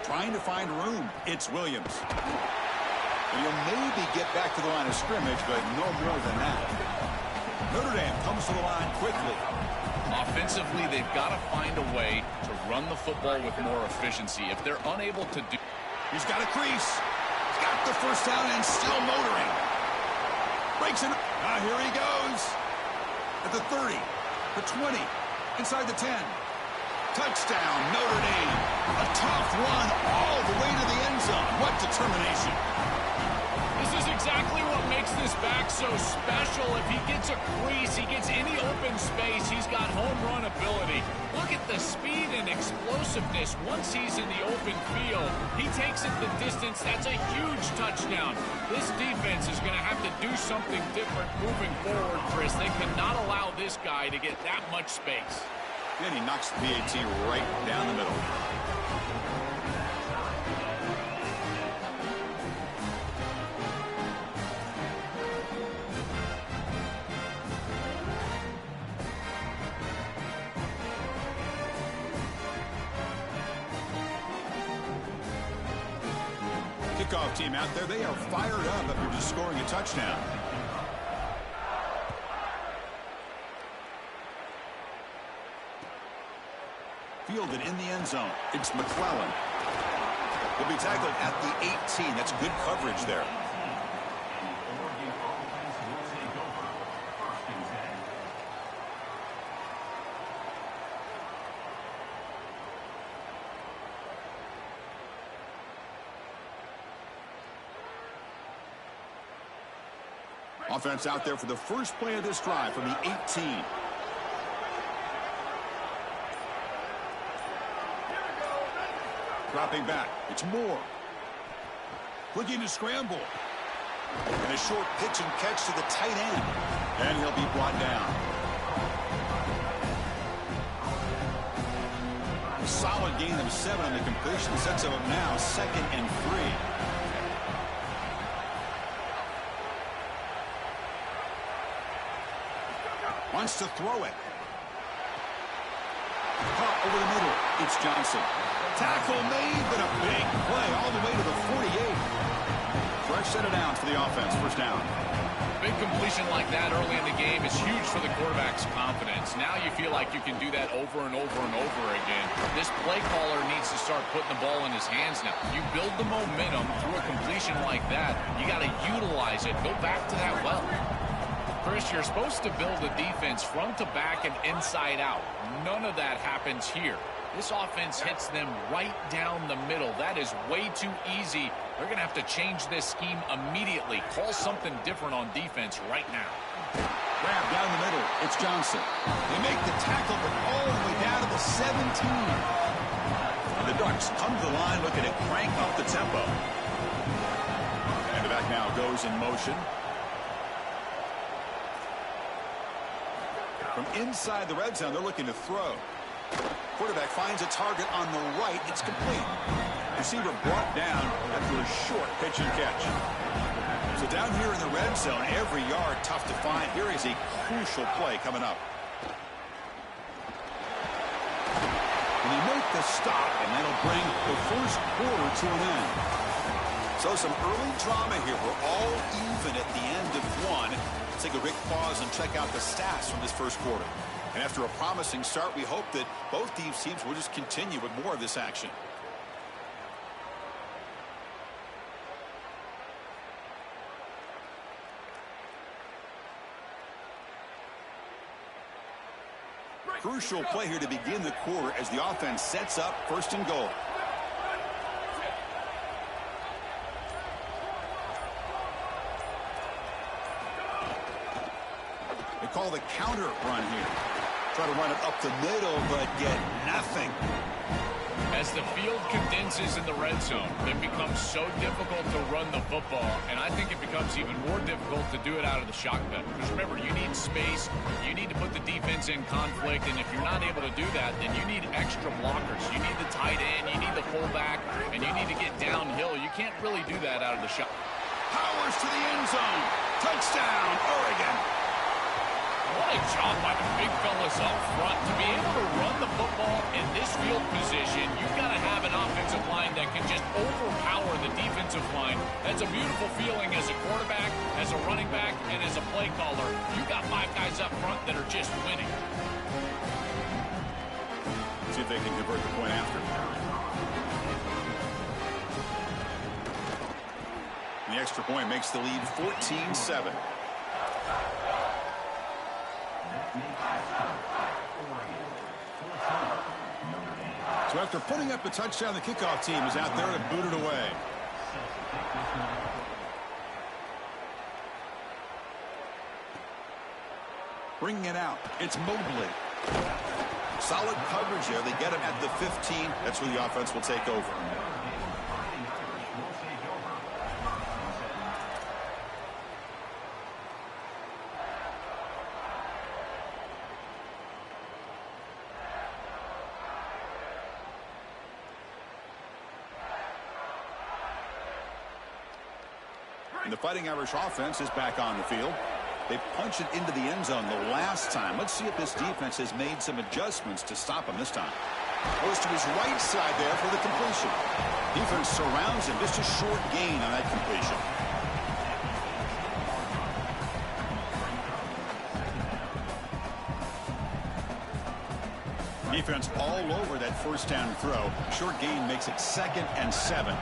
Trying to find room. It's Williams. And he'll maybe get back to the line of scrimmage, but no more than that. Notre Dame comes to the line quickly. Offensively, they've got to find a way to run the football with more efficiency. If they're unable to do... He's got a crease. He's got the first down and still motoring. Breaks it. Here he goes. At the 30, the 20, inside the 10. Touchdown, Notre Dame. A tough run all the way to the end zone. What determination. This is exactly what makes this back so special. If he gets a crease, he gets any open space, he's got home run ability. Look at the speed and explosiveness once he's in the open field. He takes it the distance. That's a huge touchdown. This defense is going to have to do something different moving forward, Chris. They cannot allow this guy to get that much space. And he knocks the PAT right down the middle. Kickoff team out there. They are fired up after just scoring a touchdown. Fielded in the end zone. It's McClellan. He'll be tackled at the 18. That's good coverage there. Offense out there for the first play of this drive from the 18. Dropping back. It's Moore. Looking to scramble. And a short pitch and catch to the tight end. And he'll be brought down. A solid gain of 7 on the completion. Sets him up now 2nd and 3. Wants to throw it. Caught over the middle. It's Johnson. Tackle made, but a big play all the way to the 48. Fresh set of downs for the offense. First down. Big completion like that early in the game is huge for the quarterback's confidence. Now you feel like you can do that over and over and over again. This play caller needs to start putting the ball in his hands now. You build the momentum through a completion like that. You got to utilize it. Go back to that well. Chris, you're supposed to build a defense front to back and inside out. None of that happens here. This offense hits them right down the middle. That is way too easy. They're going to have to change this scheme immediately. Call something different on defense right now. Grab down the middle. It's Johnson. They make the tackle, but all the way down to the 17. And the Ducks come to the line looking to crank up the tempo. And the back now goes in motion. From inside the red zone, they're looking to throw. Quarterback finds a target on the right. It's complete. Receiver brought down after a short pitch and catch. So down here in the red zone, every yard tough to find. Here is a crucial play coming up. And they make the stop, and that'll bring the first quarter to an end. So some early drama here. We're all even at the end of one. Let's take a quick pause and check out the stats from this first quarter. And after a promising start, we hope that both these teams will just continue with more of this action. Crucial play here to begin the quarter as the offense sets up 1st and goal. They call the counter run here. Try to run it up the middle, but get nothing. As the field condenses in the red zone, it becomes so difficult to run the football, and I think it becomes even more difficult to do it out of the shotgun. Because remember, you need space, you need to put the defense in conflict, and if you're not able to do that, then you need extra blockers. You need the tight end, you need the fullback, and you need to get downhill. You can't really do that out of the shotgun. Powers to the end zone. Touchdown, Oregon. What a job by the big fellas up front. To be able to run the football in this field position, you've got to have an offensive line that can just overpower the defensive line. That's a beautiful feeling as a quarterback, as a running back, and as a play caller. You've got 5 guys up front that are just winning. See if they can convert the point after. The extra point makes the lead 14-7. So after putting up the touchdown, the kickoff team is out there to boot it away. Bringing it out, it's Mobley. Solid coverage there. They get him at the 15. That's where the offense will take over. And the Fighting Irish offense is back on the field. They punched it into the end zone the last time. Let's see if this defense has made some adjustments to stop him this time. Goes to his right side there for the completion. Defense surrounds him. Just a short gain on that completion. Defense all over that first down throw. Short gain makes it 2nd and 7.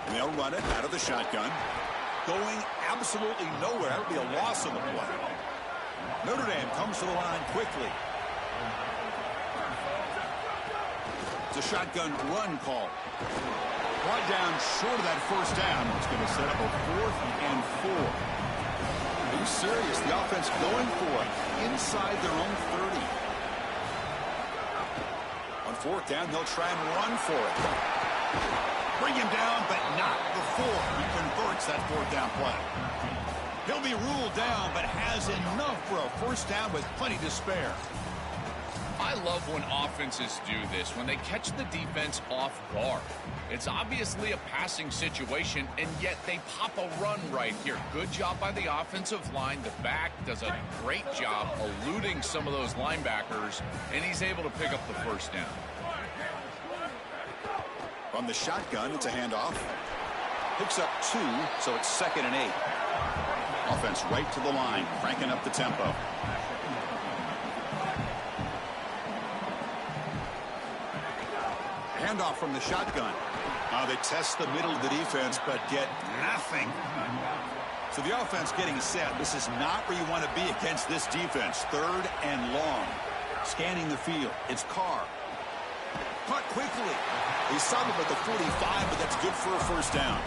And they'll run it out of the shotgun. Going absolutely nowhere. That would be a loss on the play. Notre Dame comes to the line quickly. It's a shotgun run call. Brought down short of that first down. It's going to set up a 4th and 4. Are you serious? The offense going for it inside their own 30. On 4th down, they'll try and run for it. Bring him down, but not before he converts that 4th down play. He'll be ruled down, but has enough for a first down with plenty to spare. I love when offenses do this, when they catch the defense off guard. It's obviously a passing situation, and yet they pop a run right here. Good job by the offensive line. The back does a great job eluding some of those linebackers, and he's able to pick up the first down. From the shotgun, it's a handoff. Picks up 2, so it's 2nd and 8. Offense right to the line, cranking up the tempo. Handoff from the shotgun. They test the middle of the defense, but get nothing. So the offense getting set. This is not where you want to be against this defense. 3rd and long. Scanning the field. It's Carr. Caught quickly. He stopped him at the 45, but that's good for a first down.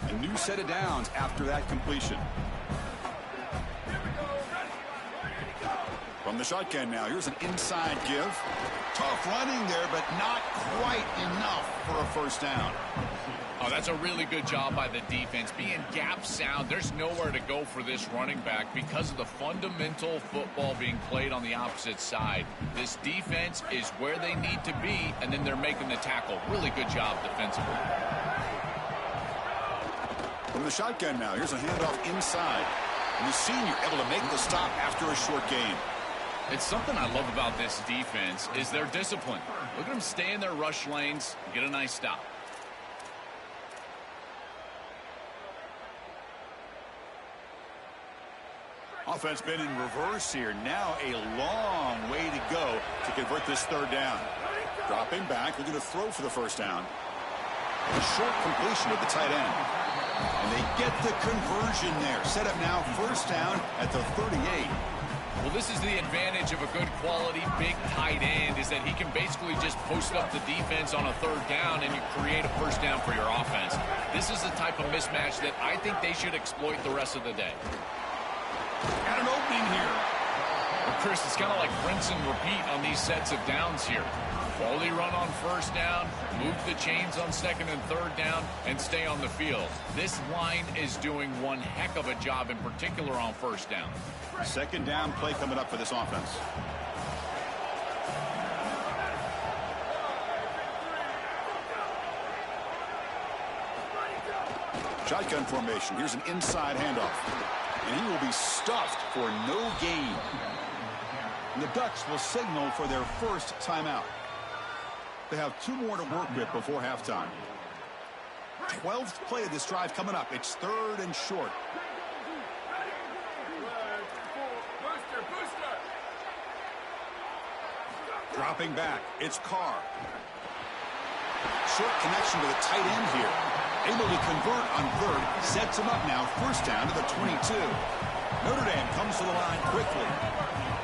A new set of downs after that completion. From the shotgun now, here's an inside give. Tough running there, but not quite enough for a first down. Oh, that's a really good job by the defense. Being gap sound, there's nowhere to go for this running back because of the fundamental football being played on the opposite side. This defense is where they need to be, and then they're making the tackle. Really good job defensively. From the shotgun now, here's a handoff inside. And the senior able to make the stop after a short gain. It's something I love about this defense is their discipline. Look at them stay in their rush lanes and get a nice stop. Offense been in reverse here. Now a long way to go to convert this 3rd down. Dropping back, looking to throw for the first down. A short completion of the tight end. And they get the conversion there. Set up now 1st down at the 38. Well, this is the advantage of a good quality big tight end, is that he can basically just post up the defense on a third down and you create a first down for your offense. This is the type of mismatch that I think they should exploit the rest of the day. Got an opening here. Well, Chris, it's kind of like rinse and repeat on these sets of downs here. Quality run on first down, move the chains on second and third down, and stay on the field. This line is doing one heck of a job, in particular on first down. Second down play coming up for this offense. Shotgun formation. Here's an inside handoff. And he will be stuffed for no gain. And the Ducks will signal for their first timeout. They have 2 more to work with before halftime. 12th play of this drive coming up. It's 3rd and short. Dropping back, it's Carr. Short connection to the tight end here. Able to convert on 3rd. Sets him up now. First down to the 22. Notre Dame comes to the line quickly.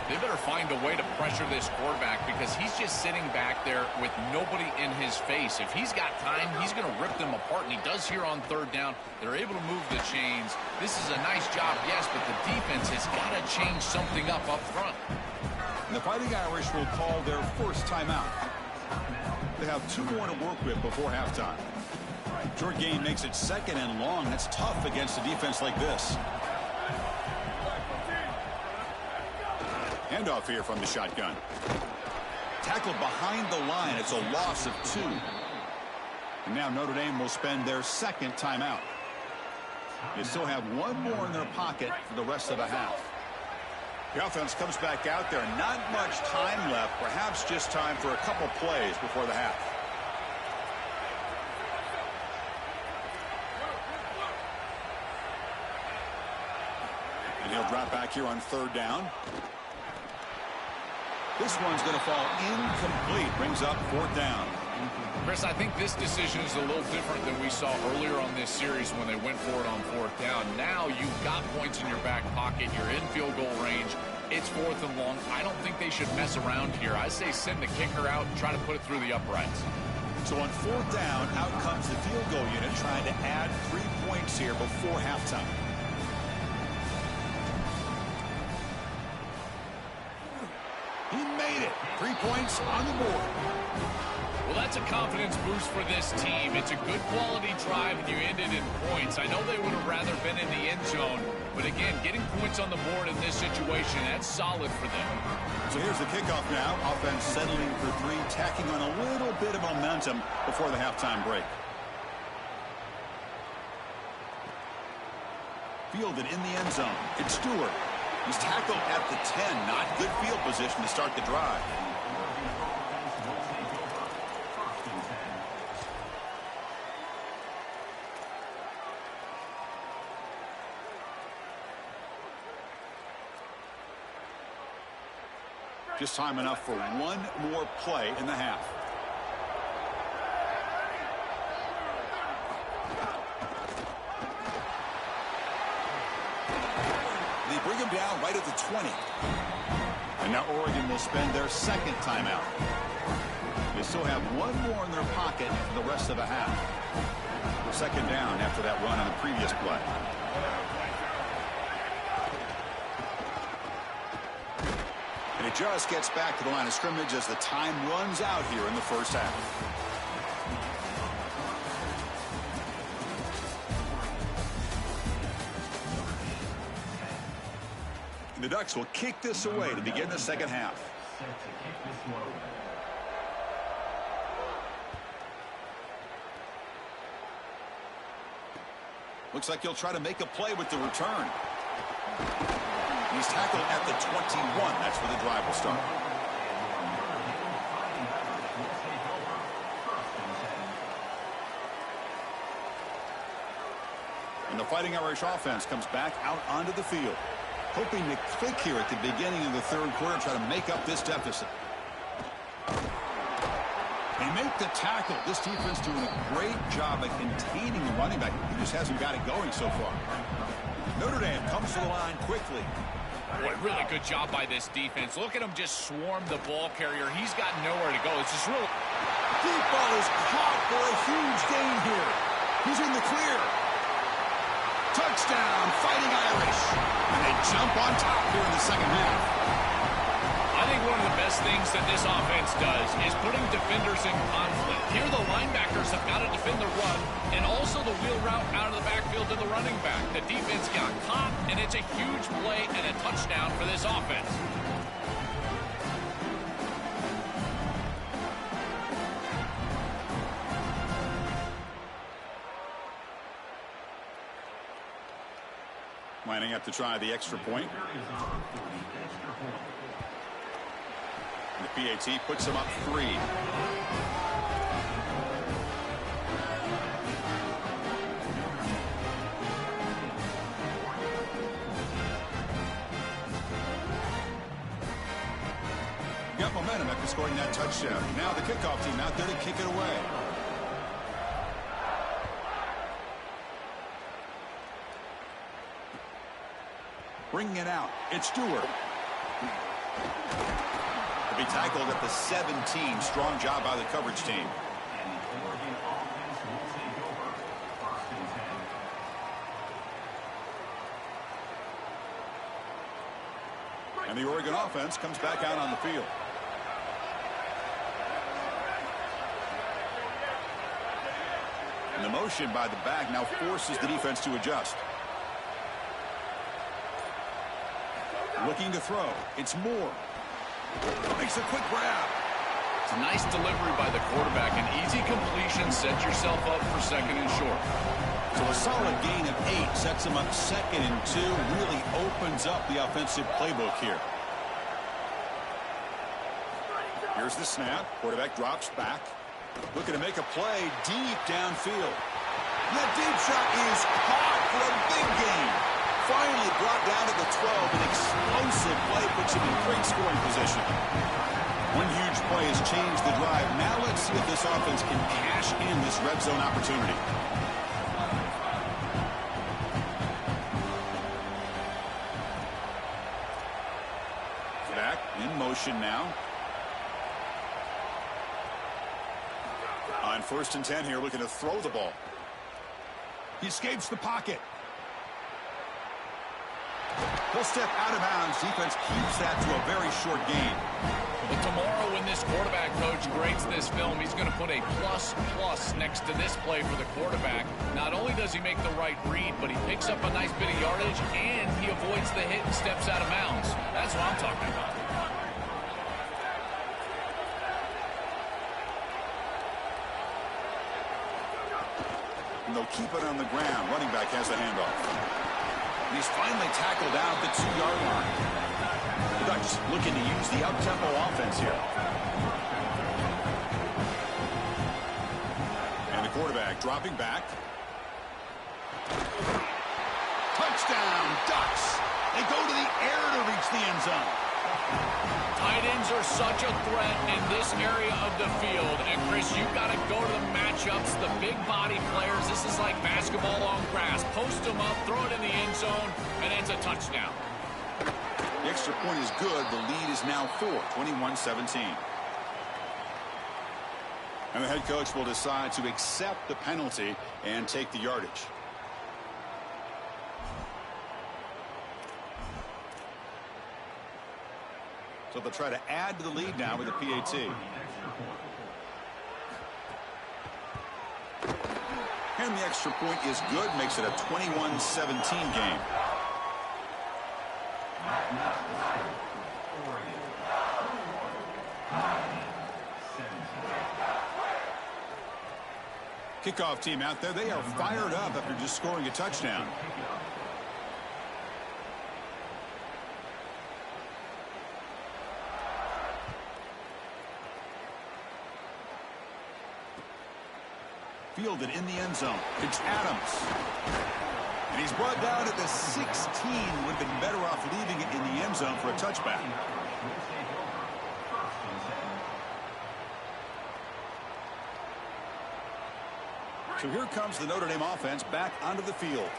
They better find a way to pressure this quarterback because he's just sitting back there with nobody in his face. If he's got time, he's going to rip them apart, and he does here on 3rd down. They're able to move the chains. This is a nice job, yes, but the defense has got to change something up front. And the Fighting Irish will call their first timeout. They have 2 more to work with before halftime. Short gain makes it 2nd and long. That's tough against a defense like this. Handoff here from the shotgun. Tackled behind the line. It's a loss of 2. And now Notre Dame will spend their 2nd timeout. They still have 1 more in their pocket for the rest of the half. The offense comes back out there. Not much time left. Perhaps just time for a couple plays before the half. And he'll drop back here on 3rd down. This one's going to fall incomplete. Brings up 4th down. Chris, I think this decision is a little different than we saw earlier on this series when they went for it on 4th down. Now you've got points in your back pocket. You're in field goal range. It's 4th and long. I don't think they should mess around here. I say send the kicker out and try to put it through the uprights. So on 4th down, out comes the field goal unit trying to add 3 points here before halftime. He made it. 3 points on the board. Well, that's a confidence boost for this team. It's a good quality drive, and you ended in points. I know they would have rather been in the end zone, but again, getting points on the board in this situation, that's solid for them. So here's the kickoff now. Offense settling for 3, tacking on a little bit of momentum before the halftime break. Fielded in the end zone. It's Stewart. He's tackled at the 10. Not good field position to start the drive. Just time enough for 1 more play in the half. They bring him down right at the 20. And now Oregon will spend their 2nd timeout. They still have 1 more in their pocket for the rest of the half. 2nd down after that run on the previous play. And it just gets back to the line of scrimmage as the time runs out here in the first half. The Ducks will kick this away to begin the second half. Looks like he'll try to make a play with the return. He's tackled at the 21. That's where the drive will start. And the Fighting Irish offense comes back out onto the field, hoping to click here at the beginning of the 3rd quarter, try to make up this deficit. They make the tackle. This defense doing a great job at containing the running back. He just hasn't got it going so far. Notre Dame comes to the line quickly. Boy, really good job by this defense. Look at him just swarm the ball carrier. He's got nowhere to go. It's just real. Deep ball is caught for a huge gain here. He's in the clear. Touchdown, Fighting Irish. And they jump on top here in the second half. I think one of the best things that this offense does is putting defenders in conflict. Here the linebackers have got to defend the run and also the wheel route out of the backfield to the running back. The defense got caught, and it's a huge play and a touchdown for this offense. Lining up to try the extra point. And the PAT puts him up 3. Got momentum after scoring that touchdown. Now the kickoff team out there to kick it away. Bringing it out, it's Stewart. To be tackled at the 17. Strong job by the coverage team. And the Oregon offense comes back out on the field. And the motion by the back now forces the defense to adjust. Looking to throw. It's Moore. Makes a quick grab. It's a nice delivery by the quarterback. An easy completion sets yourself up for second and short. So a solid gain of 8 sets him up 2nd and 2. Really opens up the offensive playbook here. Here's the snap. Quarterback drops back. Looking to make a play deep downfield. That deep shot is caught for a big gain. Finally brought down to the 12. An explosive play puts him in great scoring position. One huge play has changed the drive. Now let's see if this offense can cash in this red zone opportunity. Back in motion now. On 1st and 10 here, looking to throw the ball. He escapes the pocket. He'll step out of bounds. Defense keeps that to a very short gain. But tomorrow when this quarterback coach grades this film, he's going to put a plus next to this play for the quarterback. Not only does he make the right read, but he picks up a nice bit of yardage, and he avoids the hit and steps out of bounds. That's what I'm talking about. And they'll keep it on the ground. Running back has the handoff. And he's finally tackled out the 2-yard line. The Ducks looking to use the up-tempo offense here. And the quarterback dropping back. Touchdown, Ducks. They go to the air to reach the end zone. Tight ends are such a threat in this area of the field. And, Chris, you've got to go to the matchups, the big body players. This is like basketball on grass. Post them up, throw it in the end zone, and it's a touchdown. The extra point is good. The lead is now 4, 21-17. And the head coach will decide to accept the penalty and take the yardage. So they'll try to add to the lead now with a PAT. And the extra point is good. Makes it a 21-17 game. Kickoff team out there. They are fired up after just scoring a touchdown. Fielded in the end zone. It's Adams. And he's brought down at the 16. Would have been better off leaving it in the end zone for a touchback. So here comes the Notre Dame offense back onto the field.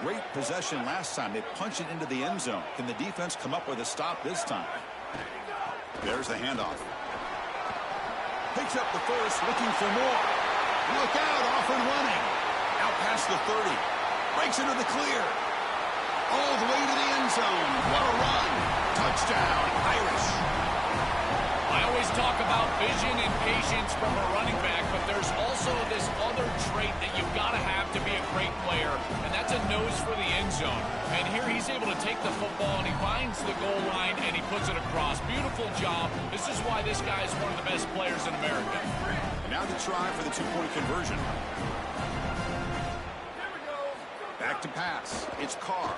Great possession last time. They punch it into the end zone. Can the defense come up with a stop this time? There's the handoff. Picks up the first, looking for more. Look out, off and running. Out past the 30. Breaks into the clear. All the way to the end zone. What a run. Touchdown, Irish. I always talk about vision and patience from a running back, but there's also this other trait that you've got to have to be a great player, and that's a nose for the end zone. And here he's able to take the football, and he finds the goal line, and he puts it across. Beautiful job. This is why this guy is one of the best players in America. And now to try for the two-point conversion. Back to pass. It's Carr.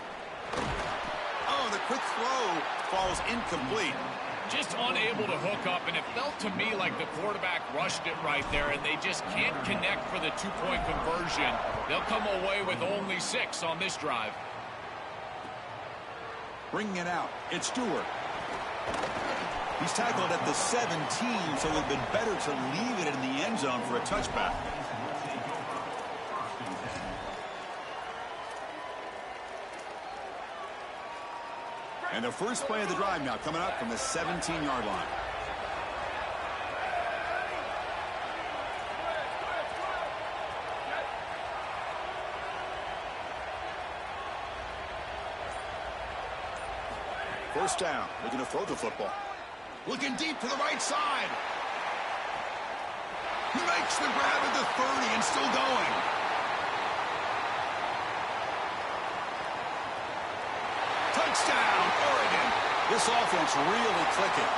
Oh, the quick throw falls incomplete. Just unable to hook up, and it felt to me like the quarterback rushed it right there, and they just can't connect for the two-point conversion. They'll come away with only 6 on this drive. Bringing it out. It's Stewart. He's tackled at the 17, so it would have been better to leave it in the end zone for a touchback. And the first play of the drive now coming up from the 17-yard line. First down, looking to throw the football. Looking deep to the right side. He makes the grab at the 30 and still going. Touchdown, Oregon. This offense really clicking.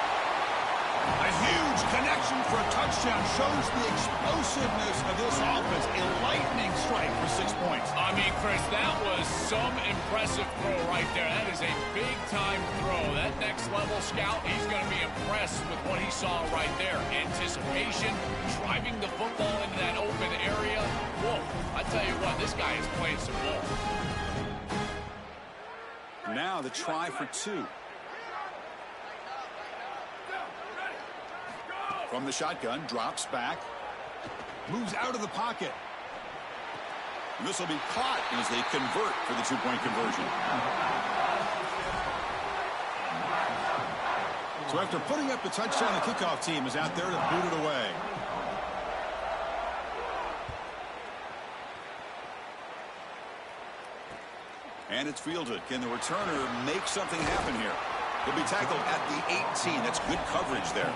A huge connection for a touchdown shows the explosiveness of this offense. A lightning strike for 6 points. I mean, Chris, that was some impressive throw right there. That is a big-time throw. That next-level scout, he's going to be impressed with what he saw right there. Anticipation, driving the football into that open area. Whoa, I tell you what, this guy is playing some ball. Now the try for 2. From the shotgun, drops back. Moves out of the pocket. And this will be caught as they convert for the two-point conversion. So after putting up the touchdown, the kickoff team is out there to boot it away. And it's fielded. Can the returner make something happen here? He'll be tackled at the 18. That's good coverage there.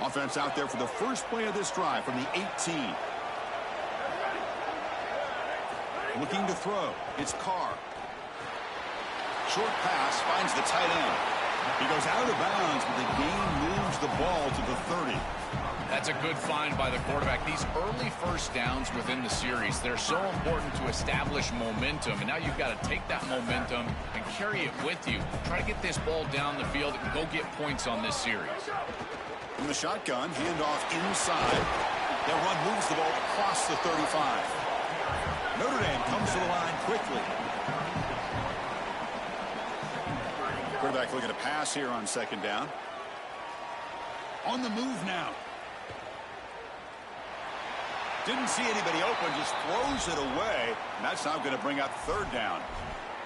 Offense out there for the first play of this drive from the 18. Looking to throw. It's Carr. Short pass finds the tight end. He goes out of bounds, but the game moves the ball to the 30. That's a good find by the quarterback. These early first downs within the series, they're so important to establish momentum. And now you've got to take that momentum and carry it with you. Try to get this ball down the field and go get points on this series. From the shotgun, handoff inside. That run moves the ball across the 35. Notre Dame comes to the line quickly. Quarterback looking to pass here on second down. On the move now. Didn't see anybody open, just throws it away. And that's now going to bring up third down.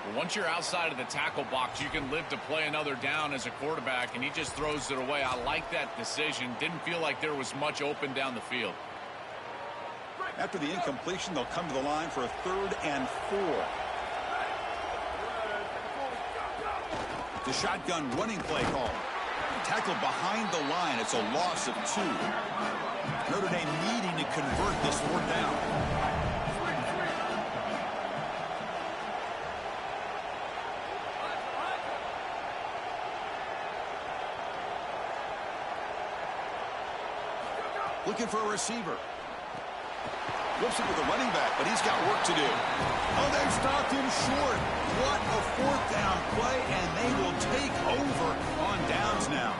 Well, once you're outside of the tackle box, you can live to play another down as a quarterback, and he just throws it away. I like that decision. Didn't feel like there was much open down the field. After the incompletion, they'll come to the line for a 3rd and 4. The shotgun running play call. Tackled behind the line. It's a loss of 2. Notre Dame needing to convert this 4th down. Looking for a receiver. Whips it with the running back, but he's got work to do. Oh, they've stopped him short. What a 4th down play, and they will take over on downs now.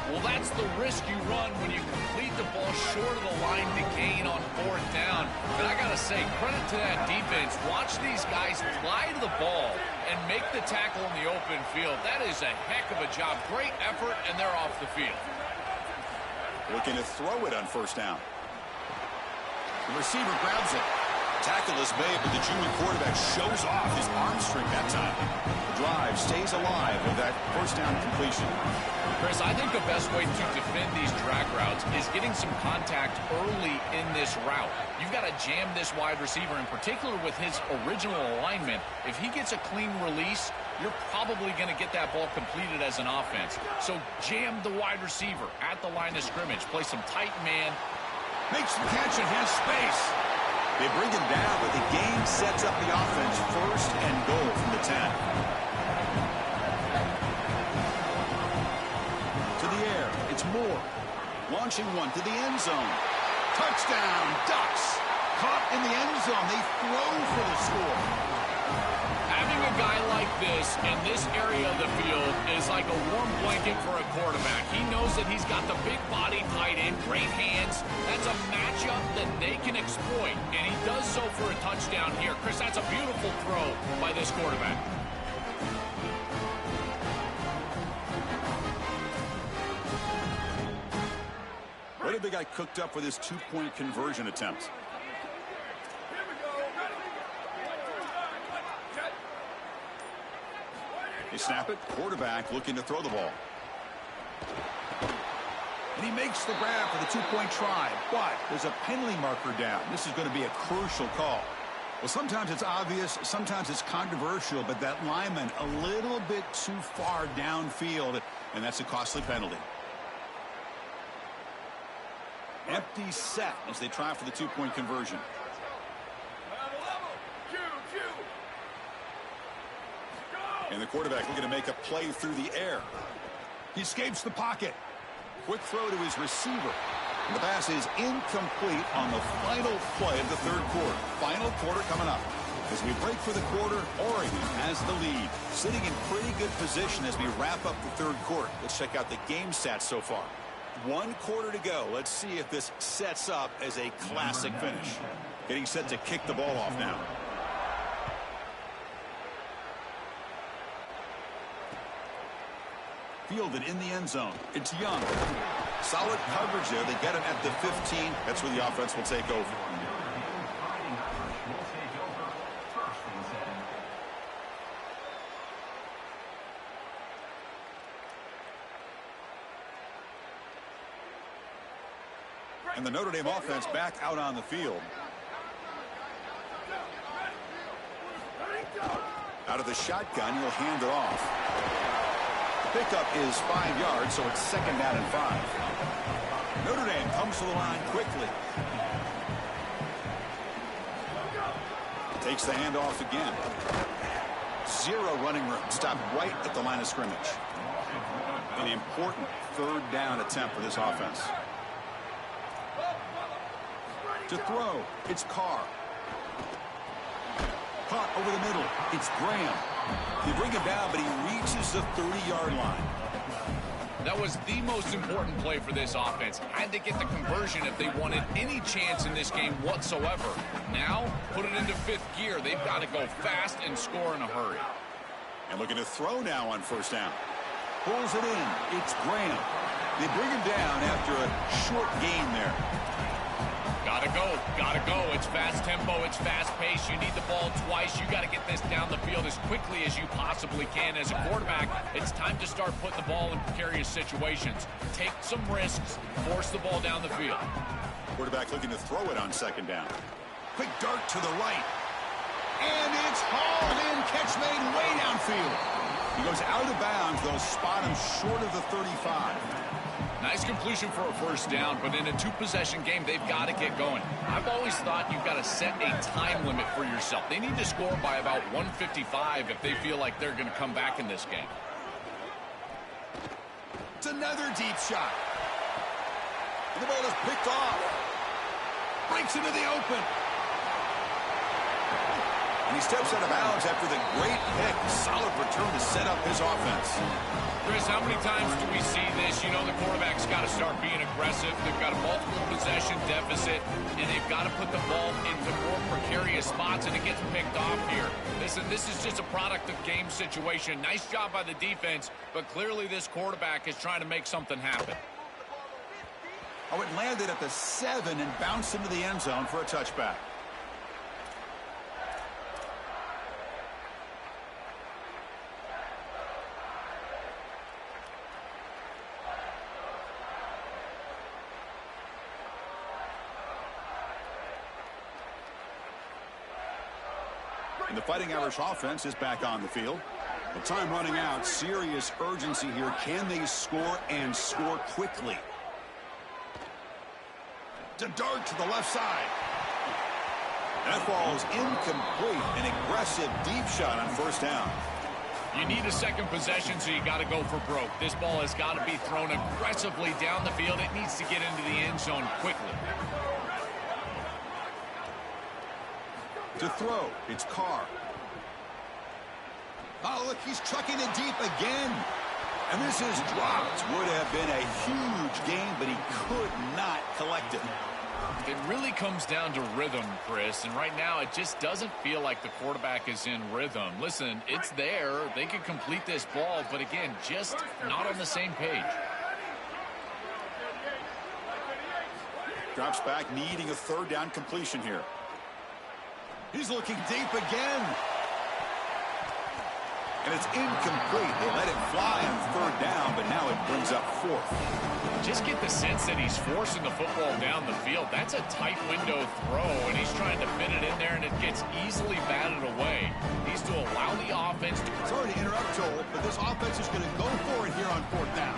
Well, that's the risk you run when you complete the ball short of the line to gain on 4th down. But I got to say, credit to that defense. Watch these guys fly to the ball and make the tackle in the open field. That is a heck of a job. Great effort, and they're off the field. Looking to throw it on first down. The receiver grabs it. Tackle is made, but the junior quarterback shows off his arm strength that time. The drive stays alive with that first down completion. Chris, I think the best way to defend these drag routes is getting some contact early in this route. You've got to jam this wide receiver, in particular with his original alignment. If he gets a clean release, you're probably going to get that ball completed as an offense. So jam the wide receiver at the line of scrimmage. Play some tight man. Makes the catch and has space. They bring him down, but the game sets up the offense first and goal from the 10. To the air, it's Moore. Launching one to the end zone. Touchdown, Ducks. Caught in the end zone. They throw for the score. Having a guy like this in this area of the field is like a warm blanket for a quarterback. He knows that he's got the big body tight end, great hands. That's a matchup that they can exploit, and he does so for a touchdown here. Chris, that's a beautiful throw by this quarterback. What have they got cooked up with this two-point conversion attempt? They snap it. Quarterback looking to throw the ball. And he makes the grab for the two-point try. But there's a penalty marker down. This is going to be a crucial call. Well, sometimes it's obvious, sometimes it's controversial, but that lineman a little bit too far downfield, and that's a costly penalty. Empty set as they try for the two-point conversion. And the quarterback looking to make a play through the air. He escapes the pocket. Quick throw to his receiver. And the pass is incomplete on the final play of the third quarter. Final quarter coming up. As we break for the quarter, Oregon has the lead. Sitting in pretty good position as we wrap up the third quarter. Let's check out the game stats so far. 1 quarter to go. Let's see if this sets up as a classic finish. Getting set to kick the ball off now. Fielded in the end zone. It's Young. Solid coverage there. They get him at the 15. That's where the offense will take over. And the Notre Dame offense back out on the field. Out of the shotgun, he'll hand it off. Pickup is 5 yards, so it's 2nd down and 5. Notre Dame comes to the line quickly. Takes the handoff again. 0 running room. Stopped right at the line of scrimmage. An important 3rd down attempt for this offense. To throw, it's Carr. Caught over the middle. It's Graham. They bring him down, but he reaches the 30-yard line. That was the most important play for this offense. Had to get the conversion if they wanted any chance in this game whatsoever. Now, put it into 5th gear. They've got to go fast and score in a hurry. And looking to throw now on 1st down. Pulls it in. It's Graham. They bring him down after a short gain there. Gotta go, gotta go. It's fast tempo, it's fast pace. You need the ball twice. You gotta get this down the field as quickly as you possibly can. As a quarterback, it's time to start putting the ball in precarious situations. Take some risks, force the ball down the field. Quarterback looking to throw it on 2nd down. Quick dart to the right. And it's hauled in. Catch made way downfield. He goes out of bounds. They'll spot him short of the 35. Nice completion for a 1st down, but in a 2-possession game, they've got to get going. I've always thought you've got to set a time limit for yourself. They need to score by about 155 if they feel like they're going to come back in this game. It's another deep shot. And the ball is picked off. Breaks into the open. And he steps out of bounds after the great pick. Solid return to set up his offense. Chris, how many times do we see this? You know the quarterback's got to start being aggressive. They've got a multiple possession deficit, and they've got to put the ball into more precarious spots, and it gets picked off here. Listen, this is just a product of game situation. Nice job by the defense, but clearly this quarterback is trying to make something happen. Oh, it landed at the 7 and bounced into the end zone for a touchback. And the Fighting Irish offense is back on the field. The time running out, serious urgency here. Can they score and score quickly? To dart to the left side. That falls incomplete. An aggressive deep shot on first down. You need a second possession, so you got to go for broke. This ball has got to be thrown aggressively down the field. It needs to get into the end zone quickly. To throw, it's Carr. Oh, look, he's trucking it deep again. And this is dropped. Would have been a huge gain, but he could not collect it. It really comes down to rhythm, Chris, and right now it just doesn't feel like the quarterback is in rhythm. Listen, it's there. They could complete this ball, but again, just not on the same page. Drops back, needing a third down completion here. He's looking deep again. And it's incomplete. They let it fly on third down, but now it brings up fourth. Just get the sense that he's forcing the football down the field. That's a tight window throw, and he's trying to fit it in there, and it gets easily batted away. Needs to allow the offense to... Sorry to interrupt, Joel, but this offense is going to go for it here on fourth down.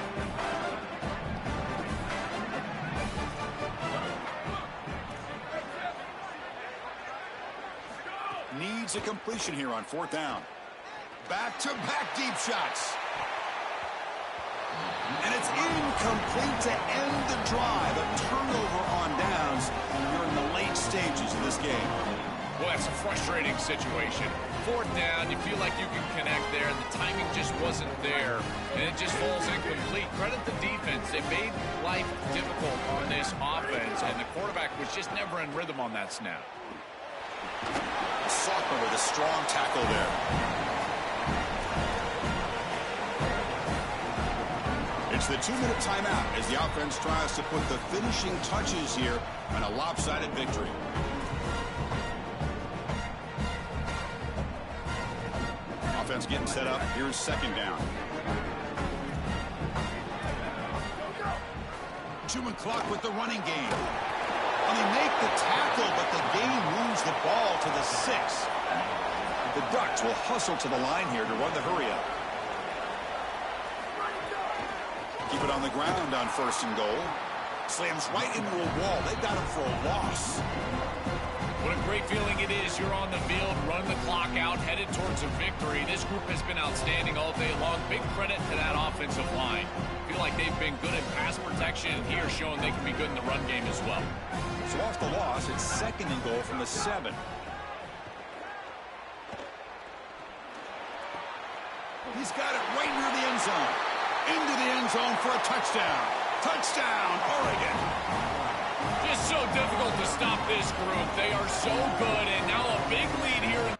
Needs a completion here on fourth down. Back-to-back deep shots. And it's incomplete to end the drive. A turnover on downs. You're in the late stages of this game. Well, that's a frustrating situation. Fourth down, you feel like you can connect there, and the timing just wasn't there, and it just falls incomplete. Credit the defense. They made life difficult on this offense, and the quarterback was just never in rhythm on that snap. Sophomore with a strong tackle there. It's the 2-minute timeout as the offense tries to put the finishing touches here on a lopsided victory. Offense getting set up. Here's second down. Chewing clock with the running game. And they make the tackle, but the game moves the ball to the 6. The Ducks will hustle to the line here to run the hurry-up. Keep it on the ground on first and goal. Slams right into a wall. They got him for a loss. What a great feeling it is. You're on the field, running the clock out, headed towards a victory. This group has been outstanding all day long. Big credit to that offensive line. I feel like they've been good in pass protection, and here showing they can be good in the run game as well. So off the loss, it's second and goal from the 7. He's got it right near the end zone. Into the end zone for a touchdown. Touchdown, Oregon. Just so difficult to stop this group. They are so good, and now a big lead here.